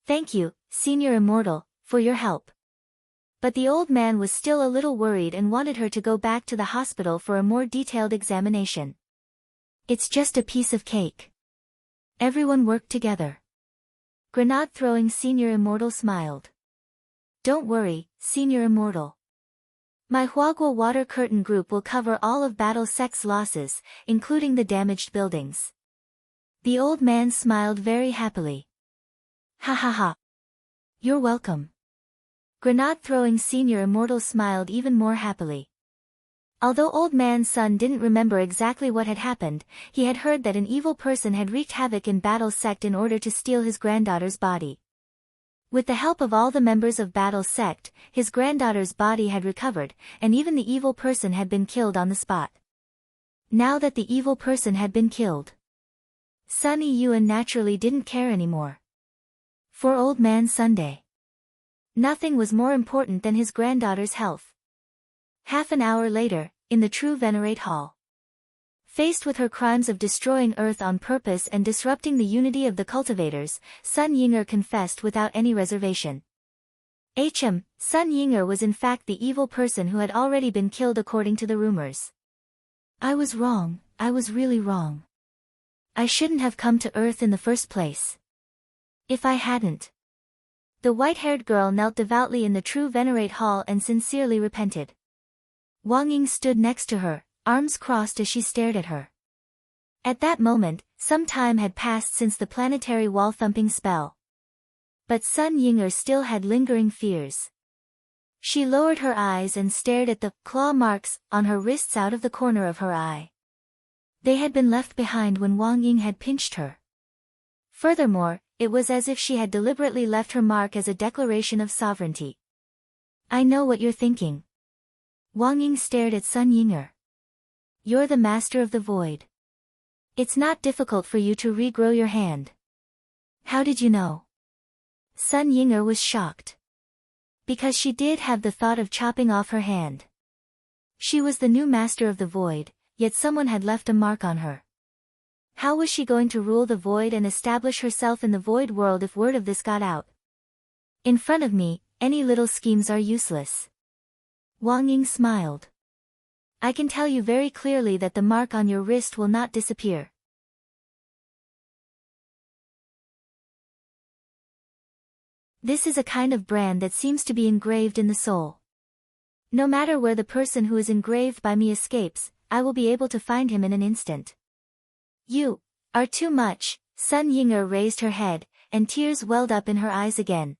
Thank you, Senior Immortal, for your help. But the old man was still a little worried and wanted her to go back to the hospital for a more detailed examination. It's just a piece of cake. Everyone worked together. Grenade-throwing Senior Immortal smiled. Don't worry, Senior Immortal. My Huaguo Water Curtain Group will cover all of Battle Sect's losses, including the damaged buildings. The old man smiled very happily. Ha ha ha. You're welcome. Grenade-throwing Senior Immortal smiled even more happily. Although Old Man Sun didn't remember exactly what had happened, he had heard that an evil person had wreaked havoc in Battle Sect in order to steal his granddaughter's body. With the help of all the members of Battle Sect, his granddaughter's body had recovered, and even the evil person had been killed on the spot. Now that the evil person had been killed, Sun Yuan naturally didn't care anymore. For Old Man Sunday, nothing was more important than his granddaughter's health. Half an hour later, in the True Venerate Hall. Faced with her crimes of destroying Earth on purpose and disrupting the unity of the cultivators, Sun Yinger confessed without any reservation. Sun Yinger was in fact the evil person who had already been killed according to the rumors. I was wrong, I was really wrong. I shouldn't have come to Earth in the first place. If I hadn't. The white-haired girl knelt devoutly in the True Venerate Hall and sincerely repented. Wang Ying stood next to her, arms crossed as she stared at her. At that moment, some time had passed since the planetary wall-thumping spell. But Sun Yinger still had lingering fears. She lowered her eyes and stared at the claw marks on her wrists out of the corner of her eye. They had been left behind when Wang Ying had pinched her. Furthermore, it was as if she had deliberately left her mark as a declaration of sovereignty. I know what you're thinking. Wang Ying stared at Sun Yinger. You're the master of the void. It's not difficult for you to regrow your hand. How did you know? Sun Yinger was shocked. Because she did have the thought of chopping off her hand. She was the new master of the void, yet someone had left a mark on her. How was she going to rule the void and establish herself in the void world if word of this got out? In front of me, any little schemes are useless. Wang Ying smiled. I can tell you very clearly that the mark on your wrist will not disappear. This is a kind of brand that seems to be engraved in the soul. No matter where the person who is engraved by me escapes, I will be able to find him in an instant. You are too much. Sun Yinger raised her head, and tears welled up in her eyes again.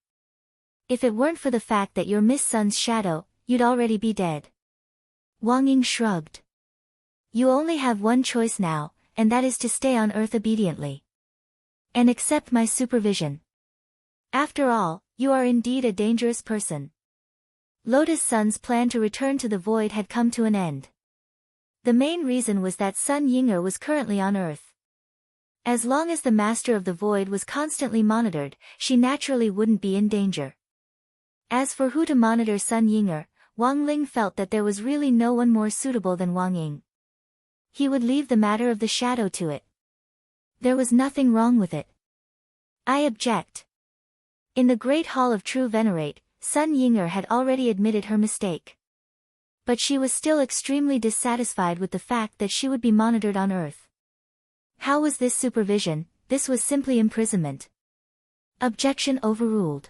If it weren't for the fact that you're Miss Sun's shadow, you'd already be dead. Wang Ying shrugged. You only have one choice now, and that is to stay on Earth obediently. And accept my supervision. After all, you are indeed a dangerous person. Lotus Sun's plan to return to the void had come to an end. The main reason was that Sun Yinger was currently on Earth. As long as the master of the void was constantly monitored, she naturally wouldn't be in danger. As for who to monitor Sun Yinger, Wang Ling felt that there was really no one more suitable than Wang Ying. He would leave the matter of the shadow to it. There was nothing wrong with it. I object. In the Great Hall of True Venerate, Sun Yinger had already admitted her mistake. But she was still extremely dissatisfied with the fact that she would be monitored on Earth. How was this supervision? This was simply imprisonment. Objection overruled.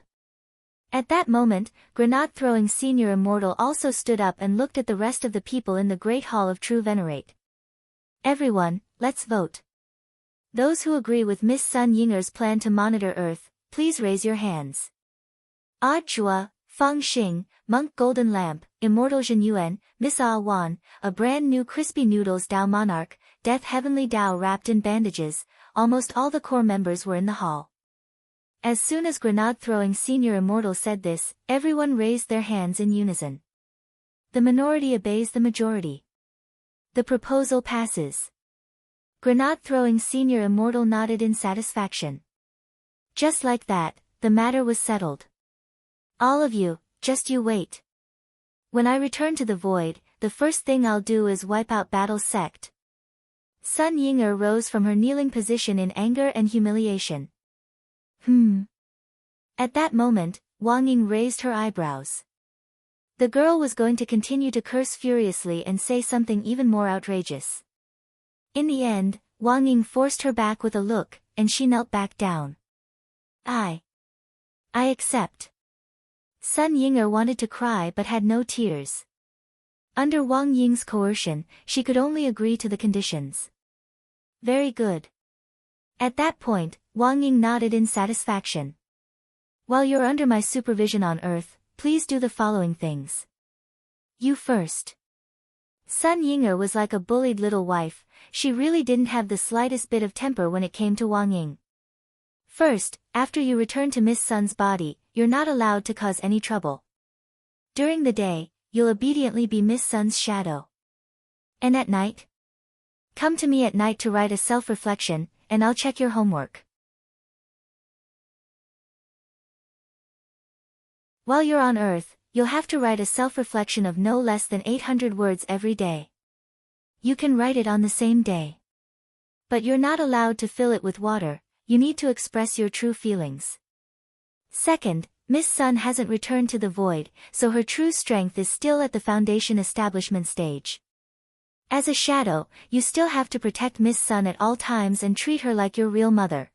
At that moment, grenade-throwing Senior Immortal also stood up and looked at the rest of the people in the Great Hall of True Venerate. Everyone, let's vote. Those who agree with Miss Sun Yinger's plan to monitor Earth, please raise your hands. Odd Jua, Feng Xing, Monk Golden Lamp, Immortal Zhen Yuan, Miss Ah Wan, a brand new Crispy Noodles Dao Monarch, Death Heavenly Dao wrapped in bandages, almost all the core members were in the hall. As soon as grenade-throwing Senior Immortal said this, everyone raised their hands in unison. The minority obeys the majority. The proposal passes. Grenade-throwing Senior Immortal nodded in satisfaction. Just like that, the matter was settled. All of you, just you wait. When I return to the void, the first thing I'll do is wipe out Battle's sect. Sun Yinger rose from her kneeling position in anger and humiliation. At that moment, Wang Ying raised her eyebrows. The girl was going to continue to curse furiously and say something even more outrageous. In the end, Wang Ying forced her back with a look, and she knelt back down. I accept. Sun Yinger wanted to cry but had no tears. Under Wang Ying's coercion, she could only agree to the conditions. Very good. At that point, Wang Ying nodded in satisfaction. While you're under my supervision on Earth, please do the following things. You first. Sun Yinger was like a bullied little wife, she really didn't have the slightest bit of temper when it came to Wang Ying. First, after you return to Miss Sun's body, you're not allowed to cause any trouble. During the day, you'll obediently be Miss Sun's shadow. And at night? Come to me at night to write a self-reflection, and I'll check your homework. While you're on Earth, you'll have to write a self-reflection of no less than 800 words every day. You can write it on the same day. But you're not allowed to fill it with water, you need to express your true feelings. Second, Miss Sun hasn't returned to the void, so her true strength is still at the foundation establishment stage. As a shadow, you still have to protect Miss Sun at all times and treat her like your real mother.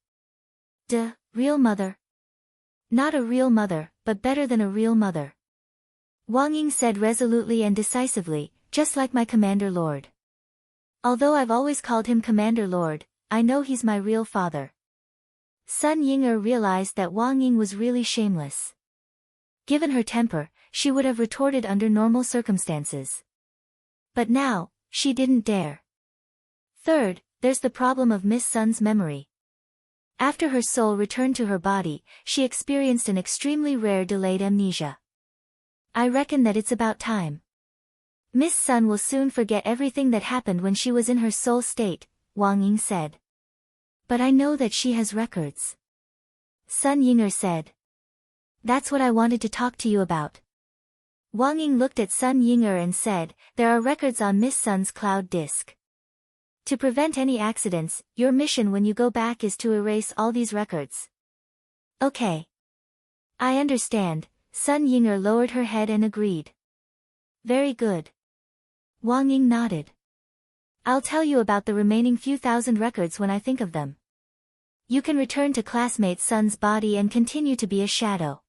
Real mother? Not a real mother, but better than a real mother. Wang Ying said resolutely and decisively, just like my Commander Lord. Although I've always called him Commander Lord, I know he's my real father. Sun Yinger realized that Wang Ying was really shameless. Given her temper, she would have retorted under normal circumstances. But now, she didn't dare. Third, there's the problem of Miss Sun's memory. After her soul returned to her body, she experienced an extremely rare delayed amnesia. I reckon that it's about time. Miss Sun will soon forget everything that happened when she was in her soul state, Wang Ying said. But I know that she has records. Sun Ying'er said. That's what I wanted to talk to you about. Wang Ying looked at Sun Ying'er and said, there are records on Miss Sun's cloud disk. To prevent any accidents, your mission when you go back is to erase all these records. Okay. I understand, Sun Ying'er lowered her head and agreed. Very good. Wang Ying nodded. I'll tell you about the remaining few thousand records when I think of them. You can return to classmate Sun's body and continue to be a shadow.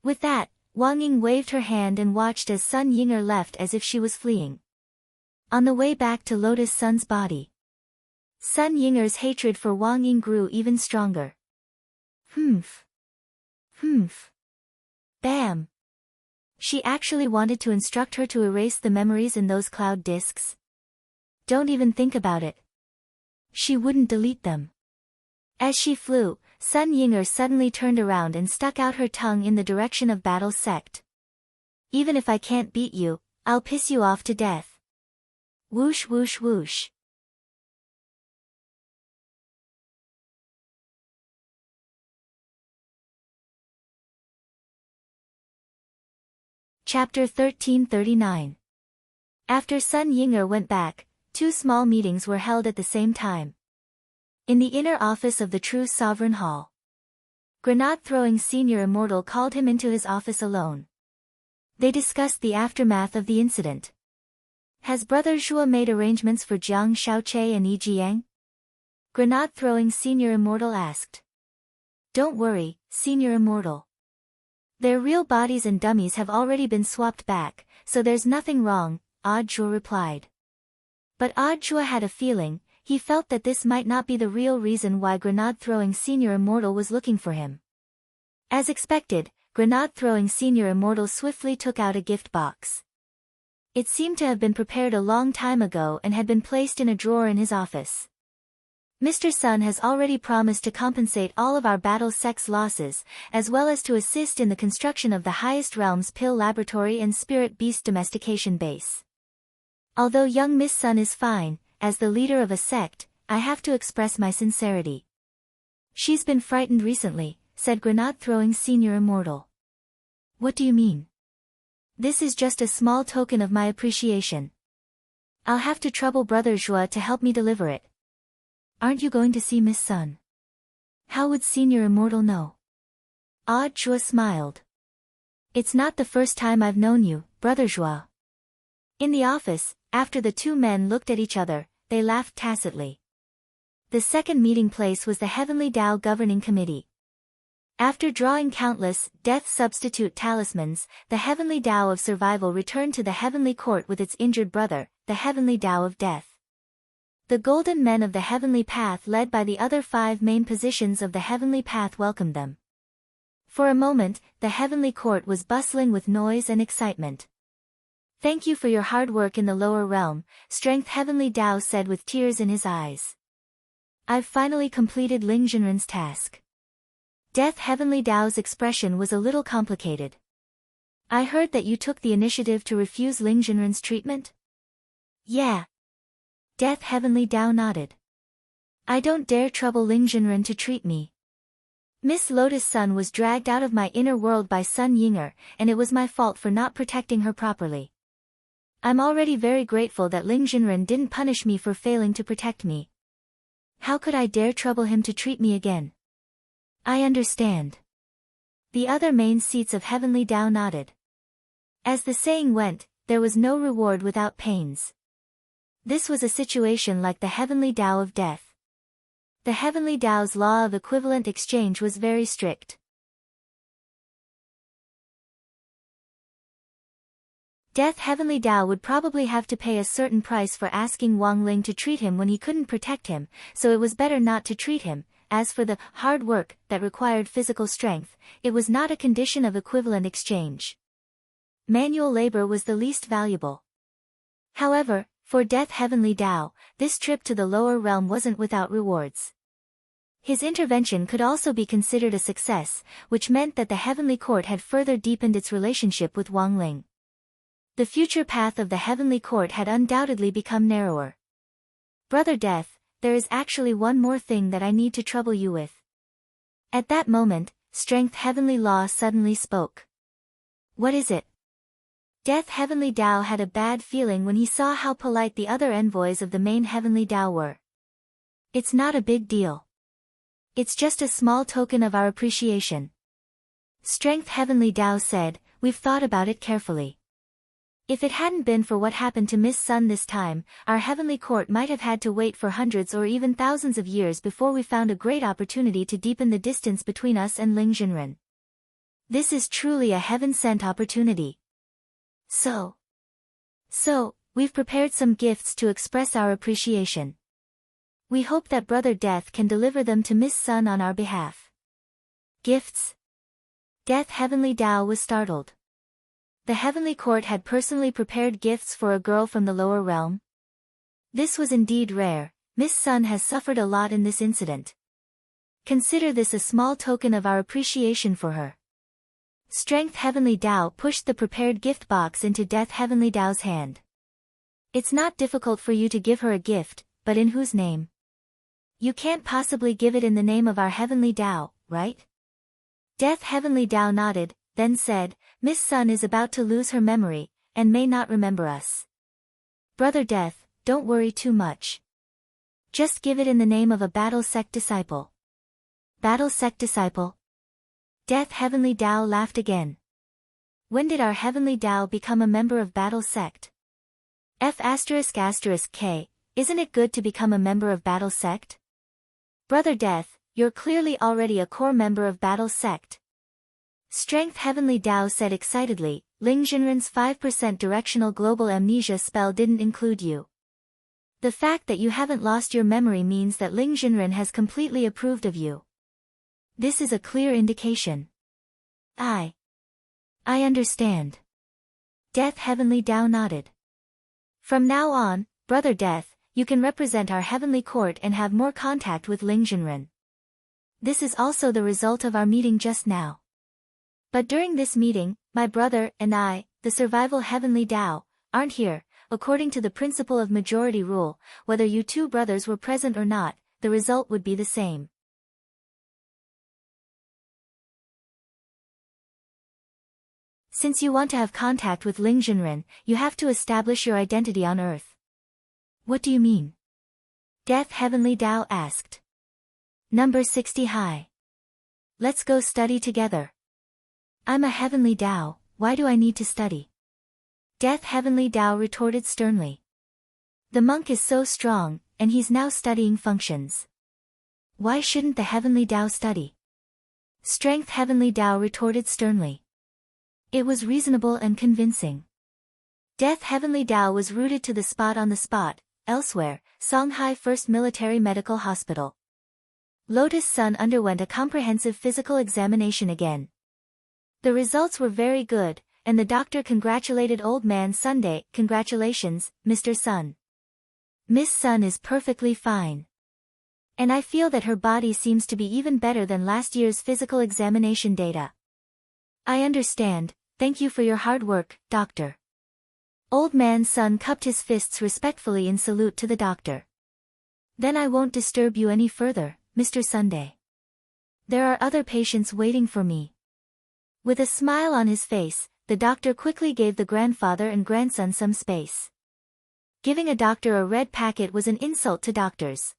With that, Wang Ying waved her hand and watched as Sun Ying'er left as if she was fleeing. On the way back to Lotus Sun's body, Sun Ying'er's hatred for Wang Ying grew even stronger. Humph. Bam. She actually wanted to instruct her to erase the memories in those cloud disks. Don't even think about it. She wouldn't delete them. As she flew, Sun Ying'er suddenly turned around and stuck out her tongue in the direction of Battle Sect. Even if I can't beat you, I'll piss you off to death. Whoosh whoosh whoosh. Chapter 1339. After Sun Ying'er went back, 2 small meetings were held at the same time. In the inner office of the True Sovereign Hall. Grenade-throwing Senior Immortal called him into his office alone. They discussed the aftermath of the incident. Has Brother Zhuo made arrangements for Jiang Shaoqi and Yi Jiang? Grenade-throwing Senior Immortal asked. Don't worry, Senior Immortal. Their real bodies and dummies have already been swapped back, so there's nothing wrong, Odd Zhuo replied. But Odd Zhuo had a feeling, he felt that this might not be the real reason why Grenade-throwing Senior Immortal was looking for him. As expected, Grenade-throwing Senior Immortal swiftly took out a gift box. It seemed to have been prepared a long time ago and had been placed in a drawer in his office. Mr. Sun has already promised to compensate all of our Battle Sect's losses, as well as to assist in the construction of the highest realms pill laboratory and spirit beast domestication base. Although young Miss Sun is fine, as the leader of a sect, I have to express my sincerity. She's been frightened recently, said Grenade-throwing Senior Immortal. What do you mean? This is just a small token of my appreciation. I'll have to trouble Brother Zhuo to help me deliver it. Aren't you going to see Miss Sun? How would Senior Immortal know? Odd Zhuo smiled. It's not the first time I've known you, Brother Zhuo. In the office, after the 2 men looked at each other, they laughed tacitly. The second meeting place was the Heavenly Dao Governing Committee. After drawing countless, death-substitute talismans, the Heavenly Dao of Survival returned to the Heavenly Court with its injured brother, the Heavenly Dao of Death. The Golden Men of the Heavenly Path led by the other 5 main positions of the Heavenly Path welcomed them. For a moment, the Heavenly Court was bustling with noise and excitement. Thank you for your hard work in the lower realm, Strength Heavenly Dao said with tears in his eyes. I've finally completed Ling Jinren's task. Death Heavenly Dao's expression was a little complicated. I heard that you took the initiative to refuse Ling Jinren's treatment? Yeah. Death Heavenly Dao nodded. I don't dare trouble Ling Jinren to treat me. Miss Lotus Sun was dragged out of my inner world by Sun Ying'er, and it was my fault for not protecting her properly. I'm already very grateful that Ling Jinren didn't punish me for failing to protect me. How could I dare trouble him to treat me again? I understand. The other main seats of Heavenly Dao nodded. As the saying went, there was no reward without pains. This was a situation like the Heavenly Dao of Death. The Heavenly Dao's law of equivalent exchange was very strict. Death Heavenly Dao would probably have to pay a certain price for asking Wang Ling to treat him when he couldn't protect him, so it was better not to treat him. As for the hard work that required physical strength, it was not a condition of equivalent exchange. Manual labor was the least valuable. However, For Death Heavenly Tao, this trip to the lower realm wasn't without rewards. His intervention could also be considered a success, which meant that the Heavenly Court had further deepened its relationship with Wang Ling. The future path of the Heavenly Court had undoubtedly become narrower. Brother Death, there is actually one more thing that I need to trouble you with. At that moment, Strength Heavenly Law suddenly spoke. What is it? Death Heavenly Tao had a bad feeling when he saw how polite the other envoys of the main Heavenly Tao were. It's not a big deal. It's just a small token of our appreciation. Strength Heavenly Tao said, we've thought about it carefully. If it hadn't been for what happened to Miss Sun this time, our Heavenly Court might have had to wait for hundreds or even thousands of years before we found a great opportunity to deepen the distance between us and Ling Jinren. This is truly a heaven-sent opportunity. So, we've prepared some gifts to express our appreciation. We hope that Brother Death can deliver them to Miss Sun on our behalf. Gifts? Death Heavenly Tao was startled. The Heavenly Court had personally prepared gifts for a girl from the lower realm? This was indeed rare. Miss Sun has suffered a lot in this incident. Consider this a small token of our appreciation for her. Strength Heavenly Tao pushed the prepared gift box into Death Heavenly Tao's hand. It's not difficult for you to give her a gift, but in whose name? You can't possibly give it in the name of our Heavenly Tao, right? Death Heavenly Tao nodded, then said, Miss Sun is about to lose her memory, and may not remember us. Brother Death, don't worry too much. Just give it in the name of a Battle Sect disciple. Battle Sect disciple? Death Heavenly Tao laughed again. When did our Heavenly Tao become a member of Battle Sect? F***K, isn't it good to become a member of Battle Sect? Brother Death, you're clearly already a core member of Battle Sect. Strength Heavenly Tao said excitedly, Ling Jinren's 5% directional global amnesia spell didn't include you. The fact that you haven't lost your memory means that Ling Jinren has completely approved of you. This is a clear indication. I understand. Death Heavenly Tao nodded. From now on, Brother Death, you can represent our Heavenly Court and have more contact with Ling Jinren. This is also the result of our meeting just now. But during this meeting, my brother and I, the survival Heavenly Tao, aren't here. According to the principle of majority rule, whether you two brothers were present or not, the result would be the same. Since you want to have contact with Ling Jinren, you have to establish your identity on Earth. What do you mean? Death Heavenly Tao asked. Number 60 high. Let's go study together. I'm a Heavenly Tao, why do I need to study? Death Heavenly Tao retorted sternly. The monk is so strong, and he's now studying functions. Why shouldn't the Heavenly Tao study? Strength Heavenly Tao retorted sternly. It was reasonable and convincing. Death Heavenly Tao was rooted to the spot on the spot, elsewhere, Songhai First Military Medical Hospital. Lotus Sun underwent a comprehensive physical examination again. The results were very good, and the doctor congratulated Old Man Sunday. Congratulations, Mr. Sun. Miss Sun is perfectly fine. And I feel that her body seems to be even better than last year's physical examination data. I understand, thank you for your hard work, doctor. Old Man Sun cupped his fists respectfully in salute to the doctor. Then I won't disturb you any further, Mr. Sunday. There are other patients waiting for me. With a smile on his face, the doctor quickly gave the grandfather and grandson some space. Giving a doctor a red packet was an insult to doctors.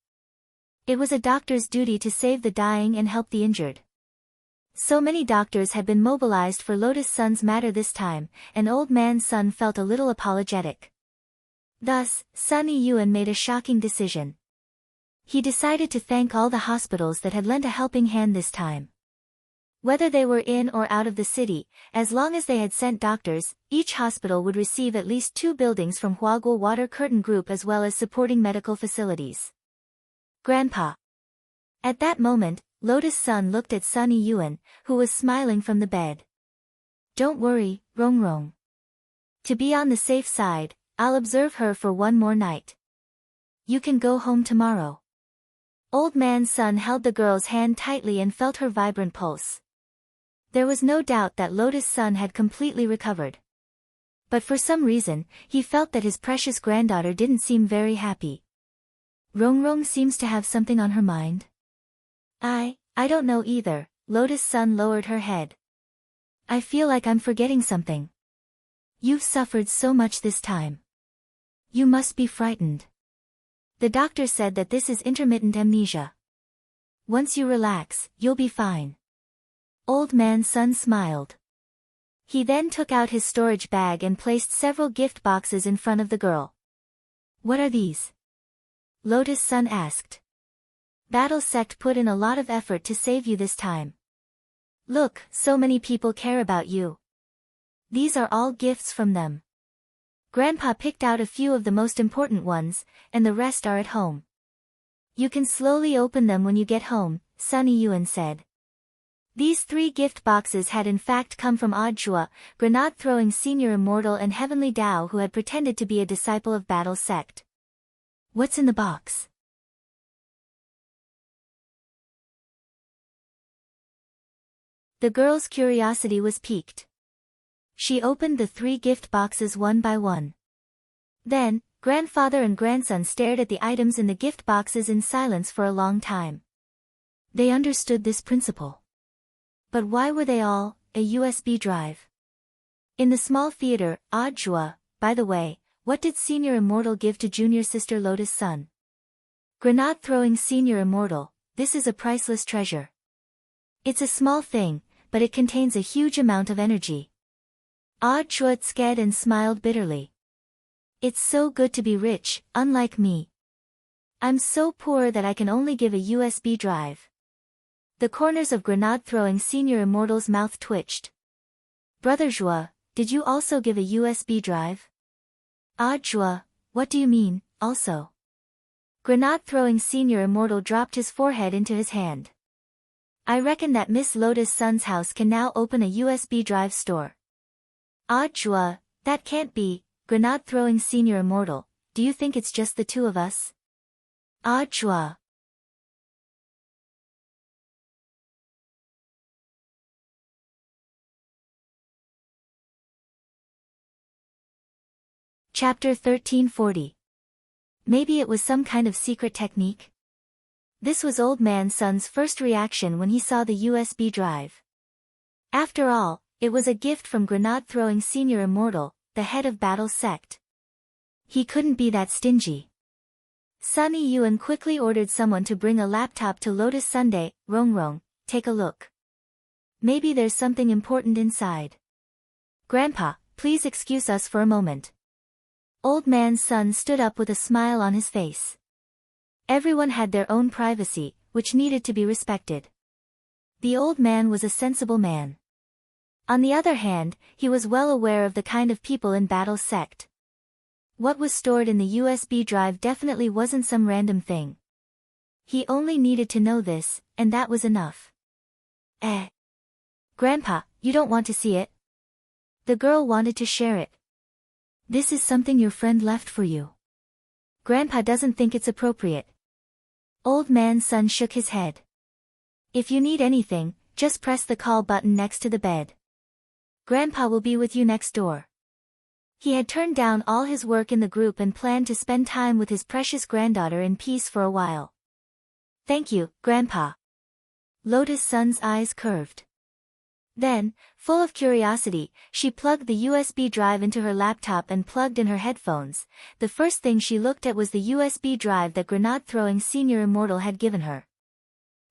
It was a doctor's duty to save the dying and help the injured. So many doctors had been mobilized for Lotus Sun's matter this time, and Old Man Sun felt a little apologetic. Thus, Sun Yiyuan made a shocking decision. He decided to thank all the hospitals that had lent a helping hand this time. Whether they were in or out of the city, as long as they had sent doctors, each hospital would receive at least 2 buildings from Huaguo Water Curtain Group as well as supporting medical facilities. Grandpa. At that moment, Lotus Sun looked at Sun Yiyuan, who was smiling from the bed. Don't worry, Rong Rong. To be on the safe side, I'll observe her for one more night. You can go home tomorrow. Old Man Sun held the girl's hand tightly and felt her vibrant pulse. There was no doubt that Lotus Sun had completely recovered. But for some reason, he felt that his precious granddaughter didn't seem very happy. Rongrong seems to have something on her mind. I don't know either. Lotus Sun lowered her head. I feel like I'm forgetting something. You've suffered so much this time. You must be frightened. The doctor said that this is intermittent amnesia. Once you relax, you'll be fine. Old Man Sun smiled. He then took out his storage bag and placed several gift boxes in front of the girl. What are these? Lotus Sun asked. Battle Sect put in a lot of effort to save you this time. Look, so many people care about you. These are all gifts from them. Grandpa picked out a few of the most important ones, and the rest are at home. You can slowly open them when you get home, Sunny Yuan said. These 3 gift boxes had in fact come from Odd Jua, grenade-throwing senior immortal and Heavenly Dao who had pretended to be a disciple of Battle Sect. What's in the box? The girl's curiosity was piqued. She opened the 3 gift boxes one by one. Then, grandfather and grandson stared at the items in the gift boxes in silence for a long time. They understood this principle. But why were they all a USB drive? In the small theater, Odd Jua, by the way, what did Senior Immortal give to junior sister Lotus Sun? Grenade-throwing Senior Immortal, this is a priceless treasure. It's a small thing, but it contains a huge amount of energy. Odd Jua sked and smiled bitterly. It's so good to be rich, unlike me. I'm so poor that I can only give a USB drive. The corners of grenade-throwing Senior Immortal's mouth twitched. Brother Jua, did you also give a USB drive? Odd Jua, what do you mean, also? Grenade-throwing Senior Immortal dropped his forehead into his hand. I reckon that Miss Lotus Sun's house can now open a USB drive store. Odd Jua, that can't be, grenade-throwing Senior Immortal, do you think it's just the 2 of us? Odd Jua. Chapter 1340. Maybe it was some kind of secret technique? This was Old Man Sun's first reaction when he saw the USB drive. After all, it was a gift from grenade-throwing Senior Immortal, the head of Battle Sect. He couldn't be that stingy. Sunny Yuan quickly ordered someone to bring a laptop to Lotus Sunday. Rongrong, take a look. Maybe there's something important inside. Grandpa, please excuse us for a moment. Old Man Sun stood up with a smile on his face. Everyone had their own privacy, which needed to be respected. The old man was a sensible man. On the other hand, he was well aware of the kind of people in Battle Sect. What was stored in the USB drive definitely wasn't some random thing. He only needed to know this, and that was enough. Grandpa, you don't want to see it? The girl wanted to share it. This is something your friend left for you. Grandpa doesn't think it's appropriate. Old Man Sun shook his head. If you need anything, just press the call button next to the bed. Grandpa will be with you next door. He had turned down all his work in the group and planned to spend time with his precious granddaughter in peace for a while. Thank you, Grandpa. Lotus Sun's eyes curved. Then, full of curiosity, she plugged the USB drive into her laptop and plugged in her headphones. The first thing she looked at was the USB drive that grenade-throwing Senior Immortal had given her.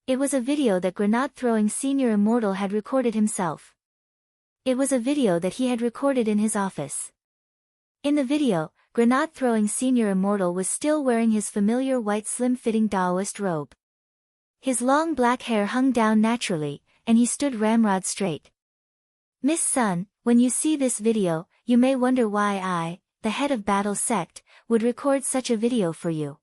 It was a video that grenade-throwing Senior Immortal had recorded himself. It was a video that he had recorded in his office. In the video, grenade-throwing Senior Immortal was still wearing his familiar white slim-fitting Taoist robe. His long black hair hung down naturally, and he stood ramrod straight. Miss Sun, when you see this video, you may wonder why I, the head of Battle Sect, would record such a video for you.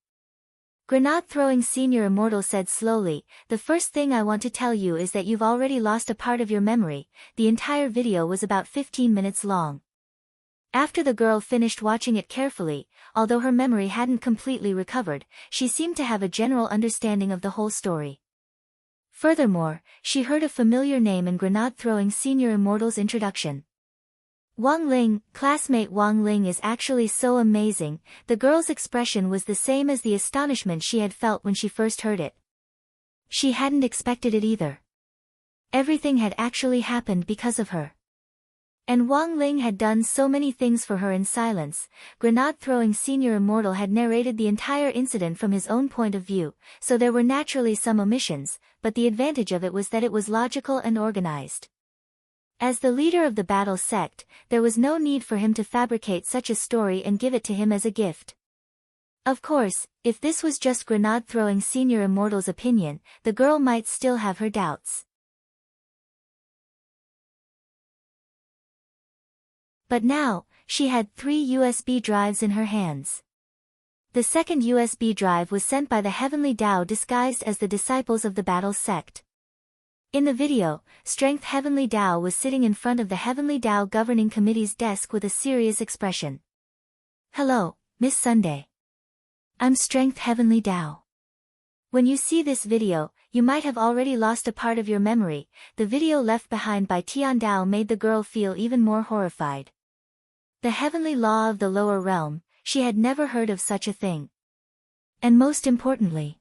Grenade-throwing Senior Immortal said slowly, the first thing I want to tell you is that you've already lost a part of your memory. The entire video was about 15 minutes long. After the girl finished watching it carefully, although her memory hadn't completely recovered, she seemed to have a general understanding of the whole story. Furthermore, she heard a familiar name in grenade-throwing senior immortal's introduction. Wang Ling, classmate Wang Ling is actually so amazing. The girl's expression was the same as the astonishment she had felt when she first heard it. She hadn't expected it either. Everything had actually happened because of her. And Wang Ling had done so many things for her in silence. Grenade-throwing senior immortal had narrated the entire incident from his own point of view, so there were naturally some omissions, but the advantage of it was that it was logical and organized. As the leader of the battle sect, there was no need for him to fabricate such a story and give it to him as a gift. Of course, if this was just grenade-throwing senior immortal's opinion, the girl might still have her doubts. But now, she had 3 USB drives in her hands. The second USB drive was sent by the Heavenly Tao disguised as the disciples of the battle sect. In the video, Strength Heavenly Tao was sitting in front of the Heavenly Tao Governing Committee's desk with a serious expression. "Hello, Miss Sunday. I'm Strength Heavenly Tao. When you see this video, you might have already lost a part of your memory." The video left behind by Tian Dao made the girl feel even more horrified. The heavenly law of the lower realm, she had never heard of such a thing. And most importantly,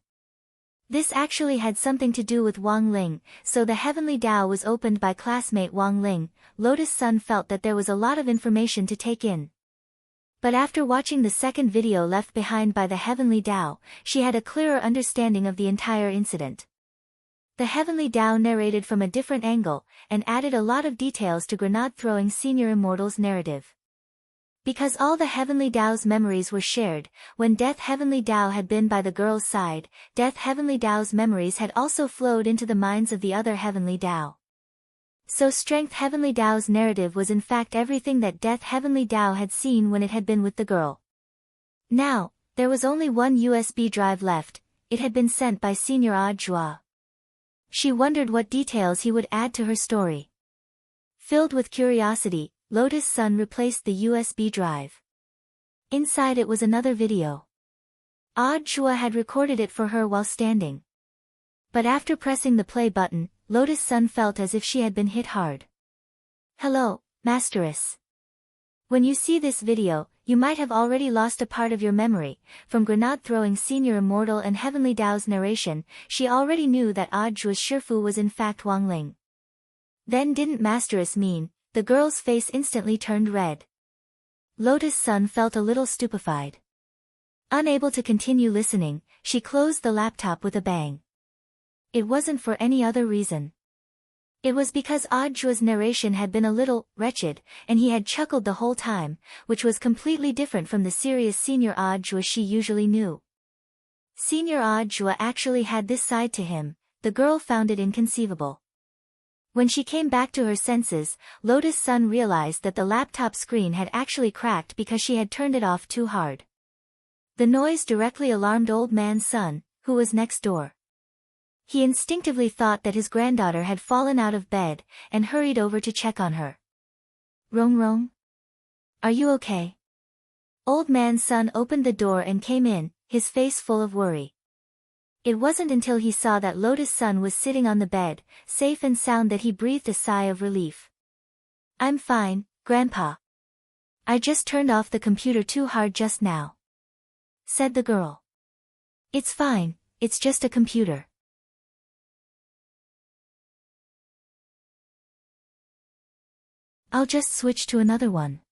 this actually had something to do with Wang Ling, so the Heavenly Tao was opened by classmate Wang Ling. Lotus Sun felt that there was a lot of information to take in. But after watching the second video left behind by the Heavenly Tao, she had a clearer understanding of the entire incident. The Heavenly Tao narrated from a different angle, and added a lot of details to grenade-throwing senior immortal's narrative. Because all the Heavenly Tao's memories were shared, when Death Heavenly Tao had been by the girl's side, Death Heavenly Tao's memories had also flowed into the minds of the other Heavenly Tao. So Strength Heavenly Tao's narrative was in fact everything that Death Heavenly Tao had seen when it had been with the girl. Now, there was only one USB drive left. It had been sent by Senior Odd Jua. She wondered what details he would add to her story. Filled with curiosity, Lotus Sun replaced the USB drive. Inside it was another video. Odd Jua had recorded it for her while standing. But after pressing the play button, Lotus Sun felt as if she had been hit hard. "Hello, Masteress. When you see this video, you might have already lost a part of your memory." From grenade-throwing senior immortal and Heavenly Tao's narration, she already knew that Odd Jua's Shifu was in fact Wang Ling. Then didn't Masteress mean? The girl's face instantly turned red. Lotus Sun felt a little stupefied. Unable to continue listening, she closed the laptop with a bang. It wasn't for any other reason. It was because Odd Jua's narration had been a little wretched, and he had chuckled the whole time, which was completely different from the serious Senior Odd Jua she usually knew. Senior Odd Jua actually had this side to him. The girl found it inconceivable. When she came back to her senses, Lotus Sun realized that the laptop screen had actually cracked because she had turned it off too hard. The noise directly alarmed Old Man Sun, who was next door. He instinctively thought that his granddaughter had fallen out of bed, and hurried over to check on her. "Rong Rong? Are you okay?" Old Man Sun opened the door and came in, his face full of worry. It wasn't until he saw that Lotus Sun was sitting on the bed, safe and sound, that he breathed a sigh of relief. "I'm fine, Grandpa. I just turned off the computer too hard just now," said the girl. "It's fine, it's just a computer. I'll just switch to another one."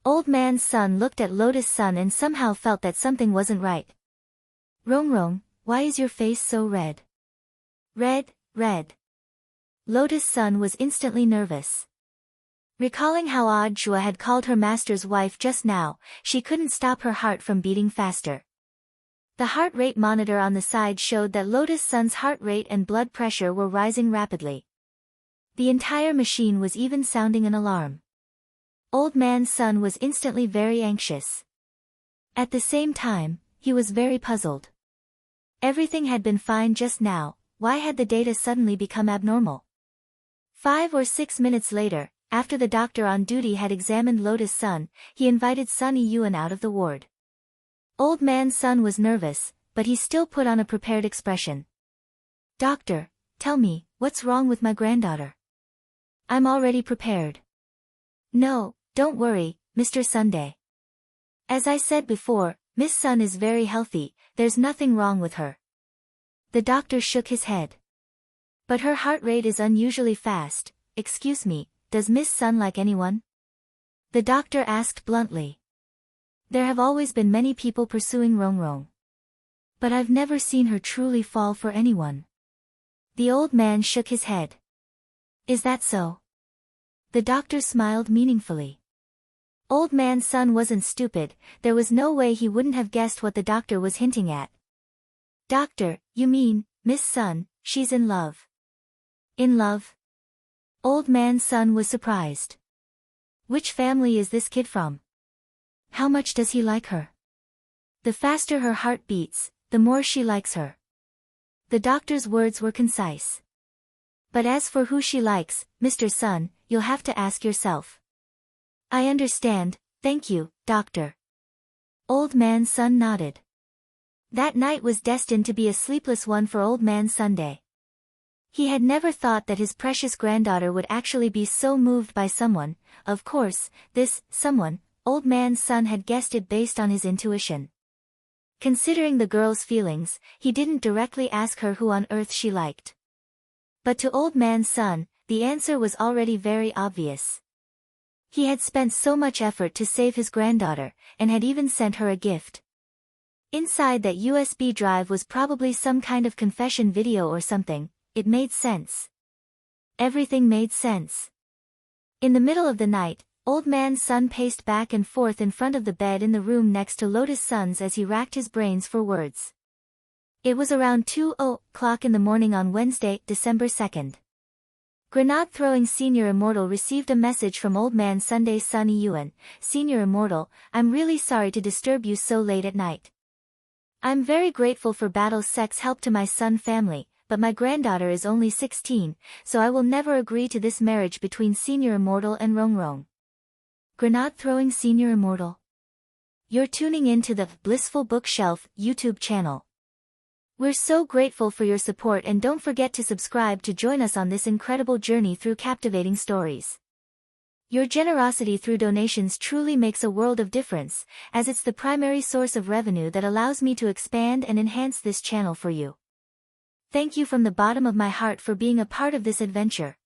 Old Man Sun looked at Lotus Sun and somehow felt that something wasn't right. "Rong Rong, why is your face so red?" "Red, red." Lotus Sun was instantly nervous. Recalling how Odd Jua had called her master's wife just now, she couldn't stop her heart from beating faster. The heart rate monitor on the side showed that Lotus Sun's heart rate and blood pressure were rising rapidly. The entire machine was even sounding an alarm. Old Man Sun was instantly very anxious. At the same time, he was very puzzled. Everything had been fine just now, why had the data suddenly become abnormal? 5 or 6 minutes later, after the doctor on duty had examined Lotus Sun, he invited Sun Yuan out of the ward. Old Man Sun was nervous, but he still put on a prepared expression. "Doctor, tell me, what's wrong with my granddaughter?" "I'm already prepared." "No, don't worry, Mr. Sunday. As I said before, Miss Sun is very healthy, there's nothing wrong with her." The doctor shook his head. "But her heart rate is unusually fast. Excuse me, does Miss Sun like anyone?" The doctor asked bluntly. "There have always been many people pursuing Rong. But I've never seen her truly fall for anyone." The old man shook his head. "Is that so?" The doctor smiled meaningfully. Old Man Sun wasn't stupid, there was no way he wouldn't have guessed what the doctor was hinting at. "Doctor, you mean, Miss Sun, she's in love." "In love?" Old Man Sun was surprised. "Which family is this kid from? How much does he like her?" "The faster her heart beats, the more she likes her." The doctor's words were concise. "But as for who she likes, Mr. Sun, you'll have to ask yourself." "I understand, thank you, doctor." Old Man Sun nodded. That night was destined to be a sleepless one for Old Man Sunday. He had never thought that his precious granddaughter would actually be so moved by someone. Of course, this someone, Old Man Sun had guessed it based on his intuition. Considering the girl's feelings, he didn't directly ask her who on earth she liked. But to Old Man Sun, the answer was already very obvious. He had spent so much effort to save his granddaughter, and had even sent her a gift. Inside that USB drive was probably some kind of confession video or something. It made sense. Everything made sense. In the middle of the night, Old Man Sun paced back and forth in front of the bed in the room next to Lotus Sun's as he racked his brains for words. It was around 2:00 in the morning on Wednesday, December 2nd. Grenade-throwing Senior Immortal received a message from Old Man Sunday's Sun Yuan. "Senior Immortal, I'm really sorry to disturb you so late at night. I'm very grateful for Battle's sex help to my Sun family, but my granddaughter is only 16, so I will never agree to this marriage between Senior Immortal and Rong." Grenade-throwing Senior Immortal. You're tuning in to the Blissful Bookshelf YouTube channel. We're so grateful for your support, and don't forget to subscribe to join us on this incredible journey through captivating stories. Your generosity through donations truly makes a world of difference, as it's the primary source of revenue that allows me to expand and enhance this channel for you. Thank you from the bottom of my heart for being a part of this adventure.